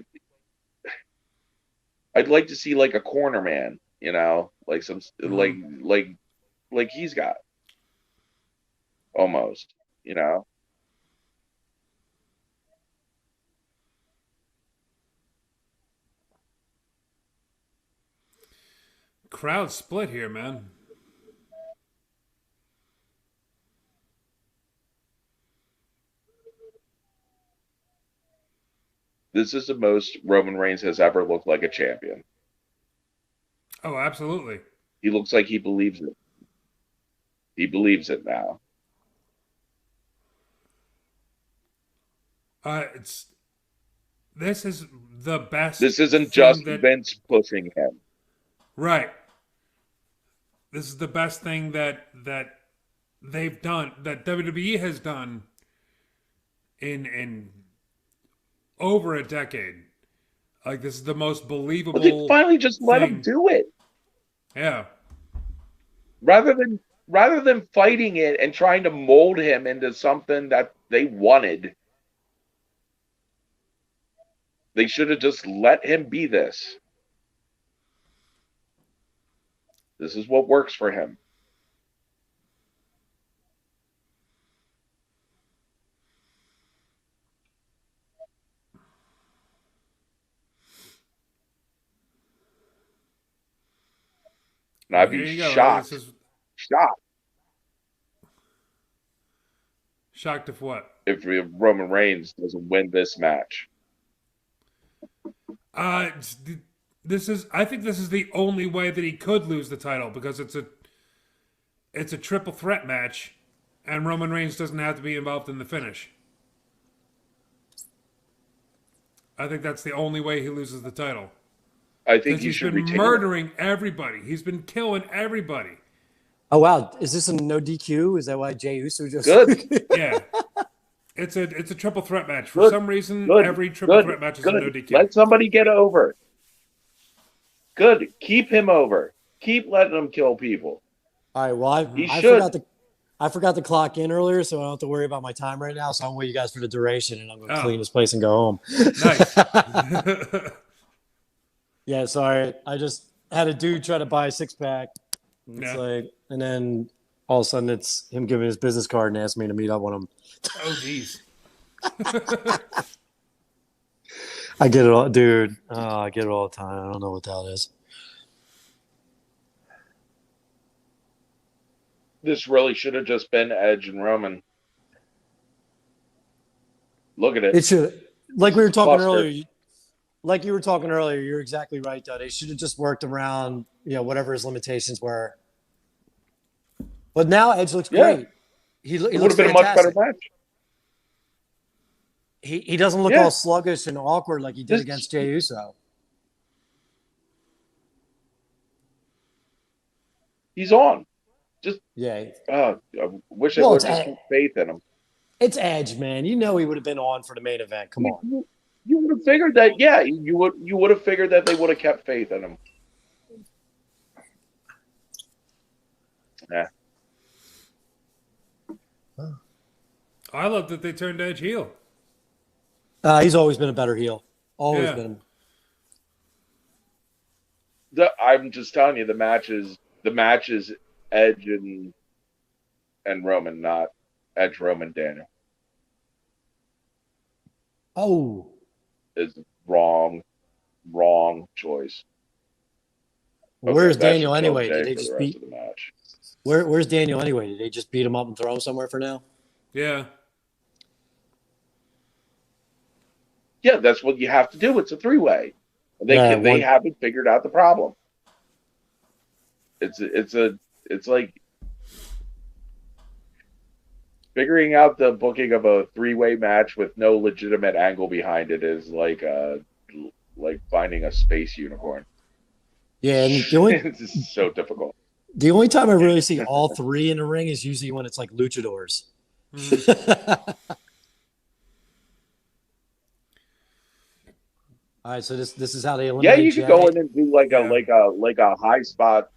Speaker 2: I'd like to see like a corner man, you know, like some like he's got almost, you know.
Speaker 1: Crowd split here, man.
Speaker 2: This is the most Roman Reigns has ever looked like a champion.
Speaker 1: Oh, absolutely.
Speaker 2: He looks like he believes it. He believes it now.
Speaker 1: It's this is the best.
Speaker 2: This isn't
Speaker 1: thing
Speaker 2: just
Speaker 1: that
Speaker 2: Vince pushing him.
Speaker 1: right. This is the best thing that they've done, that WWE has done in over a decade. Like, this is the most
Speaker 2: Well, they
Speaker 1: believable
Speaker 2: finally just let him
Speaker 1: thing.
Speaker 2: do it.
Speaker 1: Yeah.
Speaker 2: Rather than fighting it and trying to mold him into something that they wanted. They should have just let him be this. This is what works for him. And I'd
Speaker 1: Here
Speaker 2: be
Speaker 1: you go.
Speaker 2: shocked.
Speaker 1: This is
Speaker 2: Shocked
Speaker 1: shocked if what?
Speaker 2: if Roman Reigns doesn't win this match.
Speaker 1: It's- this is. I think this is the only way that he could lose the title, because it's a triple threat match, and Roman Reigns doesn't have to be involved in the finish. I think that's the only way he loses the title.
Speaker 2: I think
Speaker 1: Because
Speaker 2: he
Speaker 1: he's
Speaker 2: should
Speaker 1: been
Speaker 2: retain it.
Speaker 1: murdering everybody. He's been killing everybody.
Speaker 3: Oh wow, is this a no DQ? Is that why Jey Uso just
Speaker 2: Good.
Speaker 1: Yeah. It's a triple threat match. For
Speaker 2: Good.
Speaker 1: some reason,
Speaker 2: Good.
Speaker 1: every triple
Speaker 2: Good.
Speaker 1: threat match is
Speaker 2: Good.
Speaker 1: a no DQ.
Speaker 2: Let somebody get over. Good. Keep him over. Keep letting him kill people.
Speaker 3: All right, well,
Speaker 2: He
Speaker 3: I
Speaker 2: should.
Speaker 3: forgot to clock in earlier, so I don't have to worry about my time right now. So I'm with you guys for the duration, and I'm going to
Speaker 1: Oh.
Speaker 3: clean this place and go home.
Speaker 1: Nice.
Speaker 3: Yeah, sorry. I just had a dude try to buy a 6-pack. It's
Speaker 1: Yeah.
Speaker 3: like, and then all of a sudden it's him giving his business card and asking me to meet up with him.
Speaker 1: Oh, jeez.
Speaker 3: I get it all, dude. I get it all the time. I don't know what the hell it is.
Speaker 2: This really should have just been Edge and Roman. Look at it.
Speaker 3: It should, like we were talking
Speaker 2: Cluster.
Speaker 3: earlier. Like you were talking earlier, you're exactly right, though. They should have just worked around, whatever his limitations were. But now Edge looks
Speaker 2: Yeah.
Speaker 3: great. He
Speaker 2: It would
Speaker 3: looks
Speaker 2: have been a much better
Speaker 3: fantastic.
Speaker 2: match.
Speaker 3: He doesn't look
Speaker 2: Yeah.
Speaker 3: all sluggish and awkward like he did
Speaker 2: Just-
Speaker 3: against Jey Uso.
Speaker 2: He's on.
Speaker 3: Yeah,
Speaker 2: I wish I
Speaker 3: Well,
Speaker 2: would
Speaker 3: it's
Speaker 2: just
Speaker 3: Ed-
Speaker 2: keep faith in him.
Speaker 3: it's Edge, man. You know he would have been on for the main event. Come on.
Speaker 2: You would have figured that. Yeah, you would have figured that they would have kept faith in him. Yeah.
Speaker 1: I love that they turned Edge heel.
Speaker 3: He's always been a better heel. Always
Speaker 1: Yeah.
Speaker 3: been.
Speaker 2: I'm just telling you, the match is Edge and Roman, not Edge, Roman, Daniel.
Speaker 3: Oh,
Speaker 2: Is wrong choice.
Speaker 3: where's
Speaker 2: Okay, that
Speaker 3: Daniel
Speaker 2: should kill
Speaker 3: anyway?
Speaker 2: Jay
Speaker 3: Did they
Speaker 2: for
Speaker 3: just
Speaker 2: the rest
Speaker 3: beat?
Speaker 2: of the match?
Speaker 3: Where's Daniel anyway? Did they just beat him up and throw him somewhere for now?
Speaker 1: Yeah.
Speaker 2: Yeah, that's what you have to do. It's a three-way. They haven't figured out the problem. It's like figuring out the booking of a three-way match with no legitimate angle behind it is like finding a space unicorn.
Speaker 3: Yeah, and the only
Speaker 2: It's so difficult.
Speaker 3: the only time I really see all three in the ring is usually when it's like luchadors. All right, so this is how they
Speaker 2: Yeah,
Speaker 3: eliminate.
Speaker 2: you could
Speaker 3: Jay.
Speaker 2: go in and do like
Speaker 1: Yeah.
Speaker 2: a high spot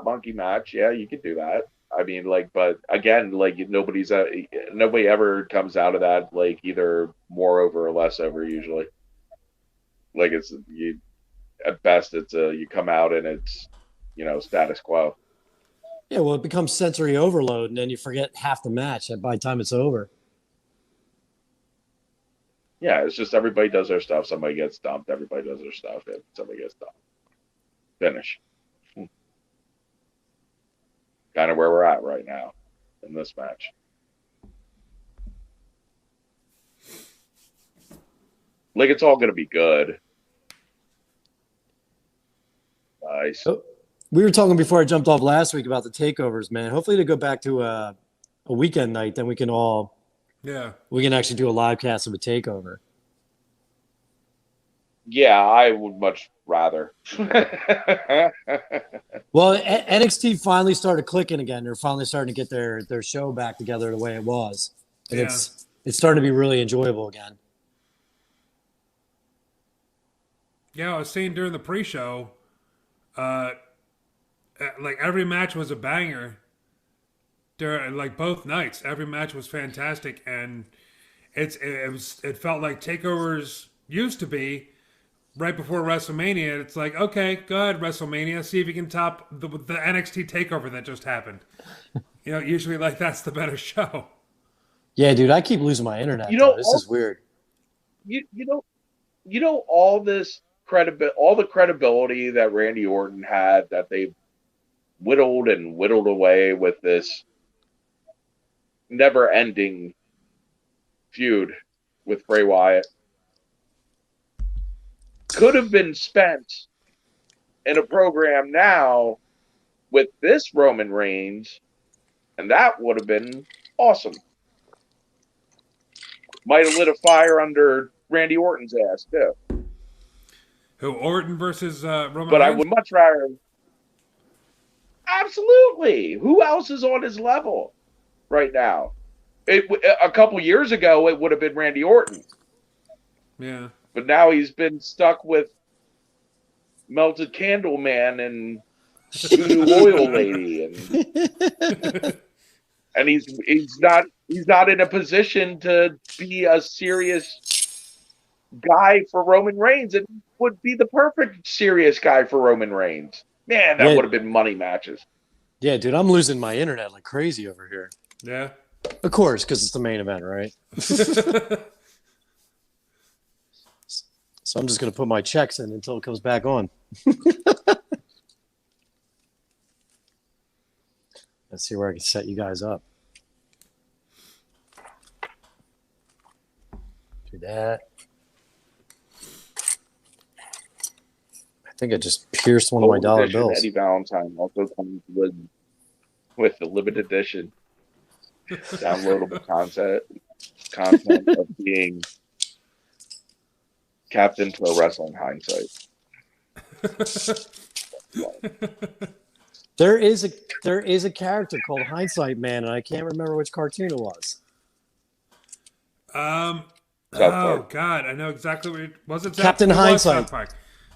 Speaker 2: monkey match. Yeah, you could do that. I mean, like, but again, like nobody ever comes out of that like either more over or less over usually. Like it's you at best it's you come out and it's status quo.
Speaker 3: Yeah, well, it becomes sensory overload, and then you forget half the match by the time it's over.
Speaker 2: Yeah, it's just everybody does their stuff. Somebody gets dumped. Everybody does their stuff. And somebody gets dumped. Finish. Kind of where we're at right now in this match. Like it's all going to be good. Nice.
Speaker 3: Oh, we were talking before I jumped off last week about the takeovers, man. Hopefully they go back to a weekend night, then we can actually do a live cast of a takeover.
Speaker 2: Yeah, I would much rather.
Speaker 3: Well, NXT finally started clicking again. They're finally starting to get their show back together the way it was, and it's starting to be really enjoyable again.
Speaker 1: Yeah, I was saying during the pre-show, like every match was a banger. During like both nights, every match was fantastic, and it felt like takeovers used to be right before WrestleMania. It's like, okay, go ahead, WrestleMania, see if you can top the NXT takeover that just happened. Usually like that's the better show.
Speaker 3: Yeah, dude, I keep losing my internet. This is weird.
Speaker 2: All this all the credibility that Randy Orton had that they've whittled away with this never-ending feud with Bray Wyatt could have been spent in a program now with this Roman Reigns, and that would have been awesome. Might have lit a fire under Randy Orton's ass too.
Speaker 1: Who, Orton versus Roman
Speaker 2: But
Speaker 1: Reigns?
Speaker 2: I would much rather. Absolutely. Who else is on his level right now? A couple years ago, it would have been Randy Orton.
Speaker 1: Yeah.
Speaker 2: But now he's been stuck with Melted Candle Man and Voodoo Oil Lady, and he's not in a position to be a serious guy for Roman Reigns. It would be the perfect serious guy for Roman Reigns. Man, that would have been money matches.
Speaker 3: Yeah, dude, I'm losing my internet like crazy over here.
Speaker 1: Yeah.
Speaker 3: Of course, because it's the main event, right? So I'm just going to put my checks in until it comes back on. Let's see where I can set you guys up. Do that. I think I just pierced one of my dollar bills.
Speaker 2: Eddie Valentine also comes with the limited edition downloadable content of being Captain Pro Wrestling Hindsight.
Speaker 3: There is a character called Hindsight Man, and I can't remember which cartoon it was.
Speaker 1: Oh God, I know exactly what it was. It
Speaker 3: Captain Hindsight.
Speaker 1: South Park.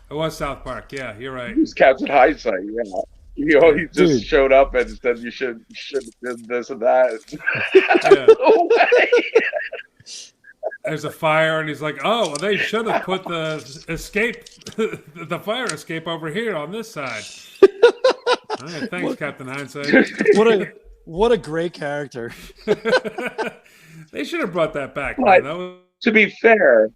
Speaker 1: It was South Park. Yeah, you're right.
Speaker 2: It was Captain Hindsight. Yeah, he just showed up and said you should have done this and that.
Speaker 1: Yeah.
Speaker 2: No way.
Speaker 1: There's a fire, and he's like, "Oh, well, they should have put the fire escape over here on this side." All right, thanks, Captain Hindsight.
Speaker 3: What a great character.
Speaker 1: They should have brought that back.
Speaker 2: But,
Speaker 1: man.
Speaker 2: to be fair,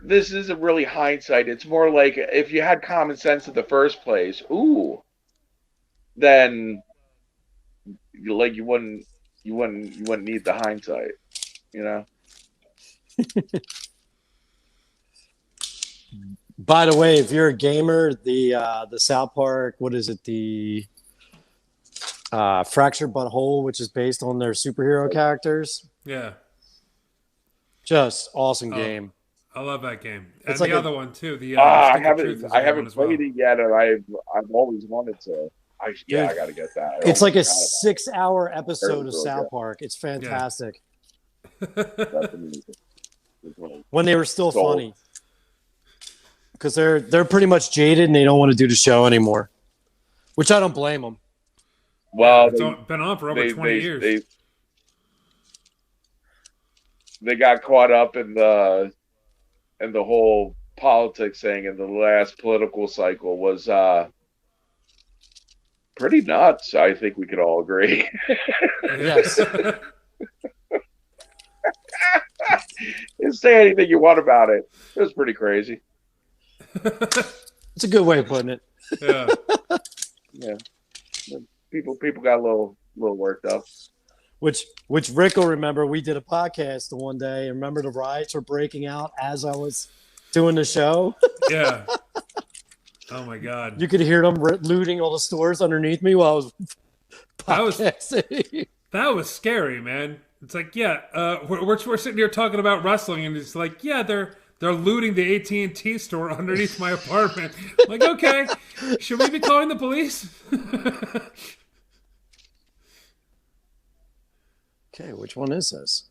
Speaker 2: this isn't really hindsight. It's more like if you had common sense in the first place, then you wouldn't need the hindsight,
Speaker 3: By the way, if you're a gamer, the South Park, what is it? The Fractured But Whole, which is based on their superhero characters.
Speaker 1: Yeah.
Speaker 3: Just awesome game.
Speaker 1: I love that game. And
Speaker 3: It's
Speaker 1: the
Speaker 3: like
Speaker 1: other one too. The
Speaker 2: I haven't played it yet, and I've always wanted to. I got to get that.
Speaker 3: It's like a 6-hour episode of South Park. It's fantastic. When they were still funny, because they're pretty much jaded and they don't want to do the show anymore. Which I don't blame them.
Speaker 2: Well,
Speaker 1: It's been on for over 20 years.
Speaker 2: They got caught up in the whole politics thing, and the last political cycle was pretty nuts. I think we could all agree.
Speaker 3: Yes.
Speaker 2: You say anything you want about it. It was pretty crazy.
Speaker 3: It's a good way of putting it.
Speaker 1: Yeah.
Speaker 2: Yeah. People got a little worked up.
Speaker 3: Which Rick will remember. We did a podcast the one day, and remember the riots were breaking out as I was doing the show.
Speaker 1: Yeah. Oh my God.
Speaker 3: You could hear them looting all the stores underneath me while I was podcasting.
Speaker 1: That was scary, man. It's like, yeah, we're sitting here talking about wrestling, and it's like, yeah, they're looting the AT&T store underneath my apartment. I'm like, okay, should we be calling the police?
Speaker 3: Okay, which one is this?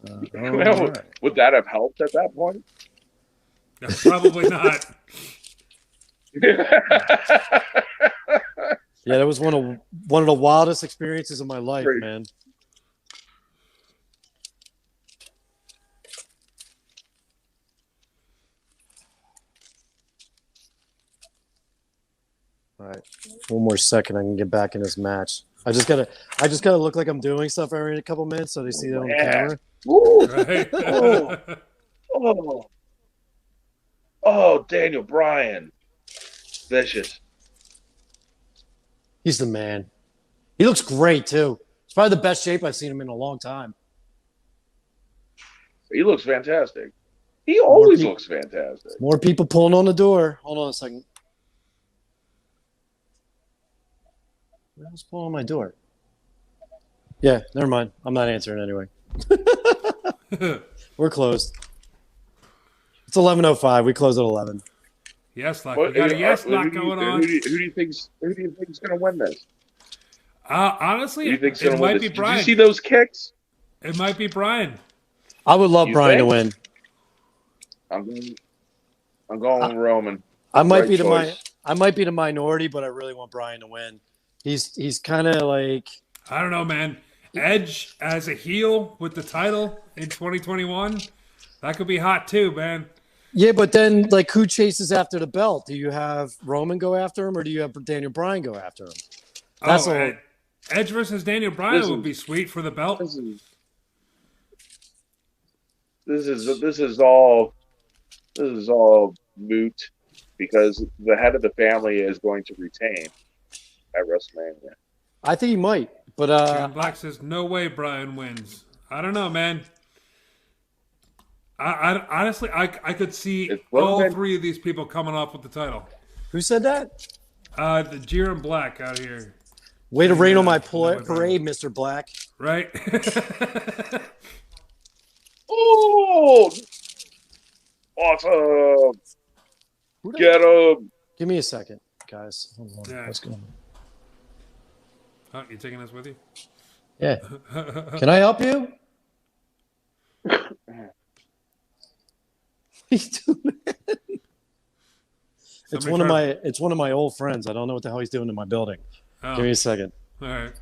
Speaker 2: Right. Would that have helped at that point?
Speaker 1: No, probably not.
Speaker 3: Yeah, that was one of the wildest experiences of my life,
Speaker 2: Great.
Speaker 3: man. All right, one more second, I can get back in this match. I just gotta look like I'm doing stuff every couple minutes so they see that on the camera.
Speaker 2: Woo!
Speaker 1: Right?
Speaker 2: Oh, Daniel Bryan. Vicious.
Speaker 3: He's the man. He looks great too. It's probably the best shape I've seen him in a long time.
Speaker 2: He looks fantastic. He always looks fantastic.
Speaker 3: More people pulling on the door. Hold on a second. Who's pulling on my door? Yeah, never mind. I'm not answering anyway. We're closed. It's 11:05. We close at 11.
Speaker 1: Yes, lock. We got a yes lock going on.
Speaker 2: Who do you think's going to win this?
Speaker 1: Honestly,
Speaker 2: It
Speaker 1: might be Brian.
Speaker 2: Did you see those kicks?
Speaker 1: It might be Brian.
Speaker 3: I would love Brian to win.
Speaker 2: I'm going Roman.
Speaker 3: I might be the minority, but I really want Brian to win. He's kind of like,
Speaker 1: I don't know, man. Edge as a heel with the title in 2021, that could be hot too, man.
Speaker 3: Yeah, but then like who chases after the belt? Do you have Roman go after him, or do you have Daniel Bryan go after him? That's all.
Speaker 1: Edge versus Daniel Bryan would be sweet for the belt.
Speaker 2: This is all moot because the head of the family is going to retain at WrestleMania.
Speaker 3: I think he might, but
Speaker 1: John Black says no way Bryan wins. I don't know, man. I honestly could see all three of these people coming off with the title.
Speaker 3: Who said that?
Speaker 1: The Jiren Black out here.
Speaker 3: Way to rain on my parade, Mr. Black.
Speaker 1: Right?
Speaker 2: Oh! Awesome! Get him!
Speaker 3: Give me a second, guys. Hold on.
Speaker 1: Yeah.
Speaker 3: What's going on?
Speaker 1: Oh, you taking us with you?
Speaker 3: Yeah. Can I help you? He's doing it. It's one of my old friends. I don't know what the hell he's doing in my building.
Speaker 1: Oh.
Speaker 3: Give me a second.
Speaker 1: All right.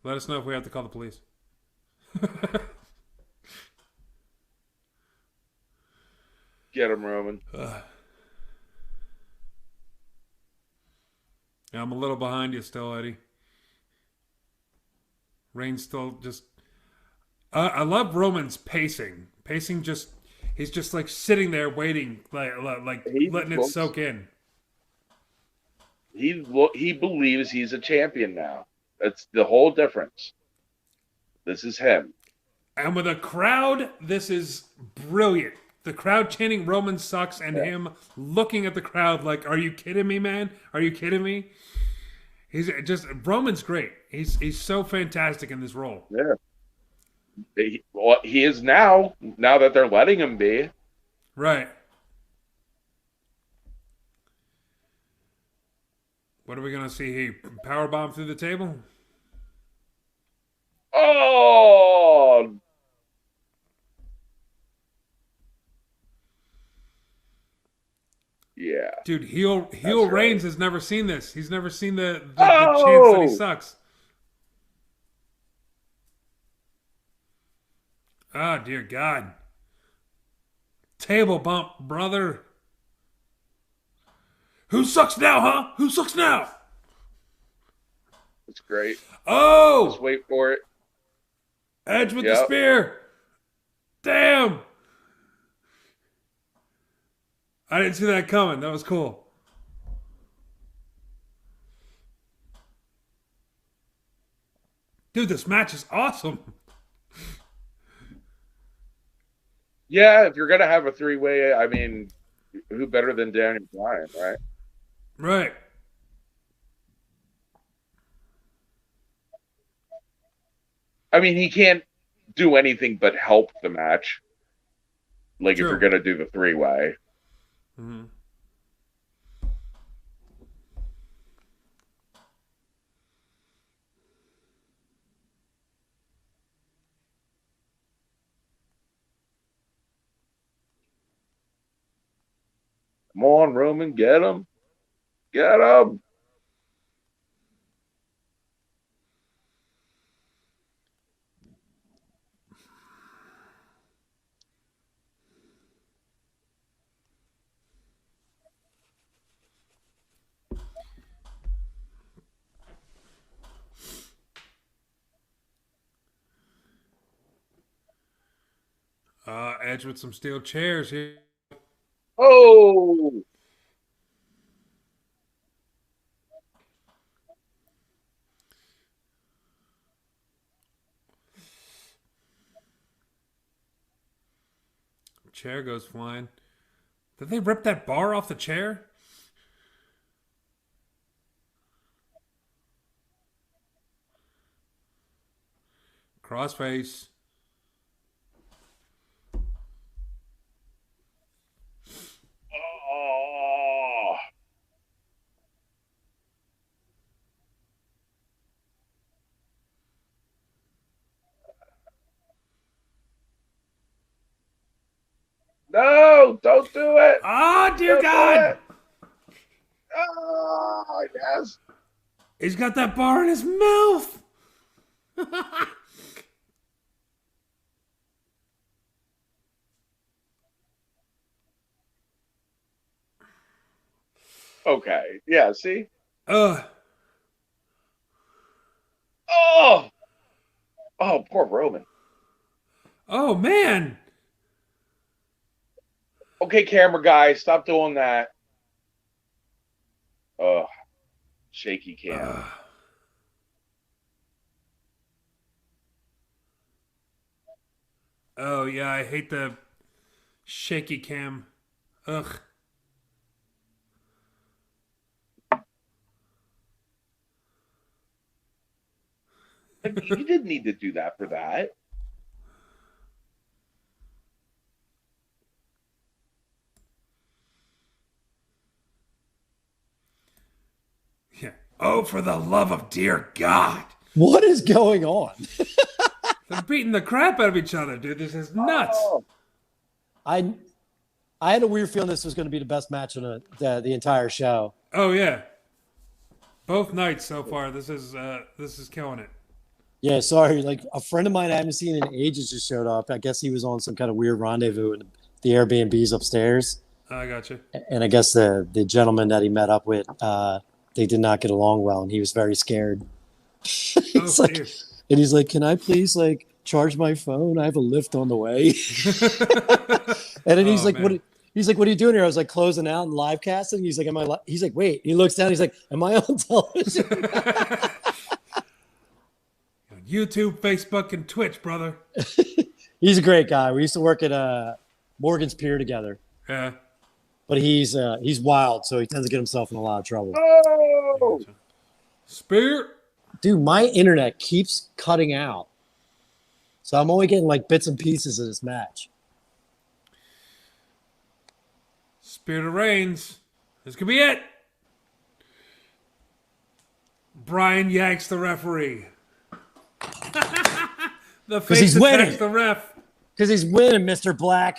Speaker 1: Let us know if we have to call the police.
Speaker 2: Get him, Roman.
Speaker 1: Yeah, I'm a little behind you still, Eddie. Reigns still just... I love Roman's pacing. Pacing just... He's just like sitting there waiting, like letting it soak in.
Speaker 2: He believes he's a champion now. That's the whole difference. This is him.
Speaker 1: And with a crowd, this is brilliant. The crowd chanting Roman sucks and him looking at the crowd like, are you kidding me, man? Are you kidding me? Roman's great. He's so fantastic in this role.
Speaker 2: Yeah. He is now that they're letting him be.
Speaker 1: Right. What are we going to see? He powerbomb through the table?
Speaker 2: Oh! Yeah.
Speaker 1: Dude, heel
Speaker 2: right.
Speaker 1: Reigns has never seen this. He's never seen the chance
Speaker 2: Oh!
Speaker 1: that he sucks. Oh, dear God. Table bump, brother. Who sucks now, huh? Who sucks now?
Speaker 2: It's great.
Speaker 1: Oh!
Speaker 2: Just wait for it.
Speaker 1: Edge with the spear. Damn. I didn't see that coming. That was cool. Dude, this match is awesome.
Speaker 2: Yeah, if you're going to have a three-way, I mean, who better than Daniel Bryan, right?
Speaker 1: Right.
Speaker 2: I mean, he can't do anything but help the match. Like,
Speaker 1: True.
Speaker 2: if you're going to do the three-way.
Speaker 1: Mm-hmm.
Speaker 2: Come on, Roman, get him. Get him.
Speaker 1: Edge with some steel chairs here.
Speaker 2: Oh!
Speaker 1: Chair goes flying. Did they rip that bar off the chair? Crossface.
Speaker 2: Oh! No, don't do it.
Speaker 1: Oh, dear
Speaker 2: Don't
Speaker 1: God.
Speaker 2: Oh, yes.
Speaker 1: He's got that bar in his mouth.
Speaker 2: Okay. Yeah, see?
Speaker 1: Ugh.
Speaker 2: Oh! Oh, poor Roman.
Speaker 1: Oh, man.
Speaker 2: Okay, camera guy, stop doing that. Oh, shaky cam.
Speaker 1: Oh, yeah, I hate the shaky cam. Ugh.
Speaker 2: You didn't need to do that for that.
Speaker 1: Yeah. Oh, for the love of dear God.
Speaker 3: What is going on?
Speaker 1: They're beating the crap out of each other, dude. This is nuts.
Speaker 2: Oh.
Speaker 3: I had a weird feeling this was going to be the best match of the entire show.
Speaker 1: Oh, yeah. Both nights so far. This is killing it.
Speaker 3: Yeah, sorry. Like a friend of mine I haven't seen in ages just showed up. I guess he was on some kind of weird rendezvous in the Airbnbs upstairs.
Speaker 1: I got you.
Speaker 3: And I guess the gentleman that he met up with, they did not get along well, and he was very scared.
Speaker 1: Dear.
Speaker 3: And he's like, "Can I please charge my phone? I have a lift on the way." And then he's like,
Speaker 1: man.
Speaker 3: "What?" He's like, "What are you doing here?" I was like, "Closing out and live casting." He's like, "Am I?" He's like, "Wait." He looks down. He's like, "Am I on television?"
Speaker 1: YouTube, Facebook, and Twitch, brother.
Speaker 3: He's a great guy. We used to work at Morgan's Pier together.
Speaker 1: Yeah.
Speaker 3: But he's wild, so he tends to get himself in a lot of trouble.
Speaker 2: Oh!
Speaker 1: Spear.
Speaker 3: Dude, my internet keeps cutting out. So I'm only getting bits and pieces of this match.
Speaker 1: Spear to Reigns. This could be it. Brian yanks the referee. The face
Speaker 3: he's
Speaker 1: attacks
Speaker 3: winning.
Speaker 1: the ref.
Speaker 3: Because he's winning, Mr. Black.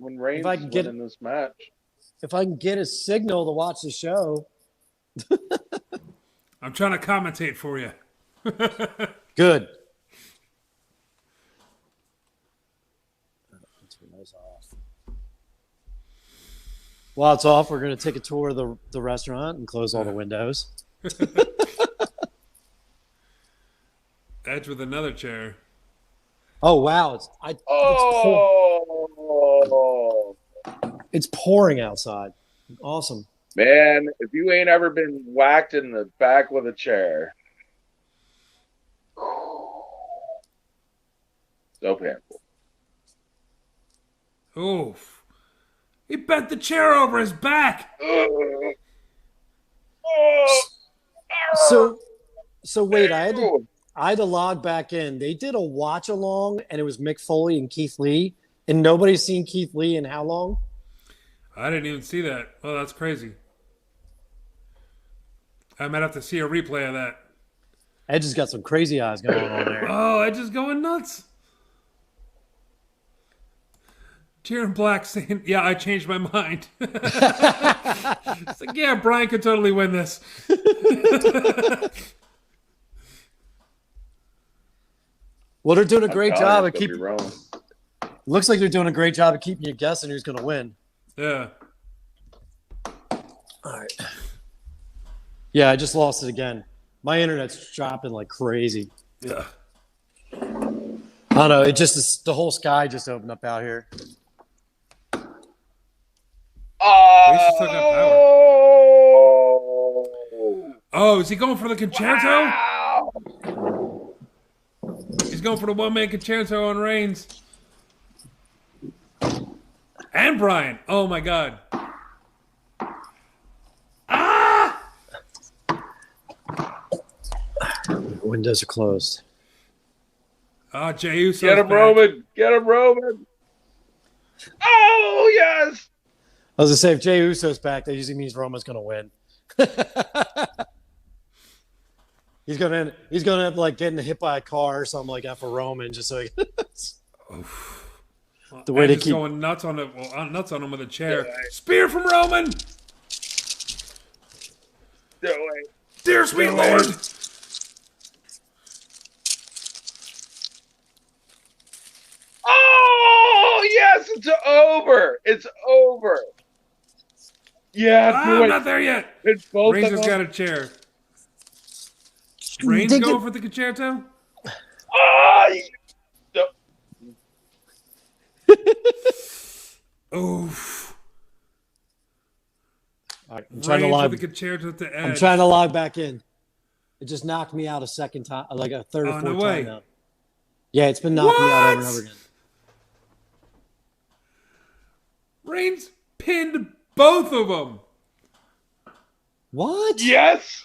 Speaker 2: Roman Reigns
Speaker 3: I
Speaker 2: is
Speaker 3: can get
Speaker 2: winning this match.
Speaker 3: if I can get a signal to watch the show.
Speaker 1: I'm trying to commentate for you.
Speaker 3: Good. While it's off, we're going to take a tour of the restaurant and close all the windows.
Speaker 1: Edge with another chair.
Speaker 3: Oh, wow. It's pouring outside. Awesome.
Speaker 2: Man, if you ain't ever been whacked in the back with a chair, so painful.
Speaker 1: Oof. He bent the chair over his back.
Speaker 3: So wait, I had to log back in. They did a watch along, and it was Mick Foley and Keith Lee, and nobody's seen Keith Lee in how long?
Speaker 1: I didn't even see that. Oh, that's crazy. I might have to see a replay of that.
Speaker 3: Edge has got some crazy eyes going on there.
Speaker 1: Oh, Edge is going nuts. Jaron Black saying, yeah, I changed my mind. It's like, yeah, Brian could totally win this.
Speaker 3: Well, they're doing a great job of keeping.
Speaker 2: wrong.
Speaker 3: Looks like they're doing a great job of keeping you guessing who's going to win.
Speaker 1: Yeah.
Speaker 3: All right. Yeah, I just lost it again. My internet's dropping like crazy.
Speaker 1: Yeah.
Speaker 3: I don't know. It just is, the whole sky just opened up out here.
Speaker 1: Oh, is he going for the concerto?
Speaker 2: Wow.
Speaker 1: He's going for the one-man concerto on Reigns. And Brian. Oh, my God.
Speaker 3: Windows are closed.
Speaker 1: Oh, Jey Uso's
Speaker 2: Get him,
Speaker 1: back.
Speaker 2: Roman. Get him, Roman. Oh, yes.
Speaker 3: I was going to say, if Jey Uso's back, that usually means Roman's going to win. He's gonna end up like getting hit by a car or something like that for Roman, just so he the way
Speaker 1: Edge
Speaker 3: they
Speaker 1: is
Speaker 3: keep
Speaker 1: going nuts on him with a chair. Yeah. Spear from Roman.
Speaker 2: Do it.
Speaker 1: Dear sweet Lord.
Speaker 2: Oh, yes, it's over. It's over. Yeah, do
Speaker 1: I'm
Speaker 2: it.
Speaker 1: not there yet. Reigns has got a chair. Reigns going for the concerto?
Speaker 2: Oh,
Speaker 1: Oof.
Speaker 3: Right, I'm
Speaker 1: trying
Speaker 3: to log back in. It just knocked me out a second time, like a third or fourth time now. Yeah, it's been knocking me out over and over again.
Speaker 1: Reigns pinned both of them.
Speaker 3: What?
Speaker 2: Yes.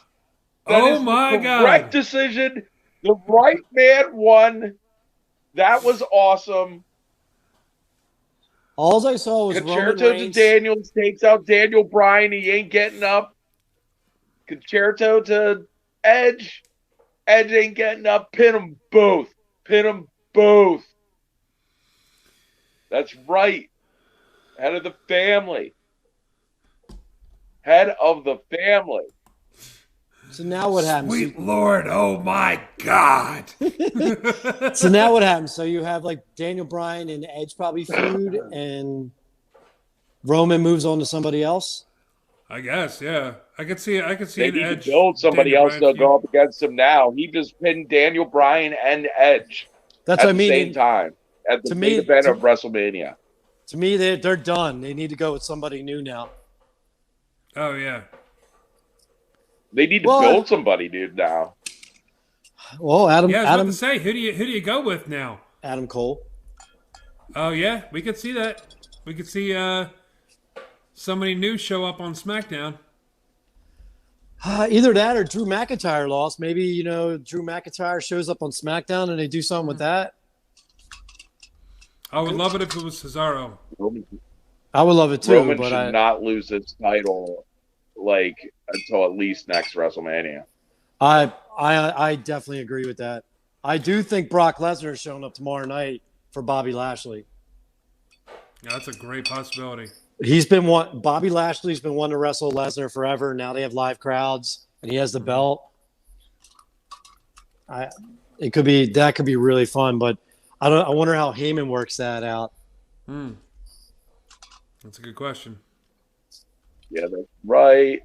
Speaker 1: Oh my God.
Speaker 2: Correct decision. The right man won. That was awesome.
Speaker 3: All I saw was
Speaker 2: Concerto
Speaker 3: Roman Reigns.
Speaker 2: to Daniels takes out Daniel Bryan. He ain't getting up. Concerto to Edge. Edge ain't getting up. Pin them both. Pin them both. That's right. Head of the family. Head of the family.
Speaker 3: So now what happens?
Speaker 1: Sweet Lord, oh my God.
Speaker 3: So now what happens? So you have like Daniel Bryan and Edge probably feud, and Roman moves on to somebody else?
Speaker 1: I guess, yeah. I could see
Speaker 2: They
Speaker 1: an
Speaker 2: need
Speaker 1: Edge.
Speaker 2: to build somebody
Speaker 1: Daniel
Speaker 2: else
Speaker 1: Bryan
Speaker 2: to go up against him now. He just pinned Daniel Bryan and Edge
Speaker 3: That's
Speaker 2: at
Speaker 3: what I
Speaker 2: the
Speaker 3: mean.
Speaker 2: same time at the main event of WrestleMania.
Speaker 3: To me, they're done. They need to go with somebody new now.
Speaker 1: Oh, yeah.
Speaker 2: They need to build somebody, dude, now.
Speaker 3: Well, Adam.
Speaker 1: Yeah, I was about to say, who do you go with now?
Speaker 3: Adam Cole.
Speaker 1: Oh yeah, we could see that. We could see somebody new show up on SmackDown.
Speaker 3: Either that or Drew McIntyre lost. Maybe Drew McIntyre shows up on SmackDown and they do something with that.
Speaker 1: I would love it if it was Cesaro.
Speaker 3: I would love it too.
Speaker 2: Roman
Speaker 3: but
Speaker 2: should not lose his title until at least next WrestleMania.
Speaker 3: I definitely agree with that. I do think Brock Lesnar is showing up tomorrow night for Bobby Lashley.
Speaker 1: That's a great possibility.
Speaker 3: Bobby Lashley's been wanting to wrestle Lesnar forever. Now they have live crowds, and he has the belt. That could be really fun, but I wonder how Heyman works that out.
Speaker 1: That's a good question.
Speaker 2: Yeah, that's right.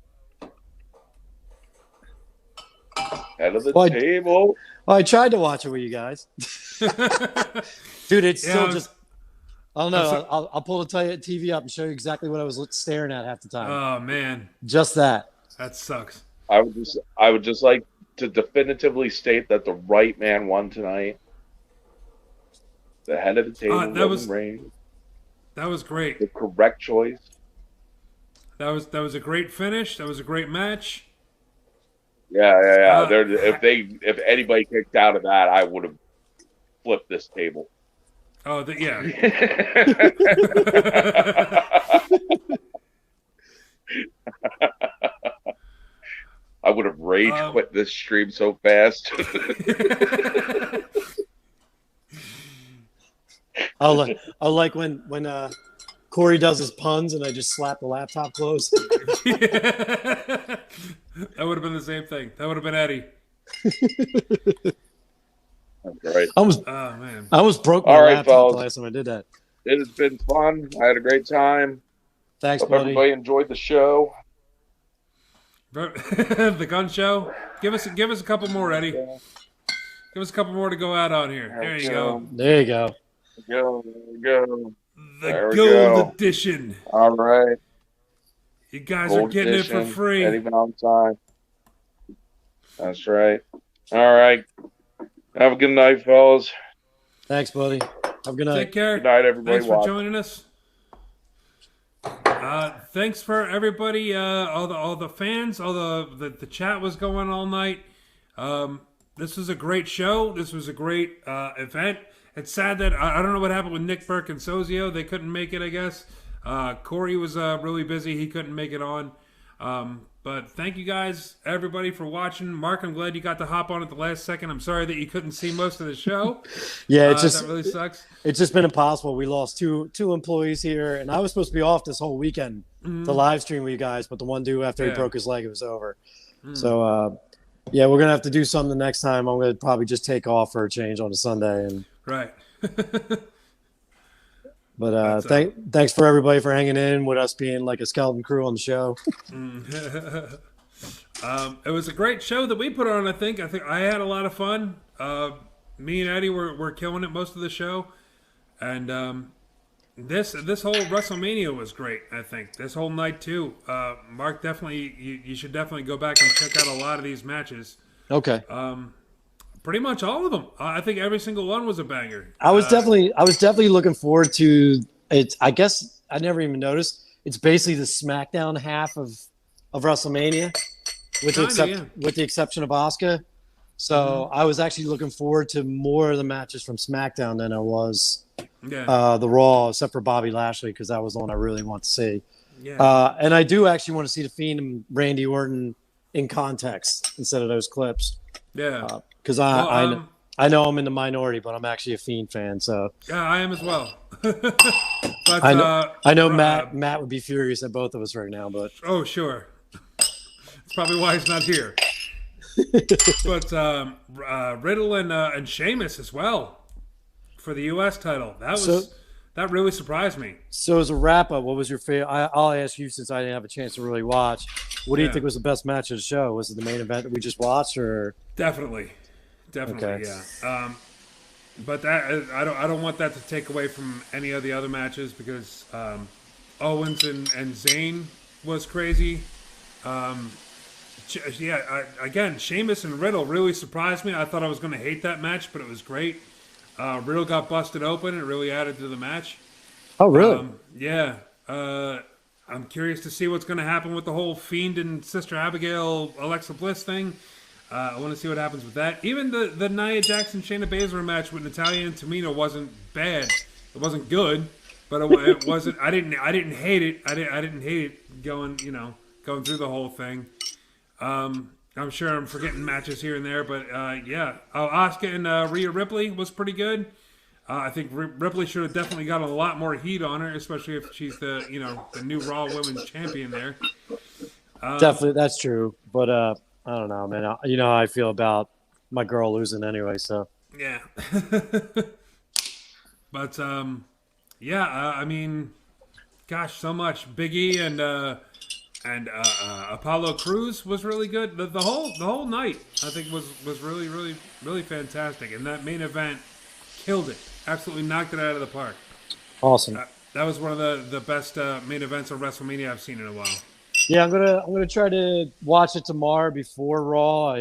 Speaker 2: Head of the table.
Speaker 3: I tried to watch it with you guys. Dude, it's still just... I don't know. I'll pull the TV up and show you exactly what I was staring at half the time.
Speaker 1: Oh, man.
Speaker 3: Just that.
Speaker 1: That sucks.
Speaker 2: I would just like to definitively state that the right man won tonight. The head of the table, Roman Reigns.
Speaker 1: That was great.
Speaker 2: The correct choice.
Speaker 1: That was a great finish. That was a great match.
Speaker 2: Yeah. If anybody kicked out of that, I would have flipped this table.
Speaker 1: Oh, yeah.
Speaker 2: I would have rage quit this stream so fast.
Speaker 3: I like when Corey does his puns and I just slap the laptop closed.
Speaker 1: That would have been the same thing. That would have been Eddie.
Speaker 2: That's right.
Speaker 3: I almost broke my laptop the last time I did that.
Speaker 2: It has been fun. I had a great time.
Speaker 3: Thanks,
Speaker 2: Hope
Speaker 3: buddy.
Speaker 2: everybody enjoyed the show.
Speaker 1: The gun show. Give us a couple more, Eddie. Give us a couple more to go out on here. There you go.
Speaker 3: There you go.
Speaker 2: Go.
Speaker 1: The gold edition.
Speaker 2: All right.
Speaker 1: You guys are getting it for free.
Speaker 2: Eddie Valentine. That's right. All right. Have a good night, fellas.
Speaker 3: Thanks, buddy. Have a good night.
Speaker 1: Take care.
Speaker 2: Good night, everybody.
Speaker 1: Thanks for joining us. Thanks for everybody, all the fans, all the chat was going all night. This was a great show. This was a great event. It's sad that I don't know what happened with Nick Burke and Sozio. They couldn't make it, I guess. Corey was really busy. He couldn't make it on. But thank you guys, everybody, for watching. Mark, I'm glad you got to hop on at the last second. I'm sorry that you couldn't see most of the show.
Speaker 3: Yeah,
Speaker 1: that really sucks.
Speaker 3: It's just been impossible. We lost two employees here, and I was supposed to be off this whole weekend to live stream with you guys, but the one dude, after he broke his leg, it was over. So, yeah, we're going to have to do something the next time. I'm going to probably just take off for a change on a Sunday.
Speaker 1: Right.
Speaker 3: But thanks for everybody for hanging in with us being like a skeleton crew on the show.
Speaker 1: It was a great show that we put on. I think I had a lot of fun. Me and Eddie were killing it most of the show, and this whole WrestleMania was great. I think this whole night too. Mark, definitely you should definitely go back and check out a lot of these matches.
Speaker 3: Okay.
Speaker 1: Pretty much all of them. I think every single one was a banger.
Speaker 3: I was definitely looking forward to it. I guess I never even noticed. It's basically the SmackDown half of WrestleMania, with the exception of Asuka. So I was actually looking forward to more of the matches from SmackDown than I was the Raw, except for Bobby Lashley, because that was the one I really want to see. Yeah. And I do actually want to see The Fiend and Randy Orton in context instead of those clips.
Speaker 1: Yeah.
Speaker 3: Because I know I'm in the minority, but I'm actually a Fiend fan. So
Speaker 1: yeah, I am as well. But
Speaker 3: I know Matt would be furious at both of us right now. But
Speaker 1: oh sure, that's probably why he's not here. But Riddle and Sheamus as well for the U.S. title. That really surprised me.
Speaker 3: So as a wrap up, what was your favorite? I'll ask you since I didn't have a chance to really watch. What do you think was the best match of the show? Was it the main event that we just watched, or
Speaker 1: definitely, okay. Yeah. But that I don't want that to take away from any of the other matches because Owens and Zayn was crazy. Again, Sheamus and Riddle really surprised me. I thought I was going to hate that match, but it was great. Riddle got busted open, and it really added to the match.
Speaker 3: Oh, really?
Speaker 1: Yeah. I'm curious to see what's going to happen with the whole Fiend and Sister Abigail, Alexa Bliss thing. I want to see what happens with that. Even the Nia Jackson, Shayna Baszler match with Natalya and Tamina wasn't bad. It wasn't good, but it wasn't. I didn't hate it. I didn't hate it going through the whole thing. I'm sure I'm forgetting matches here and there, but yeah. Asuka and Rhea Ripley was pretty good. I think Ripley should have definitely got a lot more heat on her, especially if she's the new Raw Women's Champion there.
Speaker 3: Definitely, that's true. But I don't know, man. You know how I feel about my girl losing anyway. So
Speaker 1: yeah. But I mean, gosh, so much. Big E and Apollo Crews was really good. The whole night, I think, was really, really, really fantastic. And that main event killed it. Absolutely knocked it out of the park.
Speaker 3: awesome.
Speaker 1: That was one of the best main events of WrestleMania I've seen in a while.
Speaker 3: Yeah, I'm gonna try to watch it tomorrow before Raw.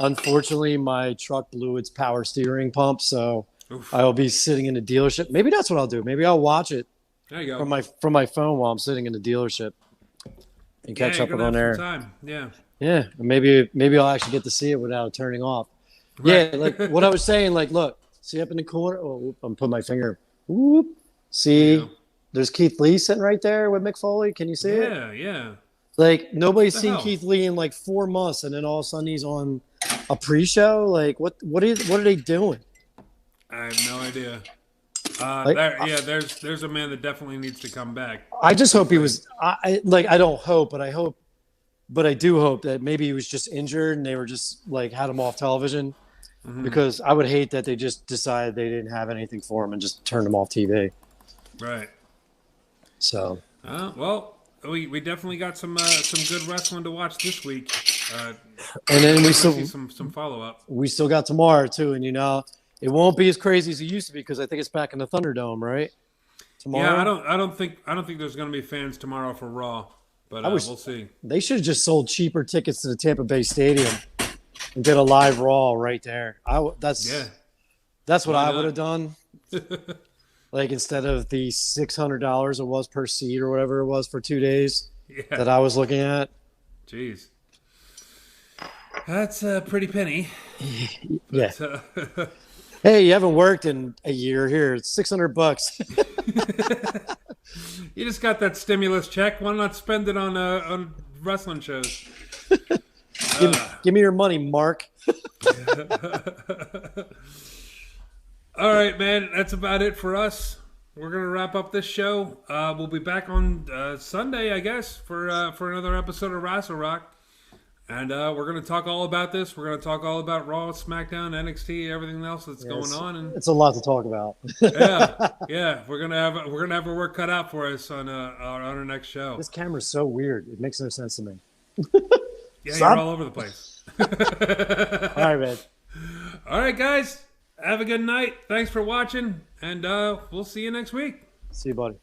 Speaker 3: Unfortunately, my truck blew its power steering pump, so
Speaker 1: Oof.
Speaker 3: I'll be sitting in the dealership. Maybe that's what I'll do. Maybe I'll watch it
Speaker 1: There you go.
Speaker 3: from my phone while I'm sitting in the dealership and catch up
Speaker 1: you're
Speaker 3: on
Speaker 1: gonna have
Speaker 3: air.
Speaker 1: some time. Yeah.
Speaker 3: Yeah, maybe I'll actually get to see it without it turning off.
Speaker 1: Right.
Speaker 3: Yeah, like what I was saying. Like, look, see up in the corner. Oh, I'm putting my finger. Whoop. See,
Speaker 1: Yeah.
Speaker 3: there's Keith Lee sitting right there with Mick Foley. Can you see it?
Speaker 1: Yeah.
Speaker 3: Like nobody's
Speaker 1: The
Speaker 3: seen
Speaker 1: hell?
Speaker 3: Keith Lee in like 4 months, and then all of a sudden he's on a pre-show. Like what are they doing?
Speaker 1: I have no idea.
Speaker 3: Like,
Speaker 1: There's a man that definitely needs to come back.
Speaker 3: I just hope he was. I don't hope, but I do hope that maybe he was just injured and they were just like had him off television.
Speaker 1: Mm-hmm.
Speaker 3: Because I would hate that they just decided they didn't have anything for him and just turned him off TV.
Speaker 1: Right.
Speaker 3: So
Speaker 1: Well, we definitely got some good wrestling to watch this week.
Speaker 3: and then we
Speaker 1: see
Speaker 3: still
Speaker 1: some follow up.
Speaker 3: we still got tomorrow too, and it won't be as crazy as it used to be because I think it's back in the Thunderdome, right? Tomorrow.
Speaker 1: Yeah, I don't think there's going to be fans tomorrow for Raw, but we'll see.
Speaker 3: They should have just sold cheaper tickets to the Tampa Bay Stadium and did a live Raw right there. That's what
Speaker 1: Why
Speaker 3: I
Speaker 1: not?
Speaker 3: would have done. Like instead of the $600 it was per seat or whatever it was for 2 days that I was looking at.
Speaker 1: Jeez. That's a pretty penny.
Speaker 3: Yeah.
Speaker 1: But,
Speaker 3: Hey, you haven't worked in a year. Here, it's $600.
Speaker 1: you just got that stimulus check. Why not spend it on wrestling shows?
Speaker 3: Give me your money, Mark.
Speaker 1: All right, man. That's about it for us. We're gonna wrap up this show. We'll be back on Sunday, I guess, for another episode of Rassle Rock, and we're gonna talk all about this. We're gonna talk all about Raw, SmackDown, NXT, everything else that's going on, and
Speaker 3: It's a lot to talk about.
Speaker 1: yeah. We're gonna have our work cut out for us on our next show.
Speaker 3: This camera's so weird. It makes no sense to me.
Speaker 1: Yeah,
Speaker 3: Stop.
Speaker 1: you're all over the place.
Speaker 3: All right, man.
Speaker 1: All right, guys. Have a good night. Thanks for watching, and we'll see you next week.
Speaker 3: See you, buddy.